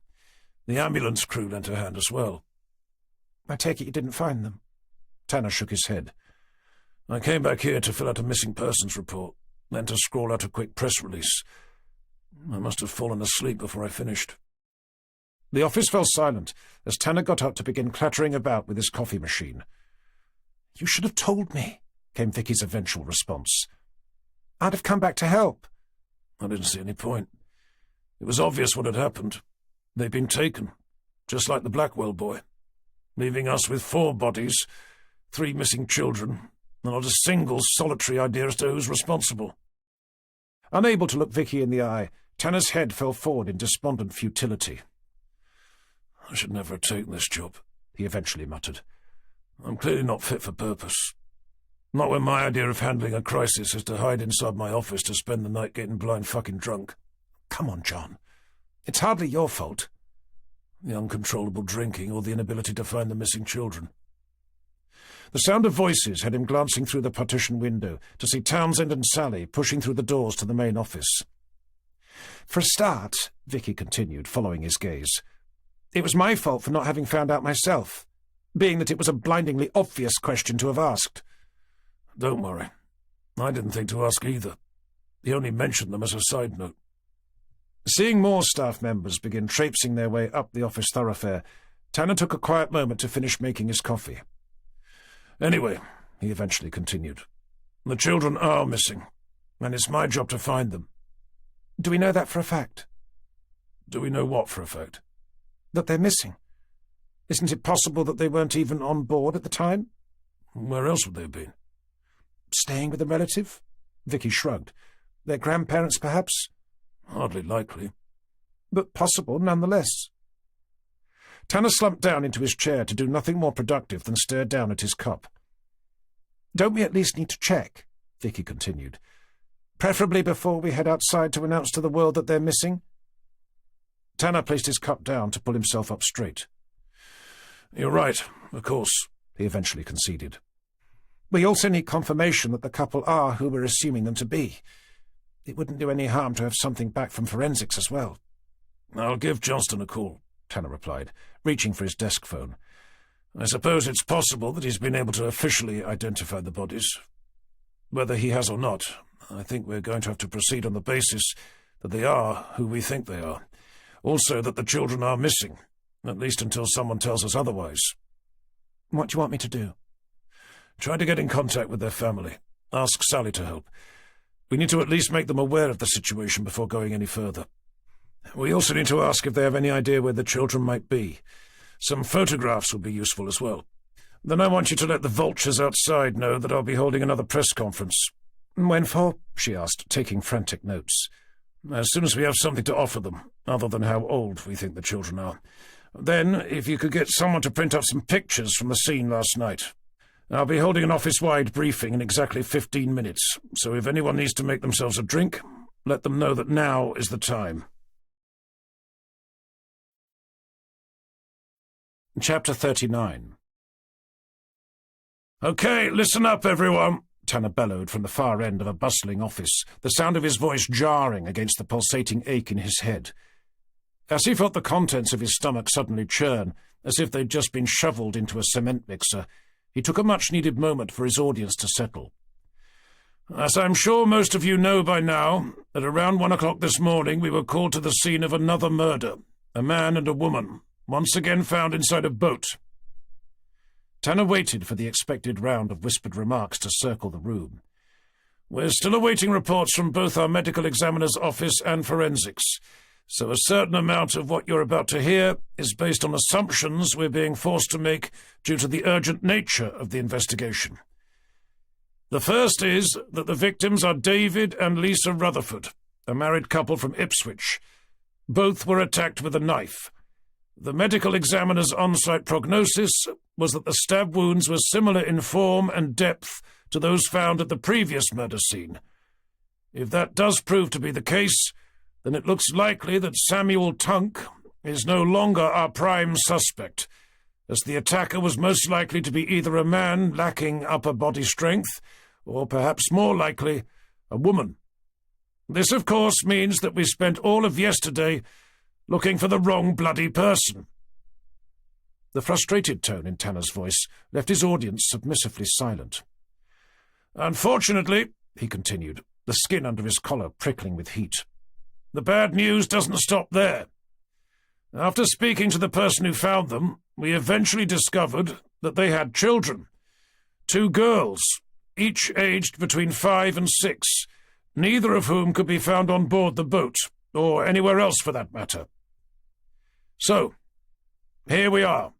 The ambulance crew lent a hand as well." "I take it you didn't find them?" Tanner shook his head. "I came back here to fill out a missing persons report, then to scrawl out a quick press release. I must have fallen asleep before I finished." The office fell silent as Tanner got up to begin clattering about with his coffee machine. "You should have told me," came Vicky's eventual response. "I'd have come back to help." "I didn't see any point. It was obvious what had happened. They'd been taken, just like the Blackwell boy, leaving us with 4 bodies, 3 missing children, Not a single solitary idea as to who's responsible. Unable to look Vicky in the eye, Tanner's head fell forward in despondent futility. I should never have taken this job, he eventually muttered. I'm clearly not fit for purpose. Not when my idea of handling a crisis is to hide inside my office to spend the night getting blind fucking drunk. Come on, John. It's hardly your fault. The uncontrollable drinking or the inability to find the missing children. The sound of voices had him glancing through the partition window to see Townsend and Sally pushing through the doors to the main office. For a start, Vicky continued, following his gaze, it was my fault for not having found out myself, being that it was a blindingly obvious question to have asked. Don't worry. I didn't think to ask either. He only mentioned them as a side note. Seeing more staff members begin traipsing their way up the office thoroughfare, Tanner took a quiet moment to finish making his coffee. Anyway, he eventually continued, the children are missing, and it's my job to find them. Do we know that for a fact? Do we know what for a fact? That they're missing. Isn't it possible that they weren't even on board at the time? Where else would they have been? Staying with a relative? Vicky shrugged. Their grandparents, perhaps? Hardly likely. But possible, nonetheless. Tanner slumped down into his chair to do nothing more productive than stare down at his cup. Don't we at least need to check? Vicky continued. Preferably before we head outside to announce to the world that they're missing? Tanner placed his cup down to pull himself up straight. You're right, of course, he eventually conceded. We also need confirmation that the couple are who we're assuming them to be. It wouldn't do any harm to have something back from forensics as well. I'll give Johnston a call, Tanner replied, reaching for his desk phone. I suppose it's possible that he's been able to officially identify the bodies. Whether he has or not, I think we're going to have to proceed on the basis that they are who we think they are. Also that the children are missing, at least until someone tells us otherwise. What do you want me to do? Try to get in contact with their family. Ask Sally to help. We need to at least make them aware of the situation before going any further. We also need to ask if they have any idea where the children might be. Some photographs will be useful as well. Then I want you to let the vultures outside know that I'll be holding another press conference. When for? She asked, taking frantic notes. As soon as we have something to offer them, other than how old we think the children are. Then, if you could get someone to print up some pictures from the scene last night. I'll be holding an office-wide briefing in exactly 15 minutes, so if anyone needs to make themselves a drink, let them know that now is the time. Chapter 39. Okay, listen up, everyone, Tanner bellowed from the far end of a bustling office, the sound of his voice jarring against the pulsating ache in his head. As he felt the contents of his stomach suddenly churn, as if they'd just been shovelled into a cement mixer, he took a much-needed moment for his audience to settle. As I'm sure most of you know by now, at around 1 o'clock this morning we were called to the scene of another murder, a man and a woman, once again found inside a boat. Tanner waited for the expected round of whispered remarks to circle the room. We're still awaiting reports from both our medical examiner's office and forensics, so a certain amount of what you're about to hear is based on assumptions we're being forced to make due to the urgent nature of the investigation. The first is that the victims are David and Lisa Rutherford, a married couple from Ipswich. Both were attacked with a knife. The medical examiner's on-site prognosis was that the stab wounds were similar in form and depth to those found at the previous murder scene. If that does prove to be the case, then it looks likely that Samuel Tunk is no longer our prime suspect, as the attacker was most likely to be either a man lacking upper body strength, or perhaps more likely, a woman. This, of course, means that we spent all of yesterday looking for the wrong bloody person. The frustrated tone in Tanner's voice left his audience submissively silent. Unfortunately, he continued, the skin under his collar prickling with heat, the bad news doesn't stop there. After speaking to the person who found them, we eventually discovered that they had children. 2 girls, each aged between 5 and 6, neither of whom could be found on board the boat, or anywhere else for that matter. So, here we are.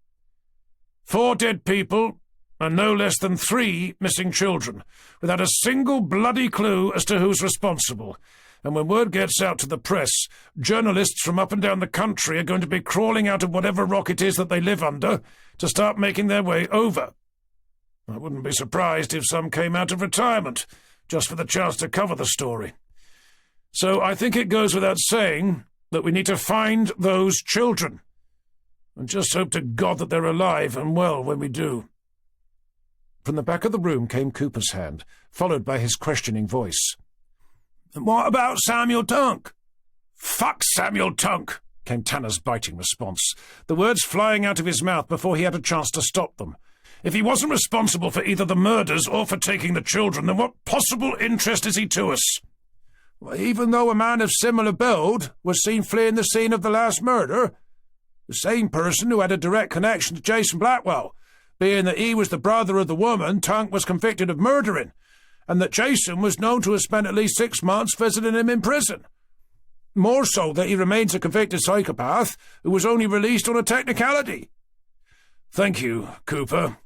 4 dead people, and no less than 3 missing children, without a single bloody clue as to who's responsible. And when word gets out to the press, journalists from up and down the country are going to be crawling out of whatever rock it is that they live under to start making their way over. I wouldn't be surprised if some came out of retirement, just for the chance to cover the story. So I think it goes without saying that we need to find those children, and just hope to God that they're alive and well when we do." From the back of the room came Cooper's hand, followed by his questioning voice. "And what about Samuel Tunk?" "Fuck Samuel Tunk," came Tanner's biting response, the words flying out of his mouth before he had a chance to stop them. "If he wasn't responsible for either the murders or for taking the children, then what possible interest is he to us?" "Well, even though a man of similar build was seen fleeing the scene of the last murder, the same person who had a direct connection to Jason Blackwell, being that he was the brother of the woman Tunk was convicted of murdering, and that Jason was known to have spent at least 6 months visiting him in prison. More so that he remains a convicted psychopath who was only released on a technicality." "Thank you, Cooper.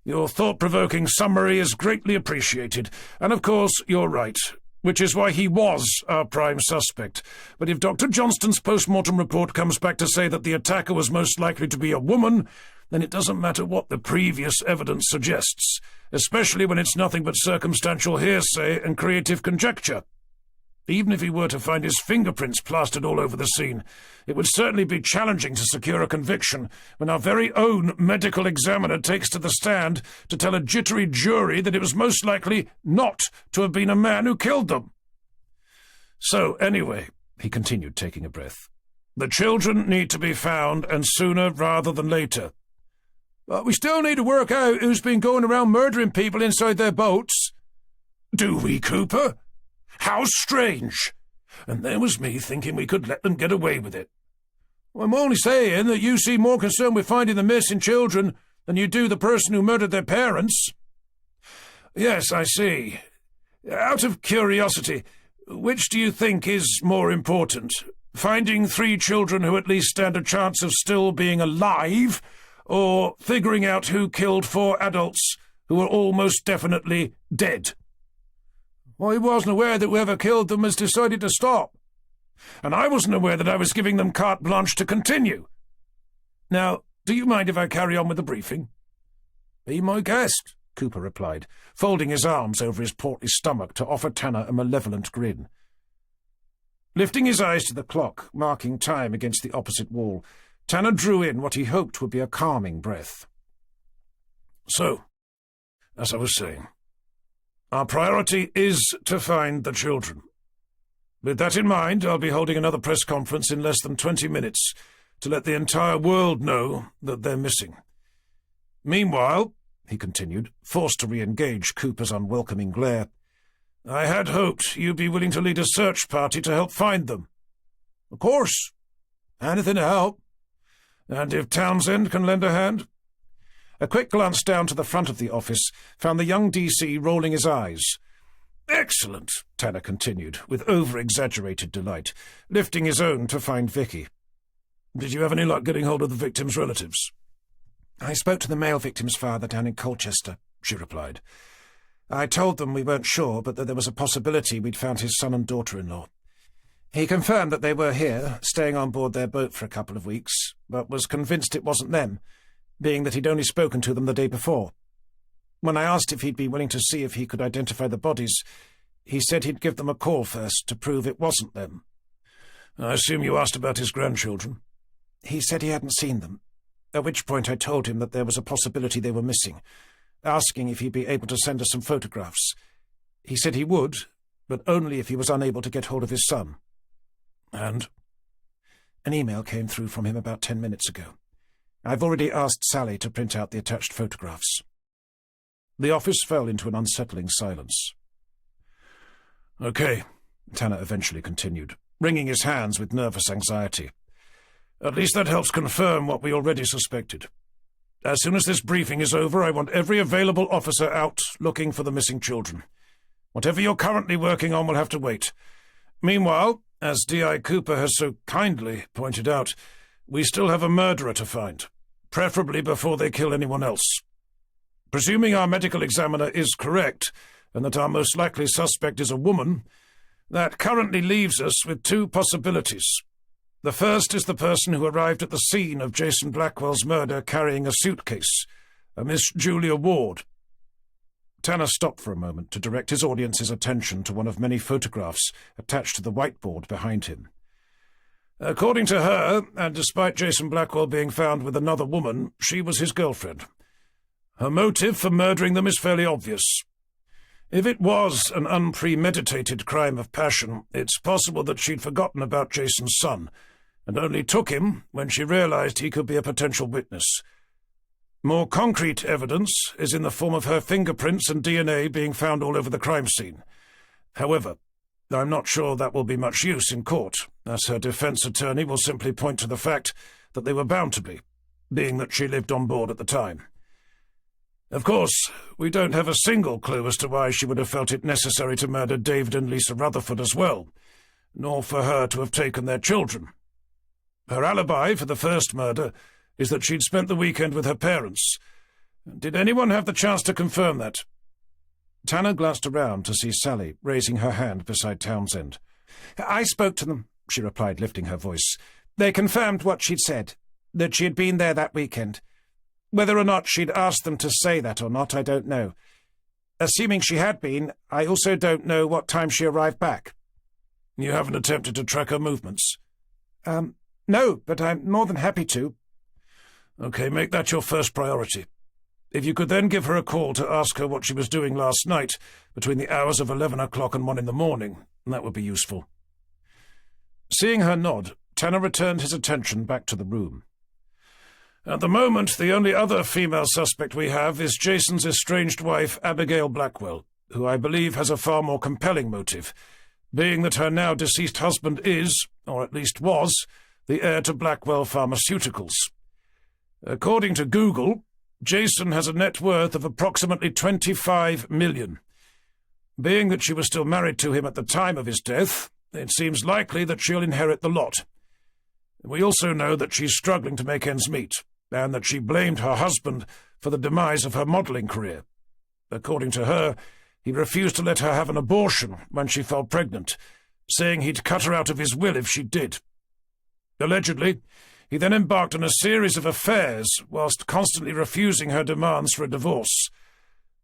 Your thought-provoking summary is greatly appreciated, and of course you're right, which is why he was our prime suspect. But if Dr. Johnston's post-mortem report comes back to say that the attacker was most likely to be a woman, then it doesn't matter what the previous evidence suggests, especially when it's nothing but circumstantial hearsay and creative conjecture. Even if he were to find his fingerprints plastered all over the scene, it would certainly be challenging to secure a conviction when our very own medical examiner takes to the stand to tell a jittery jury that it was most likely not to have been a man who killed them. So, anyway," he continued, taking a breath, "the children need to be found, and sooner rather than later." "But we still need to work out who's been going around murdering people inside their boats." "Do we, Cooper? How strange! And there was me thinking we could let them get away with it." "I'm only saying that you seem more concerned with finding the missing children than you do the person who murdered their parents." "Yes, I see. Out of curiosity, which do you think is more important? Finding 3 children who at least stand a chance of still being alive, or figuring out who killed 4 adults who were almost definitely dead?" "Well, I wasn't aware that whoever killed them has decided to stop." "And I wasn't aware that I was giving them carte blanche to continue. Now, do you mind if I carry on with the briefing?" "Be my guest," Cooper replied, folding his arms over his portly stomach to offer Tanner a malevolent grin. Lifting his eyes to the clock, marking time against the opposite wall, Tanner drew in what he hoped would be a calming breath. "So, as I was saying, our priority is to find the children. With that in mind, I'll be holding another press conference in less than 20 minutes to let the entire world know that they're missing. Meanwhile," he continued, forced to re-engage Cooper's unwelcoming glare, "I had hoped you'd be willing to lead a search party to help find them." "Of course. Anything to help." "And if Townsend can lend a hand?" A quick glance down to the front of the office found the young DC rolling his eyes. "Excellent," Tanner continued, with over-exaggerated delight, lifting his own to find Vicky. "Did you have any luck getting hold of the victims' relatives?" "I spoke to the male victim's father down in Colchester," she replied. "I told them we weren't sure, but that there was a possibility we'd found his son and daughter-in-law. He confirmed that they were here, staying on board their boat for a couple of weeks, but was convinced it wasn't them, being that he'd only spoken to them the day before. When I asked if he'd be willing to see if he could identify the bodies, he said he'd give them a call first to prove it wasn't them." "I assume you asked about his grandchildren?" "He said he hadn't seen them, at which point I told him that there was a possibility they were missing, asking if he'd be able to send us some photographs. He said he would, but only if he was unable to get hold of his son." "And?" "An email came through from him about 10 minutes ago. I've already asked Sally to print out the attached photographs." The office fell into an unsettling silence. "Okay," Tanner eventually continued, wringing his hands with nervous anxiety. "At least that helps confirm what we already suspected. As soon as this briefing is over, I want every available officer out looking for the missing children. Whatever you're currently working on will have to wait. Meanwhile, as D.I. Cooper has so kindly pointed out, we still have a murderer to find, preferably before they kill anyone else. Presuming our medical examiner is correct, and that our most likely suspect is a woman, that currently leaves us with two possibilities. The first is the person who arrived at the scene of Jason Blackwell's murder carrying a suitcase, a Miss Julia Ward. Tanner stopped for a moment to direct his audience's attention to one of many photographs attached to the whiteboard behind him. According to her, and despite Jason Blackwell being found with another woman, she was his girlfriend. Her motive for murdering them is fairly obvious. If it was an unpremeditated crime of passion, it's possible that she'd forgotten about Jason's son, and only took him when she realized he could be a potential witness. More concrete evidence is in the form of her fingerprints and DNA being found all over the crime scene. However, I'm not sure that will be much use in court, as her defense attorney will simply point to the fact that they were bound to be, being that she lived on board at the time. Of course, we don't have a single clue as to why she would have felt it necessary to murder David and Lisa Rutherford as well, nor for her to have taken their children. Her alibi for the first murder is that she'd spent the weekend with her parents. Did anyone have the chance to confirm that? Tanner glanced around to see Sally raising her hand beside Townsend. I spoke to them, she replied, lifting her voice. They confirmed what she'd said, that she had been there that weekend. Whether or not she'd asked them to say that or not, I don't know. Assuming she had been, I also don't know what time she arrived back. You haven't attempted to track her movements? No, but I'm more than happy to. Okay, make that your first priority. If you could then give her a call to ask her what she was doing last night, between the hours of 11 o'clock and 1 in the morning, that would be useful. Seeing her nod, Tanner returned his attention back to the room. At the moment, the only other female suspect we have is Jason's estranged wife, Abigail Blackwell, who I believe has a far more compelling motive, being that her now deceased husband is, or at least was, the heir to Blackwell Pharmaceuticals. According to Google, Jason has a net worth of approximately $25 million. Being that she was still married to him at the time of his death, it seems likely that she'll inherit the lot. We also know that she's struggling to make ends meet, and that she blamed her husband for the demise of her modelling career. According to her, he refused to let her have an abortion when she fell pregnant, saying he'd cut her out of his will if she did. Allegedly, he then embarked on a series of affairs whilst constantly refusing her demands for a divorce.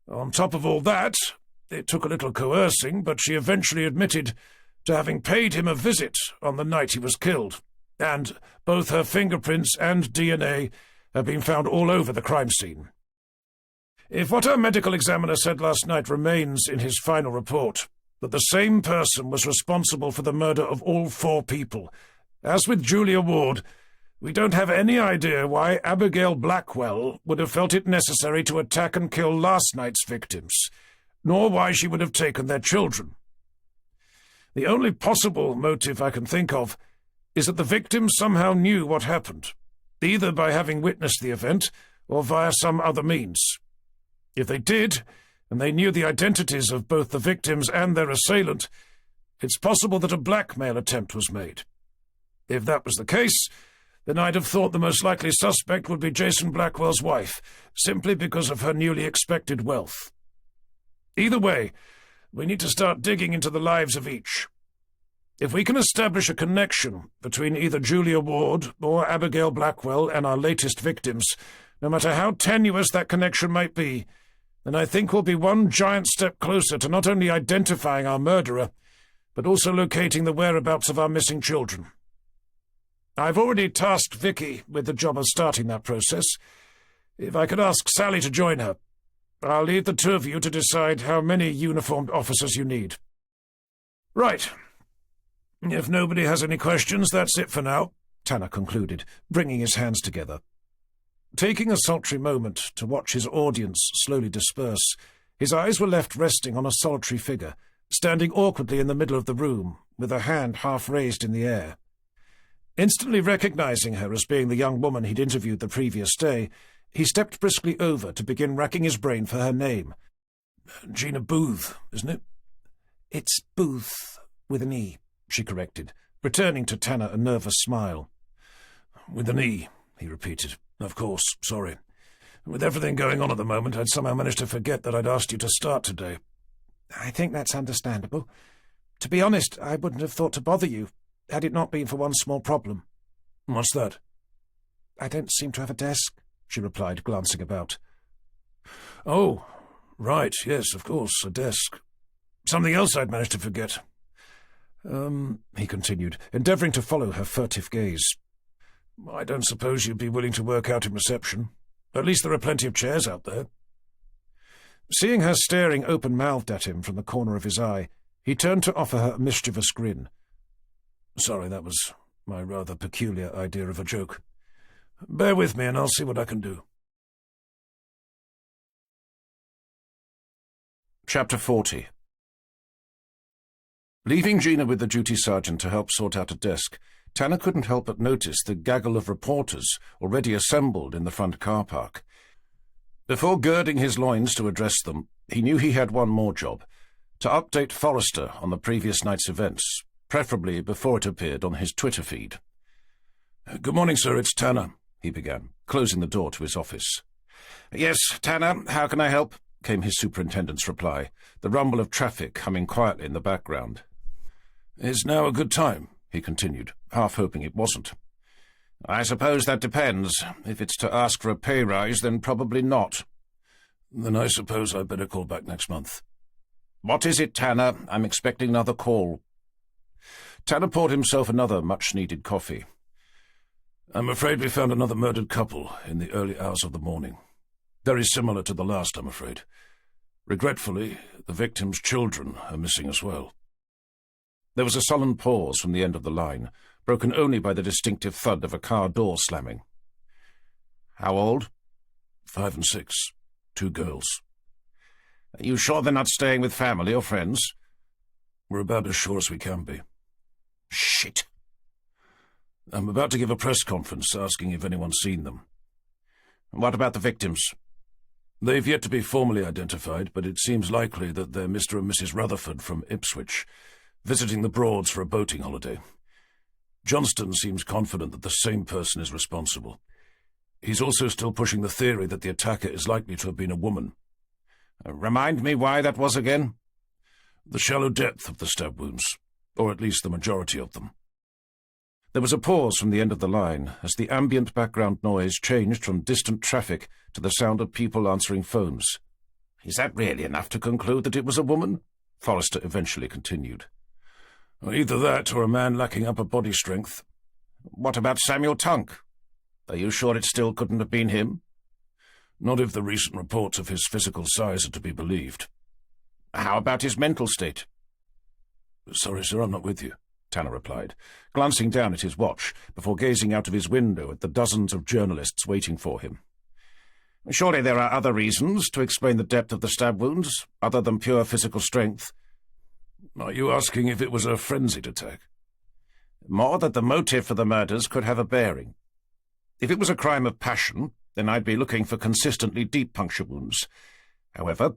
On top of all that, it took a little coercing, but she eventually admitted to having paid him a visit on the night he was killed, and both her fingerprints and DNA have been found all over the crime scene. If what our medical examiner said last night remains in his final report, that the same person was responsible for the murder of all 4 people, as with Julia Ward, we don't have any idea why Abigail Blackwell would have felt it necessary to attack and kill last night's victims, nor why she would have taken their children. The only possible motive I can think of is that the victims somehow knew what happened, either by having witnessed the event or via some other means. If they did, and they knew the identities of both the victims and their assailant, it's possible that a blackmail attempt was made. If that was the case, then I'd have thought the most likely suspect would be Jason Blackwell's wife, simply because of her newly expected wealth. Either way, we need to start digging into the lives of each. If we can establish a connection between either Julia Ward or Abigail Blackwell and our latest victims, no matter how tenuous that connection might be, then I think we'll be one giant step closer to not only identifying our murderer, but also locating the whereabouts of our missing children. I've already tasked Vicky with the job of starting that process. If I could ask Sally to join her, I'll leave the 2 of you to decide how many uniformed officers you need. Right. If nobody has any questions, that's it for now, Tanner concluded, bringing his hands together. Taking a sultry moment to watch his audience slowly disperse, his eyes were left resting on a solitary figure, standing awkwardly in the middle of the room, with a hand half raised in the air. Instantly recognizing her as being the young woman he'd interviewed the previous day, he stepped briskly over to begin racking his brain for her name. Gina Booth, isn't it? It's Booth, with an E, she corrected, returning to Tanner a nervous smile. With an E, he repeated. Of course, sorry. With everything going on at the moment, I'd somehow managed to forget that I'd asked you to start today. I think that's understandable. To be honest, I wouldn't have thought to bother you, had it not been for one small problem. What's that? I don't seem to have a desk, she replied, glancing about. Oh, right, yes, of course, a desk. Something else I'd managed to forget. He continued, endeavouring to follow her furtive gaze. I don't suppose you'd be willing to work out in reception. At least there are plenty of chairs out there. Seeing her staring open-mouthed at him from the corner of his eye, he turned to offer her a mischievous grin. Sorry, that was my rather peculiar idea of a joke. Bear with me and I'll see what I can do. Chapter 40. Leaving Gina with the duty sergeant to help sort out a desk, Tanner couldn't help but notice the gaggle of reporters already assembled in the front car park. Before girding his loins to address them, he knew he had one more job, to update Forrester on the previous night's events, preferably before it appeared on his Twitter feed. Good morning, sir, it's Tanner, he began, closing the door to his office. Yes, Tanner, how can I help? Came his superintendent's reply, the rumble of traffic humming quietly in the background. Is now a good time? He continued, half hoping it wasn't. I suppose that depends. If it's to ask for a pay rise, then probably not. Then I suppose I'd better call back next month. What is it, Tanner? I'm expecting another call. Tanner poured himself another much-needed coffee. I'm afraid we found another murdered couple in the early hours of the morning. Very similar to the last, I'm afraid. Regretfully, the victim's children are missing as well. There was a sullen pause from the end of the line, broken only by the distinctive thud of a car door slamming. How old? 5 and 6. 2 girls. Are you sure they're not staying with family or friends? We're about as sure as we can be. Shit. I'm about to give a press conference asking if anyone's seen them. What about the victims? They've yet to be formally identified, but it seems likely that they're Mr. and Mrs. Rutherford from Ipswich, visiting the Broads for a boating holiday. Johnston seems confident that the same person is responsible. He's also still pushing the theory that the attacker is likely to have been a woman. Remind me why that was again? The shallow depth of the stab wounds, or at least the majority of them. There was a pause from the end of the line as the ambient background noise changed from distant traffic to the sound of people answering phones. Is that really enough to conclude that it was a woman? Forrester eventually continued. Either that or a man lacking upper body strength. What about Samuel Tunk? Are you sure it still couldn't have been him? Not if the recent reports of his physical size are to be believed. How about his mental state? Sorry, sir, I'm not with you, Tanner replied, glancing down at his watch before gazing out of his window at the dozens of journalists waiting for him. Surely there are other reasons to explain the depth of the stab wounds, other than pure physical strength. Are you asking if it was a frenzied attack? More that the motive for the murders could have a bearing. If it was a crime of passion, then I'd be looking for consistently deep puncture wounds. However,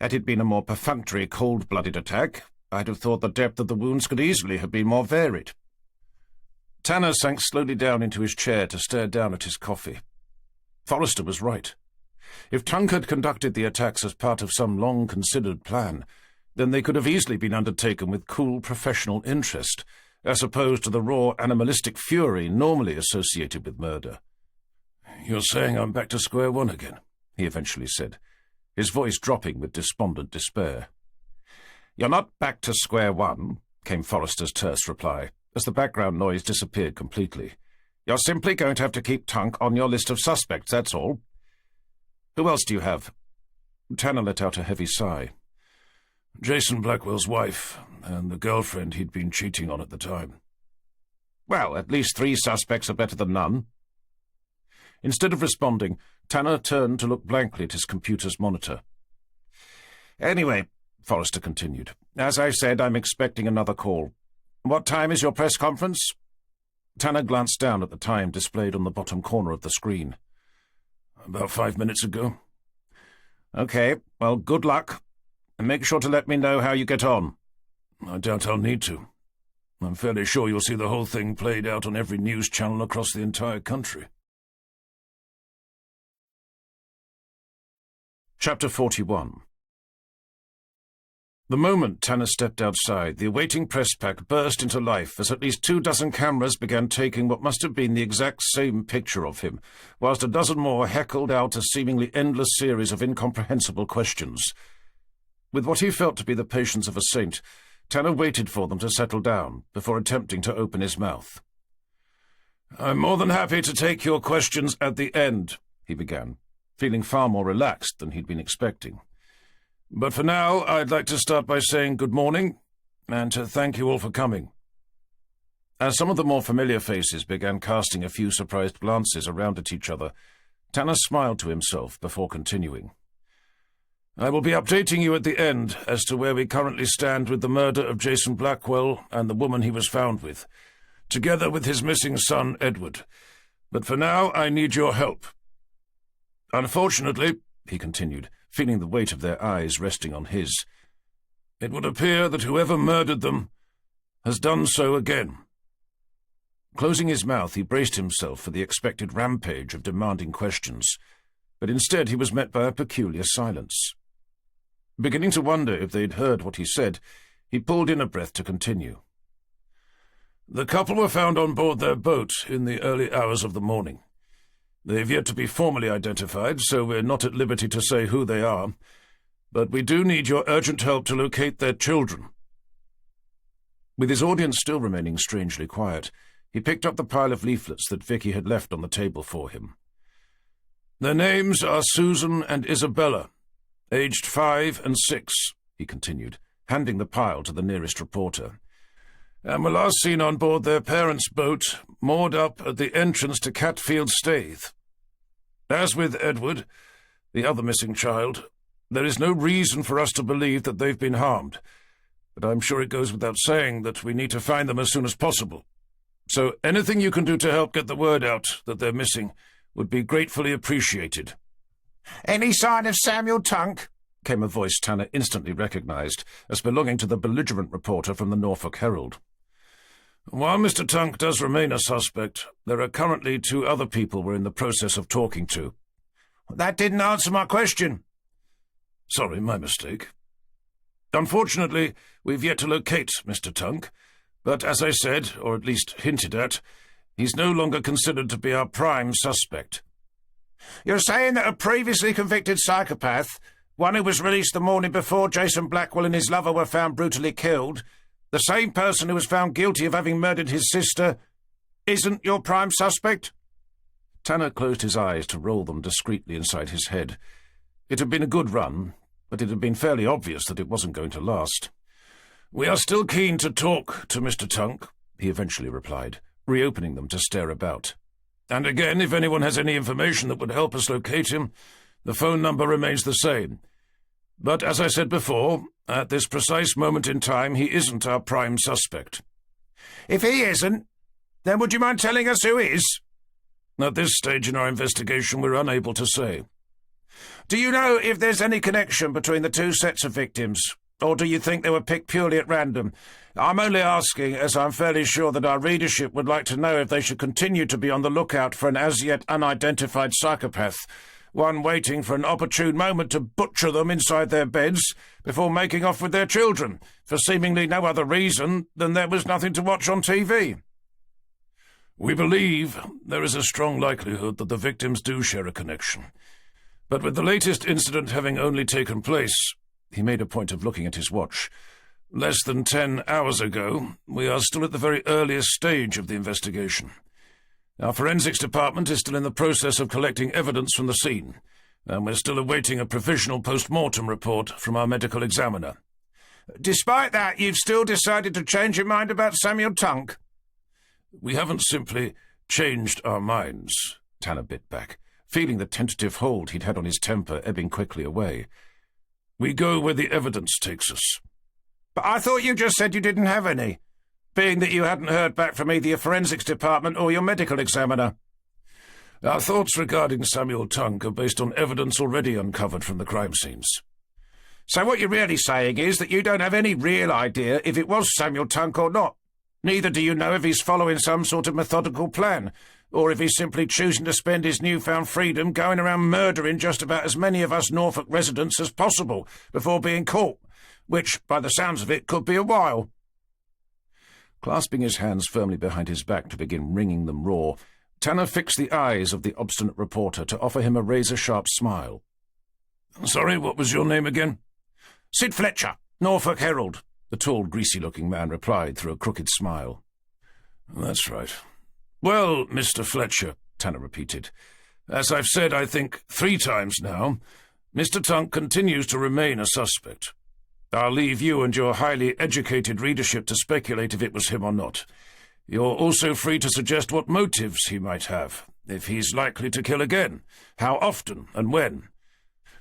had it been a more perfunctory, cold-blooded attack, I'd have thought the depth of the wounds could easily have been more varied. Tanner sank slowly down into his chair to stare down at his coffee. Forrester was right. If Tunk had conducted the attacks as part of some long-considered plan, then they could have easily been undertaken with cool professional interest, as opposed to the raw animalistic fury normally associated with murder. You're saying I'm back to square one again, he eventually said, his voice dropping with despondent despair. You're not back to square one, came Forrester's terse reply, as the background noise disappeared completely. You're simply going to have to keep Tunk on your list of suspects, that's all. Who else do you have? Tanner let out a heavy sigh. Jason Blackwell's wife, and the girlfriend he'd been cheating on at the time. Well, at least 3 suspects are better than none. Instead of responding, Tanner turned to look blankly at his computer's monitor. Anyway, Forrester continued, as I said, I'm expecting another call. What time is your press conference? Tanner glanced down at the time displayed on the bottom corner of the screen. About 5 minutes ago. Okay, well, good luck. And make sure to let me know how you get on. I doubt I'll need to. I'm fairly sure you'll see the whole thing played out on every news channel across the entire country. Chapter 41. The moment Tanner stepped outside, the awaiting press pack burst into life as at least 24 cameras began taking what must have been the exact same picture of him, whilst a dozen more heckled out a seemingly endless series of incomprehensible questions. With what he felt to be the patience of a saint, Tanner waited for them to settle down before attempting to open his mouth. "I'm more than happy to take your questions at the end," he began, feeling far more relaxed than he'd been expecting. "But for now, I'd like to start by saying good morning, and to thank you all for coming." As some of the more familiar faces began casting a few surprised glances around at each other, Tanner smiled to himself before continuing. "I will be updating you at the end as to where we currently stand with the murder of Jason Blackwell and the woman he was found with, together with his missing son, Edward. But for now, I need your help. Unfortunately," he continued, feeling the weight of their eyes resting on his, "it would appear that whoever murdered them has done so again." Closing his mouth, he braced himself for the expected rampage of demanding questions, but instead he was met by a peculiar silence. Beginning to wonder if they'd heard what he said, he pulled in a breath to continue. "The couple were found on board their boat in the early hours of the morning. They've yet to be formally identified, so we're not at liberty to say who they are, but we do need your urgent help to locate their children." With his audience still remaining strangely quiet, he picked up the pile of leaflets that Vicky had left on the table for him. "Their names are Susan and Isabella, aged 5 and 6, he continued, handing the pile to the nearest reporter, "and were last seen on board their parents' boat, moored up at the entrance to Catfield Staithe. As with Edward, the other missing child, there is no reason for us to believe that they've been harmed, but I'm sure it goes without saying that we need to find them as soon as possible. So anything you can do to help get the word out that they're missing would be gratefully appreciated." "Any sign of Samuel Tunk?" came a voice Tanner instantly recognized as belonging to the belligerent reporter from the Norfolk Herald. "While Mr. Tunk does remain a suspect, there are currently 2 other people we're in the process of talking to." "That didn't answer my question." "Sorry, my mistake. Unfortunately, we've yet to locate Mr. Tunk, but as I said, or at least hinted at, he's no longer considered to be our prime suspect." "You're saying that a previously convicted psychopath, one who was released the morning before Jason Blackwell and his lover were found brutally killed, the same person who was found guilty of having murdered his sister, isn't your prime suspect?" Tanner closed his eyes to roll them discreetly inside his head. It had been a good run, but it had been fairly obvious that it wasn't going to last. "We are still keen to talk to Mr. Tunk," he eventually replied, reopening them to stare about. "And again, if anyone has any information that would help us locate him, the phone number remains the same. But as I said before, at this precise moment in time, he isn't our prime suspect." "If he isn't, then would you mind telling us who is?" "At this stage in our investigation, we're unable to say." "Do you know if there's any connection between the 2 sets of victims, or do you think they were picked purely at random? I'm only asking, as I'm fairly sure that our readership would like to know if they should continue to be on the lookout for an as-yet unidentified psychopath, one waiting for an opportune moment to butcher them inside their beds before making off with their children, for seemingly no other reason than there was nothing to watch on TV." "We believe there is a strong likelihood that the victims do share a connection. But with the latest incident having only taken place," he made a point of looking at his watch, "less than 10 hours ago, we are still at the very earliest stage of the investigation. Our forensics department is still in the process of collecting evidence from the scene, and we're still awaiting a provisional post-mortem report from our medical examiner." "Despite that, you've still decided to change your mind about Samuel Tunk?" "We haven't simply changed our minds," Tanner bit back, feeling the tentative hold he'd had on his temper ebbing quickly away. "We go where the evidence takes us." "But I thought you just said you didn't have any, being that you hadn't heard back from either your forensics department or your medical examiner." "Our thoughts regarding Samuel Tunk are based on evidence already uncovered from the crime scenes." "So what you're really saying is that you don't have any real idea if it was Samuel Tunk or not. Neither do you know if he's following some sort of methodical plan, or if he's simply choosing to spend his newfound freedom going around murdering just about as many of us Norfolk residents as possible before being caught, which, by the sounds of it, could be a while. Clasping his hands firmly behind his back to begin wringing them raw, Tanner fixed the eyes of the obstinate reporter to offer him a razor-sharp smile. "Sorry, what was your name again?" "Sid Fletcher, Norfolk Herald," the tall, greasy-looking man replied through a crooked smile. "That's right. Well, Mr. Fletcher," Tanner repeated, "as I've said, I think, 3 times now, Mr. Tunk continues to remain a suspect. I'll leave you and your highly educated readership to speculate if it was him or not. You're also free to suggest what motives he might have, if he's likely to kill again, how often and when.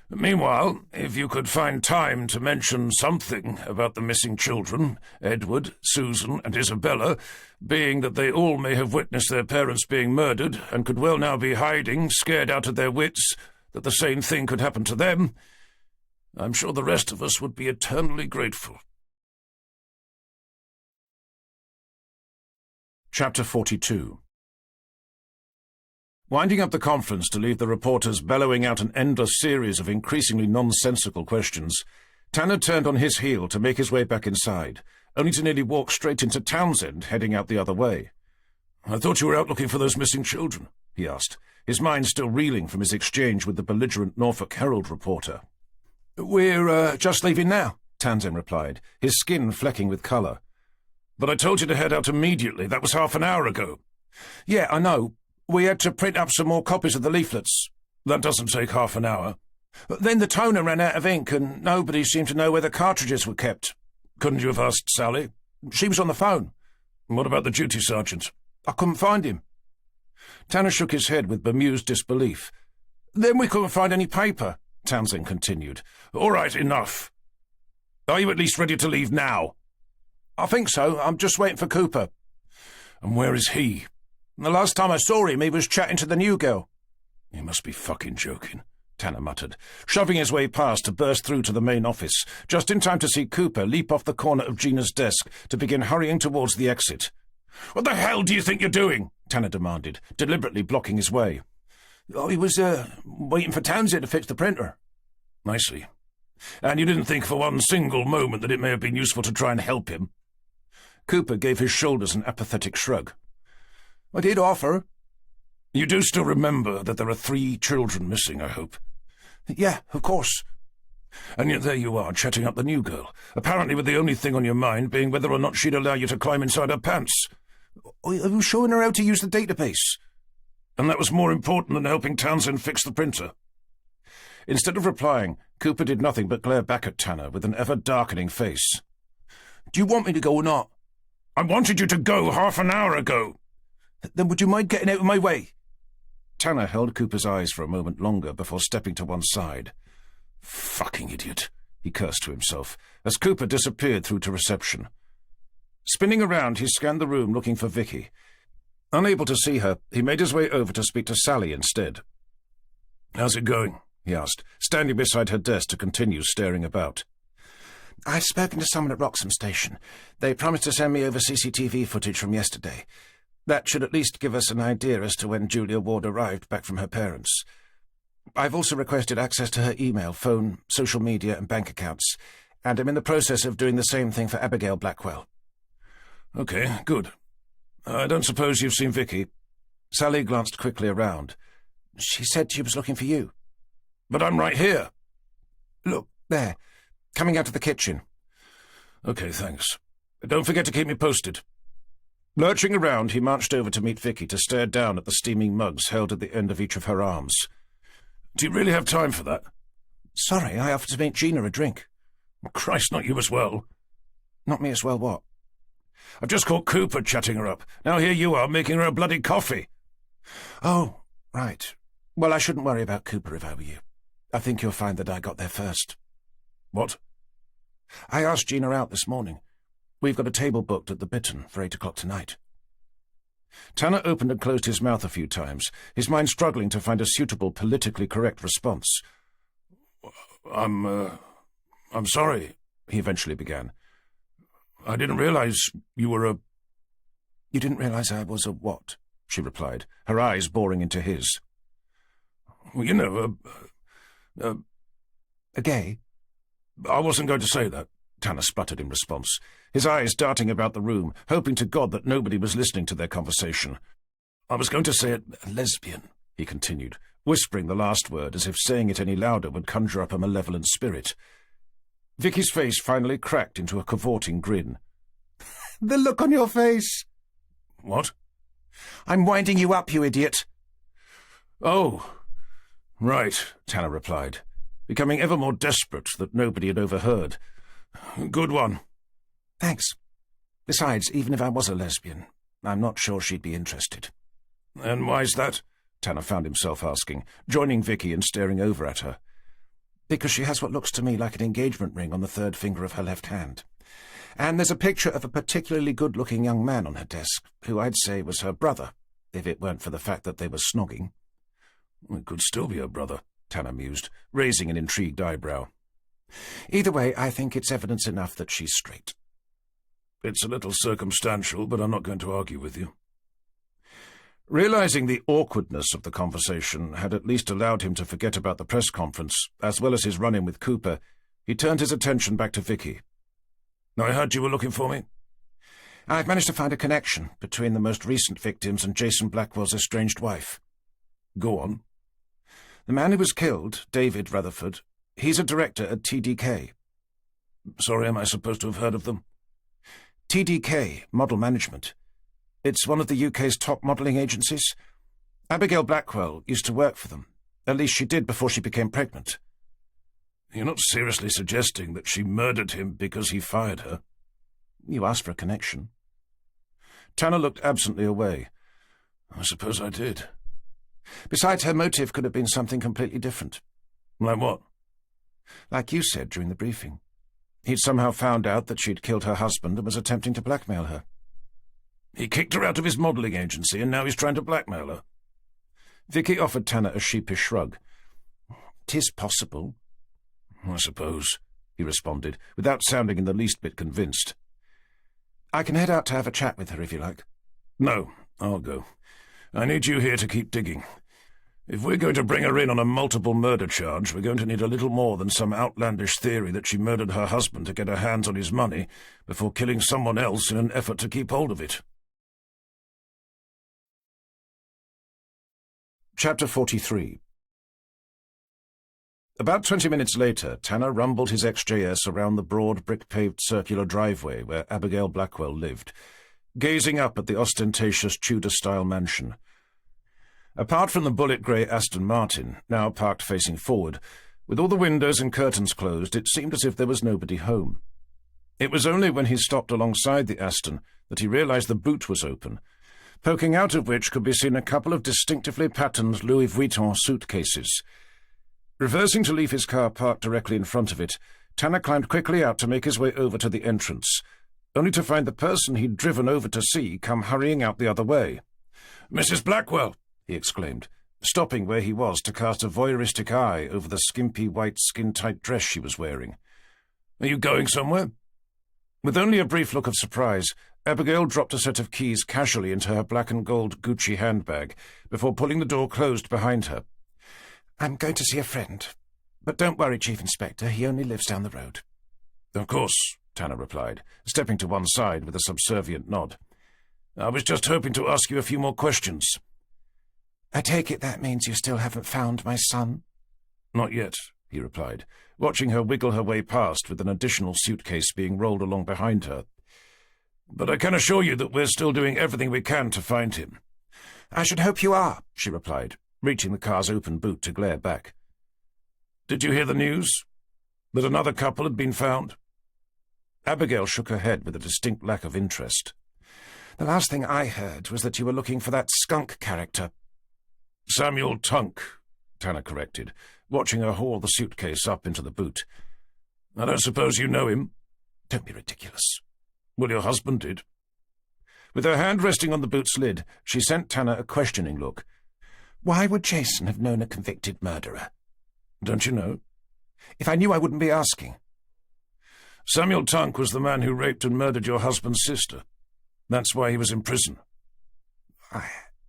Meanwhile, if you could find time to mention something about the missing children, Edward, Susan, and Isabella, being that they all may have witnessed their parents being murdered and could well now be hiding, scared out of their wits, that the same thing could happen to them, I'm sure the rest of us would be eternally grateful." Chapter 42. Winding up the conference to leave the reporters bellowing out an endless series of increasingly nonsensical questions, Tanner turned on his heel to make his way back inside, only to nearly walk straight into Townsend, heading out the other way. "I thought you were out looking for those missing children," he asked, his mind still reeling from his exchange with the belligerent Norfolk Herald reporter. "We're just leaving now," Townsend replied, his skin flecking with colour. "But I told you to head out immediately. That was half an hour ago." "Yeah, I know. We had to print up some more copies of the leaflets." "That doesn't take half an hour." "Then the toner ran out of ink, and nobody seemed to know where the cartridges were kept." "Couldn't you have asked Sally?" "She was on the phone." "What about the duty sergeant?" "I couldn't find him." Tanner shook his head with bemused disbelief. "Then we couldn't find any paper," Townsend continued. "All right, enough. Are you at least ready to leave now?" "I think so. I'm just waiting for Cooper." "And where is he?" "The last time I saw him, he was chatting to the new girl." "You must be fucking joking," Tanner muttered, shoving his way past to burst through to the main office, just in time to see Cooper leap off the corner of Gina's desk to begin hurrying towards the exit. "What the hell do you think you're doing?" Tanner demanded, deliberately blocking his way. "Oh, he was, waiting for Townsend to fix the printer." "I see. And you didn't think for one single moment that it may have been useful to try and help him?" Cooper gave his shoulders an apathetic shrug. "I did offer." "You do still remember that there are 3 children missing, I hope?" "Yeah, of course." "And yet there you are, chatting up the new girl, apparently with the only thing on your mind being whether or not she'd allow you to climb inside her pants." "I was showing her how to use the database." "And that was more important than helping Townsend fix the printer?" Instead of replying, Cooper did nothing but glare back at Tanner with an ever-darkening face. "Do you want me to go or not?" "I wanted you to go half an hour ago." "Then would you mind getting out of my way?" Tanner held Cooper's eyes for a moment longer before stepping to one side. "Fucking idiot," he cursed to himself, as Cooper disappeared through to reception. Spinning around, he scanned the room looking for Vicky. Unable to see her, he made his way over to speak to Sally instead. "How's it going?" he asked, standing beside her desk to continue staring about. "I've spoken to someone at Wroxham Station. They promised to send me over CCTV footage from yesterday. That should at least give us an idea as to when Julia Ward arrived back from her parents. I've also requested access to her email, phone, social media and bank accounts, and I'm in the process of doing the same thing for Abigail Blackwell." "Okay, good. I don't suppose you've seen Vicky?" Sally glanced quickly around. "She said she was looking for you." "But I'm right here." "Look, there, coming out of the kitchen." "Okay, thanks. Don't forget to keep me posted." Lurching around, he marched over to meet Vicky to stare down at the steaming mugs held at the end of each of her arms. "Do you really have time for that?" "Sorry, I offered to make Gina a drink." "Christ, not you as well." "Not me as well, what?" "I've just caught Cooper chatting her up. Now here you are making her a bloody coffee." "Oh, right. Well, I shouldn't worry about Cooper if I were you. I think you'll find that I got there first." "What?" "I asked Gina out this morning. We've got a table booked at the Bittern for 8 o'clock tonight." Tanner opened and closed his mouth a few times, his mind struggling to find a suitable, politically correct response. I'm sorry," he eventually began. "I didn't realize you were a—" "You didn't realize I was a what?" she replied, her eyes boring into his. Well, A gay? I wasn't going to say that, Tanner spluttered in response, his eyes darting about the room, hoping to God that nobody was listening to their conversation. I was going to say it lesbian, he continued, whispering the last word as if saying it any louder would conjure up a malevolent spirit. Vicky's face finally cracked into a cavorting grin. The look on your face! What? I'm winding you up, you idiot. Oh, right, Tanner replied, becoming ever more desperate that nobody had overheard. Good one. Thanks. Besides, even if I was a lesbian, I'm not sure she'd be interested. And why's that? Tanner found himself asking, joining Vicky and staring over at her. Because she has what looks to me like an engagement ring on the third finger of her left hand. And there's a picture of a particularly good-looking young man on her desk, who I'd say was her brother, if it weren't for the fact that they were snogging. It could still be her brother, Tanner mused, raising an intrigued eyebrow. Either way, I think it's evidence enough that she's straight. It's a little circumstantial, but I'm not going to argue with you. Realizing the awkwardness of the conversation had at least allowed him to forget about the press conference, as well as his run-in with Cooper, he turned his attention back to Vicky. I heard you were looking for me. I've managed to find a connection between the most recent victims and Jason Blackwell's estranged wife. Go on. The man who was killed, David Rutherford, he's a director at TDK. Sorry, am I supposed to have heard of them? TDK, Model Management. It's one of the UK's top modelling agencies. Abigail Blackwell used to work for them. At least she did before she became pregnant. You're not seriously suggesting that she murdered him because he fired her? You asked for a connection. Tanner looked absently away. I suppose I did. Besides, her motive could have been something completely different. Like what? Like you said during the briefing. He'd somehow found out that she'd killed her husband and was attempting to blackmail her. He kicked her out of his modelling agency and now he's trying to blackmail her. Vicky offered Tanner a sheepish shrug. 'Tis possible. I suppose, he responded, without sounding in the least bit convinced. I can head out to have a chat with her if you like. No, I'll go. I need you here to keep digging. If we're going to bring her in on a multiple murder charge, we're going to need a little more than some outlandish theory that she murdered her husband to get her hands on his money before killing someone else in an effort to keep hold of it. Chapter 43. About 20 minutes later, Tanner rumbled his XJS around the broad, brick-paved circular driveway where Abigail Blackwell lived, gazing up at the ostentatious Tudor-style mansion. Apart from the bullet-grey Aston Martin, now parked facing forward, with all the windows and curtains closed, it seemed as if there was nobody home. It was only when he stopped alongside the Aston that he realized the boot was open, poking out of which could be seen a couple of distinctively patterned Louis Vuitton suitcases. Reversing to leave his car parked directly in front of it, Tanner climbed quickly out to make his way over to the entrance, only to find the person he'd driven over to see come hurrying out the other way. "Mrs. Blackwell!" he exclaimed, stopping where he was to cast a voyeuristic eye over the skimpy white skin-tight dress she was wearing. "Are you going somewhere?" With only a brief look of surprise, Abigail dropped a set of keys casually into her black and gold Gucci handbag before pulling the door closed behind her. I'm going to see a friend. But don't worry, Chief Inspector, he only lives down the road. Of course, Tanner replied, stepping to one side with a subservient nod. I was just hoping to ask you a few more questions. I take it that means you still haven't found my son? Not yet, he replied, watching her wiggle her way past with an additional suitcase being rolled along behind her. But I can assure you that we're still doing everything we can to find him. I should hope you are, she replied, reaching the car's open boot to glare back. Did you hear the news? That another couple had been found? Abigail shook her head with a distinct lack of interest. The last thing I heard was that you were looking for that skunk character. Samuel Tunk, Tanner corrected, watching her haul the suitcase up into the boot. I don't suppose you know him? Don't be ridiculous. Well, your husband did. With her hand resting on the boot's lid, she sent Tanner a questioning look. Why would Jason have known a convicted murderer? Don't you know? If I knew, I wouldn't be asking. Samuel Tunk was the man who raped and murdered your husband's sister. That's why he was in prison.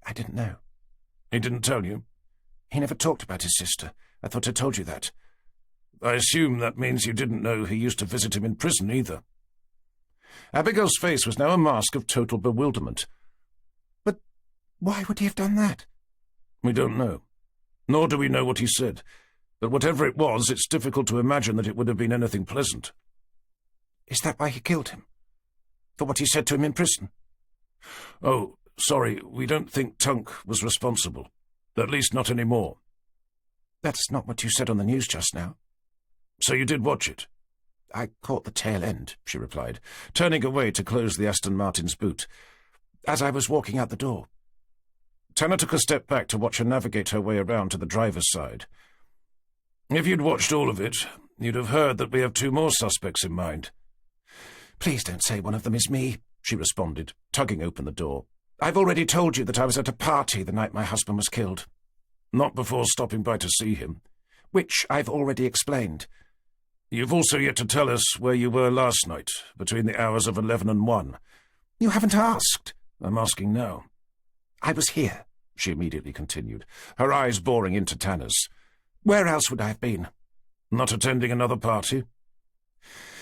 I didn't know. He didn't tell you? He never talked about his sister. I thought I told you that. I assume that means you didn't know he used to visit him in prison either. Abigail's face was now a mask of total bewilderment. But why would he have done that? We don't know. Nor do we know what he said. But whatever it was, it's difficult to imagine that it would have been anything pleasant. Is that why he killed him? For what he said to him in prison? Oh, sorry, we don't think Tunk was responsible. At least not anymore. That's not what you said on the news just now. So you did watch it? I caught the tail end, she replied, turning away to close the Aston Martin's boot. As I was walking out the door. Tanner took a step back to watch her navigate her way around to the driver's side. If you'd watched all of it, you'd have heard that we have 2 more suspects in mind. Please don't say one of them is me, she responded, tugging open the door. I've already told you that I was at a party the night my husband was killed. Not before stopping by to see him. Which I've already explained. You've also yet to tell us where you were last night, between the hours of 11 and 1. You haven't asked. I'm asking now. I was here, she immediately continued, her eyes boring into Tanner's. Where else would I have been? Not attending another party?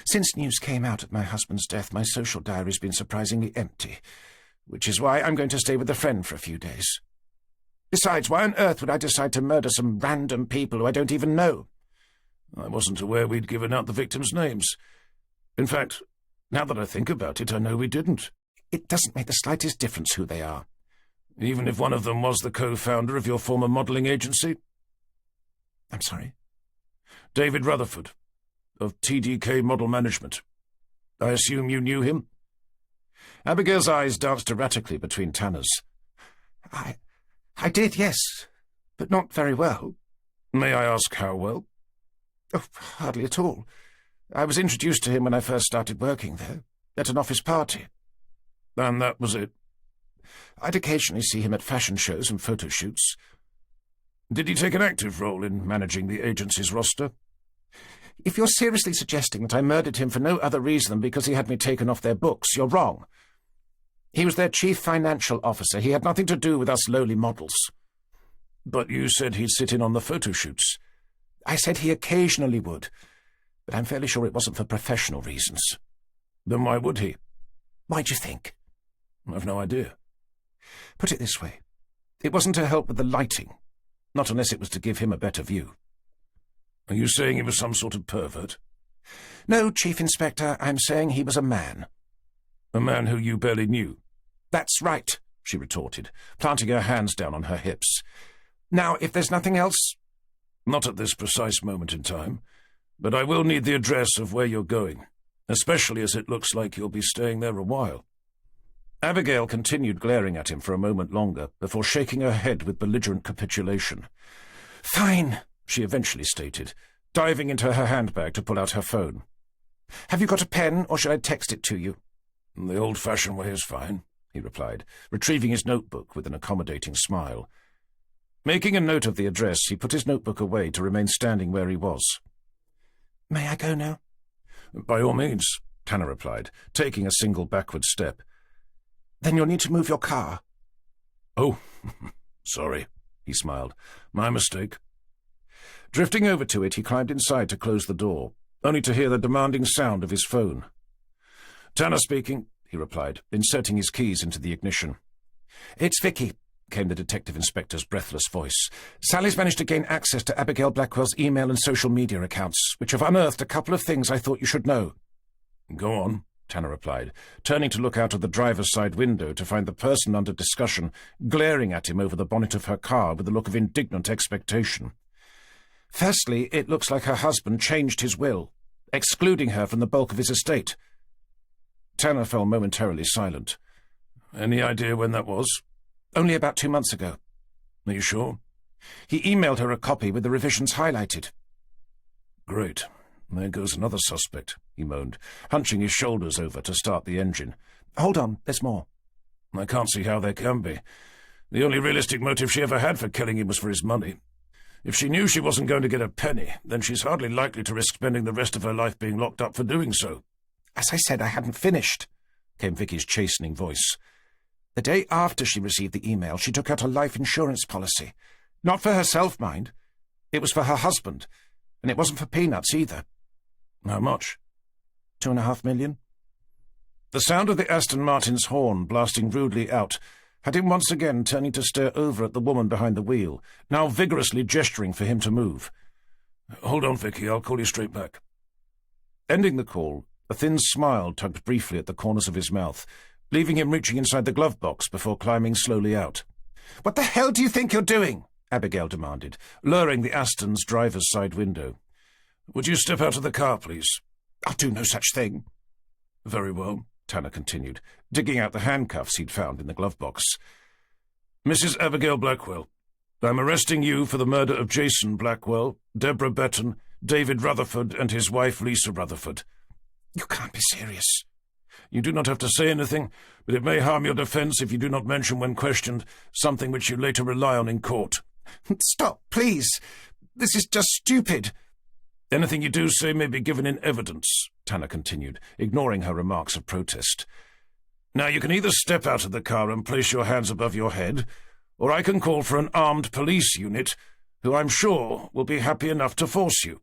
Since news came out of my husband's death, my social diary's been surprisingly empty, which is why I'm going to stay with a friend for a few days. Besides, why on earth would I decide to murder some random people who I don't even know? I wasn't aware we'd given out the victims' names. In fact, now that I think about it, I know we didn't. It doesn't make the slightest difference who they are. Even if one of them was the co-founder of your former modelling agency? I'm sorry? David Rutherford, of TDK Model Management. I assume you knew him? Abigail's eyes danced erratically between Tanner's. I did, yes, but not very well. May I ask how well? Oh, hardly at all. I was introduced to him when I first started working there, at an office party. And that was it? I'd occasionally see him at fashion shows and photo shoots. Did he take an active role in managing the agency's roster? If you're seriously suggesting that I murdered him for no other reason than because he had me taken off their books, you're wrong. He was their chief financial officer. He had nothing to do with us lowly models. But you said he'd sit in on the photo shoots. I said he occasionally would, but I'm fairly sure it wasn't for professional reasons. Then why would he? Why do you think? I've no idea. Put it this way. It wasn't to help with the lighting, not unless it was to give him a better view. Are you saying he was some sort of pervert? No, Chief Inspector, I'm saying he was a man. A man who you barely knew? That's right, she retorted, planting her hands down on her hips. Now, if there's nothing else... Not at this precise moment in time, but I will need the address of where you're going, especially as it looks like you'll be staying there a while. Abigail continued glaring at him for a moment longer before shaking her head with belligerent capitulation. Fine, she eventually stated, diving into her handbag to pull out her phone. Have you got a pen, or should I text it to you? The old-fashioned way is fine, he replied, retrieving his notebook with an accommodating smile. Making a note of the address, he put his notebook away to remain standing where he was. May I go now? By all means, Tanner replied, taking a single backward step. Then you'll need to move your car. Oh, sorry, he smiled. My mistake. Drifting over to it, he climbed inside to close the door, only to hear the demanding sound of his phone. Tanner speaking, he replied, inserting his keys into the ignition. It's Vicky, came the detective inspector's breathless voice. Sally's managed to gain access to Abigail Blackwell's email and social media accounts, which have unearthed a couple of things I thought you should know. Go on, Tanner replied, turning to look out of the driver's side window to find the person under discussion glaring at him over the bonnet of her car with a look of indignant expectation. Firstly, it looks like her husband changed his will, excluding her from the bulk of his estate. Tanner fell momentarily silent. Any idea when that was? Only about 2 months ago. Are you sure? He emailed her a copy with the revisions highlighted. Great. There goes another suspect, he moaned, hunching his shoulders over to start the engine. Hold on, there's more. I can't see how there can be. The only realistic motive she ever had for killing him was for his money. If she knew she wasn't going to get a penny, then she's hardly likely to risk spending the rest of her life being locked up for doing so. As I said, I hadn't finished, came Vicky's chastening voice. The day after she received the email, she took out a life insurance policy. Not for herself, mind. It was for her husband, and it wasn't for peanuts either. How much? $2.5 million. The sound of the Aston Martin's horn blasting rudely out had him once again turning to stare over at the woman behind the wheel, now vigorously gesturing for him to move. "Hold on, Vicky, I'll call you straight back." Ending the call, a thin smile tugged briefly at the corners of his mouth, leaving him reaching inside the glove box before climbing slowly out. "What the hell do you think you're doing?" Abigail demanded, luring the Aston's driver's side window. "Would you step out of the car, please?" "I'll do no such thing." "Very well," Tanner continued, digging out the handcuffs he'd found in the glove box. "Mrs. Abigail Blackwell, I'm arresting you for the murder of Jason Blackwell, Deborah Betton, David Rutherford, and his wife Lisa Rutherford." "You can't be serious." "You do not have to say anything, but it may harm your defense if you do not mention when questioned something which you later rely on in court." "Stop, please. This is just stupid." "Anything you do say may be given in evidence," Tanner continued, ignoring her remarks of protest. "Now you can either step out of the car and place your hands above your head, or I can call for an armed police unit, who I'm sure will be happy enough to force you."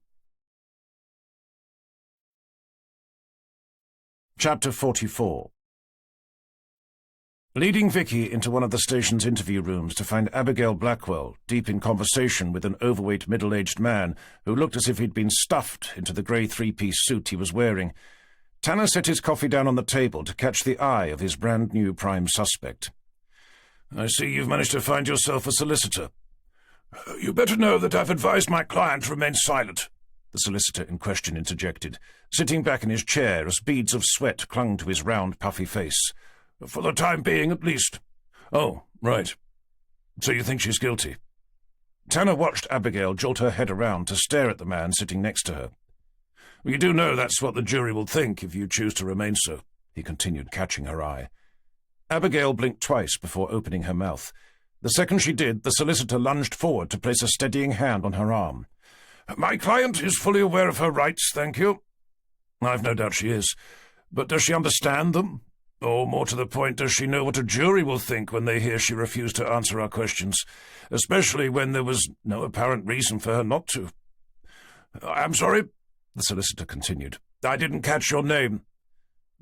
Chapter 44. Leading Vicky into one of the station's interview rooms to find Abigail Blackwell deep in conversation with an overweight middle-aged man who looked as if he'd been stuffed into the grey three-piece suit he was wearing, Tanner set his coffee down on the table to catch the eye of his brand-new prime suspect. "I see you've managed to find yourself a solicitor." "You better know that I've advised my client to remain silent," the solicitor in question interjected, sitting back in his chair as beads of sweat clung to his round, puffy face. "For the time being, at least." "Oh, right. So you think she's guilty?" Tanner watched Abigail jolt her head around to stare at the man sitting next to her. "You do know that's what the jury will think if you choose to remain so," he continued, catching her eye. Abigail blinked twice before opening her mouth. The second she did, the solicitor lunged forward to place a steadying hand on her arm. "My client is fully aware of her rights, thank you." "I've no doubt she is. But does she understand them? Or, more to the point, does she know what a jury will think when they hear she refused to answer our questions, especially when there was no apparent reason for her not to?" "I'm sorry," the solicitor continued. "I didn't catch your name."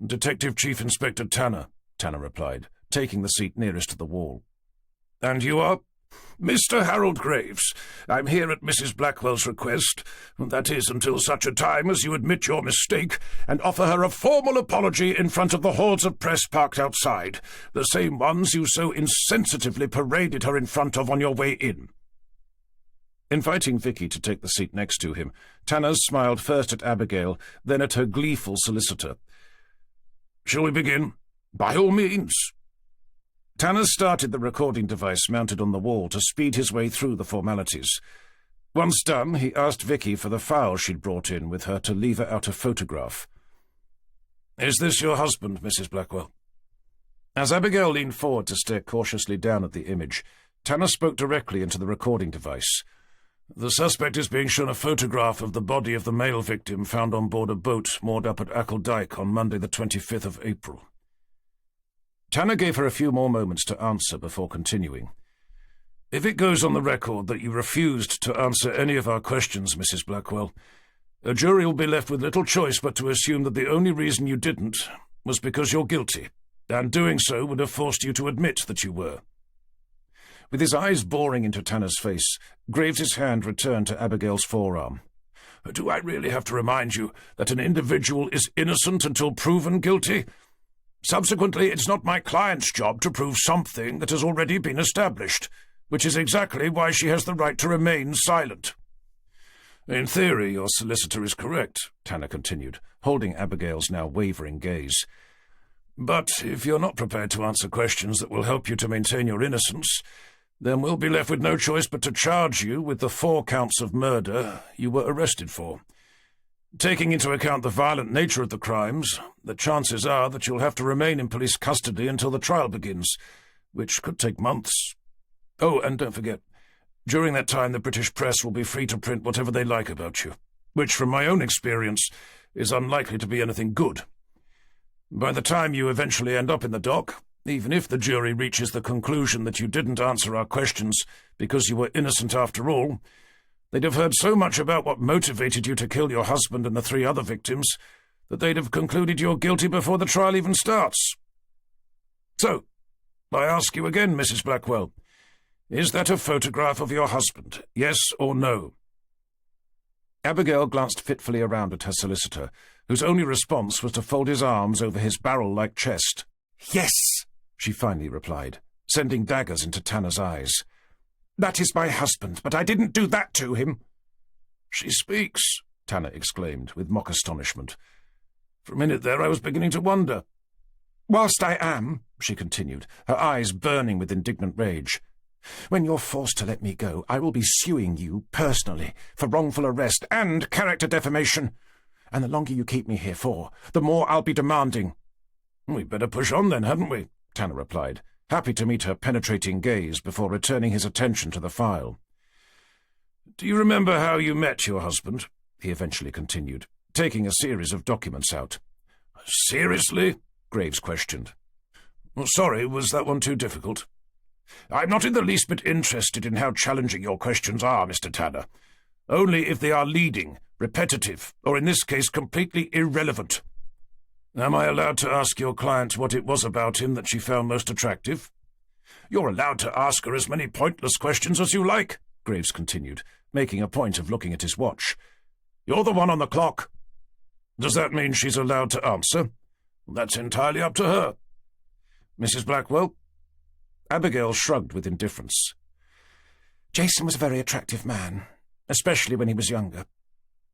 "Detective Chief Inspector Tanner," Tanner replied, taking the seat nearest to the wall. "And you are?" "Mr. Harold Graves. I'm here at Mrs. Blackwell's request, that is, until such a time as you admit your mistake and offer her a formal apology in front of the hordes of press parked outside, the same ones you so insensitively paraded her in front of on your way in." Inviting Vicky to take the seat next to him, Tanner smiled first at Abigail, then at her gleeful solicitor. "Shall we begin?" "By all means." Tanner started the recording device mounted on the wall to speed his way through the formalities. Once done, he asked Vicky for the file she'd brought in with her to lever out a photograph. "Is this your husband, Mrs. Blackwell?" As Abigail leaned forward to stare cautiously down at the image, Tanner spoke directly into the recording device. "The suspect is being shown a photograph of the body of the male victim found on board a boat moored up at Ackle on Monday the 25th of April. Tanner gave her a few more moments to answer before continuing. "If it goes on the record that you refused to answer any of our questions, Mrs. Blackwell, a jury will be left with little choice but to assume that the only reason you didn't was because you're guilty, and doing so would have forced you to admit that you were." With his eyes boring into Tanner's face, Graves's hand returned to Abigail's forearm. "Do I really have to remind you that an individual is innocent until proven guilty? Subsequently, it's not my client's job to prove something that has already been established, which is exactly why she has the right to remain silent." "In theory, your solicitor is correct," Tanner continued, holding Abigail's now wavering gaze. "But if you're not prepared to answer questions that will help you to maintain your innocence, then we'll be left with no choice but to charge you with the 4 counts of murder you were arrested for. Taking into account the violent nature of the crimes, the chances are that you'll have to remain in police custody until the trial begins, which could take months. Oh, and don't forget, during that time the British press will be free to print whatever they like about you, which, from my own experience, is unlikely to be anything good. By the time you eventually end up in the dock, Even if the jury reaches the conclusion that you didn't answer our questions because you were innocent after all, they'd have heard so much about what motivated you to kill your husband and the 3 other victims that they'd have concluded you're guilty before the trial even starts. So, I ask you again, Mrs. Blackwell, is that a photograph of your husband, yes or no? Abigail glanced fitfully around at her solicitor, whose only response was to fold his arms over his barrel-like chest. "Yes," she finally replied, sending daggers into Tanner's eyes. "That is my husband, but I didn't do that to him." "She speaks," Tanner exclaimed, with mock astonishment. "For a minute there I was beginning to wonder." "Whilst I am," she continued, her eyes burning with indignant rage, "when you're forced to let me go, I will be suing you personally for wrongful arrest and character defamation. And the longer you keep me here for, the more I'll be demanding." "We'd better push on then, hadn't we?" Tanner replied, happy to meet her penetrating gaze before returning his attention to the file. "Do you remember how you met your husband?" he eventually continued, taking a series of documents out. "Seriously?" Graves questioned. "Well, sorry, was that one too difficult?" "I'm not in the least bit interested in how challenging your questions are, Mr. Tanner. Only if they are leading, repetitive, or in this case completely irrelevant. Am I allowed to ask your client what it was about him that she found most attractive?" "You're allowed to ask her as many pointless questions as you like," Graves continued, making a point of looking at his watch. "You're the one on the clock." "Does that mean she's allowed to answer?" "That's entirely up to her." "Mrs. Blackwell?" Abigail shrugged with indifference. "Jason was a very attractive man, especially when he was younger.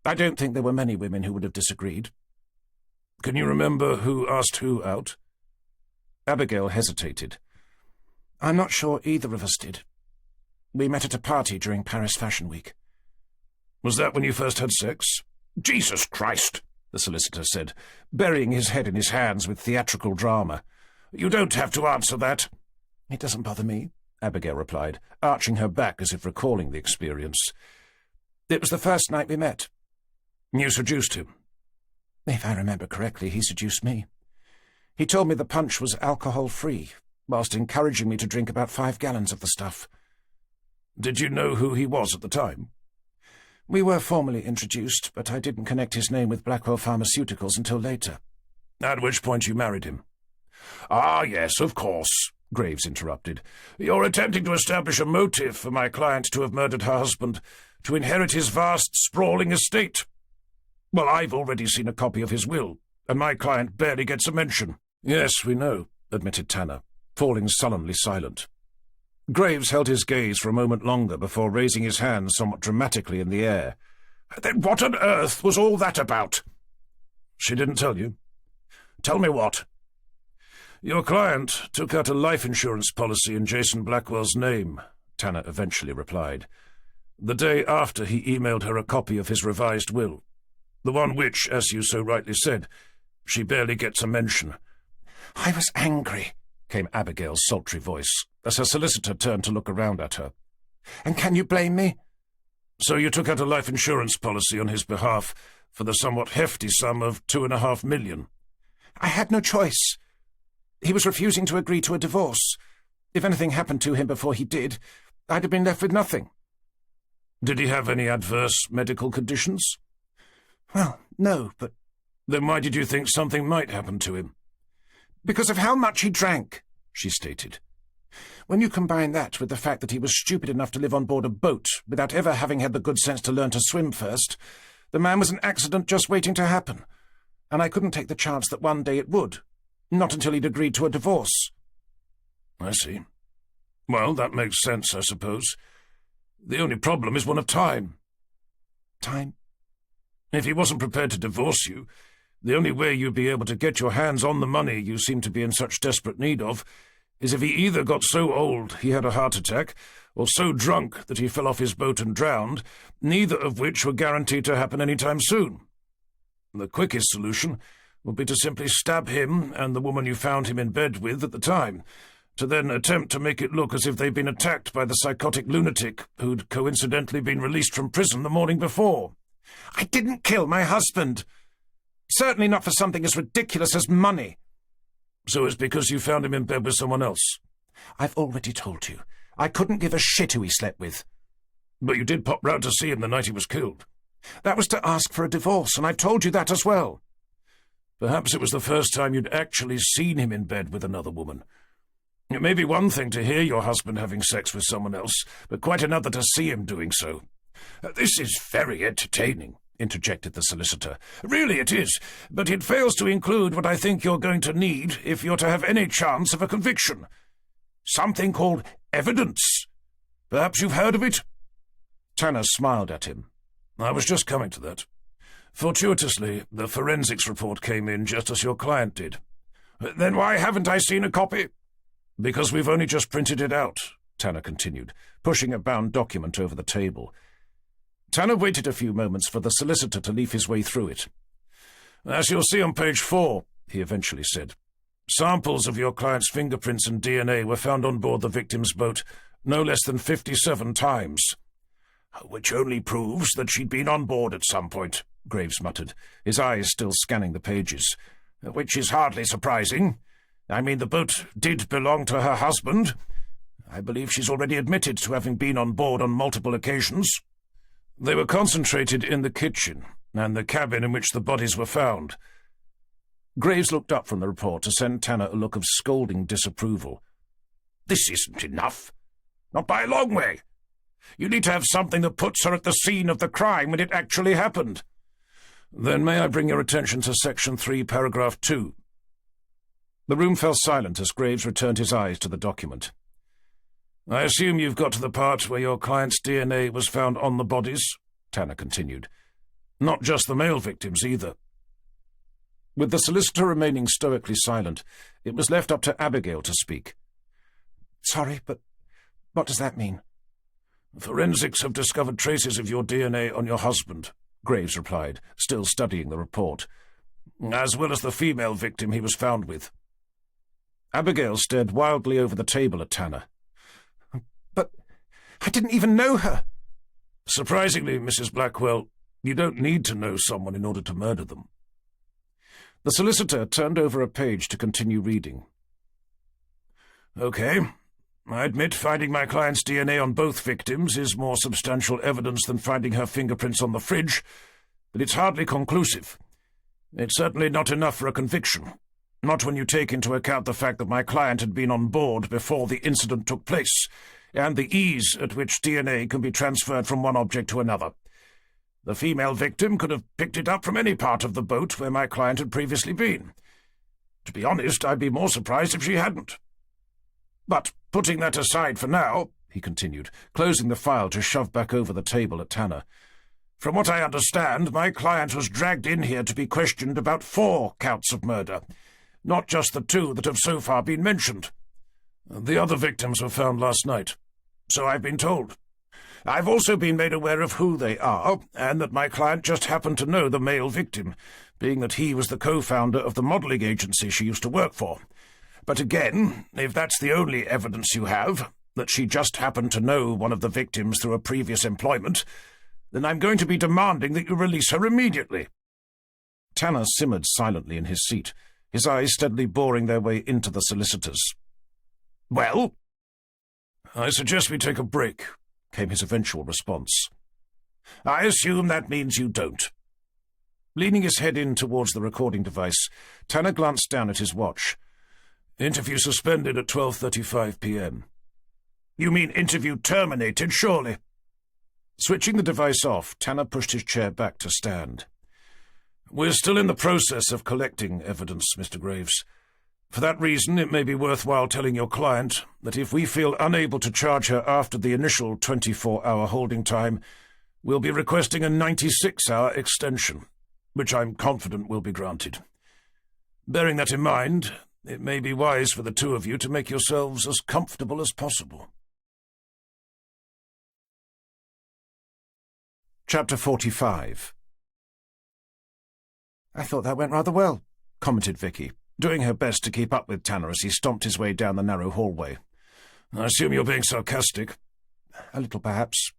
I don't think there were many women who would have disagreed." "Can you remember who asked who out?" Abigail hesitated. "I'm not sure either of us did. We met at a party during Paris Fashion Week." "Was that when you first had sex?" "Jesus Christ!" the solicitor said, burying his head in his hands with theatrical drama. "You don't have to answer that." "It doesn't bother me," Abigail replied, arching her back as if recalling the experience. "It was the first night we met." "You seduced him?" "If I remember correctly, he seduced me. He told me the punch was alcohol-free, whilst encouraging me to drink about 5 gallons of the stuff." "Did you know who he was at the time?" "We were formally introduced, but I didn't connect his name with Blackwell Pharmaceuticals until later." "At which point you married him?" "Ah, yes, of course," Graves interrupted. "You're attempting to establish a motive for my client to have murdered her husband, to inherit his vast, sprawling estate. Well, I've already seen a copy of his will, and my client barely gets a mention." "Yes, we know," admitted Tanner, falling sullenly silent. Graves held his gaze for a moment longer before raising his hands somewhat dramatically in the air. "Then what on earth was all that about?" "She didn't tell you?" "Tell me what?" "Your client took out a life insurance policy in Jason Blackwell's name," Tanner eventually replied, "the day after he emailed her a copy of his revised will. The one which, as you so rightly said, she barely gets a mention." "I was angry," came Abigail's sultry voice, as her solicitor turned to look around at her. "And can you blame me?" "So you took out a life insurance policy on his behalf for the somewhat hefty sum of $2.5 million. "I had no choice. He was refusing to agree to a divorce. If anything happened to him before he did, I'd have been left with nothing." "Did he have any adverse medical conditions?" "Well, no, but—" "Then why did you think something might happen to him?" "Because of how much he drank," she stated. "When you combine that with the fact that he was stupid enough to live on board a boat without ever having had the good sense to learn to swim first, the man was an accident just waiting to happen, and I couldn't take the chance that one day it would, not until he'd agreed to a divorce." "I see. Well, that makes sense, I suppose. The only problem is one of time." "Time?" "If he wasn't prepared to divorce you, the only way you'd be able to get your hands on the money you seem to be in such desperate need of is if he either got so old he had a heart attack, or so drunk that he fell off his boat and drowned, neither of which were guaranteed to happen any time soon. The quickest solution would be to simply stab him and the woman you found him in bed with at the time, to then attempt to make it look as if they'd been attacked by the psychotic lunatic who'd coincidentally been released from prison the morning before." "I didn't kill my husband. Certainly not for something as ridiculous as money." So it's because you found him in bed with someone else? I've already told you. I couldn't give a shit who he slept with. But you did pop round to see him the night he was killed. That was to ask for a divorce, and I've told you that as well. Perhaps it was the first time you'd actually seen him in bed with another woman. It may be one thing to hear your husband having sex with someone else, but quite another to see him doing so. This is very entertaining, interjected the solicitor. Really it is, but it fails to include what I think you're going to need if you're to have any chance of a conviction. Something called evidence. Perhaps you've heard of it? Tanner smiled at him. I was just coming to that. Fortuitously, the forensics report came in just as your client did. Then why haven't I seen a copy? Because we've only just printed it out, Tanner continued, pushing a bound document over the table. Tanner waited a few moments for the solicitor to leaf his way through it. As you'll see on page 4, he eventually said, samples of your client's fingerprints and DNA were found on board the victim's boat no less than 57 times. Which only proves that she'd been on board at some point, Graves muttered, his eyes still scanning the pages. Which is hardly surprising. I mean, the boat did belong to her husband. I believe she's already admitted to having been on board on multiple occasions. They were concentrated in the kitchen and the cabin in which the bodies were found. Graves looked up from the report to send Tanner a look of scolding disapproval. This isn't enough. Not by a long way. You need to have something that puts her at the scene of the crime when it actually happened. Then may I bring your attention to Section 3, Paragraph 2? The room fell silent as Graves returned his eyes to the document. I assume you've got to the part where your client's DNA was found on the bodies, Tanner continued. Not just the male victims, either. With the solicitor remaining stoically silent, it was left up to Abigail to speak. Sorry, but what does that mean? Forensics have discovered traces of your DNA on your husband, Graves replied, still studying the report, as well as the female victim he was found with. Abigail stared wildly over the table at Tanner. But I didn't even know her. Surprisingly, Mrs. Blackwell, you don't need to know someone in order to murder them. The solicitor turned over a page to continue reading. Okay, I admit finding my client's DNA on both victims is more substantial evidence than finding her fingerprints on the fridge, but it's hardly conclusive. It's certainly not enough for a conviction, not when you take into account the fact that my client had been on board before the incident took place, and the ease at which DNA can be transferred from one object to another. The female victim could have picked it up from any part of the boat where my client had previously been. To be honest, I'd be more surprised if she hadn't. But putting that aside for now, he continued, closing the file to shove back over the table at Tanner, from what I understand, my client was dragged in here to be questioned about 4 counts of murder, not just the 2 that have so far been mentioned. The other victims were found last night, so I've been told. I've also been made aware of who they are, and that my client just happened to know the male victim, being that he was the co-founder of the modelling agency she used to work for. But again, if that's the only evidence you have, that she just happened to know one of the victims through a previous employment, then I'm going to be demanding that you release her immediately. Tanner simmered silently in his seat, his eyes steadily boring their way into the solicitor's. Well? I suggest we take a break, came his eventual response. I assume that means you don't. Leaning his head in towards the recording device, Tanner glanced down at his watch. Interview suspended at 12:35 p.m. You mean interview terminated, surely? Switching the device off, Tanner pushed his chair back to stand. We're still in the process of collecting evidence, Mr. Graves. For that reason, it may be worthwhile telling your client that if we feel unable to charge her after the initial 24-hour holding time, we'll be requesting a 96-hour extension, which I'm confident will be granted. Bearing that in mind, it may be wise for the two of you to make yourselves as comfortable as possible. Chapter 45. I thought that went rather well, commented Vicky, doing her best to keep up with Tanner as he stomped his way down the narrow hallway. I assume you're being sarcastic. A little, perhaps.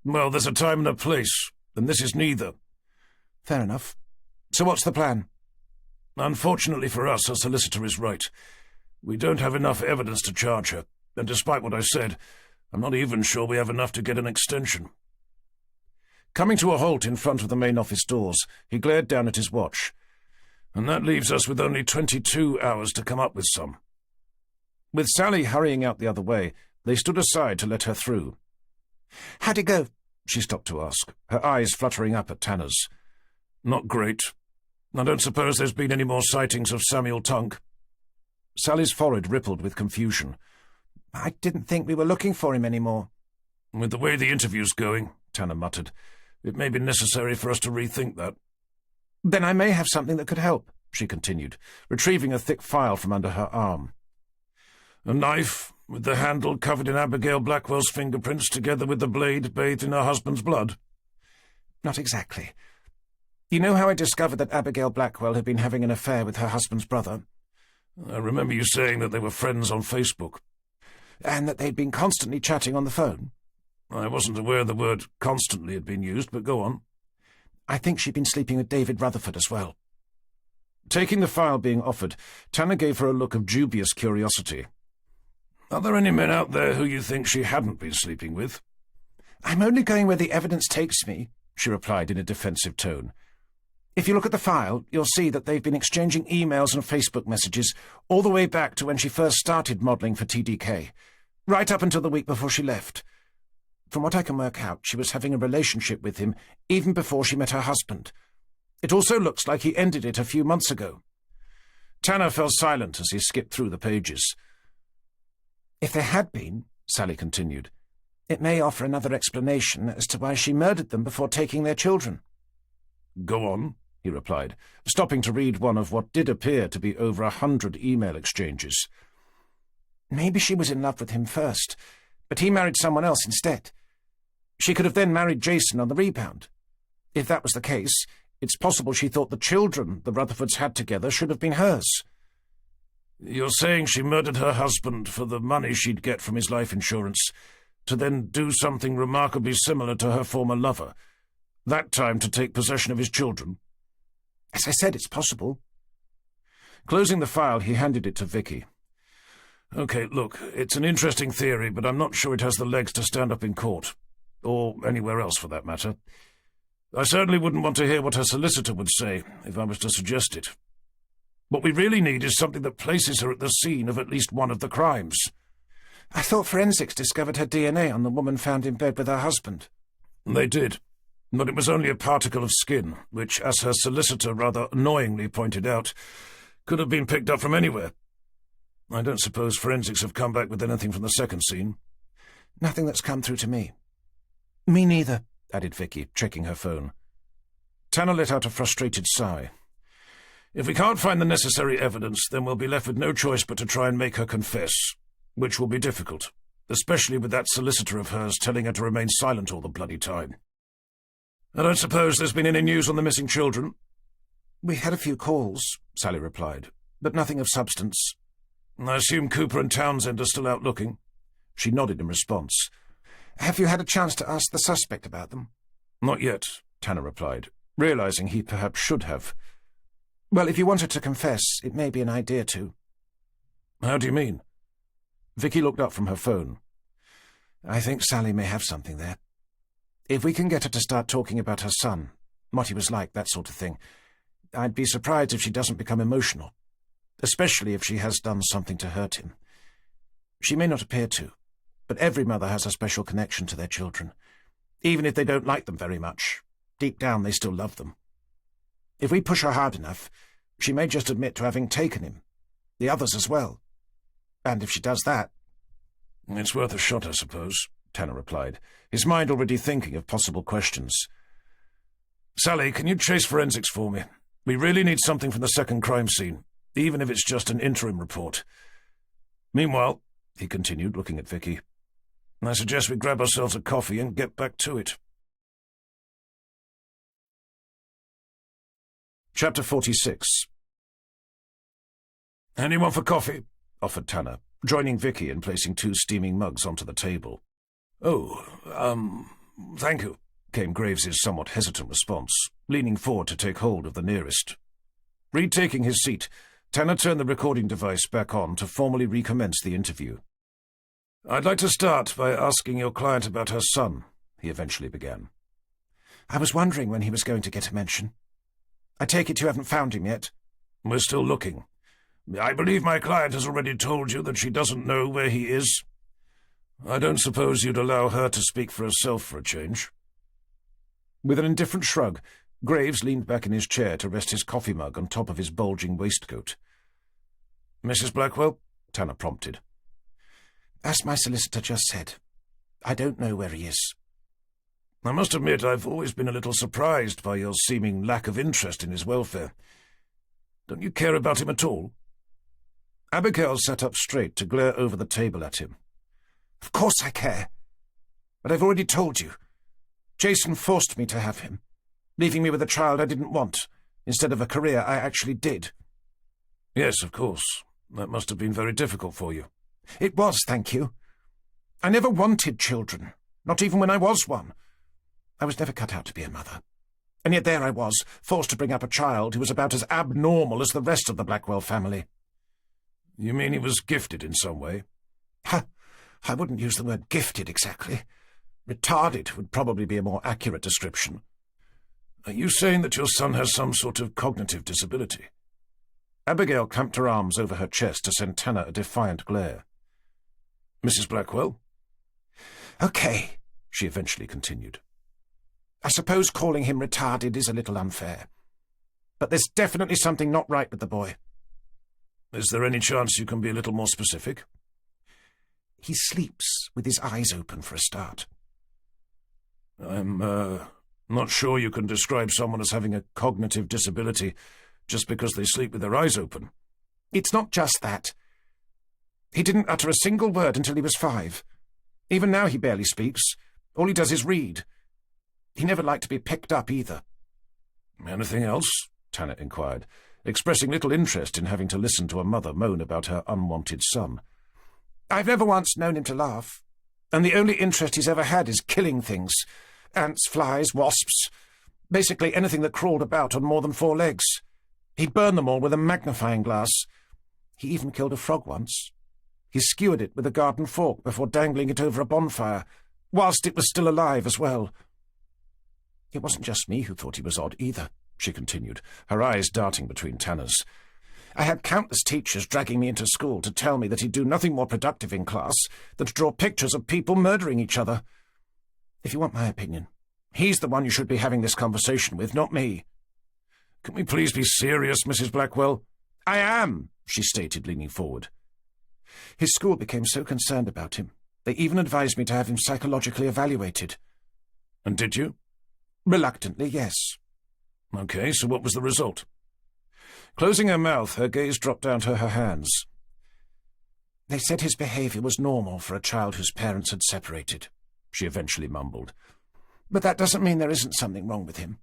Well, there's a time and a place, and this is neither. Fair enough. So what's the plan? Unfortunately for us, her solicitor is right. We don't have enough evidence to charge her, and despite what I said, I'm not even sure we have enough to get an extension." Coming to a halt in front of the main office doors, he glared down at his watch. "And that leaves us with only 22 hours to come up with some." With Sally hurrying out the other way, they stood aside to let her through. "How'd it go?" she stopped to ask, her eyes fluttering up at Tanner's. "Not great. I don't suppose there's been any more sightings of Samuel Tunk." Sally's forehead rippled with confusion. "I didn't think we were looking for him anymore." "With the way the interview's going," Tanner muttered, "it may be necessary for us to rethink that." "Then I may have something that could help," she continued, retrieving a thick file from under her arm. "A knife, with the handle covered in Abigail Blackwell's fingerprints, together with the blade bathed in her husband's blood?" "Not exactly. You know how I discovered that Abigail Blackwell had been having an affair with her husband's brother? I remember you saying that they were friends on Facebook. And that they'd been constantly chatting on the phone? I wasn't aware the word constantly had been used, but go on." "I think she'd been sleeping with David Rutherford as well." Taking the file being offered, Tanner gave her a look of dubious curiosity. "Are there any men out there who you think she hadn't been sleeping with?" "I'm only going where the evidence takes me," she replied in a defensive tone. "If you look at the file, you'll see that they've been exchanging emails and Facebook messages all the way back to when she first started modelling for TDK, right up until the week before she left. From what I can work out, she was having a relationship with him even before she met her husband. It also looks like he ended it a few months ago." Tanner fell silent as he skipped through the pages. "If there had been," Sally continued, "it may offer another explanation as to why she murdered them before taking their children." "Go on," he replied, stopping to read one of what did appear to be over 100 email exchanges. "Maybe she was in love with him first, but he married someone else instead. She could have then married Jason on the rebound. If that was the case, it's possible she thought the children the Rutherfords had together should have been hers." "You're saying she murdered her husband for the money she'd get from his life insurance, to then do something remarkably similar to her former lover, that time to take possession of his children?" "As I said, it's possible." Closing the file, he handed it to Vicky. "Okay, look, it's an interesting theory, but I'm not sure it has the legs to stand up in court. Or anywhere else, for that matter. I certainly wouldn't want to hear what her solicitor would say, if I was to suggest it. What we really need is something that places her at the scene of at least one of the crimes." "I thought forensics discovered her DNA on the woman found in bed with her husband." "They did, but it was only a particle of skin, which, as her solicitor rather annoyingly pointed out, could have been picked up from anywhere. I don't suppose forensics have come back with anything from the second scene?" "Nothing that's come through to me." "Me neither," added Vicky, checking her phone. Tanner let out a frustrated sigh. "If we can't find the necessary evidence, then we'll be left with no choice but to try and make her confess, which will be difficult, especially with that solicitor of hers telling her to remain silent all the bloody time. I don't suppose there's been any news on the missing children?" "We had a few calls," Sally replied, "but nothing of substance." "I assume Cooper and Townsend are still out looking?" She nodded in response. "Have you had a chance to ask the suspect about them?" "Not yet," Tanner replied, realizing he perhaps should have. "Well, if you want her to confess, it may be an idea to." "How do you mean?" Vicky looked up from her phone. "I think Sally may have something there. If we can get her to start talking about her son, what he was like, that sort of thing, I'd be surprised if she doesn't become emotional, especially if she has done something to hurt him. She may not appear to, but every mother has a special connection to their children. Even if they don't like them very much, deep down they still love them. If we push her hard enough, she may just admit to having taken him, the others as well. And if she does that—" "It's worth a shot, I suppose," Tanner replied, his mind already thinking of possible questions. "Sally, can you chase forensics for me? We really need something from the second crime scene, even if it's just an interim report. Meanwhile," he continued, looking at Vicky, "I suggest we grab ourselves a coffee and get back to it." Chapter 46. "Anyone for coffee?" offered Tanner, joining Vicky in placing 2 steaming mugs onto the table. "Oh, thank you," came Graves's somewhat hesitant response, leaning forward to take hold of the nearest. Retaking his seat, Tanner turned the recording device back on to formally recommence the interview. "I'd like to start by asking your client about her son," he eventually began. "I was wondering when he was going to get a mention. I take it you haven't found him yet?" "We're still looking. I believe my client has already told you that she doesn't know where he is. I don't suppose you'd allow her to speak for herself for a change." With an indifferent shrug, Graves leaned back in his chair to rest his coffee mug on top of his bulging waistcoat. "Mrs. Blackwell?" Tanner prompted. "As my solicitor just said, I don't know where he is." "I must admit I've always been a little surprised by your seeming lack of interest in his welfare. Don't you care about him at all?" Abigail sat up straight to glare over the table at him. "Of course I care. But I've already told you. Jason forced me to have him, leaving me with a child I didn't want, instead of a career I actually did." "Yes, of course. That must have been very difficult for you." "It was, thank you. I never wanted children, not even when I was one. I was never cut out to be a mother. And yet there I was, forced to bring up a child who was about as abnormal as the rest of the Blackwell family." "You mean he was gifted in some way?" I wouldn't use the word gifted exactly. Retarded would probably be a more accurate description." "Are you saying that your son has some sort of cognitive disability?" Abigail clamped her arms over her chest to send Tanner a defiant glare. "Mrs. Blackwell?" "Okay," she eventually continued. "I suppose calling him retarded is a little unfair. But there's definitely something not right with the boy." "Is there any chance you can be a little more specific?" "He sleeps with his eyes open for a start." "I'm, not sure you can describe someone as having a cognitive disability just because they sleep with their eyes open." "It's not just that. He didn't utter a single word until he was 5. Even now he barely speaks. All he does is read. He never liked to be picked up either." "Anything else?" Tanner inquired, expressing little interest in having to listen to a mother moan about her unwanted son. "I've never once known him to laugh, and the only interest he's ever had is killing things. Ants, flies, wasps, basically anything that crawled about on more than 4 legs. He'd burn them all with a magnifying glass. He even killed a frog once. He skewered it with a garden fork before dangling it over a bonfire, whilst it was still alive as well. It wasn't just me who thought he was odd either," she continued, her eyes darting between Tanner's. "I had countless teachers dragging me into school to tell me that he'd do nothing more productive in class than to draw pictures of people murdering each other. If you want my opinion, he's the one you should be having this conversation with, not me." "Can we please be serious, Mrs. Blackwell?" "I am," she stated, leaning forward. "His school became so concerned about him, they even advised me to have him psychologically evaluated." "And did you?" "Reluctantly, yes." "Okay, so what was the result?" Closing her mouth, her gaze dropped down to her hands. "They said his behaviour was normal for a child whose parents had separated," she eventually mumbled. "But that doesn't mean there isn't something wrong with him."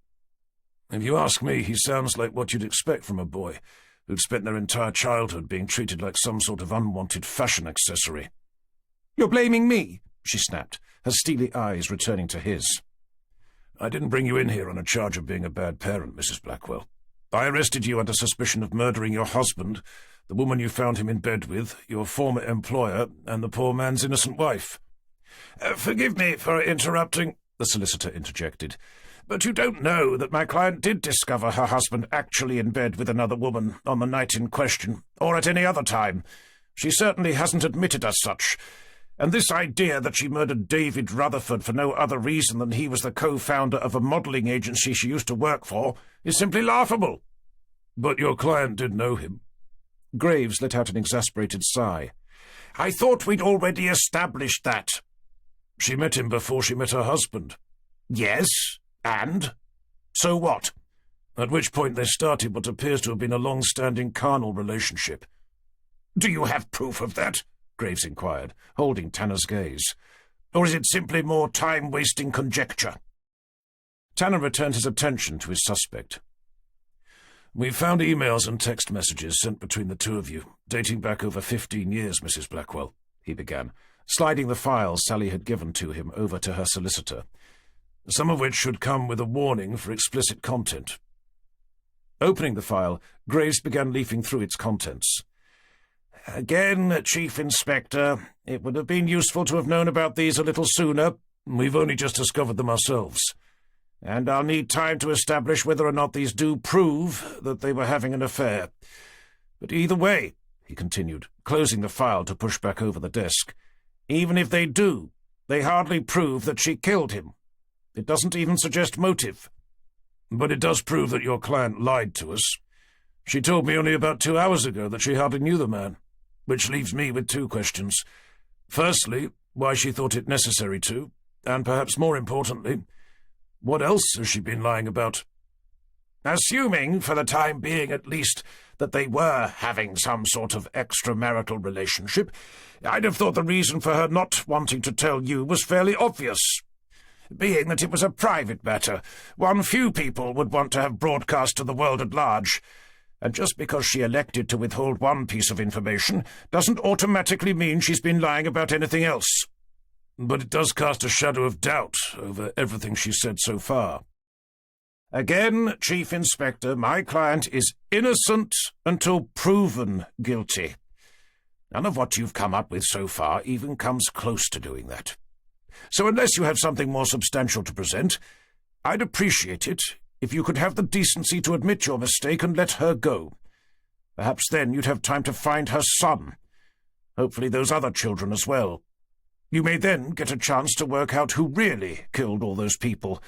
"If you ask me, he sounds like what you'd expect from a boy who'd spent their entire childhood being treated like some sort of unwanted fashion accessory." "You're blaming me?" she snapped, her steely eyes returning to his. "I didn't bring you in here on a charge of being a bad parent, Mrs. Blackwell. I arrested you under suspicion of murdering your husband, the woman you found him in bed with, your former employer, and the poor man's innocent wife." "Forgive me for interrupting," the solicitor interjected, "but you don't know that my client did discover her husband actually in bed with another woman on the night in question, or at any other time. She certainly hasn't admitted as such. And this idea that she murdered David Rutherford for no other reason than he was the co-founder of a modelling agency she used to work for is simply laughable." "But your client did know him." Graves let out an exasperated sigh. "I thought we'd already established that." "She met him before she met her husband." "Yes, and? So what?" "At which point they started what appears to have been a long-standing carnal relationship." "Do you have proof of that?" Graves inquired, holding Tanner's gaze. "Or is it simply more time-wasting conjecture?" Tanner returned his attention to his suspect. "We found emails and text messages sent between the two of you, dating back over 15 years, Mrs. Blackwell," he began, sliding the files Sally had given to him over to her solicitor, "some of which should come with a warning for explicit content." Opening the file, Grace began leafing through its contents. "Again, Chief Inspector, it would have been useful to have known about these a little sooner. We've only just discovered them ourselves. And I'll need time to establish whether or not these do prove that they were having an affair. But either way," he continued, closing the file to push back over the desk, "even if they do, they hardly prove that she killed him. It doesn't even suggest motive. But it does prove that your client lied to us. She told me only about 2 hours ago that she hardly knew the man, which leaves me with 2 questions. Firstly, why she thought it necessary to, and perhaps more importantly, what else has she been lying about? Assuming, for the time being at least, that they were having some sort of extramarital relationship, I'd have thought the reason for her not wanting to tell you was fairly obvious. Being that it was a private matter, one few people would want to have broadcast to the world at large. And just because she elected to withhold one piece of information doesn't automatically mean she's been lying about anything else. But it does cast a shadow of doubt over everything she's said so far. Again, Chief Inspector, my client is innocent until proven guilty. None of what you've come up with so far even comes close to doing that. So unless you have something more substantial to present, I'd appreciate it if you could have the decency to admit your mistake and let her go. Perhaps then you'd have time to find her son. Hopefully those other children as well. You may then get a chance to work out who really killed all those people,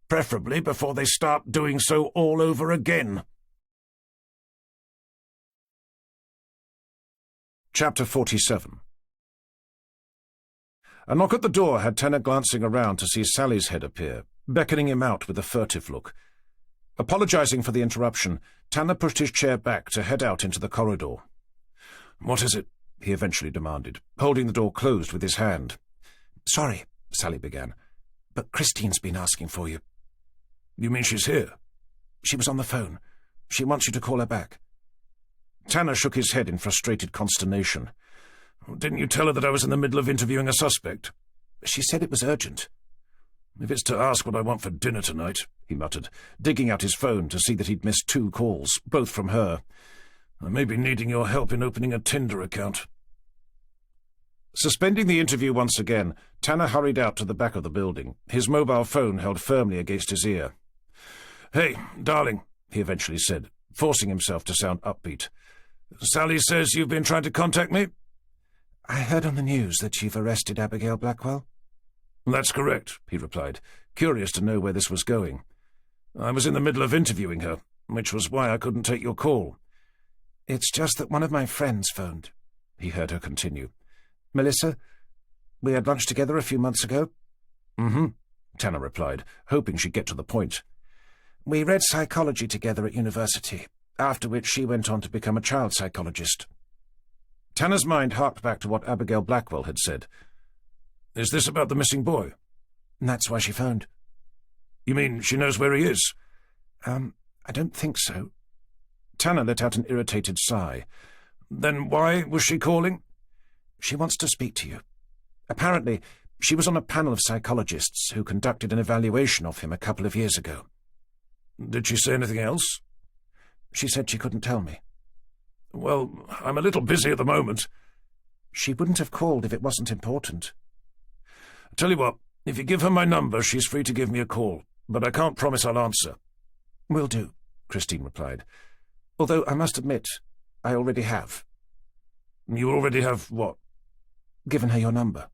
preferably before they start doing so all over again." Chapter 47. A knock at the door had Tanner glancing around to see Sally's head appear, beckoning him out with a furtive look. Apologizing for the interruption, Tanner pushed his chair back to head out into the corridor. "What is it?" he eventually demanded, holding the door closed with his hand. "Sorry," Sally began, "but Christine's been asking for you." "You mean she's here?" "She was on the phone. She wants you to call her back." Tanner shook his head in frustrated consternation. "Didn't you tell her that I was in the middle of interviewing a suspect?" "She said it was urgent." "If it's to ask what I want for dinner tonight," he muttered, digging out his phone to see that he'd missed 2 calls, both from her. "I may be needing your help in opening a Tinder account." Suspending the interview once again, Tanner hurried out to the back of the building, his mobile phone held firmly against his ear. "Hey, darling," he eventually said, forcing himself to sound upbeat. "Sally says you've been trying to contact me?" "I heard on the news that you've arrested Abigail Blackwell." "That's correct," he replied, curious to know where this was going. "I was in the middle of interviewing her, which was why I couldn't take your call." "It's just that one of my friends phoned," he heard her continue. "Melissa, we had lunch together a few months ago." "Mm-hmm," Tanner replied, hoping she'd get to the point. "We read psychology together at university, after which she went on to become a child psychologist." Tanner's mind harked back to what Abigail Blackwell had said. "Is this about the missing boy?" "That's why she phoned." "You mean she knows where he is?" I don't think so." Tanner let out an irritated sigh. "Then why was she calling?" "She wants to speak to you. Apparently, she was on a panel of psychologists who conducted an evaluation of him a couple of years ago." "Did she say anything else?" "She said she couldn't tell me." "Well, I'm a little busy at the moment." "She wouldn't have called if it wasn't important." "Tell you what, if you give her my number, she's free to give me a call, but I can't promise I'll answer." "Will do," Christine replied. "Although I must admit, I already have." "You already have what?" "Given her your number."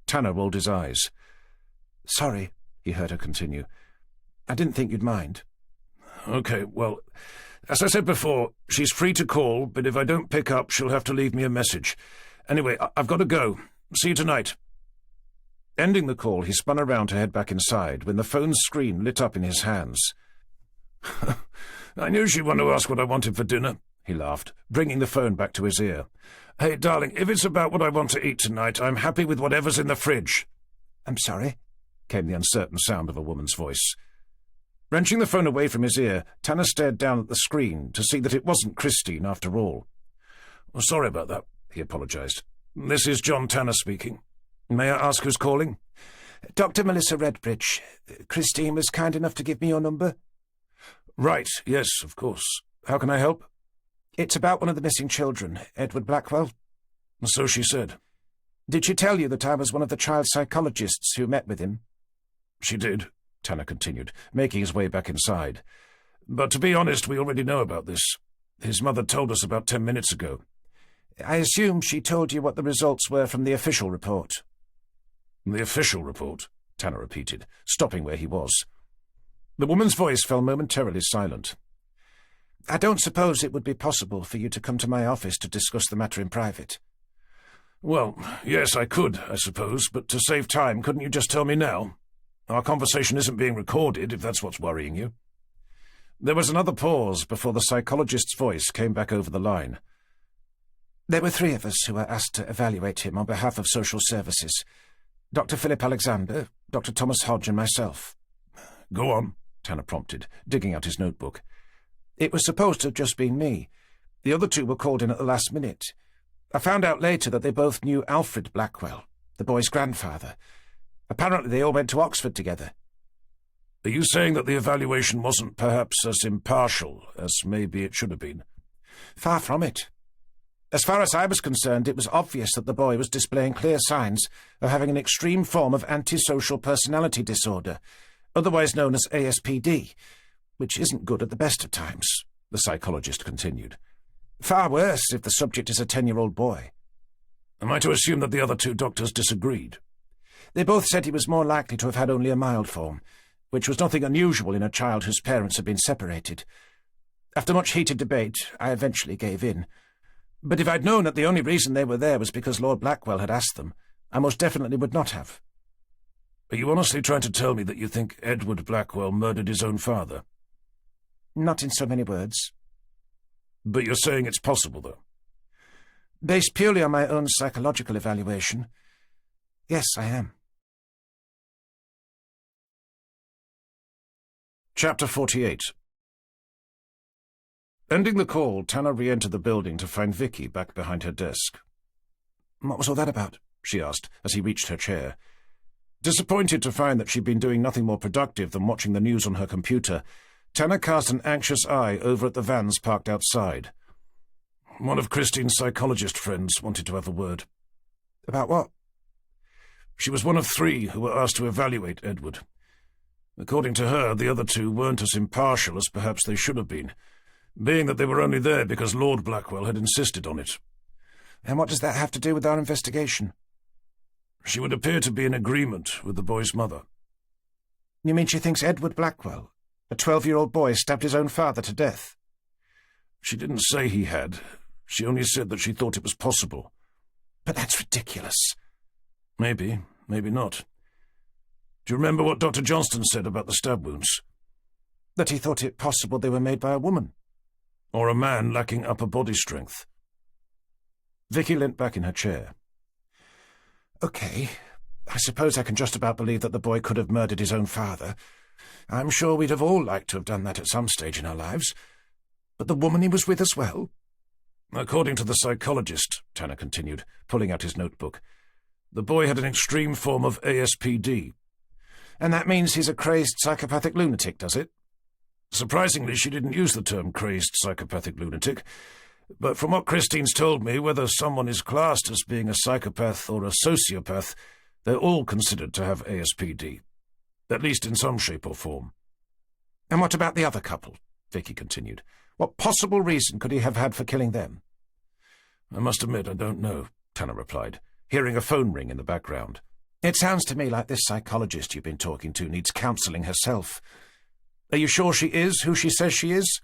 Tanner rolled his eyes. "Sorry," he heard her continue. "I didn't think you'd mind." "Okay, well, as I said before, she's free to call, but if I don't pick up, she'll have to leave me a message. Anyway, I've got to go. See you tonight." Ending the call, he spun around to head back inside when the phone's screen lit up in his hands. "I knew she'd want to ask what I wanted for dinner," he laughed, bringing the phone back to his ear. "Hey, darling, if it's about what I want to eat tonight, I'm happy with whatever's in the fridge." "I'm sorry," came the uncertain sound of a woman's voice. Wrenching the phone away from his ear, Tanner stared down at the screen to see that it wasn't Christine after all. "Well, sorry about that," he apologized. "This is John Tanner speaking. May I ask who's calling?" "Dr. Melissa Redbridge. Christine was kind enough to give me your number." Right, yes, of course. How can I help? It's about one of the missing children, Edward Blackwell. So she said. Did she tell you that I was one of the child psychologists who met with him? She did, Tanner continued, making his way back inside. But to be honest, we already know about this. His mother told us about 10 minutes ago. I assume she told you what the results were from the official report. The official report, Tanner repeated, stopping where he was. The woman's voice fell momentarily silent. I don't suppose it would be possible for you to come to my office to discuss the matter in private. Well, yes, I could, I suppose, but to save time, couldn't you just tell me now? Our conversation isn't being recorded, if that's what's worrying you. There was another pause before the psychologist's voice came back over the line. There were 3 of us who were asked to evaluate him on behalf of social services. Dr. Philip Alexander, Dr. Thomas Hodge and myself. Go on, Tanner prompted, digging out his notebook. It was supposed to have just been me. The other 2 were called in at the last minute. I found out later that they both knew Alfred Blackwell, the boy's grandfather. Apparently they all went to Oxford together. Are you saying that the evaluation wasn't perhaps as impartial as maybe it should have been? Far from it. As far as I was concerned, it was obvious that the boy was displaying clear signs of having an extreme form of antisocial personality disorder, otherwise known as ASPD, which isn't good at the best of times, the psychologist continued. Far worse if the subject is a 10-year-old boy. Am I to assume that the other 2 doctors disagreed? They both said he was more likely to have had only a mild form, which was nothing unusual in a child whose parents had been separated. After much heated debate, I eventually gave in. But if I'd known that the only reason they were there was because Lord Blackwell had asked them, I most definitely would not have. Are you honestly trying to tell me that you think Edward Blackwell murdered his own father? Not in so many words. But you're saying it's possible, though? Based purely on my own psychological evaluation, yes, I am. Chapter 48. Ending the call, Tanner re-entered the building to find Vicky back behind her desk. What was all that about? She asked, as he reached her chair. Disappointed to find that she'd been doing nothing more productive than watching the news on her computer, Tanner cast an anxious eye over at the vans parked outside. One of Christine's psychologist friends wanted to have a word. About what? She was one of 3 who were asked to evaluate Edward. According to her, the other 2 weren't as impartial as perhaps they should have been, being that they were only there because Lord Blackwell had insisted on it. And what does that have to do with our investigation? She would appear to be in agreement with the boy's mother. You mean she thinks Edward Blackwell, a 12-year-old boy, stabbed his own father to death? She didn't say he had. She only said that she thought it was possible. But that's ridiculous. Maybe, maybe not. Do you remember what Dr. Johnston said about the stab wounds? That he thought it possible they were made by a woman. Or a man lacking upper body strength. Vicky leant back in her chair. Okay, I suppose I can just about believe that the boy could have murdered his own father. I'm sure we'd have all liked to have done that at some stage in our lives. But the woman he was with as well? According to the psychologist, Tanner continued, pulling out his notebook, the boy had an extreme form of ASPD. And that means he's a crazed psychopathic lunatic, does it? Surprisingly, she didn't use the term crazed psychopathic lunatic, but from what Christine's told me, whether someone is classed as being a psychopath or a sociopath, they're all considered to have ASPD, at least in some shape or form. And what about the other couple? Vicky continued. What possible reason could he have had for killing them? I must admit I don't know, Tanner replied, hearing a phone ring in the background. It sounds to me like this psychologist you've been talking to needs counselling herself. Are you sure she is who she says she is?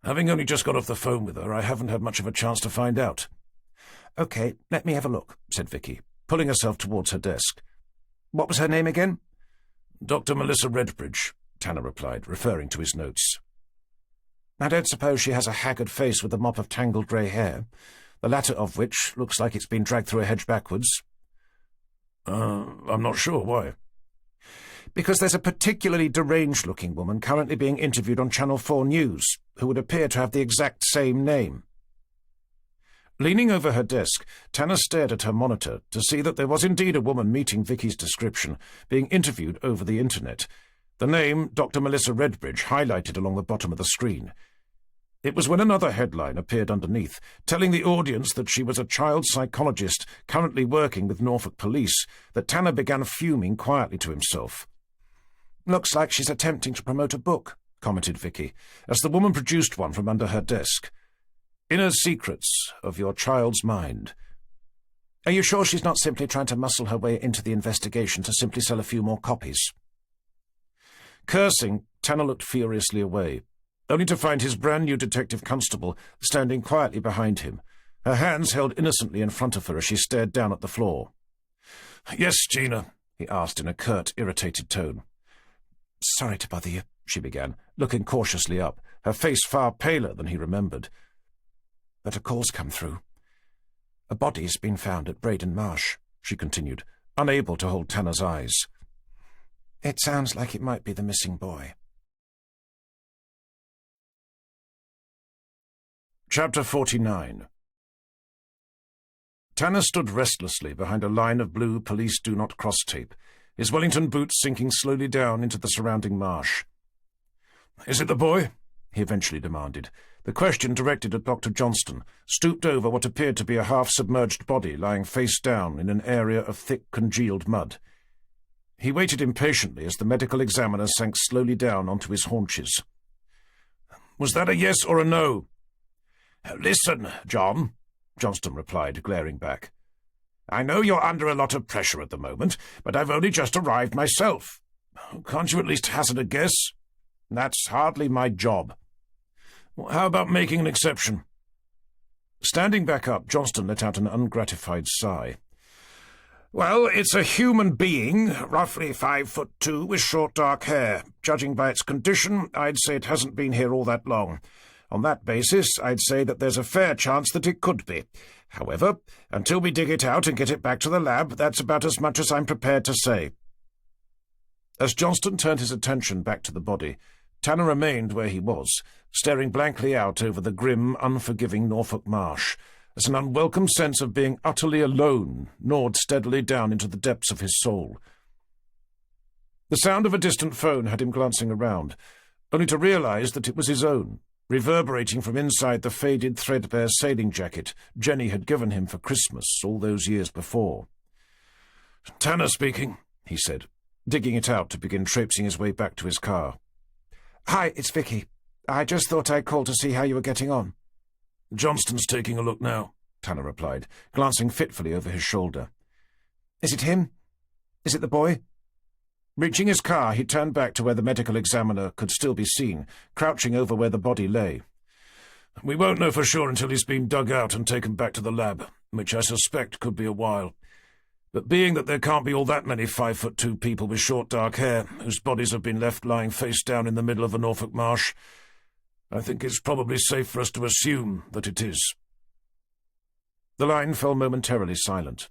Having only just got off the phone with her, I haven't had much of a chance to find out. OK, let me have a look, said Vicky, pulling herself towards her desk. What was her name again? Dr. Melissa Redbridge, Tanner replied, referring to his notes. I don't suppose she has a haggard face with a mop of tangled grey hair, the latter of which looks like it's been dragged through a hedge backwards. I'm not sure. Why? Because there's a particularly deranged-looking woman currently being interviewed on Channel 4 News, who would appear to have the exact same name. Leaning over her desk, Tanner stared at her monitor to see that there was indeed a woman meeting Vicky's description, being interviewed over the internet, The name Dr. Melissa Redbridge highlighted along the bottom of the screen. It was when another headline appeared underneath, telling the audience that she was a child psychologist currently working with Norfolk Police, that Tanner began fuming quietly to himself. "Looks like she's attempting to promote a book," commented Vicky, as the woman produced one from under her desk. "Inner Secrets of Your Child's Mind." "Are you sure she's not simply trying to muscle her way into the investigation to simply sell a few more copies?" Cursing, Tanner looked furiously away, only to find his brand-new detective constable standing quietly behind him, her hands held innocently in front of her as she stared down at the floor. "Yes, Gina?" he asked in a curt, irritated tone. "Sorry to bother you," she began, looking cautiously up, her face far paler than he remembered. "But a call's come through. A body's been found at Braden Marsh," she continued, unable to hold Tanner's eyes. "It sounds like it might be the missing boy." Chapter 49. Tanner stood restlessly behind a line of blue Police Do Not Cross tape, his Wellington boots sinking slowly down into the surrounding marsh. "Is it the boy?" he eventually demanded, the question directed at Dr. Johnston, stooped over what appeared to be a half-submerged body lying face down in an area of thick, congealed mud. He waited impatiently as the medical examiner sank slowly down onto his haunches. "Was that a yes or a no?" "Listen, John," Johnston replied, glaring back. "I know you're under a lot of pressure at the moment, but I've only just arrived myself. Can't you at least hazard a guess?" "That's hardly my job." "How about making an exception?" Standing back up, Johnston let out an ungratified sigh. "Well, it's a human being, roughly 5'2", with short dark hair. Judging by its condition, I'd say it hasn't been here all that long. On that basis, I'd say that there's a fair chance that it could be. However, until we dig it out and get it back to the lab, that's about as much as I'm prepared to say." As Johnston turned his attention back to the body, Tanner remained where he was, staring blankly out over the grim, unforgiving Norfolk marsh, as an unwelcome sense of being utterly alone gnawed steadily down into the depths of his soul. The sound of a distant phone had him glancing around, only to realize that it was his own, reverberating from inside the faded, threadbare sailing jacket Jenny had given him for Christmas all those years before. "Tanner speaking," he said, digging it out to begin traipsing his way back to his car. "Hi, it's Vicky. I just thought I'd call to see how you were getting on." "Johnston's taking a look now," Tanner replied, glancing fitfully over his shoulder. "Is it him? Is it the boy?" Reaching his car, he turned back to where the medical examiner could still be seen, crouching over where the body lay. "We won't know for sure until he's been dug out and taken back to the lab, which I suspect could be a while. But being that there can't be all that many 5'2" people with short dark hair, whose bodies have been left lying face down in the middle of a Norfolk marsh, I think it's probably safe for us to assume that it is." The line fell momentarily silent.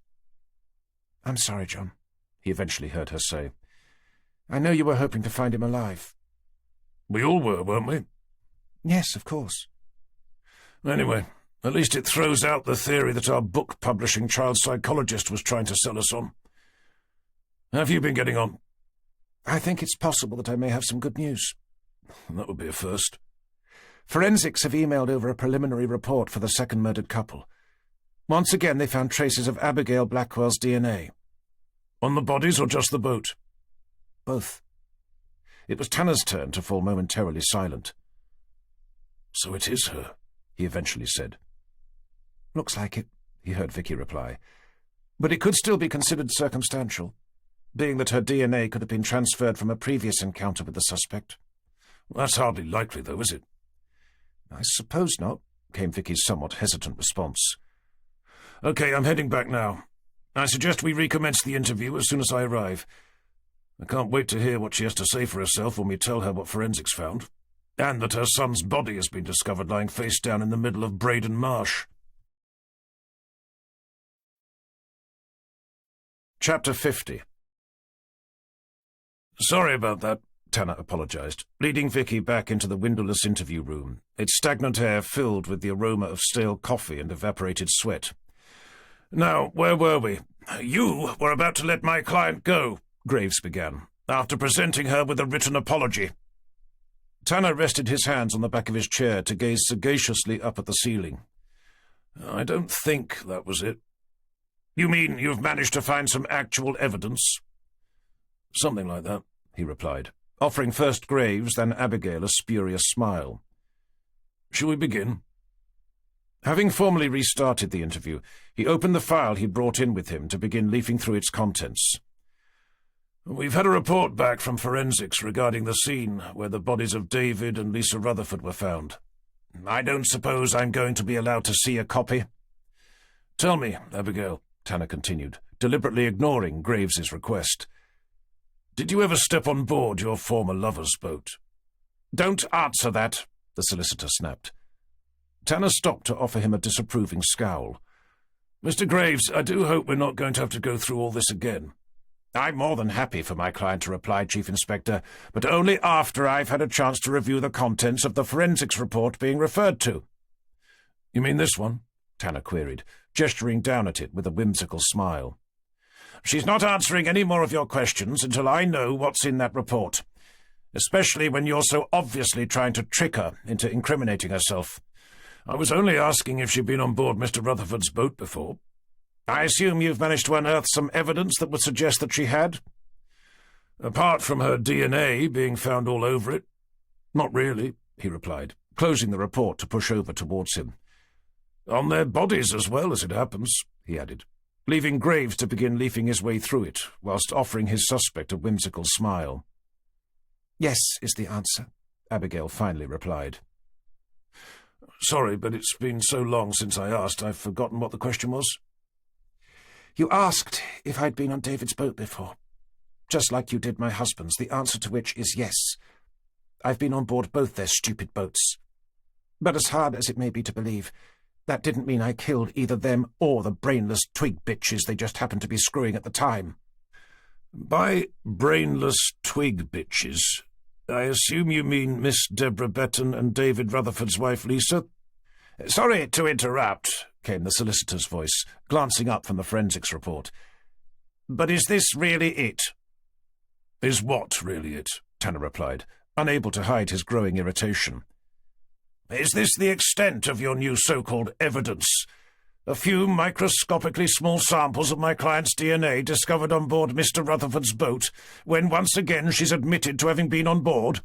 "I'm sorry, John," he eventually heard her say. "I know you were hoping to find him alive." "We all were, weren't we?" "Yes, of course." "Anyway, at least it throws out the theory that our book-publishing child psychologist was trying to sell us on. How have you been getting on?" "I think it's possible that I may have some good news." "That would be a first." "Forensics have emailed over a preliminary report for the second murdered couple. Once again, they found traces of Abigail Blackwell's DNA." "On the bodies or just the boat?" "Both." It was Tanner's turn to fall momentarily silent. "So it is her," he eventually said. "Looks like it," he heard Vicky reply. "But it could still be considered circumstantial, being that her DNA could have been transferred from a previous encounter with the suspect." "That's hardly likely, though, is it?" "I suppose not," came Vicky's somewhat hesitant response. "Okay, I'm heading back now. I suggest we recommence the interview as soon as I arrive. I can't wait to hear what she has to say for herself when we tell her what forensics found, and that her son's body has been discovered lying face down in the middle of Braden Marsh." Chapter 50. "Sorry about that," Tanner apologized, leading Vicky back into the windowless interview room, its stagnant air filled with the aroma of stale coffee and evaporated sweat. "Now, where were we?" "You were about to let my client go," Graves began, after presenting her with a written apology. Tanner rested his hands on the back of his chair to gaze sagaciously up at the ceiling. I don't think that was it. You mean you've managed to find some actual evidence? Something like that, he replied, offering first Graves, then Abigail a spurious smile. Shall we begin? Having formally restarted the interview, he opened the file he'd brought in with him to begin leafing through its contents. We've had a report back from forensics regarding the scene where the bodies of David and Lisa Rutherford were found. I don't suppose I'm going to be allowed to see a copy? Tell me, Abigail, Tanner continued, deliberately ignoring Graves's request. Did you ever step on board your former lover's boat? Don't answer that, the solicitor snapped. Tanner stopped to offer him a disapproving scowl. Mr. Graves, I do hope we're not going to have to go through all this again. I'm more than happy for my client to reply, Chief Inspector, but only after I've had a chance to review the contents of the forensics report being referred to. You mean this one? Tanner queried, gesturing down at it with a whimsical smile. She's not answering any more of your questions until I know what's in that report, especially when you're so obviously trying to trick her into incriminating herself. I was only asking if she'd been on board Mr. Rutherford's boat before. I assume you've managed to unearth some evidence that would suggest that she had? Apart from her DNA being found all over it. Not really, he replied, closing the report to push over towards him. On their bodies as well, as it happens, he added, leaving Graves to begin leafing his way through it, whilst offering his suspect a whimsical smile. Yes, is the answer, Abigail finally replied. Sorry, but it's been so long since I asked, I've forgotten what the question was. You asked if I'd been on David's boat before, just like you did my husband's, the answer to which is yes. I've been on board both their stupid boats. But as hard as it may be to believe, that didn't mean I killed either them or the brainless twig bitches they just happened to be screwing at the time. By brainless twig bitches, I assume you mean Miss Deborah Betton and David Rutherford's wife Lisa? Sorry to interrupt, came the solicitor's voice, glancing up from the forensics report. But is this really it? Is what really it? Tanner replied, unable to hide his growing irritation. Is this the extent of your new so-called evidence? A few microscopically small samples of my client's DNA discovered on board Mr. Rutherford's boat, when once again she's admitted to having been on board?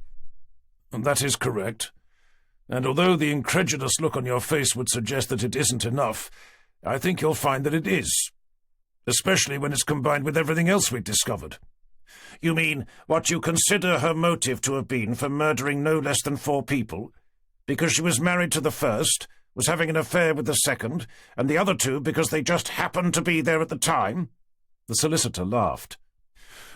That is correct. And although the incredulous look on your face would suggest that it isn't enough, I think you'll find that it is, especially when it's combined with everything else we've discovered. You mean what you consider her motive to have been for murdering no less than 4 people? Because she was married to the first, was having an affair with the second, and the other 2 because they just happened to be there at the time? The solicitor laughed.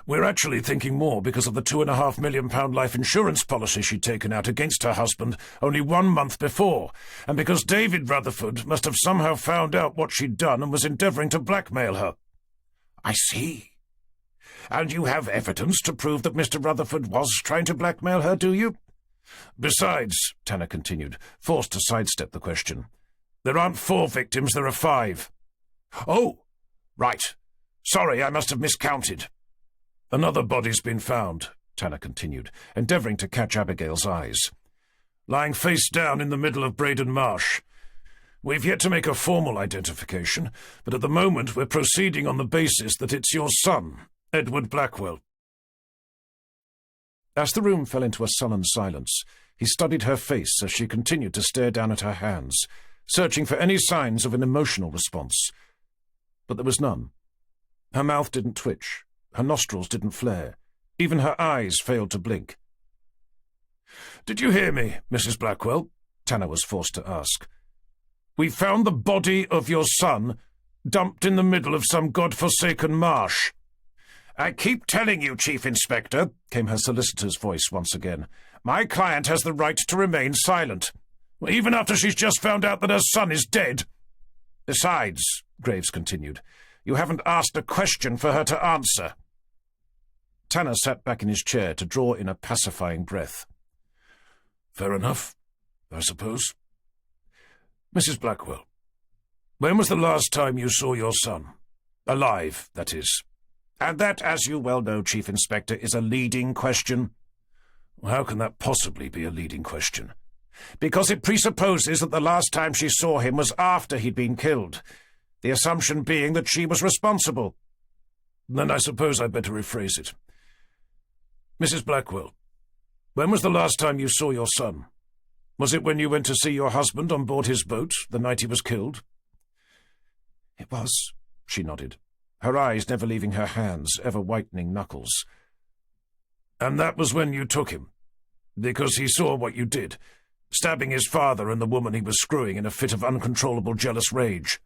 We're actually thinking more because of the £2.5 million life insurance policy she'd taken out against her husband only 1 month before, and because David Rutherford must have somehow found out what she'd done and was endeavouring to blackmail her. I see. And you have evidence to prove that Mr. Rutherford was trying to blackmail her, do you? Besides, Tanner continued, forced to sidestep the question, there aren't 4 victims, there are 5. Oh, right. Sorry, I must have miscounted. Another body's been found, Tanner continued, endeavouring to catch Abigail's eyes. Lying face down in the middle of Braden Marsh. We've yet to make a formal identification, but at the moment we're proceeding on the basis that it's your son, Edward Blackwell. As the room fell into a sullen silence, he studied her face as she continued to stare down at her hands, searching for any signs of an emotional response. But there was none. Her mouth didn't twitch. Her nostrils didn't flare. Even her eyes failed to blink. "Did you hear me, Mrs. Blackwell?" Tanner was forced to ask. "We found the body of your son dumped in the middle of some God-forsaken marsh." "I keep telling you, Chief Inspector," came her solicitor's voice once again, "my client has the right to remain silent." "Even after she's just found out that her son is dead?" "Besides," Graves continued, "you haven't asked a question for her to answer." Tanner sat back in his chair to draw in a pacifying breath. "Fair enough, I suppose. Mrs. Blackwell, when was the last time you saw your son? Alive, that is." And that, as you well know, Chief Inspector, is a leading question. How can that possibly be a leading question? Because it presupposes that the last time she saw him was after he'd been killed, the assumption being that she was responsible. Then I suppose I'd better rephrase it. Mrs. Blackwell, when was the last time you saw your son? Was it when you went to see your husband on board his boat the night he was killed? It was, she nodded, her eyes never leaving her hands, ever whitening knuckles. And that was when you took him, because he saw what you did, stabbing his father and the woman he was screwing in a fit of uncontrollable jealous rage.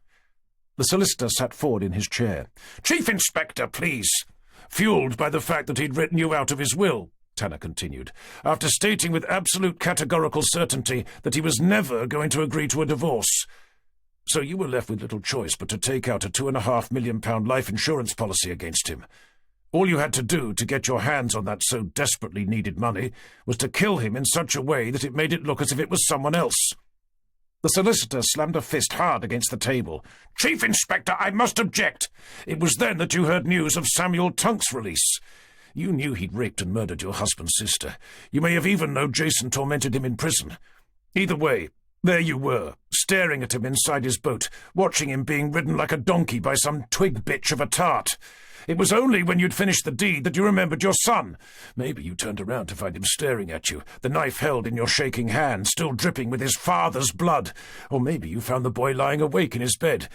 The solicitor sat forward in his chair. Chief Inspector, please. Fueled by the fact that he'd written you out of his will, Tanner continued, after stating with absolute categorical certainty that he was never going to agree to a divorce. So you were left with little choice but to take out a £2.5 million life insurance policy against him. All you had to do to get your hands on that so desperately needed money was to kill him in such a way that it made it look as if it was someone else. The solicitor slammed a fist hard against the table. Chief Inspector, I must object. It was then that you heard news of Samuel Tunk's release. You knew he'd raped and murdered your husband's sister. You may have even known Jason tormented him in prison. Either way, there you were, staring at him inside his boat, watching him being ridden like a donkey by some twig bitch of a tart. It was only when you'd finished the deed that you remembered your son. Maybe you turned around to find him staring at you, the knife held in your shaking hand, still dripping with his father's blood. Or maybe you found the boy lying awake in his bed.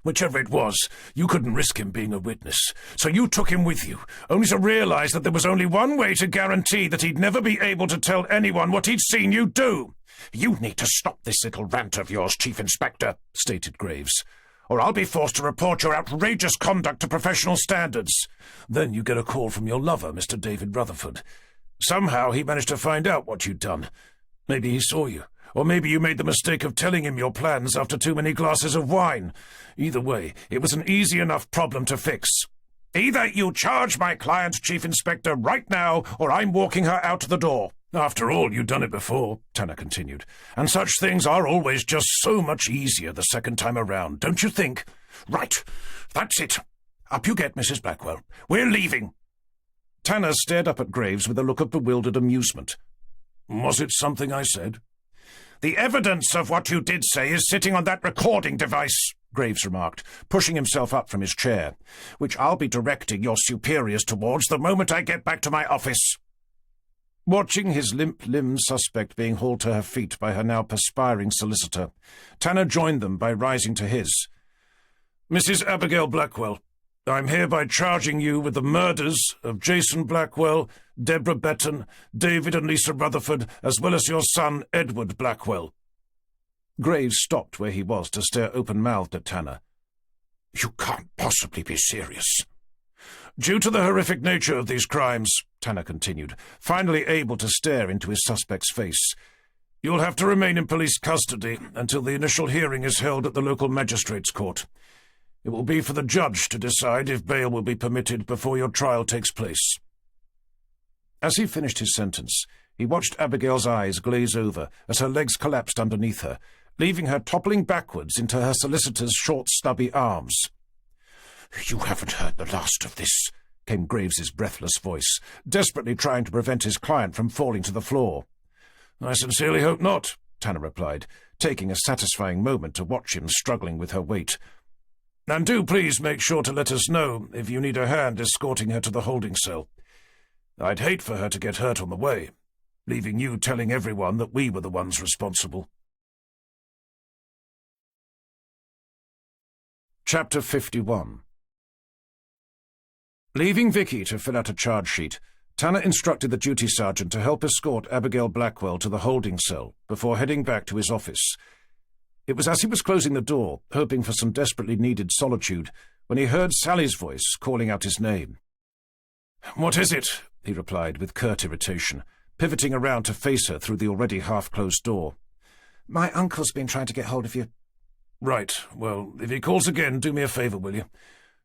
Whichever it was, you couldn't risk him being a witness, so you took him with you, only to realize that there was only one way to guarantee that he'd never be able to tell anyone what he'd seen you do. You need to stop this little rant of yours, Chief Inspector, stated Graves, or I'll be forced to report your outrageous conduct to professional standards. Then you get a call from your lover, Mr. David Rutherford. Somehow he managed to find out what you'd done. Maybe he saw you. Or maybe you made the mistake of telling him your plans after too many glasses of wine. Either way, it was an easy enough problem to fix. Either you charge my client, Chief Inspector, right now, or I'm walking her out the door. After all, you'd done it before, Tanner continued, and such things are always just so much easier the second time around, don't you think? Right, that's it. Up you get, Mrs. Blackwell. We're leaving. Tanner stared up at Graves with a look of bewildered amusement. Was it something I said? The evidence of what you did say is sitting on that recording device, Graves remarked, pushing himself up from his chair, which I'll be directing your superiors towards the moment I get back to my office. Watching his limp-limbed suspect being hauled to her feet by her now perspiring solicitor, Tanner joined them by rising to his. Mrs. Abigail Blackwell, I'm hereby charging you with the murders of Jason Blackwell, Deborah Betton, David and Lisa Rutherford, as well as your son, Edward Blackwell. Graves stopped where he was to stare open-mouthed at Tanner. You can't possibly be serious. Due to the horrific nature of these crimes, Tanner continued, finally able to stare into his suspect's face, you'll have to remain in police custody until the initial hearing is held at the local magistrate's court. It will be for the judge to decide if bail will be permitted before your trial takes place. As he finished his sentence, he watched Abigail's eyes glaze over as her legs collapsed underneath her, leaving her toppling backwards into her solicitor's short, stubby arms. You haven't heard the last of this, came Graves's breathless voice, desperately trying to prevent his client from falling to the floor. I sincerely hope not, Tanner replied, taking a satisfying moment to watch him struggling with her weight. And do please make sure to let us know if you need a hand escorting her to the holding cell. I'd hate for her to get hurt on the way, leaving you telling everyone that we were the ones responsible. Chapter 51. Leaving Vicky to fill out a charge sheet, Tanner instructed the duty sergeant to help escort Abigail Blackwell to the holding cell before heading back to his office. It was as he was closing the door, hoping for some desperately needed solitude, when he heard Sally's voice calling out his name. "What is it?" he replied with curt irritation, pivoting around to face her through the already half-closed door. "My uncle's been trying to get hold of you." "Right. Well, if he calls again, do me a favour, will you?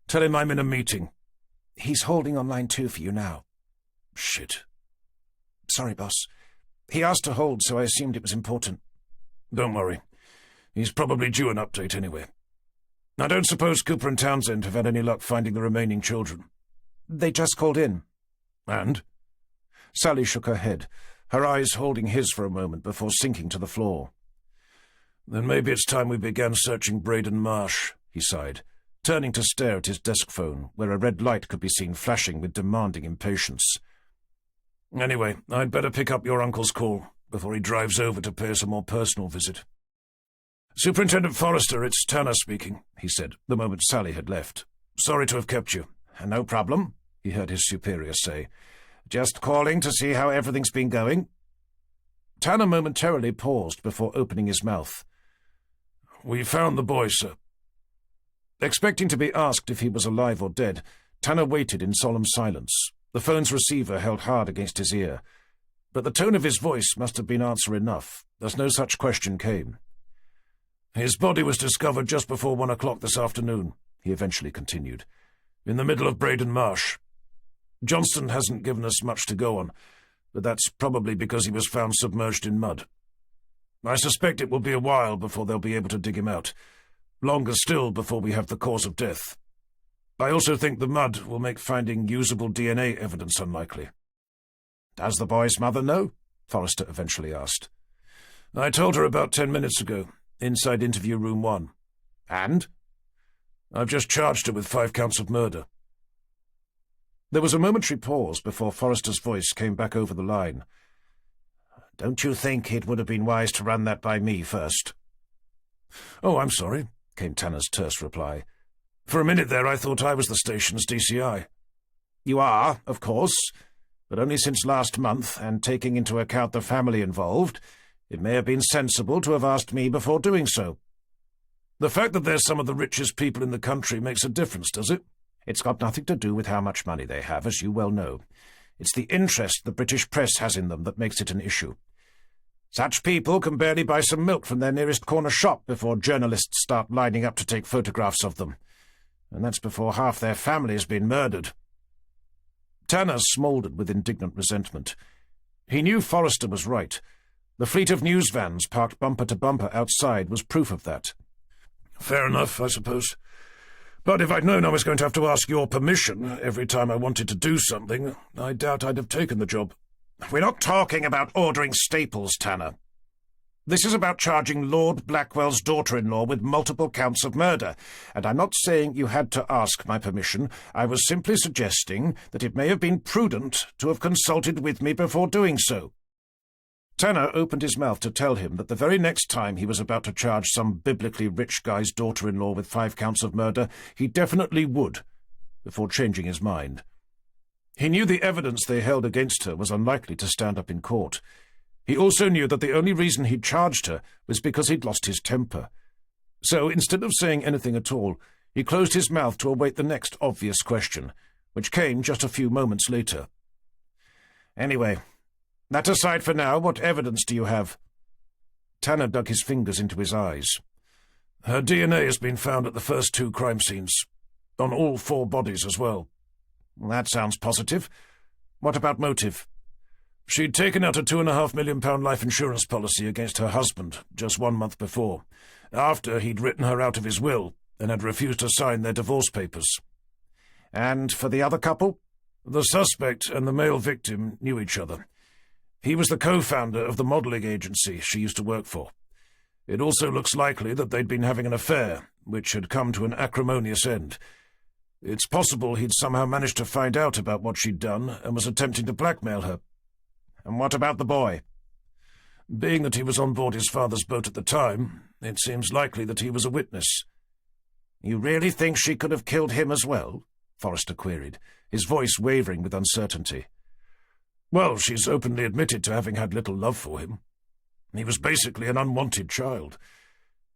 Tell him I'm in a meeting." "He's holding on line 2 for you now." "Shit." "Sorry, boss. He asked to hold, so I assumed it was important." "Don't worry. He's probably due an update anyway. I don't suppose Cooper and Townsend have had any luck finding the remaining children." They just called in. And? Sally shook her head, her eyes holding his for a moment before sinking to the floor. Then maybe it's time we began searching Braden Marsh, he sighed, turning to stare at his desk phone, where a red light could be seen flashing with demanding impatience. Anyway, I'd better pick up your uncle's call before he drives over to pay us a more personal visit. Superintendent Forrester, it's Tanner speaking, he said, the moment Sally had left. Sorry to have kept you. No problem, he heard his superior say. Just calling to see how everything's been going. Tanner momentarily paused before opening his mouth. We found the boy, sir. Expecting to be asked if he was alive or dead, Tanner waited in solemn silence, the phone's receiver held hard against his ear. But the tone of his voice must have been answer enough, as no such question came. His body was discovered just before 1 o'clock this afternoon, he eventually continued, in the middle of Braden Marsh. Johnston hasn't given us much to go on, but that's probably because he was found submerged in mud. I suspect it will be a while before they'll be able to dig him out, longer still before we have the cause of death. I also think the mud will make finding usable DNA evidence unlikely. Does the boy's mother know? Forrester eventually asked. I told her about 10 minutes ago, inside interview room 1. And? I've just charged her with 5 counts of murder. There was a momentary pause before Forrester's voice came back over the line. Don't you think it would have been wise to run that by me first? Oh, I'm sorry, came Tanner's terse reply. For a minute there I thought I was the station's DCI. You are, of course, but only since last month, and taking into account the family involved, it may have been sensible to have asked me before doing so. The fact that they're some of the richest people in the country makes a difference, does it? It's got nothing to do with how much money they have, as you well know. It's the interest the British press has in them that makes it an issue. Such people can barely buy some milk from their nearest corner shop before journalists start lining up to take photographs of them. And that's before half their family's been murdered. Tanner smouldered with indignant resentment. He knew Forrester was right. The fleet of news vans parked bumper to bumper outside was proof of that. Fair enough, I suppose. But if I'd known I was going to have to ask your permission every time I wanted to do something, I doubt I'd have taken the job. We're not talking about ordering staples, Tanner. This is about charging Lord Blackwell's daughter-in-law with multiple counts of murder, and I'm not saying you had to ask my permission. I was simply suggesting that it may have been prudent to have consulted with me before doing so. Tanner opened his mouth to tell him that the very next time he was about to charge some biblically rich guy's daughter-in-law with 5 counts of murder, he definitely would, before changing his mind. He knew the evidence they held against her was unlikely to stand up in court. He also knew that the only reason he'd charged her was because he'd lost his temper. So, instead of saying anything at all, he closed his mouth to await the next obvious question, which came just a few moments later. Anyway, that aside for now, what evidence do you have? Tanner dug his fingers into his eyes. Her DNA has been found at the first 2 crime scenes, on all 4 bodies as well. That sounds positive. What about motive? She'd taken out a £2.5 million life insurance policy against her husband just 1 month before, after he'd written her out of his will and had refused to sign their divorce papers. And for the other couple? The suspect and the male victim knew each other. He was the co-founder of the modelling agency she used to work for. It also looks likely that they'd been having an affair, which had come to an acrimonious end. It's possible he'd somehow managed to find out about what she'd done and was attempting to blackmail her. And what about the boy? Being that he was on board his father's boat at the time, it seems likely that he was a witness. You really think she could have killed him as well? Forrester queried, his voice wavering with uncertainty. Well, she's openly admitted to having had little love for him. He was basically an unwanted child.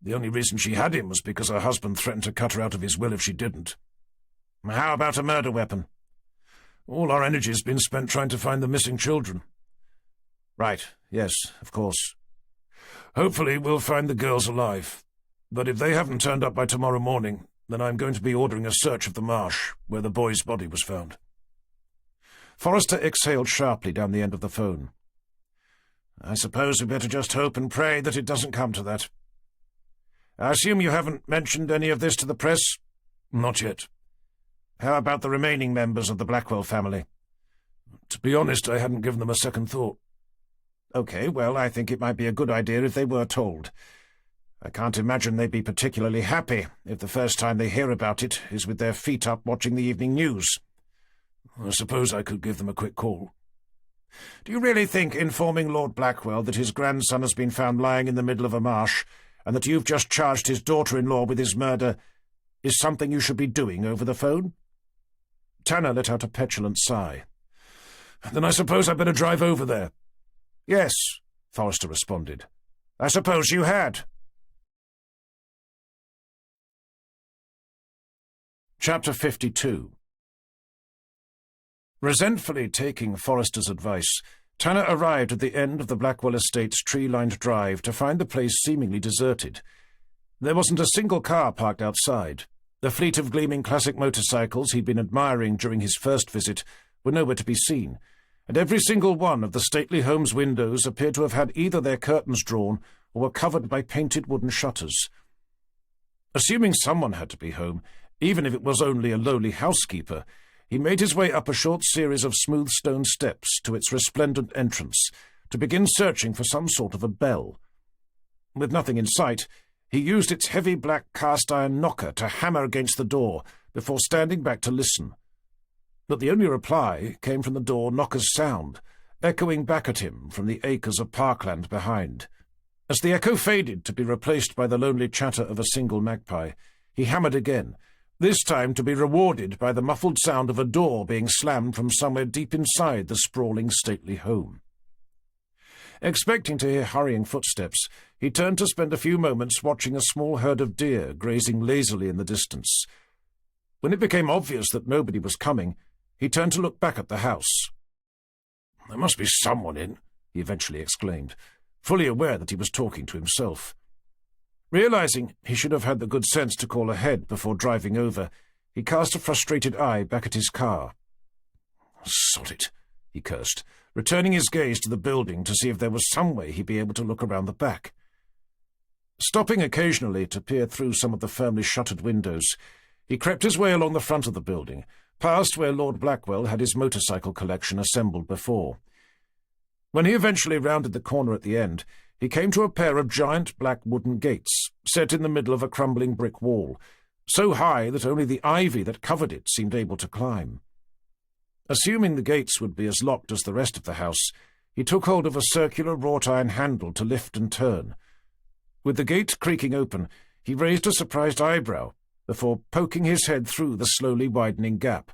The only reason she had him was because her husband threatened to cut her out of his will if she didn't. How about a murder weapon? All our energy's been spent trying to find the missing children. Right, yes, of course. Hopefully we'll find the girls alive. But if they haven't turned up by tomorrow morning, then I'm going to be ordering a search of the marsh, where the boy's body was found. Forrester exhaled sharply down the end of the phone. I suppose we better just hope and pray that it doesn't come to that. I assume you haven't mentioned any of this to the press? Not yet. How about the remaining members of the Blackwell family?" "To be honest, I hadn't given them a second thought." "OK, well, I think it might be a good idea if they were told. I can't imagine they'd be particularly happy if the first time they hear about it is with their feet up watching the evening news." "I suppose I could give them a quick call." "Do you really think informing Lord Blackwell that his grandson has been found lying in the middle of a marsh, and that you've just charged his daughter-in-law with his murder, is something you should be doing over the phone?" Tanner let out a petulant sigh. "Then I suppose I'd better drive over there." "Yes," Forrester responded. "I suppose you had." Chapter 52. Resentfully taking Forrester's advice, Tanner arrived at the end of the Blackwell Estate's tree-lined drive to find the place seemingly deserted. There wasn't a single car parked outside. The fleet of gleaming classic motorcycles he'd been admiring during his first visit were nowhere to be seen, and every single one of the stately home's windows appeared to have had either their curtains drawn or were covered by painted wooden shutters. Assuming someone had to be home, even if it was only a lowly housekeeper, he made his way up a short series of smooth stone steps to its resplendent entrance to begin searching for some sort of a bell. With nothing in sight, he used its heavy black cast-iron knocker to hammer against the door before standing back to listen. But the only reply came from the door knocker's sound, echoing back at him from the acres of parkland behind. As the echo faded to be replaced by the lonely chatter of a single magpie, he hammered again, this time to be rewarded by the muffled sound of a door being slammed from somewhere deep inside the sprawling stately home. Expecting to hear hurrying footsteps, he turned to spend a few moments watching a small herd of deer grazing lazily in the distance. When it became obvious that nobody was coming, he turned to look back at the house. "There must be someone in," he eventually exclaimed, fully aware that he was talking to himself. Realizing he should have had the good sense to call ahead before driving over, he cast a frustrated eye back at his car. "Sod it," he cursed, returning his gaze to the building to see if there was some way he'd be able to look around the back. Stopping occasionally to peer through some of the firmly shuttered windows, he crept his way along the front of the building, past where Lord Blackwell had his motorcycle collection assembled before. When he eventually rounded the corner at the end, he came to a pair of giant black wooden gates, set in the middle of a crumbling brick wall, so high that only the ivy that covered it seemed able to climb. Assuming the gates would be as locked as the rest of the house, he took hold of a circular wrought-iron handle to lift and turn. With the gate creaking open, he raised a surprised eyebrow before poking his head through the slowly widening gap.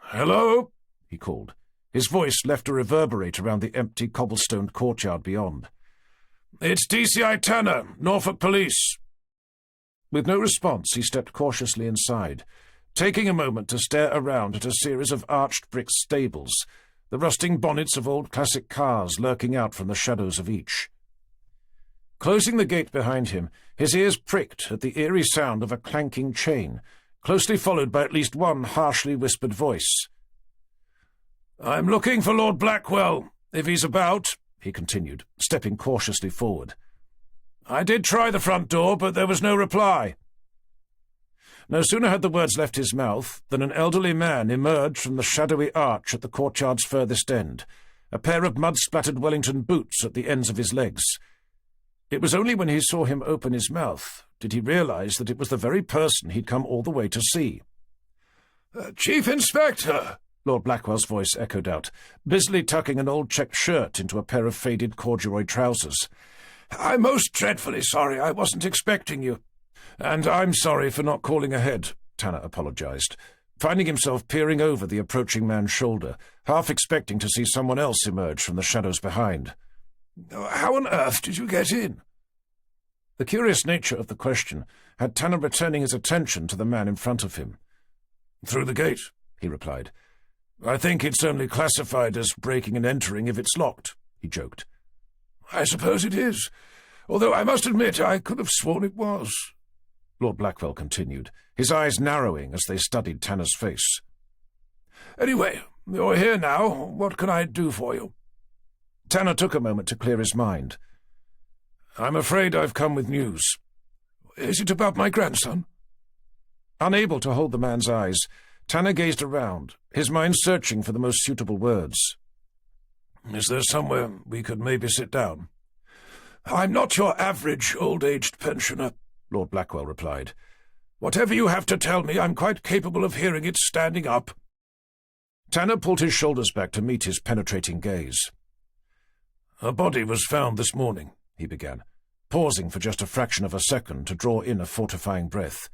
"Hello?" he called. His voice left a reverberate around the empty cobblestoned courtyard beyond. "It's DCI Tanner, Norfolk Police." With no response, he stepped cautiously inside, taking a moment to stare around at a series of arched brick stables, the rusting bonnets of old classic cars lurking out from the shadows of each. Closing the gate behind him, his ears pricked at the eerie sound of a clanking chain, closely followed by at least one harshly whispered voice. "I'm looking for Lord Blackwell, if he's about," he continued, stepping cautiously forward. "I did try the front door, but there was no reply." No sooner had the words left his mouth than an elderly man emerged from the shadowy arch at the courtyard's furthest end, a pair of mud-splattered Wellington boots at the ends of his legs. It was only when he saw him open his mouth did he realize that it was the very person he'd come all the way to see. "Chief Inspector!" Lord Blackwell's voice echoed out, busily tucking an old checked shirt into a pair of faded corduroy trousers. "I'm most dreadfully sorry. I wasn't expecting you." "And I'm sorry for not calling ahead," Tanner apologized, finding himself peering over the approaching man's shoulder, half expecting to see someone else emerge from the shadows behind. "How on earth did you get in?" The curious nature of the question had Tanner returning his attention to the man in front of him. "Through the gate," he replied. "I think it's only classified as breaking and entering if it's locked," he joked. "I suppose it is, although I must admit I could have sworn it was," Lord Blackwell continued, his eyes narrowing as they studied Tanner's face. "Anyway, you're here now. What can I do for you?" Tanner took a moment to clear his mind. "I'm afraid I've come with news." "Is it about my grandson?" Unable to hold the man's eyes, Tanner gazed around, his mind searching for the most suitable words. "Is there somewhere we could maybe sit down?" "I'm not your average old-aged pensioner," Lord Blackwell replied. "Whatever you have to tell me, I'm quite capable of hearing it standing up." Tanner pulled his shoulders back to meet his penetrating gaze. "A body was found this morning," he began, pausing for just a fraction of a second to draw in a fortifying breath.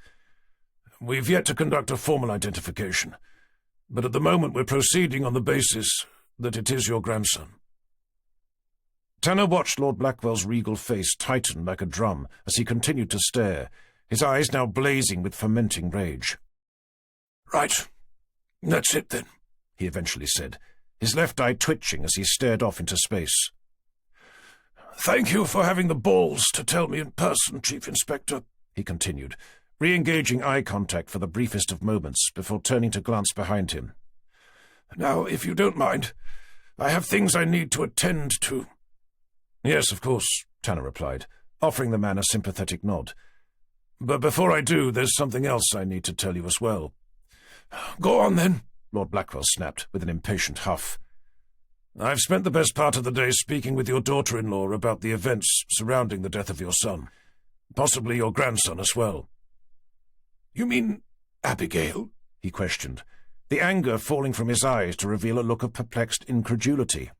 "We've yet to conduct a formal identification, but at the moment we're proceeding on the basis that it is your grandson." Tanner watched Lord Blackwell's regal face tighten like a drum as he continued to stare, his eyes now blazing with fermenting rage. "Right. That's it, then," he eventually said, his left eye twitching as he stared off into space. "Thank you for having the balls to tell me in person, Chief Inspector," he continued, re-engaging eye contact for the briefest of moments before turning to glance behind him. "Now, if you don't mind, I have things I need to attend to." "Yes, of course," Tanner replied, offering the man a sympathetic nod. "But before I do, there's something else I need to tell you as well." "Go on, then," Lord Blackwell snapped with an impatient huff. "I've spent the best part of the day speaking with your daughter-in-law about the events surrounding the death of your son, possibly your grandson as well." "You mean Abigail?" he questioned, the anger falling from his eyes to reveal a look of perplexed incredulity.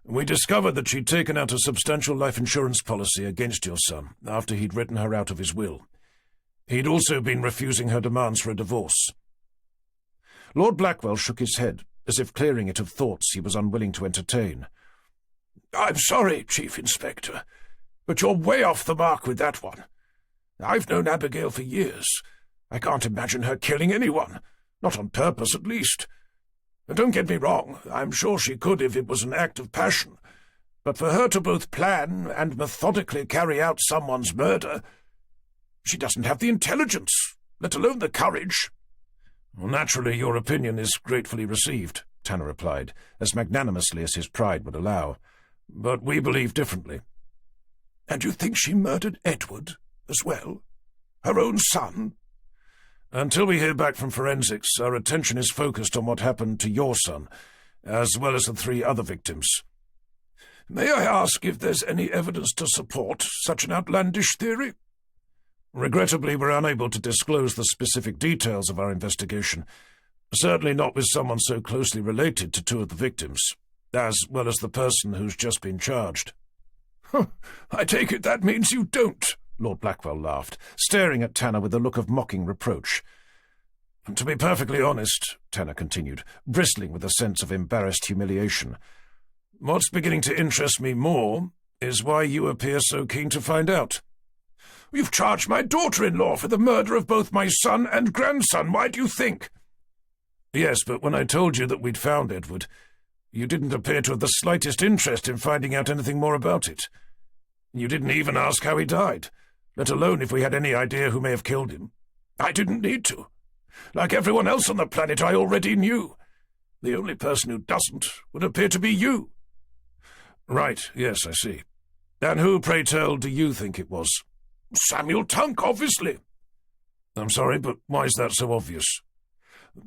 "We discovered that she'd taken out a substantial life insurance policy against your son after he'd written her out of his will. He'd also been refusing her demands for a divorce." Lord Blackwell shook his head, as if clearing it of thoughts he was unwilling to entertain. "I'm sorry, Chief Inspector, but you're way off the mark with that one. I've known Abigail for years. I can't imagine her killing anyone, not on purpose at least. And don't get me wrong, I'm sure she could if it was an act of passion, but for her to both plan and methodically carry out someone's murder, she doesn't have the intelligence, let alone the courage." "Well, naturally, your opinion is gratefully received," Tanner replied, as magnanimously as his pride would allow. "But we believe differently." "And you think she murdered Edward as well? Her own son?" "Until we hear back from forensics, our attention is focused on what happened to your son, as well as the 3 other victims." "May I ask if there's any evidence to support such an outlandish theory?" "Regrettably, we're unable to disclose the specific details of our investigation, certainly not with someone so closely related to 2 of the victims, as well as the person who's just been charged." "I take it that means you don't," Lord Blackwell laughed, staring at Tanner with a look of mocking reproach. "To be perfectly honest," Tanner continued, bristling with a sense of embarrassed humiliation, "what's beginning to interest me more is why you appear so keen to find out." "You've charged my daughter-in-law for the murder of both my son and grandson. Why do you think?" "Yes, but when I told you that we'd found Edward, you didn't appear to have the slightest interest in finding out anything more about it. You didn't even ask how he died, let alone if we had any idea who may have killed him." "I didn't need to. Like everyone else on the planet, I already knew. The only person who doesn't would appear to be you." "Right, yes, I see. And who, pray tell, do you think it was?" "Samuel Tunk, obviously." "I'm sorry, but why is that so obvious?"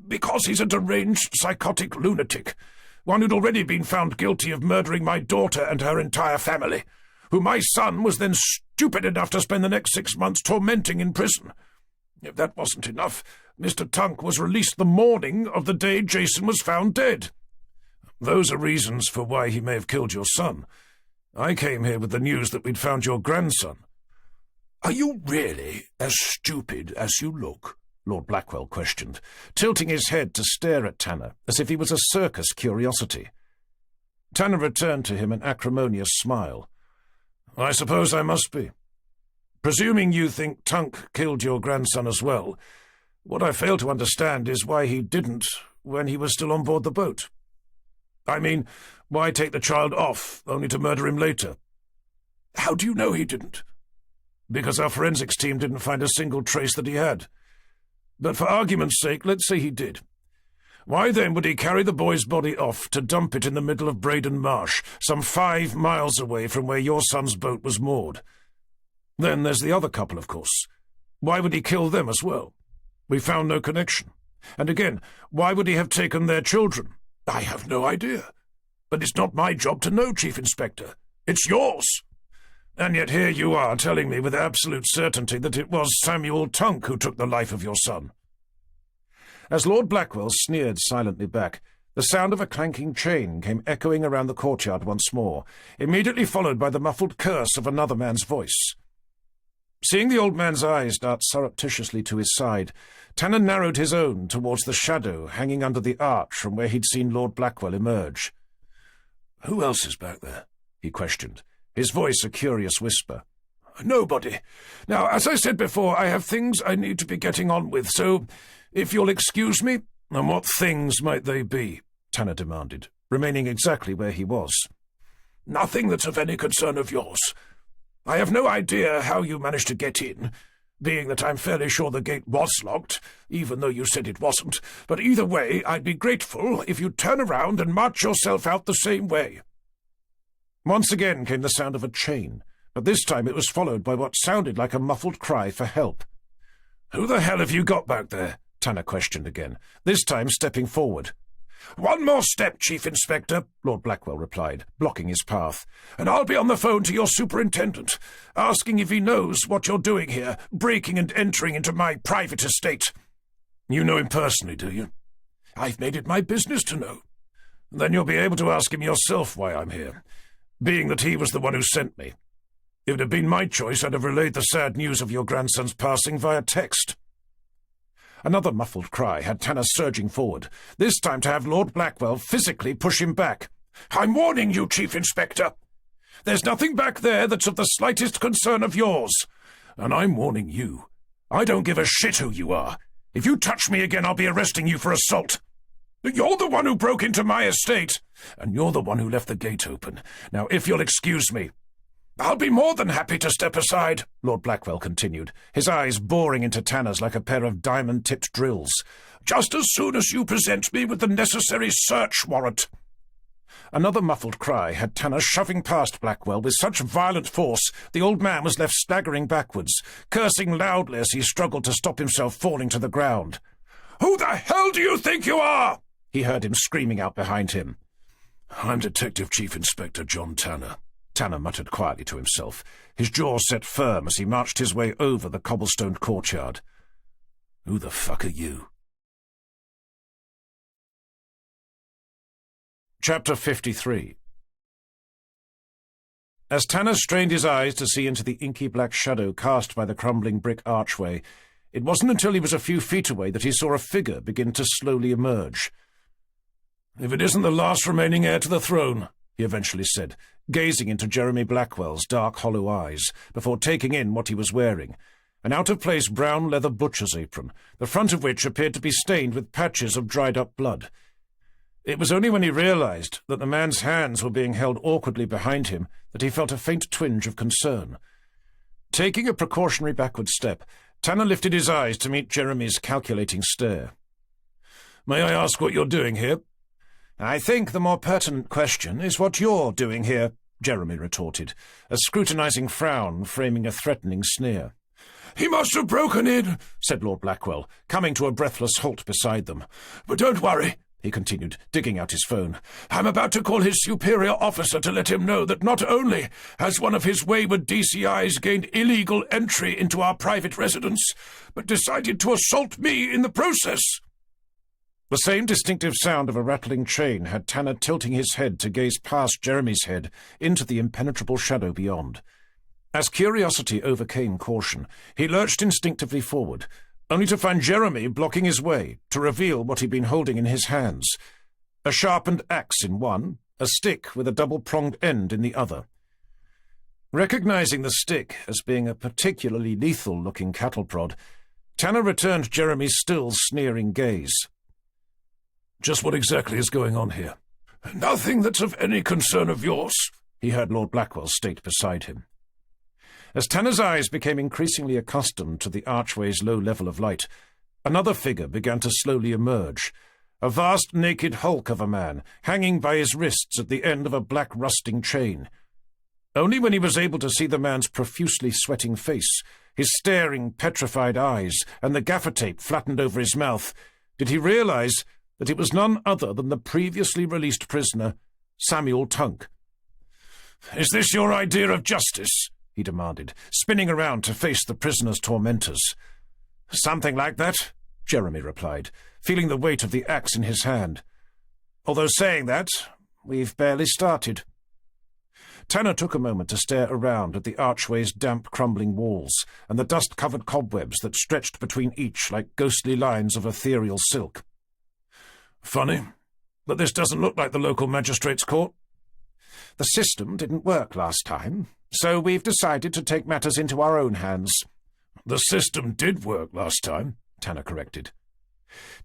"Because he's a deranged, psychotic lunatic, one who'd already been found guilty of murdering my daughter and her entire family, who my son was then stupid enough to spend the next 6 months tormenting in prison. If that wasn't enough, Mr. Tunk was released the morning of the day Jason was found dead." "Those are reasons for why he may have killed your son. I came here with the news that we'd found your grandson." "Are you really as stupid as you look?" Lord Blackwell questioned, tilting his head to stare at Tanner as if he was a circus curiosity. Tanner returned to him an acrimonious smile. "I suppose I must be. Presuming you think Tunk killed your grandson as well, what I fail to understand is why he didn't when he was still on board the boat. I mean, why take the child off, only to murder him later?" "How do you know he didn't?" "Because our forensics team didn't find a single trace that he had. But for argument's sake, let's say he did. Why then would he carry the boy's body off to dump it in the middle of Braden Marsh, some 5 miles away from where your son's boat was moored? Then there's the other couple, of course. Why would he kill them as well? We found no connection. And again, why would he have taken their children? I have no idea. But it's not my job to know, Chief Inspector. It's yours. And yet here you are telling me with absolute certainty that it was Samuel Tunk who took the life of your son. As Lord Blackwell sneered silently back, the sound of a clanking chain came echoing around the courtyard once more, immediately followed by the muffled curse of another man's voice. Seeing the old man's eyes dart surreptitiously to his side, Tanner narrowed his own towards the shadow hanging under the arch from where he'd seen Lord Blackwell emerge. "Who else is back there?" he questioned, his voice a curious whisper. "Nobody. Now, as I said before, I have things I need to be getting on with, so if you'll excuse me—" "And what things might they be?" Tanner demanded, remaining exactly where he was. "Nothing that's of any concern of yours. I have no idea how you managed to get in, being that I'm fairly sure the gate was locked, even though you said it wasn't, but either way, I'd be grateful if you'd turn around and march yourself out the same way." Once again came the sound of a chain, but this time it was followed by what sounded like a muffled cry for help. "Who the hell have you got back there?" Tanner questioned again, this time stepping forward. "One more step, Chief Inspector," Lord Blackwell replied, blocking his path, "and I'll be on the phone to your superintendent, asking if he knows what you're doing here, breaking and entering into my private estate." "You know him personally, do you?" "I've made it my business to know." "Then you'll be able to ask him yourself why I'm here, being that he was the one who sent me. If it had been my choice, I'd have relayed the sad news of your grandson's passing via text." Another muffled cry had Tanner surging forward, this time to have Lord Blackwell physically push him back. "I'm warning you, Chief Inspector. There's nothing back there that's of the slightest concern of yours. And I'm warning you. I don't give a shit who you are. If you touch me again, I'll be arresting you for assault. You're the one who broke into my estate, and you're the one who left the gate open. Now, if you'll excuse me—" "I'll be more than happy to step aside," Lord Blackwell continued, his eyes boring into Tanner's like a pair of diamond-tipped drills, "just as soon as you present me with the necessary search warrant." Another muffled cry had Tanner shoving past Blackwell with such violent force the old man was left staggering backwards, cursing loudly as he struggled to stop himself falling to the ground. "Who the hell do you think you are?" he heard him screaming out behind him. "I'm Detective Chief Inspector John Tanner," Tanner muttered quietly to himself, his jaw set firm as he marched his way over the cobblestoned courtyard. "Who the fuck are you?" Chapter 53. As Tanner strained his eyes to see into the inky black shadow cast by the crumbling brick archway, it wasn't until he was a few feet away that he saw a figure begin to slowly emerge. "If it isn't the last remaining heir to the throne," he eventually said, gazing into Jeremy Blackwell's dark, hollow eyes, before taking in what he was wearing, an out-of-place brown leather butcher's apron, the front of which appeared to be stained with patches of dried-up blood. It was only when he realized that the man's hands were being held awkwardly behind him that he felt a faint twinge of concern. Taking a precautionary backward step, Tanner lifted his eyes to meet Jeremy's calculating stare. "May I ask what you're doing here?" "I think the more pertinent question is what you're doing here," Jeremy retorted, a scrutinizing frown framing a threatening sneer. "He must have broken in," said Lord Blackwell, coming to a breathless halt beside them. "But don't worry," he continued, digging out his phone. "I'm about to call his superior officer to let him know that not only has one of his wayward DCIs gained illegal entry into our private residence, but decided to assault me in the process." The same distinctive sound of a rattling chain had Tanner tilting his head to gaze past Jeremy's head into the impenetrable shadow beyond. As curiosity overcame caution, he lurched instinctively forward, only to find Jeremy blocking his way to reveal what he'd been holding in his hands. A sharpened axe in one, a stick with a double-pronged end in the other. Recognizing the stick as being a particularly lethal-looking cattle prod, Tanner returned Jeremy's still sneering gaze. "Just what exactly is going on here?" "Nothing that's of any concern of yours," he heard Lord Blackwell state beside him. As Tanner's eyes became increasingly accustomed to the archway's low level of light, another figure began to slowly emerge, a vast naked hulk of a man, hanging by his wrists at the end of a black rusting chain. Only when he was able to see the man's profusely sweating face, his staring, petrified eyes, and the gaffer tape flattened over his mouth, did he realize that it was none other than the previously released prisoner, Samuel Tunk. "Is this your idea of justice?" he demanded, spinning around to face the prisoner's tormentors. "Something like that," Jeremy replied, feeling the weight of the axe in his hand. "Although saying that, we've barely started." Tanner took a moment to stare around at the archway's damp, crumbling walls and the dust-covered cobwebs that stretched between each like ghostly lines of ethereal silk. "Funny, but this doesn't look like the local magistrate's court." "The system didn't work last time, so we've decided to take matters into our own hands." "The system did work last time," Tanner corrected.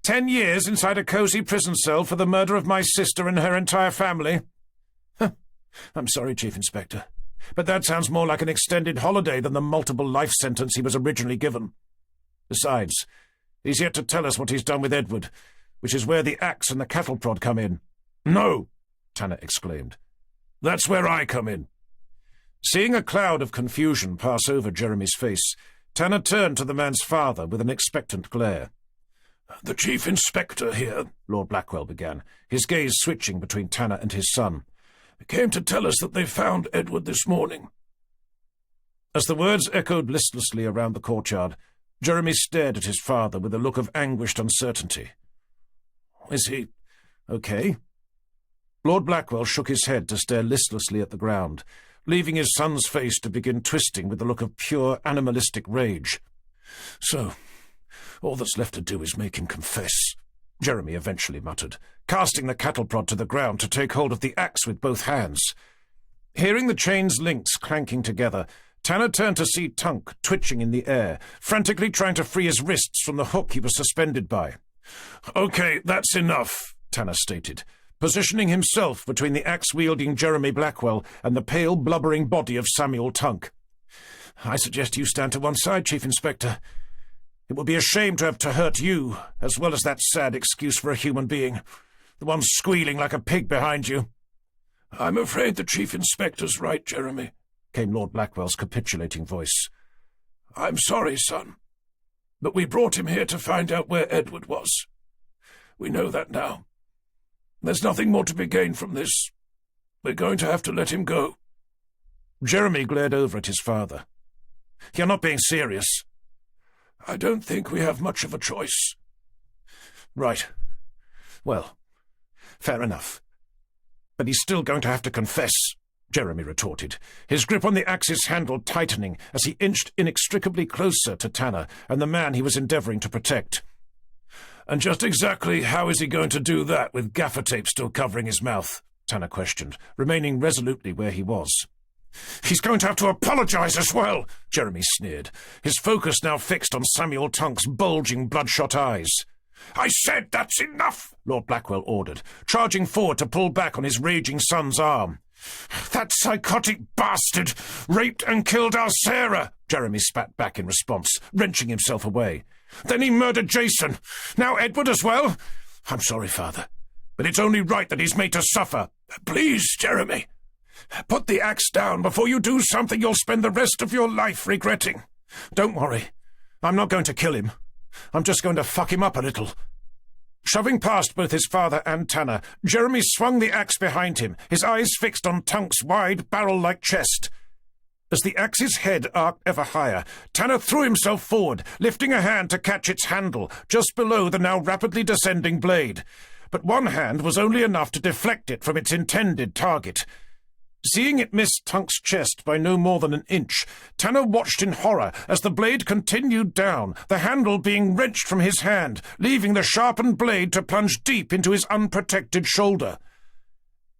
10 years inside a cosy prison cell for the murder of my sister and her entire family. I'm sorry, Chief Inspector, but that sounds more like an extended holiday than the multiple life sentence he was originally given. Besides, he's yet to tell us what he's done with Edward, which is where the axe and the cattle prod come in." "No!" Tanner exclaimed. "That's where I come in." Seeing a cloud of confusion pass over Jeremy's face, Tanner turned to the man's father with an expectant glare. "The Chief Inspector here," Lord Blackwell began, his gaze switching between Tanner and his son, "came to tell us that they found Edward this morning." As the words echoed listlessly around the courtyard, Jeremy stared at his father with a look of anguished uncertainty. "Is he okay?" Lord Blackwell shook his head to stare listlessly at the ground, leaving his son's face to begin twisting with the look of pure animalistic rage. "So, all that's left to do is make him confess," Jeremy eventually muttered, casting the cattle prod to the ground to take hold of the axe with both hands. Hearing the chain's links clanking together, Tanner turned to see Tunk twitching in the air, frantically trying to free his wrists from the hook he was suspended by. "Okay, that's enough," Tanner stated, positioning himself between the axe-wielding Jeremy Blackwell and the pale, blubbering body of Samuel Tunk. "I suggest you stand to one side, Chief Inspector. It would be a shame to have to hurt you, as well as that sad excuse for a human being, the one squealing like a pig behind you." "I'm afraid the Chief Inspector's right, Jeremy," came Lord Blackwell's capitulating voice. "I'm sorry, son, but we brought him here to find out where Edward was. We know that now. There's nothing more to be gained from this. We're going to have to let him go." Jeremy glared over at his father. "You're not being serious." "I don't think we have much of a choice." "Right. Well, fair enough. But he's still going to have to confess," Jeremy retorted, his grip on the axe's handle tightening as he inched inextricably closer to Tanner and the man he was endeavouring to protect. "And just exactly how is he going to do that with gaffer tape still covering his mouth?" Tanner questioned, remaining resolutely where he was. "He's going to have to apologize as well," Jeremy sneered, his focus now fixed on Samuel Tunk's bulging, bloodshot eyes. "I said that's enough," Lord Blackwell ordered, charging forward to pull back on his raging son's arm. "That psychotic bastard raped and killed our Sarah," Jeremy spat back in response, wrenching himself away. "Then he murdered Jason. Now Edward as well? I'm sorry, Father, but it's only right that he's made to suffer. Please, Jeremy, put the axe down before you do something you'll spend the rest of your life regretting. Don't worry, I'm not going to kill him. I'm just going to fuck him up a little." Shoving past both his father and Tanner, Jeremy swung the axe behind him, his eyes fixed on Tunk's wide, barrel-like chest. As the axe's head arced ever higher, Tanner threw himself forward, lifting a hand to catch its handle, just below the now rapidly descending blade. But one hand was only enough to deflect it from its intended target. Seeing it miss Tunk's chest by no more than an inch, Tanner watched in horror as the blade continued down, the handle being wrenched from his hand, leaving the sharpened blade to plunge deep into his unprotected shoulder.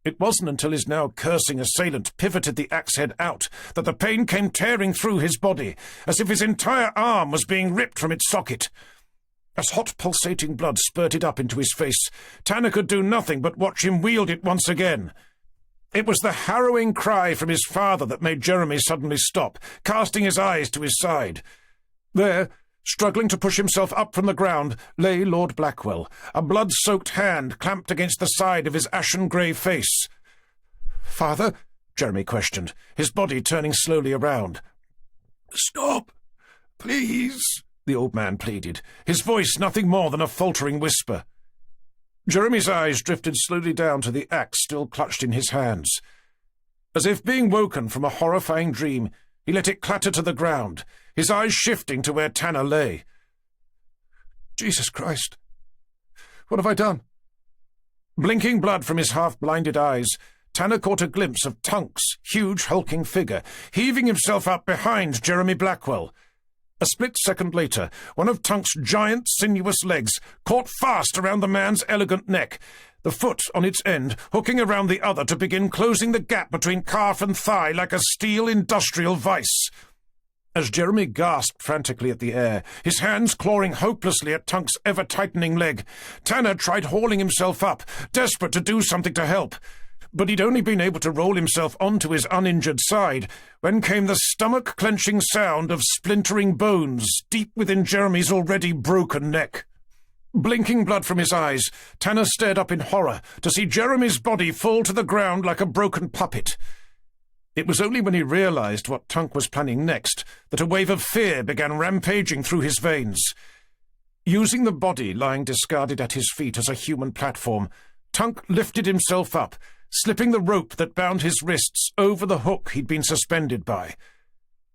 It wasn't until his now cursing assailant pivoted the axe head out that the pain came tearing through his body, as if his entire arm was being ripped from its socket. As hot pulsating blood spurted up into his face, Tanner could do nothing but watch him wield it once again. It was the harrowing cry from his father that made Jeremy suddenly stop, casting his eyes to his side. There, struggling to push himself up from the ground, lay Lord Blackwell, a blood-soaked hand clamped against the side of his ashen-grey face. "Father?" Jeremy questioned, his body turning slowly around. "Stop, please," the old man pleaded, his voice nothing more than a faltering whisper. Jeremy's eyes drifted slowly down to the axe still clutched in his hands. As if being woken from a horrifying dream, he let it clatter to the ground, his eyes shifting to where Tanner lay. "Jesus Christ! What have I done?" Blinking blood from his half-blinded eyes, Tanner caught a glimpse of Tunk's huge hulking figure, heaving himself up behind Jeremy Blackwell. A split second later, one of Tunk's giant, sinuous legs caught fast around the man's elegant neck, the foot on its end hooking around the other to begin closing the gap between calf and thigh like a steel industrial vice. As Jeremy gasped frantically at the air, his hands clawing hopelessly at Tunk's ever-tightening leg, Tanner tried hauling himself up, desperate to do something to help. But he'd only been able to roll himself onto his uninjured side when came the stomach-clenching sound of splintering bones deep within Jeremy's already broken neck. Blinking blood from his eyes, Tanner stared up in horror to see Jeremy's body fall to the ground like a broken puppet. It was only when he realized what Tunk was planning next that a wave of fear began rampaging through his veins. Using the body lying discarded at his feet as a human platform, Tunk lifted himself up, slipping the rope that bound his wrists over the hook he'd been suspended by.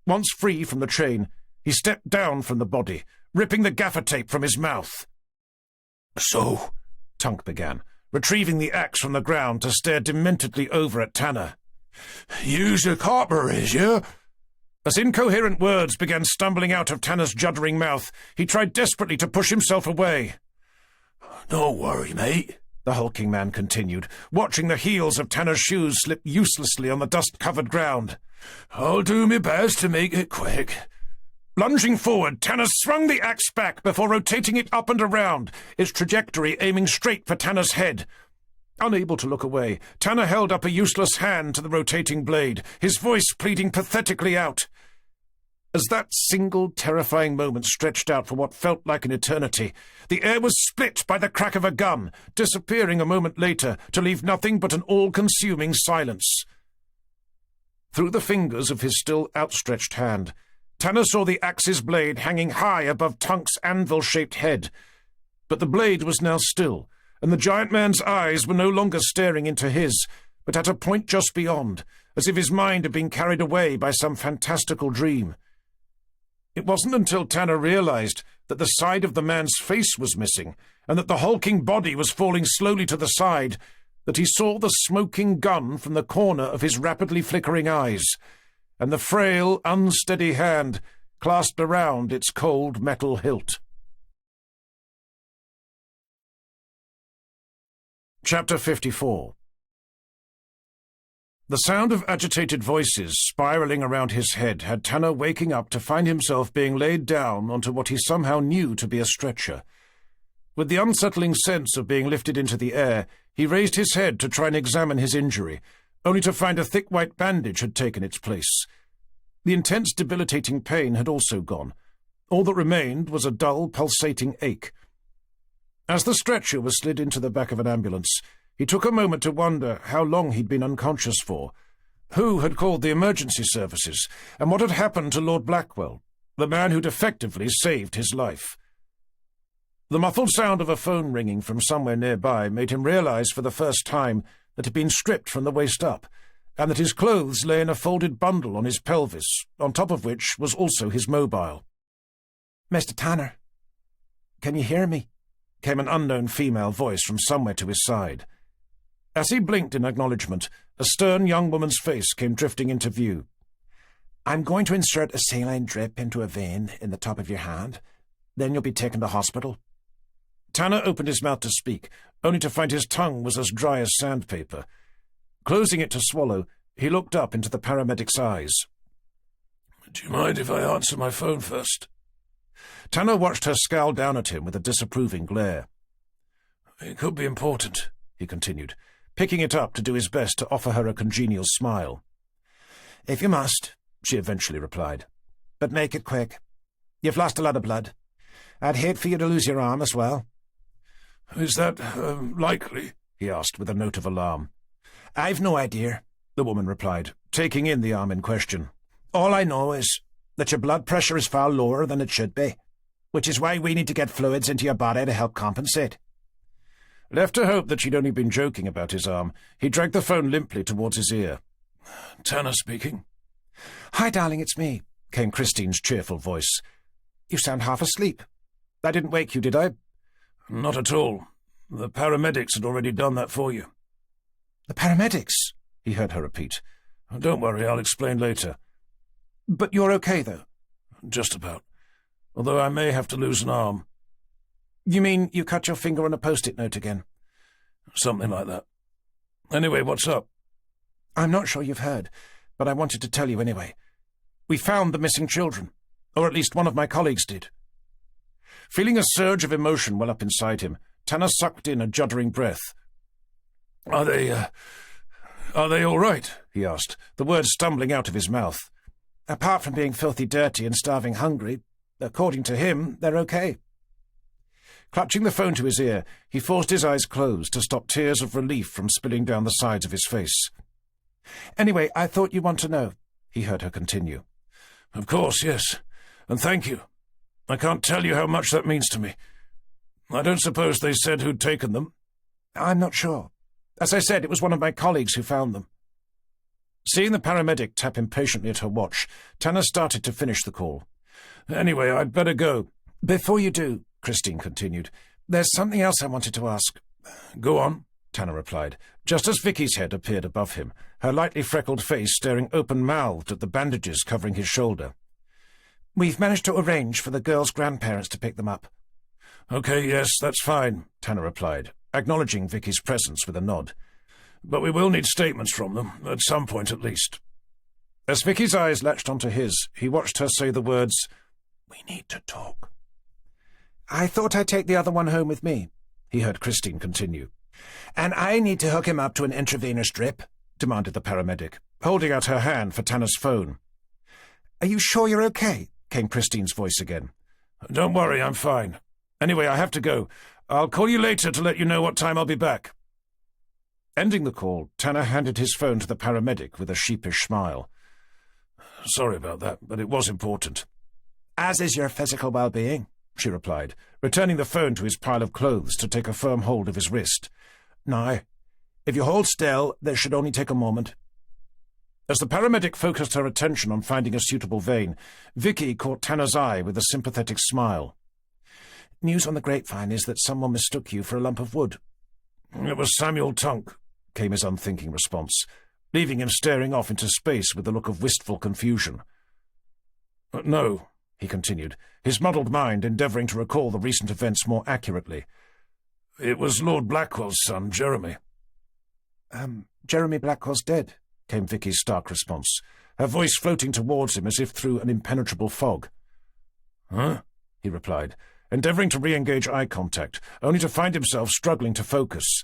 Once free from the chain, he stepped down from the body, ripping the gaffer tape from his mouth. "So," Tunk began, retrieving the axe from the ground to stare dementedly over at Tanner. "You's a copper, is you?" As incoherent words began stumbling out of Tanner's juddering mouth, he tried desperately to push himself away. "Don't worry, mate," the hulking man continued, watching the heels of Tanner's shoes slip uselessly on the dust-covered ground. "I'll do my best to make it quick." Lunging forward, Tanner swung the axe back before rotating it up and around, its trajectory aiming straight for Tanner's head. Unable to look away, Tanner held up a useless hand to the rotating blade, his voice pleading pathetically out. As that single terrifying moment stretched out for what felt like an eternity, the air was split by the crack of a gun, disappearing a moment later to leave nothing but an all-consuming silence. Through the fingers of his still outstretched hand, Tanner saw the axe's blade hanging high above Tunk's anvil-shaped head. But the blade was now still, and the giant man's eyes were no longer staring into his, but at a point just beyond, as if his mind had been carried away by some fantastical dream. It wasn't until Tanner realized that the side of the man's face was missing, and that the hulking body was falling slowly to the side, that he saw the smoking gun from the corner of his rapidly flickering eyes, and the frail, unsteady hand clasped around its cold metal hilt. Chapter 54. The sound of agitated voices spiraling around his head had Tanner waking up to find himself being laid down onto what he somehow knew to be a stretcher. With the unsettling sense of being lifted into the air, he raised his head to try and examine his injury, only to find a thick white bandage had taken its place. The intense debilitating pain had also gone. All that remained was a dull, pulsating ache. As the stretcher was slid into the back of an ambulance, he took a moment to wonder how long he'd been unconscious for, who had called the emergency services, and what had happened to Lord Blackwell, the man who'd effectively saved his life. The muffled sound of a phone ringing from somewhere nearby made him realize for the first time that he'd been stripped from the waist up, and that his clothes lay in a folded bundle on his pelvis, on top of which was also his mobile. "Mr. Tanner, can you hear me?" came an unknown female voice from somewhere to his side. As he blinked in acknowledgement, a stern young woman's face came drifting into view. "I'm going to insert a saline drip into a vein in the top of your hand. Then you'll be taken to hospital." Tanner opened his mouth to speak, only to find his tongue was as dry as sandpaper. Closing it to swallow, he looked up into the paramedic's eyes. "Do you mind if I answer my phone first?" Tanner watched her scowl down at him with a disapproving glare. "It could be important," he continued, picking it up to do his best to offer her a congenial smile. "If you must," she eventually replied. "But make it quick. You've lost a lot of blood. I'd hate for you to lose your arm as well." "Is that likely?" he asked with a note of alarm. "I've no idea. the woman replied, taking in the arm in question. "All I know is that your blood pressure is far lower than it should be, which is why we need to get fluids into your body to help compensate." Left to hope that she'd only been joking about his arm, he dragged the phone limply towards his ear. "Tanner speaking." "Hi, darling, it's me," came Christine's cheerful voice. "You sound half asleep. I didn't wake you, did I?" "Not at all. The paramedics had already done that for you." "The paramedics?" he heard her repeat. "Don't worry, I'll explain later." "But you're okay, though?" "Just about. Although I may have to lose an arm." "You mean you cut your finger on a post-it note again?" "Something like that. Anyway, what's up?" "I'm not sure you've heard, but I wanted to tell you anyway. We found the missing children, or at least one of my colleagues did." Feeling a surge of emotion well up inside him, Tanner sucked in a juddering breath. Are they all right?" he asked, the words stumbling out of his mouth. "Apart from being filthy dirty and starving hungry, according to him, they're okay." Clutching the phone to his ear, he forced his eyes closed to stop tears of relief from spilling down the sides of his face. "Anyway, I thought you'd want to know," he heard her continue. "Of course, yes. And thank you. I can't tell you how much that means to me. I don't suppose they said who'd taken them?" "I'm not sure. As I said, it was one of my colleagues who found them." Seeing the paramedic tap impatiently at her watch, Tanner started to finish the call. "Anyway, I'd better go." "Before you do," Christine continued, "there's something else I wanted to ask." "Go on," Tanner replied, just as Vicky's head appeared above him, her lightly freckled face staring open-mouthed at the bandages covering his shoulder. "We've managed to arrange for the girls' grandparents to pick them up." "Okay, yes, that's fine," Tanner replied, acknowledging Vicky's presence with a nod. "But we will need statements from them, at some point at least." As Vicky's eyes latched onto his, he watched her say the words, "We need to talk." "I thought I'd take the other one home with me," he heard Christine continue. "And I need to hook him up to an intravenous drip," demanded the paramedic, holding out her hand for Tanner's phone. "Are you sure you're okay?" came Christine's voice again. "Don't worry, I'm fine. Anyway, I have to go. I'll call you later to let you know what time I'll be back." Ending the call, Tanner handed his phone to the paramedic with a sheepish smile. "Sorry about that, but it was important." "As is your physical well-being," she replied, returning the phone to his pile of clothes to take a firm hold of his wrist. "Now, if you hold still, this should only take a moment." As the paramedic focused her attention on finding a suitable vein, Vicky caught Tanner's eye with a sympathetic smile. "News on the grapevine is that someone mistook you for a lump of wood." "It was Samuel Tunk," came his unthinking response, leaving him staring off into space with a look of wistful confusion. "No," he continued, his muddled mind endeavouring to recall the recent events more accurately. "It was Lord Blackwell's son, Jeremy." Jeremy Blackwell's dead," came Vicky's stark response, her voice floating towards him as if through an impenetrable fog. "Huh?" he replied, endeavouring to re-engage eye contact, only to find himself struggling to focus.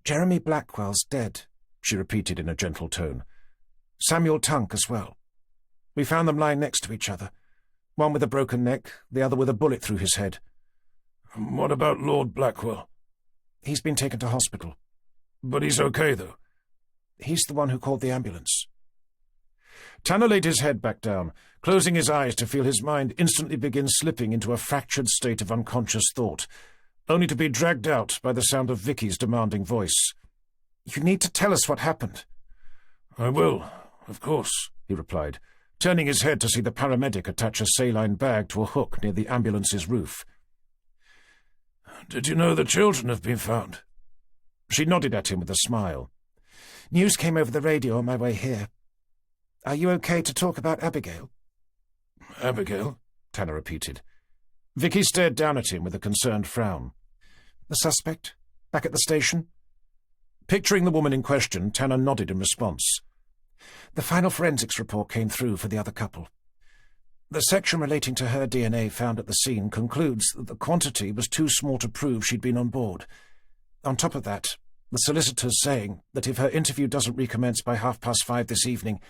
"Jeremy Blackwell's dead," she repeated in a gentle tone. "Samuel Tunk as well. We found them lying next to each other, one with a broken neck, the other with a bullet through his head." "What about Lord Blackwell?" "He's been taken to hospital." "But he's okay, though." "He's the one who called the ambulance." Tanner laid his head back down, closing his eyes to feel his mind instantly begin slipping into a fractured state of unconscious thought, only to be dragged out by the sound of Vicky's demanding voice. "You need to tell us what happened." "I will, of course," he replied, turning his head to see the paramedic attach a saline bag to a hook near the ambulance's roof. "Did you know the children have been found?" She nodded at him with a smile. "News came over the radio on my way here. Are you okay to talk about Abigail?" "Abigail?" Tanner repeated. Vicky stared down at him with a concerned frown. "The suspect? Back at the station?" Picturing the woman in question, Tanner nodded in response. "The final forensics report came through for the other couple. The section relating to her DNA found at the scene concludes that the quantity was too small to prove she'd been on board. On top of that, the solicitor's saying that if her interview doesn't recommence by 5:30 this evening,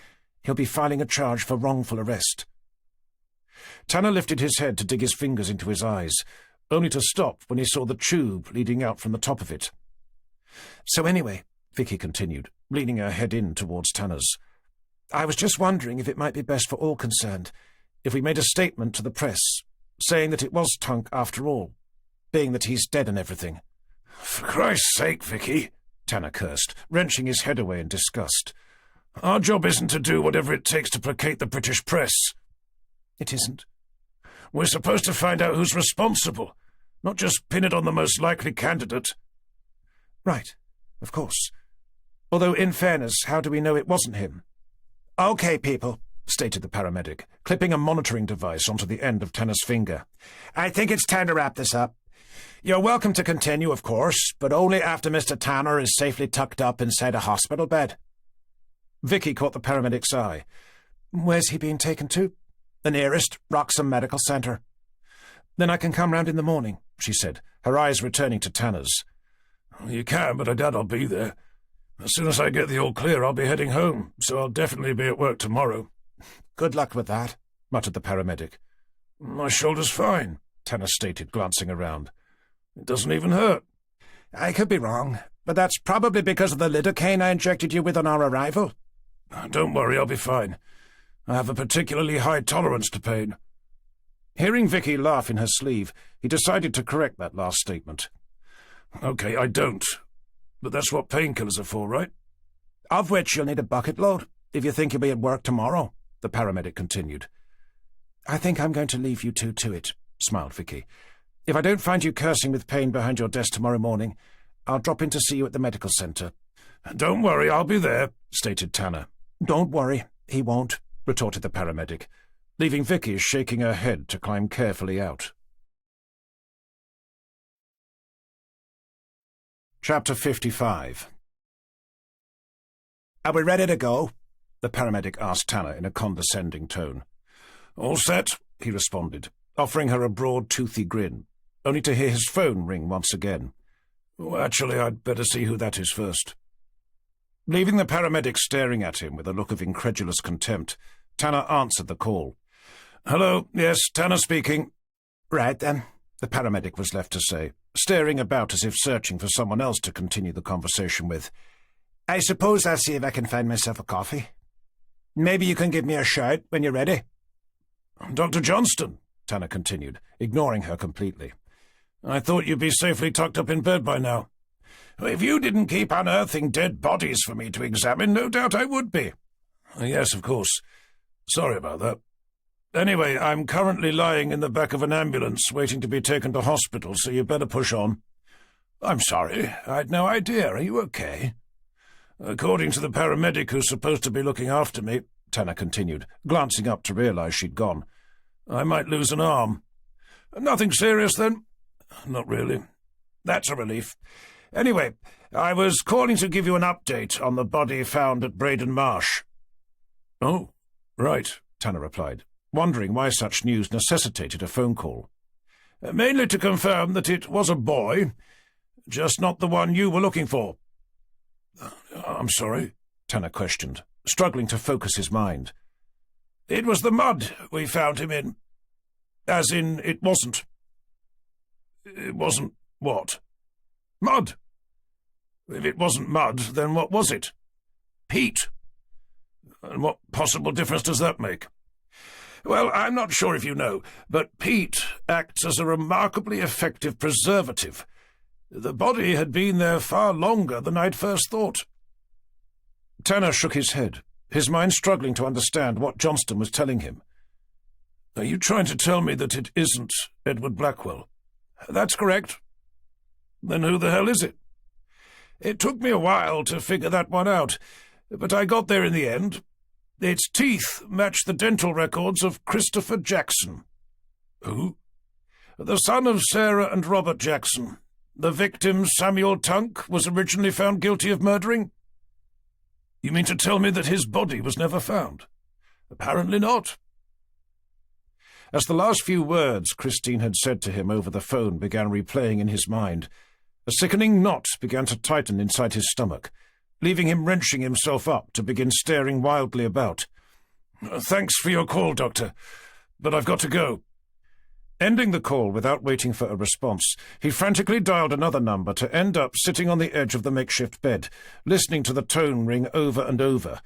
he'll be filing a charge for wrongful arrest." Tanner lifted his head to dig his fingers into his eyes, only to stop when he saw the tube leading out from the top of it. "So anyway, Vicky continued, leaning her head in towards Tanner's. "I was just wondering if it might be best for all concerned if we made a statement to the press, saying that it was Tunk after all, being that he's dead and everything." "For Christ's sake, Vicky," Tanner cursed, wrenching his head away in disgust. "Our job isn't to do whatever it takes to placate the British press." "It isn't?" "We're supposed to find out who's responsible, not just pin it on the most likely candidate." "Right, of course. Although, in fairness, how do we know it wasn't him?" "OK, people," stated the paramedic, clipping a monitoring device onto the end of Tanner's finger. "I think it's time to wrap this up. You're welcome to continue, of course, but only after Mr. Tanner is safely tucked up inside a hospital bed." Vicky caught the paramedic's eye. "Where's he being taken to?" "The nearest Wroxham Medical Centre." "Then I can come round in the morning," she said, her eyes returning to Tanner's. "You can, but I doubt I'll be there. As soon as I get the all clear, I'll be heading home, so I'll definitely be at work tomorrow." "Good luck with that," muttered the paramedic. "My shoulder's fine," Tanner stated, glancing around. "It doesn't even hurt." "I could be wrong, but that's probably because of the lidocaine I injected you with on our arrival." "Don't worry, I'll be fine. I have a particularly high tolerance to pain." Hearing Vicky laugh in her sleeve, he decided to correct that last statement. "OK, I don't. But that's what painkillers are for, right?" "Of which you'll need a bucket load, if you think you'll be at work tomorrow," the paramedic continued. "I think I'm going to leave you two to it," smiled Vicky. "If I don't find you cursing with pain behind your desk tomorrow morning, I'll drop in to see you at the medical centre." "Don't worry, I'll be there," stated Tanner. "Don't worry, he won't," retorted the paramedic, leaving Vicky shaking her head to climb carefully out. Chapter 55. "Are we ready to go?" the paramedic asked Tanner in a condescending tone. "All set," he responded, offering her a broad, toothy grin, only to hear his phone ring once again. Actually, I'd better see who that is first." Leaving the paramedic staring at him with a look of incredulous contempt, Tanner answered the call. "Hello, yes, Tanner speaking." "Right, then," the paramedic was left to say, staring about as if searching for someone else to continue the conversation with. "I suppose I'll see if I can find myself a coffee. Maybe you can give me a shout when you're ready." "Dr. Johnston," Tanner continued, ignoring her completely. "I thought you'd be safely tucked up in bed by now. If you didn't keep unearthing dead bodies for me to examine, no doubt I would be." "Yes, of course. Sorry about that. Anyway, I'm currently lying in the back of an ambulance waiting to be taken to hospital, so you better push on." "I'm sorry. I'd no idea. Are you okay?" "According to the paramedic who's supposed to be looking after me," Tanner continued, glancing up to realize she'd gone, "I might lose an arm." "Nothing serious, then?" "Not really." "That's a relief. Anyway, I was calling to give you an update on the body found at Braden Marsh." "Oh, right," Tanner replied, wondering why such news necessitated a phone call. "Mainly to confirm that it was a boy, just not the one you were looking for." "I'm sorry?" Tanner questioned, struggling to focus his mind. "It was the mud we found him in. As in, it wasn't." "It wasn't what?" "Mud. If it wasn't mud, then what was it?" "Peat." "And what possible difference does that make?" "Well, I'm not sure if you know, but peat acts as a remarkably effective preservative. The body had been there far longer than I'd first thought." Tanner shook his head, his mind struggling to understand what Johnston was telling him. "Are you trying to tell me that it isn't Edward Blackwell?" "That's correct." "Then who the hell is it?" "It took me a while to figure that one out, but I got there in the end. Its teeth match the dental records of Christopher Jackson." "Who?" "The son of Sarah and Robert Jackson. The victim, Samuel Tunk, was originally found guilty of murdering." "You mean to tell me that his body was never found?" "Apparently not." As the last few words Christine had said to him over the phone began replaying in his mind, a sickening knot began to tighten inside his stomach, leaving him wrenching himself up to begin staring wildly about. "Thanks for your call, Doctor, but I've got to go." Ending the call without waiting for a response, he frantically dialed another number to end up sitting on the edge of the makeshift bed, listening to the tone ring over and over.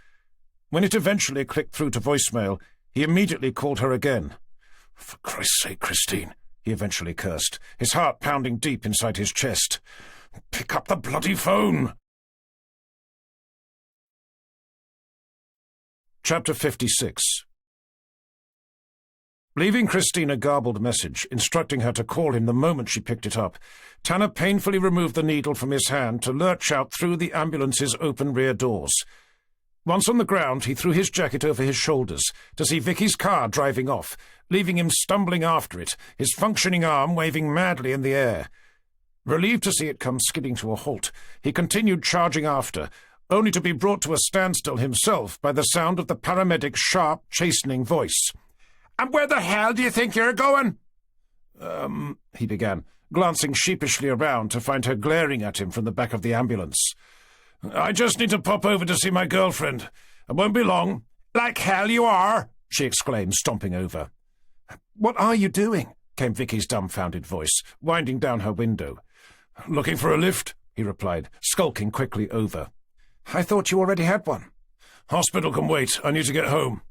When it eventually clicked through to voicemail, he immediately called her again. "For Christ's sake, Christine," he eventually cursed, his heart pounding deep inside his chest. "Pick up the bloody phone!" Chapter 56. Leaving Christine a garbled message, instructing her to call him the moment she picked it up, Tanner painfully removed the needle from his hand to lurch out through the ambulance's open rear doors. Once on the ground, he threw his jacket over his shoulders to see Vicky's car driving off, leaving him stumbling after it, his functioning arm waving madly in the air. Relieved to see it come skidding to a halt, he continued charging after, only to be brought to a standstill himself by the sound of the paramedic's sharp, chastening voice. "And where the hell do you think you're going?" He began, glancing sheepishly around to find her glaring at him from the back of the ambulance. "I just need to pop over to see my girlfriend. I won't be long." "Like hell you are!" she exclaimed, stomping over. "What are you doing?" came Vicky's dumbfounded voice, winding down her window. "Looking for a lift," he replied, skulking quickly over. "I thought you already had one." "Hospital can wait. I need to get home."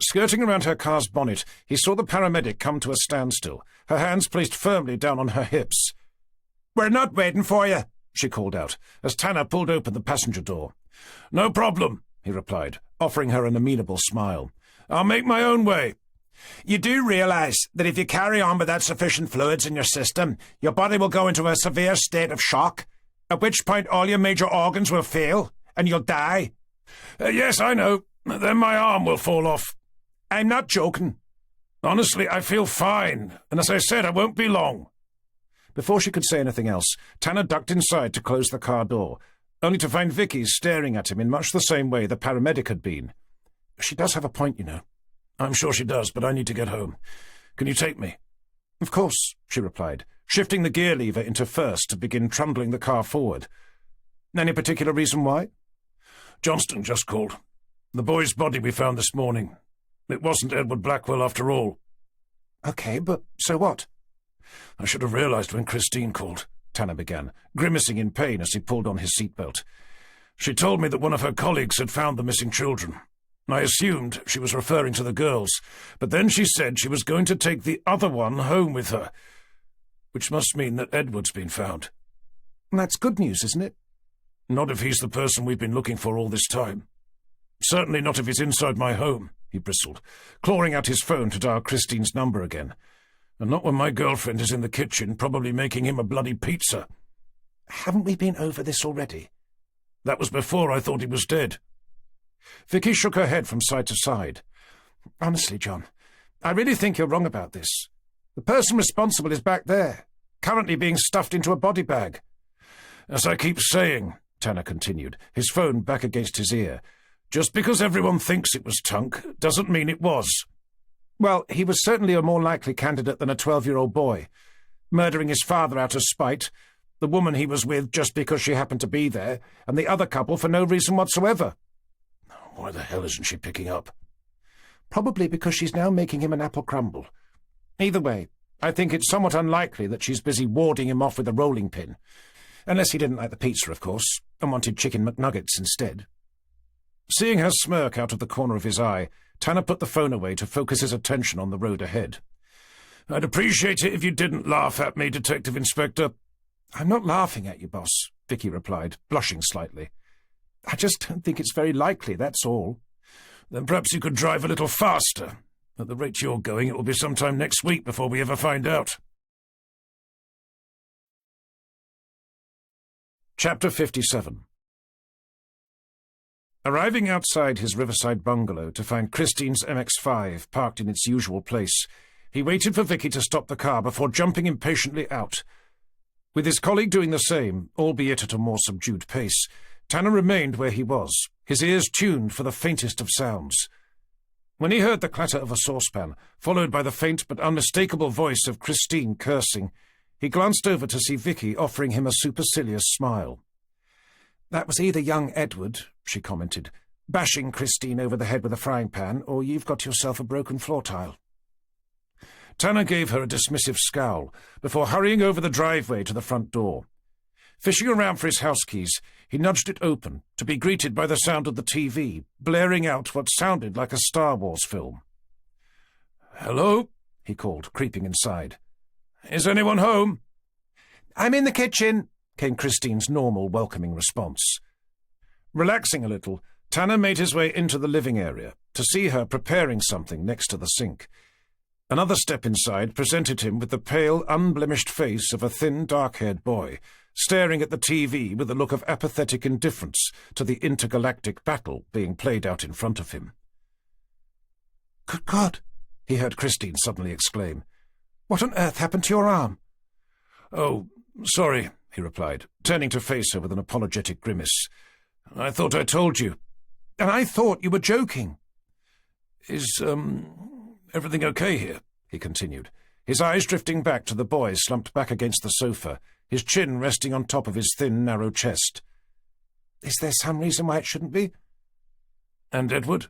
Skirting around her car's bonnet, he saw the paramedic come to a standstill, her hands placed firmly down on her hips. "We're not waiting for you," she called out, as Tanner pulled open the passenger door. "No problem," he replied, offering her an amenable smile. "I'll make my own way." "You do realize that if you carry on without sufficient fluids in your system, your body will go into a severe state of shock, at which point all your major organs will fail, and you'll die?" "Yes, I know. Then my arm will fall off." "I'm not joking." "Honestly, I feel fine, and as I said, I won't be long." Before she could say anything else, Tanner ducked inside to close the car door, only to find Vicky staring at him in much the same way the paramedic had been. "She does have a point, you know." "I'm sure she does, but I need to get home. Can you take me?" "Of course," she replied, shifting the gear lever into first to begin trundling the car forward. "Any particular reason why?" "Johnston just called. The boy's body we found this morning. It wasn't Edward Blackwell after all." "Okay, but so what?" "I should have realized when Christine called," Tanner began, grimacing in pain as he pulled on his seatbelt. "She told me that one of her colleagues had found the missing children. I assumed she was referring to the girls, but then she said she was going to take the other one home with her, which must mean that Edward's been found." "That's good news, isn't it?" "Not if he's the person we've been looking for all this time. Certainly not if he's inside my home," he bristled, clawing out his phone to dial Christine's number again. "And not when my girlfriend is in the kitchen, probably making him a bloody pizza." "Haven't we been over this already?" "That was before I thought he was dead." Vicky shook her head from side to side. "Honestly, John, I really think you're wrong about this. The person responsible is back there, currently being stuffed into a body bag." "As I keep saying," Tanner continued, his phone back against his ear, "just because everyone thinks it was Tunk doesn't mean it was." "Well, he was certainly a more likely candidate than a 12-year-old boy, murdering his father out of spite, the woman he was with just because she happened to be there, and the other couple for no reason whatsoever." "Why the hell isn't she picking up?" "Probably because she's now making him an apple crumble. Either way, I think it's somewhat unlikely that she's busy warding him off with a rolling pin. Unless he didn't like the pizza, of course, and wanted chicken McNuggets instead." Seeing her smirk out of the corner of his eye, Tanner put the phone away to focus his attention on the road ahead. "I'd appreciate it if you didn't laugh at me, Detective Inspector." "I'm not laughing at you, boss," Vicky replied, blushing slightly. "I just don't think it's very likely, that's all." "Then perhaps you could drive a little faster. At the rate you're going, it will be sometime next week before we ever find out." Chapter 57. Arriving outside his riverside bungalow to find Christine's MX-5 parked in its usual place, he waited for Vicky to stop the car before jumping impatiently out. With his colleague doing the same, albeit at a more subdued pace, Tanner remained where he was, his ears tuned for the faintest of sounds. When he heard the clatter of a saucepan, followed by the faint but unmistakable voice of Christine cursing, he glanced over to see Vicky offering him a supercilious smile. "That was either young Edward," she commented, "bashing Christine over the head with a frying pan, or you've got yourself a broken floor tile." Tanner gave her a dismissive scowl before hurrying over the driveway to the front door. Fishing around for his house keys, he nudged it open to be greeted by the sound of the TV, blaring out what sounded like a Star Wars film. "Hello?" he called, creeping inside. "Is anyone home?" "I'm in the kitchen," came Christine's normal, welcoming response. Relaxing a little, Tanner made his way into the living area to see her preparing something next to the sink. Another step inside presented him with the pale, unblemished face of a thin, dark-haired boy, staring at the TV with a look of apathetic indifference to the intergalactic battle being played out in front of him. "Good God!" he heard Christine suddenly exclaim. "What on earth happened to your arm?" "Oh, sorry," he replied, turning to face her with an apologetic grimace. "I thought I told you." "And I thought you were joking." Is, everything okay here?" he continued, his eyes drifting back to the boy slumped back against the sofa, his chin resting on top of his thin, narrow chest. "Is there some reason why it shouldn't be?" "And Edward?"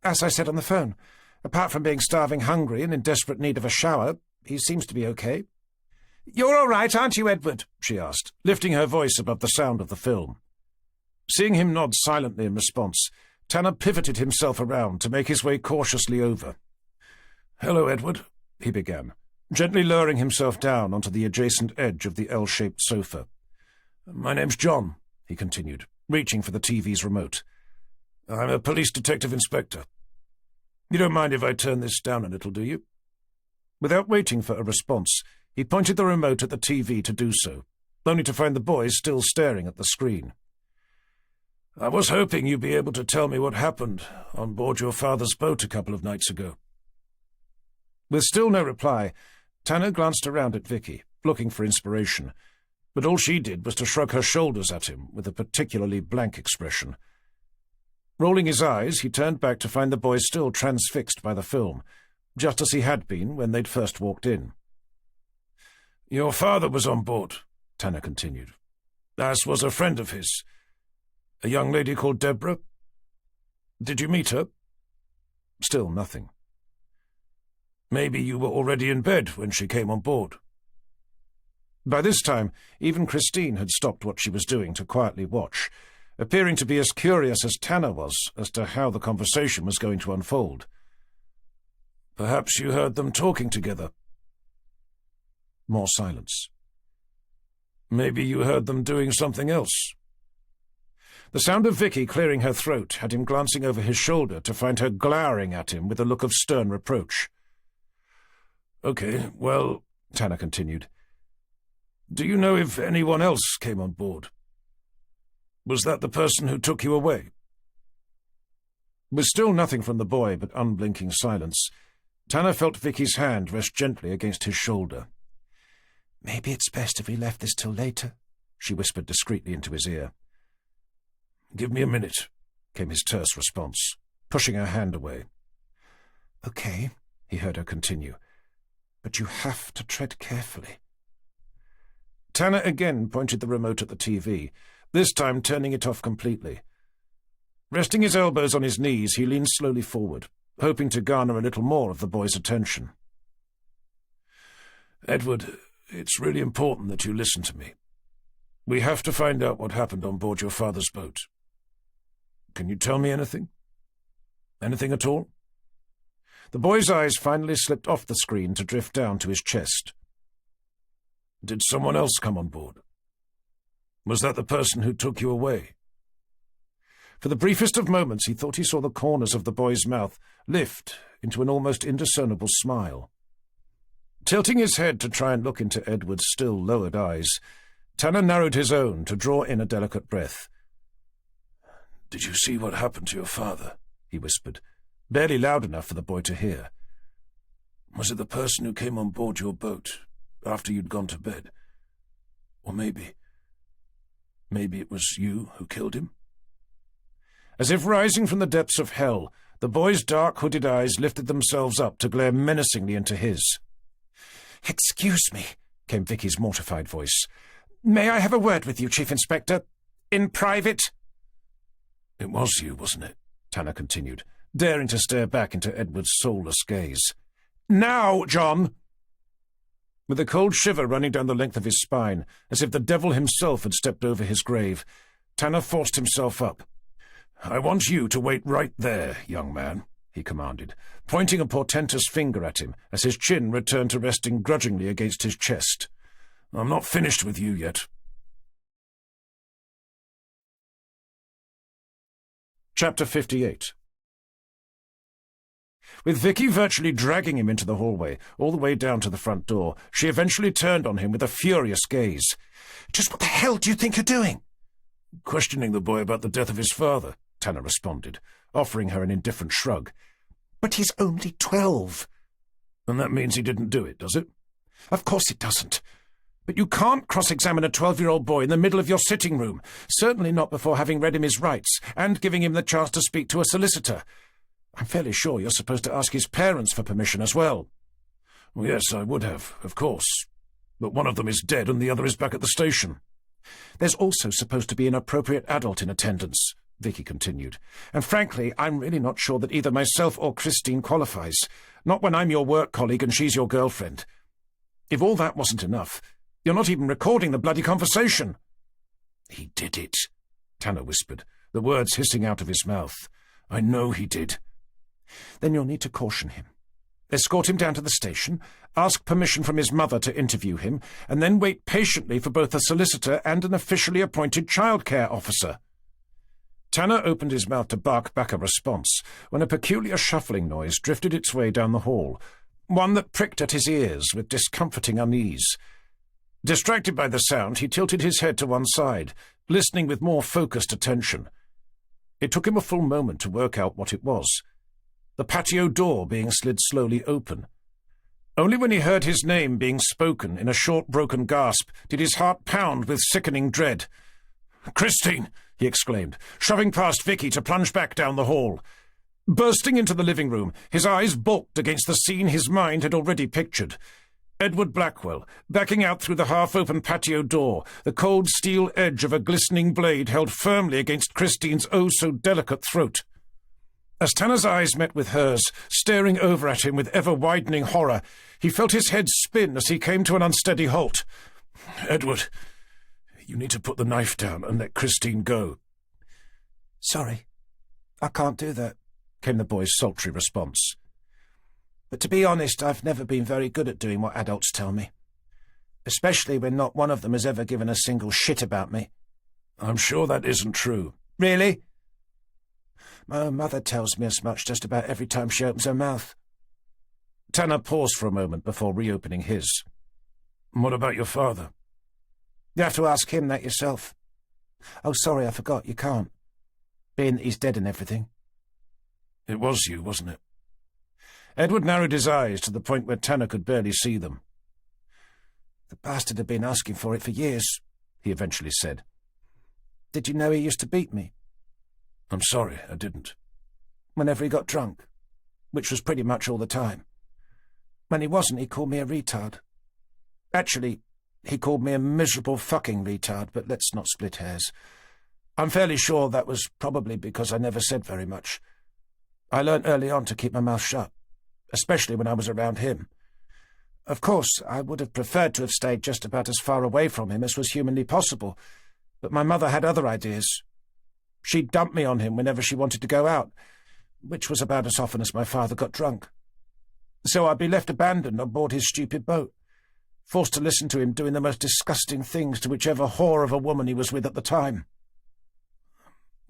"As I said on the phone, apart from being starving hungry and in desperate need of a shower, he seems to be okay." "You're all right, aren't you, Edward?" she asked, lifting her voice above the sound of the film. Seeing him nod silently in response, Tanner pivoted himself around to make his way cautiously over. "Hello, Edward," he began, gently lowering himself down onto the adjacent edge of the L-shaped sofa. "My name's John," he continued, reaching for the TV's remote. "I'm a police detective inspector. You don't mind if I turn this down a little, do you?" Without waiting for a response, he pointed the remote at the TV to do so, only to find the boy still staring at the screen. "I was hoping you'd be able to tell me what happened on board your father's boat a couple of nights ago." With still no reply, Tanner glanced around at Vicky, looking for inspiration, but all she did was to shrug her shoulders at him with a particularly blank expression. Rolling his eyes, he turned back to find the boy still transfixed by the film, just as he had been when they'd first walked in. "Your father was on board," Tanner continued, "as was a friend of his. A young lady called Deborah. Did you meet her?" Still nothing. "Maybe you were already in bed when she came on board." By this time, even Christine had stopped what she was doing to quietly watch, appearing to be as curious as Tanner was as to how the conversation was going to unfold. "Perhaps you heard them talking together." More silence. "Maybe you heard them doing something else." The sound of Vicky clearing her throat had him glancing over his shoulder to find her glowering at him with a look of stern reproach. "Okay, well," Tanner continued, "do you know if anyone else came on board? Was that the person who took you away?" With still nothing from the boy but unblinking silence, Tanner felt Vicky's hand rest gently against his shoulder. "Maybe it's best if we left this till later," she whispered discreetly into his ear. "Give me a minute," came his terse response, pushing her hand away. "Okay," he heard her continue, "but you have to tread carefully." Tanner again pointed the remote at the TV, this time turning it off completely. Resting his elbows on his knees, he leaned slowly forward, hoping to garner a little more of the boy's attention. "Edward, it's really important that you listen to me. We have to find out what happened on board your father's boat. Can you tell me anything? Anything at all?" The boy's eyes finally slipped off the screen to drift down to his chest. "Did someone else come on board? Was that the person who took you away?" For the briefest of moments he thought he saw the corners of the boy's mouth lift into an almost indiscernible smile. Tilting his head to try and look into Edward's still lowered eyes, Tanner narrowed his own to draw in a delicate breath. "Did you see what happened to your father?" he whispered, barely loud enough for the boy to hear. "Was it the person who came on board your boat after you'd gone to bed? Or maybe it was you who killed him?" As if rising from the depths of hell, the boy's dark hooded eyes lifted themselves up to glare menacingly into his. "Excuse me," came Vicky's mortified voice. "May I have a word with you, Chief Inspector? In private?" "It was you, wasn't it?" Tanner continued, daring to stare back into Edward's soulless gaze. Now, John! With a cold shiver running down the length of his spine, as if the devil himself had stepped over his grave, Tanner forced himself up. "I want you to wait right there, young man," he commanded, pointing a portentous finger at him as his chin returned to resting grudgingly against his chest. "I'm not finished with you yet." Chapter 58. With Vicky virtually dragging him into the hallway, all the way down to the front door, she eventually turned on him with a furious gaze. "Just what the hell do you think you're doing?" "Questioning the boy about the death of his father," Tanner responded, offering her an indifferent shrug. "But he's only 12. "And that means he didn't do it, does it?" "Of course it doesn't. But you can't cross-examine a 12-year-old boy in the middle of your sitting room, certainly not before having read him his rights and giving him the chance to speak to a solicitor. I'm fairly sure you're supposed to ask his parents for permission as well." "Well, yes, I would have, of course. But one of them is dead and the other is back at the station." "There's also supposed to be an appropriate adult in attendance," Vicky continued. "And frankly, I'm really not sure that either myself or Christine qualifies. Not when I'm your work colleague and she's your girlfriend. If all that wasn't enough, you're not even recording the bloody conversation." "He did it," Tanner whispered, the words hissing out of his mouth. "I know he did." "Then you'll need to caution him. Escort him down to the station, ask permission from his mother to interview him, and then wait patiently for both a solicitor and an officially appointed childcare officer." Tanner opened his mouth to bark back a response when a peculiar shuffling noise drifted its way down the hall, one that pricked at his ears with discomforting unease. Distracted by the sound, he tilted his head to one side, listening with more focused attention. It took him a full moment to work out what it was. The patio door being slid slowly open. Only when he heard his name being spoken in a short, broken gasp did his heart pound with sickening dread. "Christine!" he exclaimed, shoving past Vicky to plunge back down the hall. Bursting into the living room, his eyes balked against the scene his mind had already pictured. Edward Blackwell, backing out through the half-open patio door, the cold steel edge of a glistening blade held firmly against Christine's oh-so-delicate throat. As Tanner's eyes met with hers, staring over at him with ever-widening horror, he felt his head spin as he came to an unsteady halt. "Edward, you need to put the knife down and let Christine go." "Sorry, I can't do that," came the boy's sultry response. "But to be honest, I've never been very good at doing what adults tell me, especially when not one of them has ever given a single shit about me." "I'm sure that isn't true." "Really?" "My own mother tells me as much just about every time she opens her mouth." Tanner paused for a moment before reopening his. "What about your father?" "You have to ask him that yourself." "Oh, sorry, I forgot. You can't. Being that he's dead and everything." "It was you, wasn't it?" Edward narrowed his eyes to the point where Tanner could barely see them. "The bastard had been asking for it for years," he eventually said. "Did you know he used to beat me?" "I'm sorry, I didn't." "Whenever he got drunk, which was pretty much all the time. When he wasn't, he called me a retard. Actually, he called me a miserable fucking retard, but let's not split hairs. I'm fairly sure that was probably because I never said very much. I learnt early on to keep my mouth shut, especially when I was around him. Of course, I would have preferred to have stayed just about as far away from him as was humanly possible, but my mother had other ideas. She'd dump me on him whenever she wanted to go out, which was about as often as my father got drunk. So I'd be left abandoned on board his stupid boat, forced to listen to him doing the most disgusting things to whichever whore of a woman he was with at the time."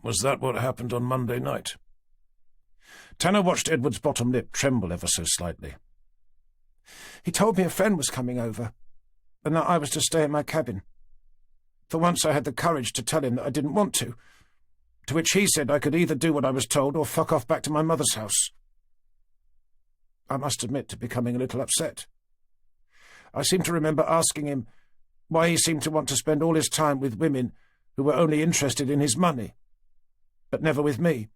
"Was that what happened on Monday night?" Tanner watched Edward's bottom lip tremble ever so slightly. "He told me a friend was coming over, and that I was to stay in my cabin. For once I had the courage to tell him that I didn't want to which he said I could either do what I was told or fuck off back to my mother's house. I must admit to becoming a little upset. I seem to remember asking him why he seemed to want to spend all his time with women who were only interested in his money, but never with me."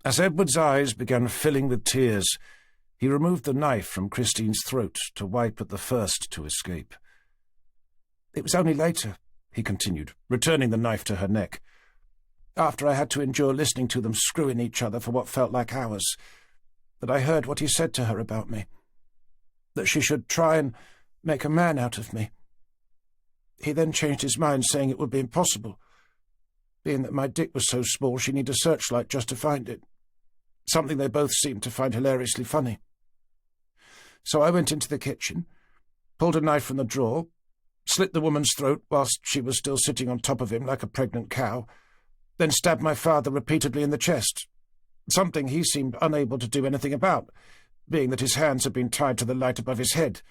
As Edward's eyes began filling with tears, he removed the knife from Christine's throat to wipe at the first to escape. "It was only later," he continued, returning the knife to her neck, "after I had to endure listening to them screwing each other for what felt like hours, that I heard what he said to her about me, that she should try and make a man out of me. He then changed his mind, saying it would be impossible, being that my dick was so small she'd need a searchlight just to find it, something they both seemed to find hilariously funny. So I went into the kitchen, pulled a knife from the drawer, slit the woman's throat whilst she was still sitting on top of him like a pregnant cow, then stabbed my father repeatedly in the chest, something he seemed unable to do anything about, being that his hands had been tied to the light above his head.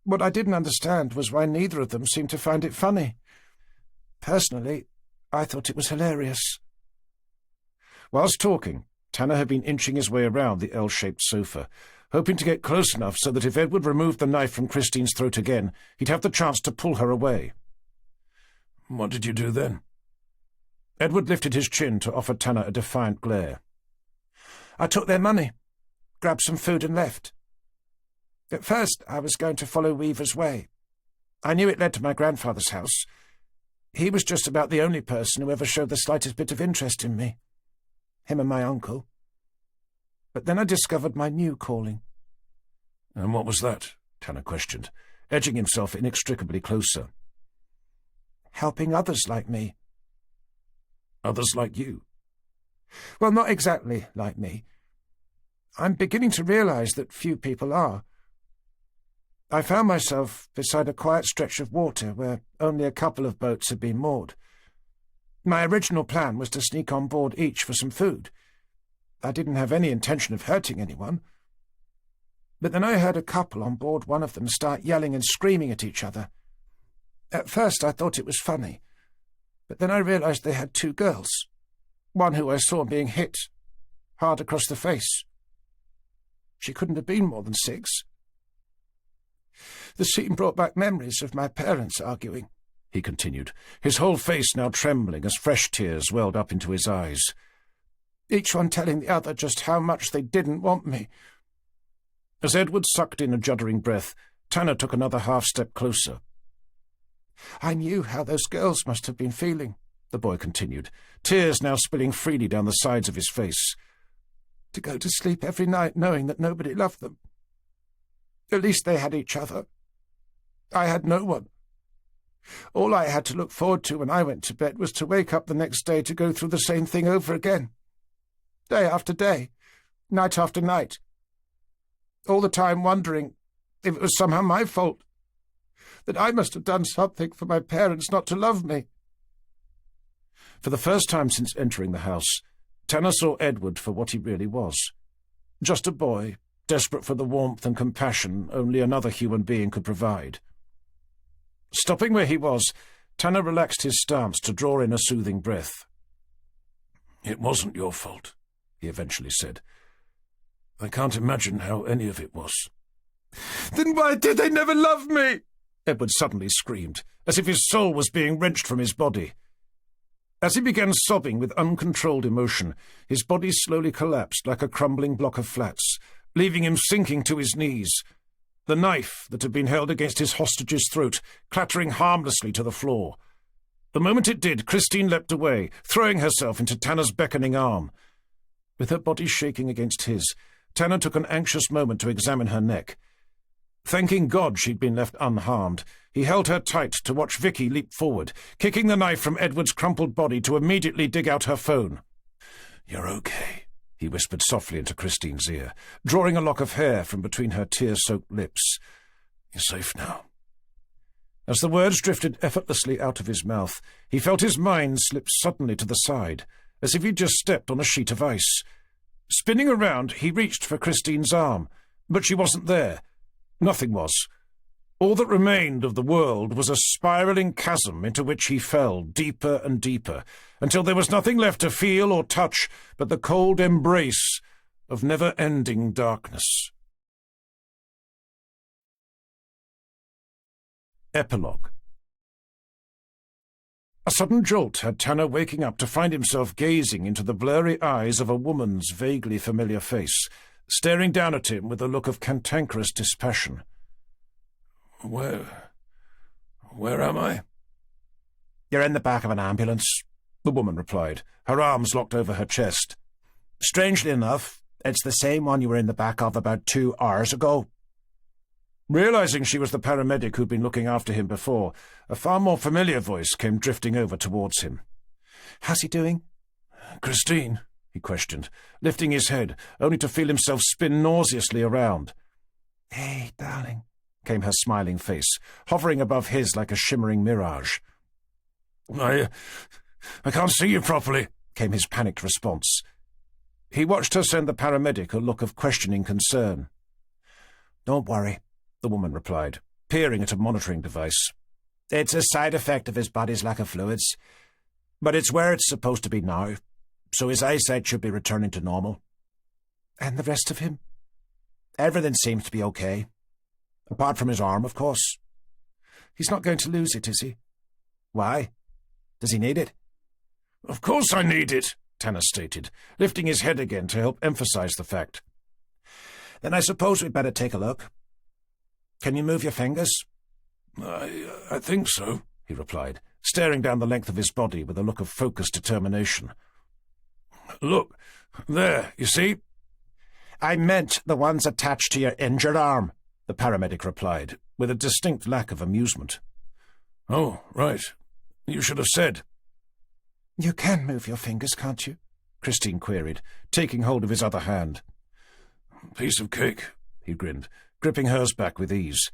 What I didn't understand was why neither of them seemed to find it funny. Personally, I thought it was hilarious. Whilst talking, Tanner had been inching his way around the L-shaped sofa, hoping to get close enough so that if Edward removed the knife from Christine's throat again, he'd have the chance to pull her away. "What did you do then?" Edward lifted his chin to offer Tanner a defiant glare. I took their money, grabbed some food and left. At first, I was going to follow Weaver's way. I knew it led to my grandfather's house. He was just about the only person who ever showed the slightest bit of interest in me. Him and my uncle. But then I discovered my new calling. "And what was that?" Tanner questioned, edging himself inextricably closer. Helping others like me. "Others like you?" Well, not exactly like me. I'm beginning to realize that few people are. I found myself beside a quiet stretch of water where only a couple of boats had been moored. My original plan was to sneak on board each for some food. I didn't have any intention of hurting anyone. But then I heard a couple on board one of them start yelling and screaming at each other. At first I thought it was funny, but then I realized they had two girls, one who I saw being hit, hard across the face. She couldn't have been more than 6. The scene brought back memories of my parents arguing, he continued, his whole face now trembling as fresh tears welled up into his eyes. Each one telling the other just how much they didn't want me. As Edward sucked in a juddering breath, Tanner took another half-step closer. I knew how those girls must have been feeling, the boy continued, tears now spilling freely down the sides of his face. To go to sleep every night knowing that nobody loved them. At least they had each other. I had no one. All I had to look forward to when I went to bed was to wake up the next day to go through the same thing over again. Day after day, night after night. All the time wondering if it was somehow my fault, that I must have done something for my parents not to love me. For the first time since entering the house, Tanner saw Edward for what he really was. Just a boy, desperate for the warmth and compassion only another human being could provide. Stopping where he was, Tanner relaxed his stance to draw in a soothing breath. "It wasn't your fault," he eventually said. "I can't imagine how any of it was." "Then why did they never love me?" Edward suddenly screamed, as if his soul was being wrenched from his body. As he began sobbing with uncontrolled emotion, his body slowly collapsed like a crumbling block of flats, leaving him sinking to his knees, the knife that had been held against his hostage's throat clattering harmlessly to the floor. The moment it did, Christine leapt away, throwing herself into Tanner's beckoning arm. With her body shaking against his, Tanner took an anxious moment to examine her neck. Thanking God she'd been left unharmed, he held her tight to watch Vicky leap forward, kicking the knife from Edward's crumpled body to immediately dig out her phone. "You're okay," he whispered softly into Christine's ear, drawing a lock of hair from between her tear-soaked lips. "You're safe now." As the words drifted effortlessly out of his mouth, he felt his mind slip suddenly to the side, as if he'd just stepped on a sheet of ice. Spinning around, he reached for Christine's arm, but she wasn't there. Nothing was. All that remained of the world was a spiralling chasm into which he fell deeper and deeper, until there was nothing left to feel or touch but the cold embrace of never-ending darkness. Epilogue. A sudden jolt had Tanner waking up to find himself gazing into the blurry eyes of a woman's vaguely familiar face, staring down at him with a look of cantankerous dispassion. Where am I?" "You're in the back of an ambulance," the woman replied, her arms locked over her chest. "Strangely enough, It's the same one you were in the back of about 2 hours ago." Realizing she was the paramedic who'd been looking after him before, a far more familiar voice came drifting over towards him. "How's he doing?" "Christine?" he questioned, lifting his head, only to feel himself spin nauseously around. "Hey, darling," came her smiling face, hovering above his like a shimmering mirage. I can't see you properly," came his panicked response. He watched her send the paramedic a look of questioning concern. "Don't worry," the woman replied, peering at a monitoring device. "It's a side effect of his body's lack of fluids, but it's where it's supposed to be now, so his eyesight should be returning to normal." "And the rest of him?" "Everything seems to be okay. Apart from his arm, of course." "He's not going to lose it, is he?" "Why? Does he need it?" "Of course I need it," Tanner stated, lifting his head again to help emphasize the fact. "Then I suppose we'd better take a look. Can you move your fingers?" I think so," he replied, staring down the length of his body with a look of focused determination. "Look, there, you see?" "I meant the ones attached to your injured arm," the paramedic replied, with a distinct lack of amusement. "Oh, right. You should have said." "You can move your fingers, can't you?" Christine queried, taking hold of his other hand. "Piece of cake," he grinned, gripping hers back with ease.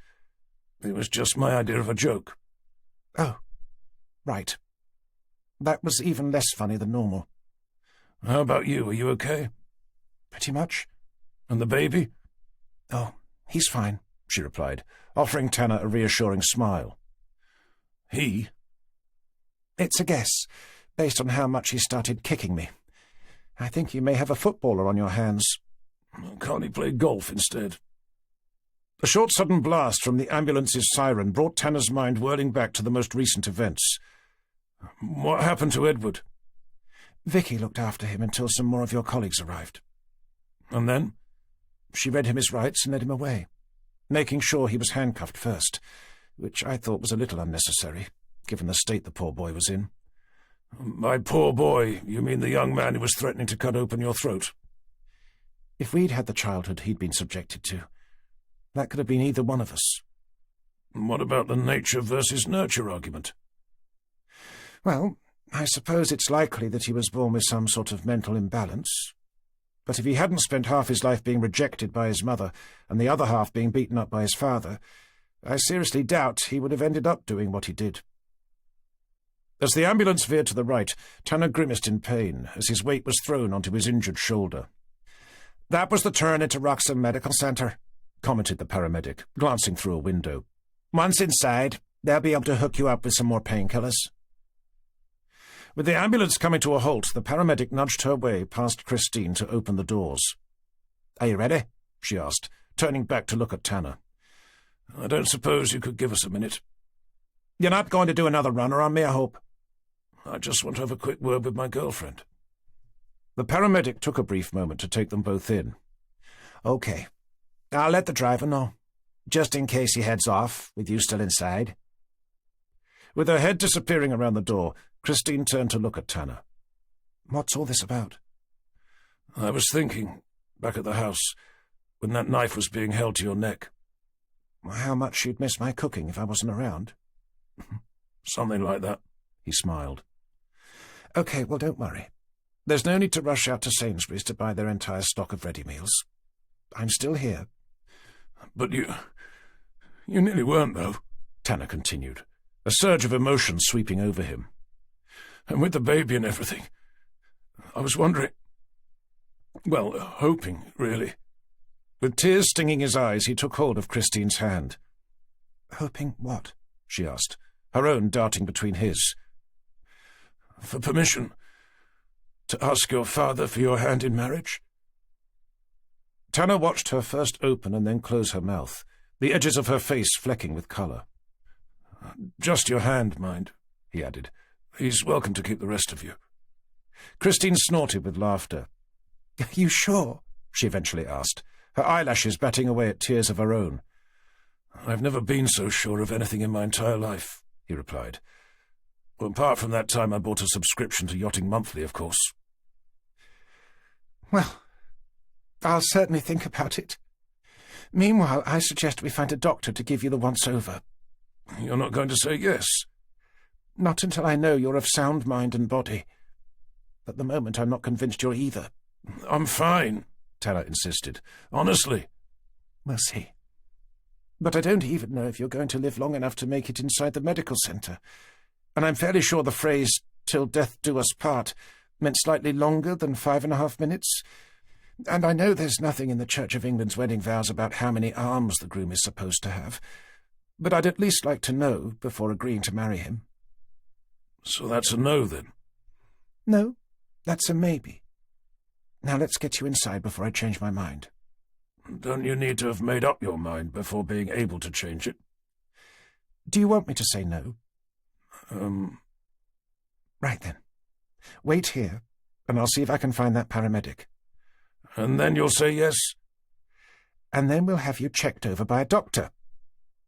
"It was just my idea of a joke." "Oh, right. That was even less funny than normal." "How about you? Are you okay?" "Pretty much." "And the baby?" "Oh, he's fine," she replied, offering Tanner a reassuring smile. "He?" "It's a guess, based on how much he started kicking me. I think you may have a footballer on your hands." "Can't he play golf instead?" A short sudden blast from the ambulance's siren brought Tanner's mind whirling back to the most recent events. "What happened to Edward?" "Vicky looked after him until some more of your colleagues arrived." "And then?" "She read him his rights and led him away, making sure he was handcuffed first, which I thought was a little unnecessary, given the state the poor boy was in." "By poor boy, you mean the young man who was threatening to cut open your throat?" "If we'd had the childhood he'd been subjected to, that could have been either one of us." "What about the nature versus nurture argument?" "Well, I suppose it's likely that he was born with some sort of mental imbalance. But if he hadn't spent half his life being rejected by his mother and the other half being beaten up by his father, I seriously doubt he would have ended up doing what he did." As the ambulance veered to the right, Tanner grimaced in pain as his weight was thrown onto his injured shoulder. "That was the turn into Wroxham Medical Centre," commented the paramedic, glancing through a window. "Once inside, they'll be able to hook you up with some more painkillers." With the ambulance coming to a halt, the paramedic nudged her way past Christine to open the doors. "Are you ready?" she asked, turning back to look at Tanner. "I don't suppose you could give us a minute." "You're not going to do another runner on me, I hope?" "I just want to have a quick word with my girlfriend." The paramedic took a brief moment to take them both in. "Okay. I'll let the driver know, just in case he heads off, with you still inside." With her head disappearing around the door, Christine turned to look at Tanner. "What's all this about?" "I was thinking, back at the house, when that knife was being held to your neck." "How much you'd miss my cooking if I wasn't around?" "Something like that," he smiled. "Okay, well, don't worry. There's no need to rush out to Sainsbury's to buy their entire stock of ready meals. I'm still here." "But you nearly weren't, though," Tanner continued, a surge of emotion sweeping over him. "And with the baby and everything, I was wondering, well, hoping, really." With tears stinging his eyes, he took hold of Christine's hand. "Hoping what?" she asked, her own darting between his. "For permission to ask your father for your hand in marriage?" Tanner watched her first open and then close her mouth, the edges of her face flecking with colour. "Just your hand, mind," he added. "He's welcome to keep the rest of you." Christine snorted with laughter. "Are you sure?" she eventually asked, her eyelashes batting away at tears of her own. "I've never been so sure of anything in my entire life," he replied. "Well, apart from that time I bought a subscription to Yachting Monthly, of course." "Well, I'll certainly think about it. Meanwhile, I suggest we find a doctor to give you the once-over. You're not going to say yes? Not until I know you're of sound mind and body. At the moment, I'm not convinced you're either. I'm fine, Tanner insisted. Honestly. We'll see. But I don't even know if you're going to live long enough to make it inside the medical centre. And I'm fairly sure the phrase, "till death do us part," meant slightly longer than 5.5 minutes. And I know there's nothing in the Church of England's wedding vows about how many arms the groom is supposed to have. But I'd at least like to know before agreeing to marry him. So that's a no, then? No, that's a maybe. Now let's get you inside before I change my mind. Don't you need to have made up your mind before being able to change it? Do you want me to say no? Right then. Wait here, and I'll see if I can find that paramedic. And then you'll say yes? And then we'll have you checked over by a doctor.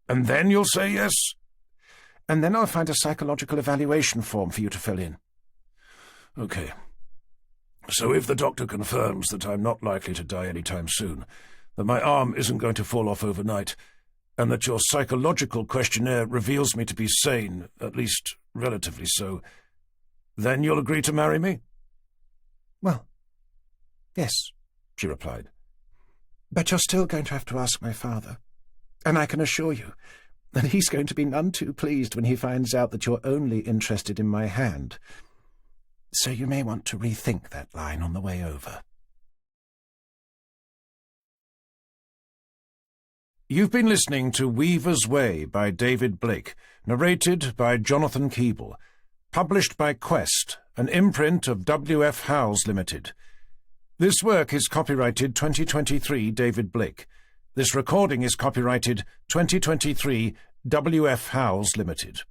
And then you'll say yes? And then I'll find a psychological evaluation form for you to fill in. Okay. So if the doctor confirms that I'm not likely to die any time soon, that my arm isn't going to fall off overnight, and that your psychological questionnaire reveals me to be sane, at least relatively so, then you'll agree to marry me? Well, yes, she replied. But you're still going to have to ask my father. And I can assure you that he's going to be none too pleased when he finds out that you're only interested in my hand. So you may want to rethink that line on the way over. You've been listening to Weaver's Way by David Blake, narrated by Jonathan Keeble, published by Quest, an imprint of W.F. Howells Limited. This work is copyrighted 2023 David Blake. This recording is copyrighted 2023 W.F. Howells Limited.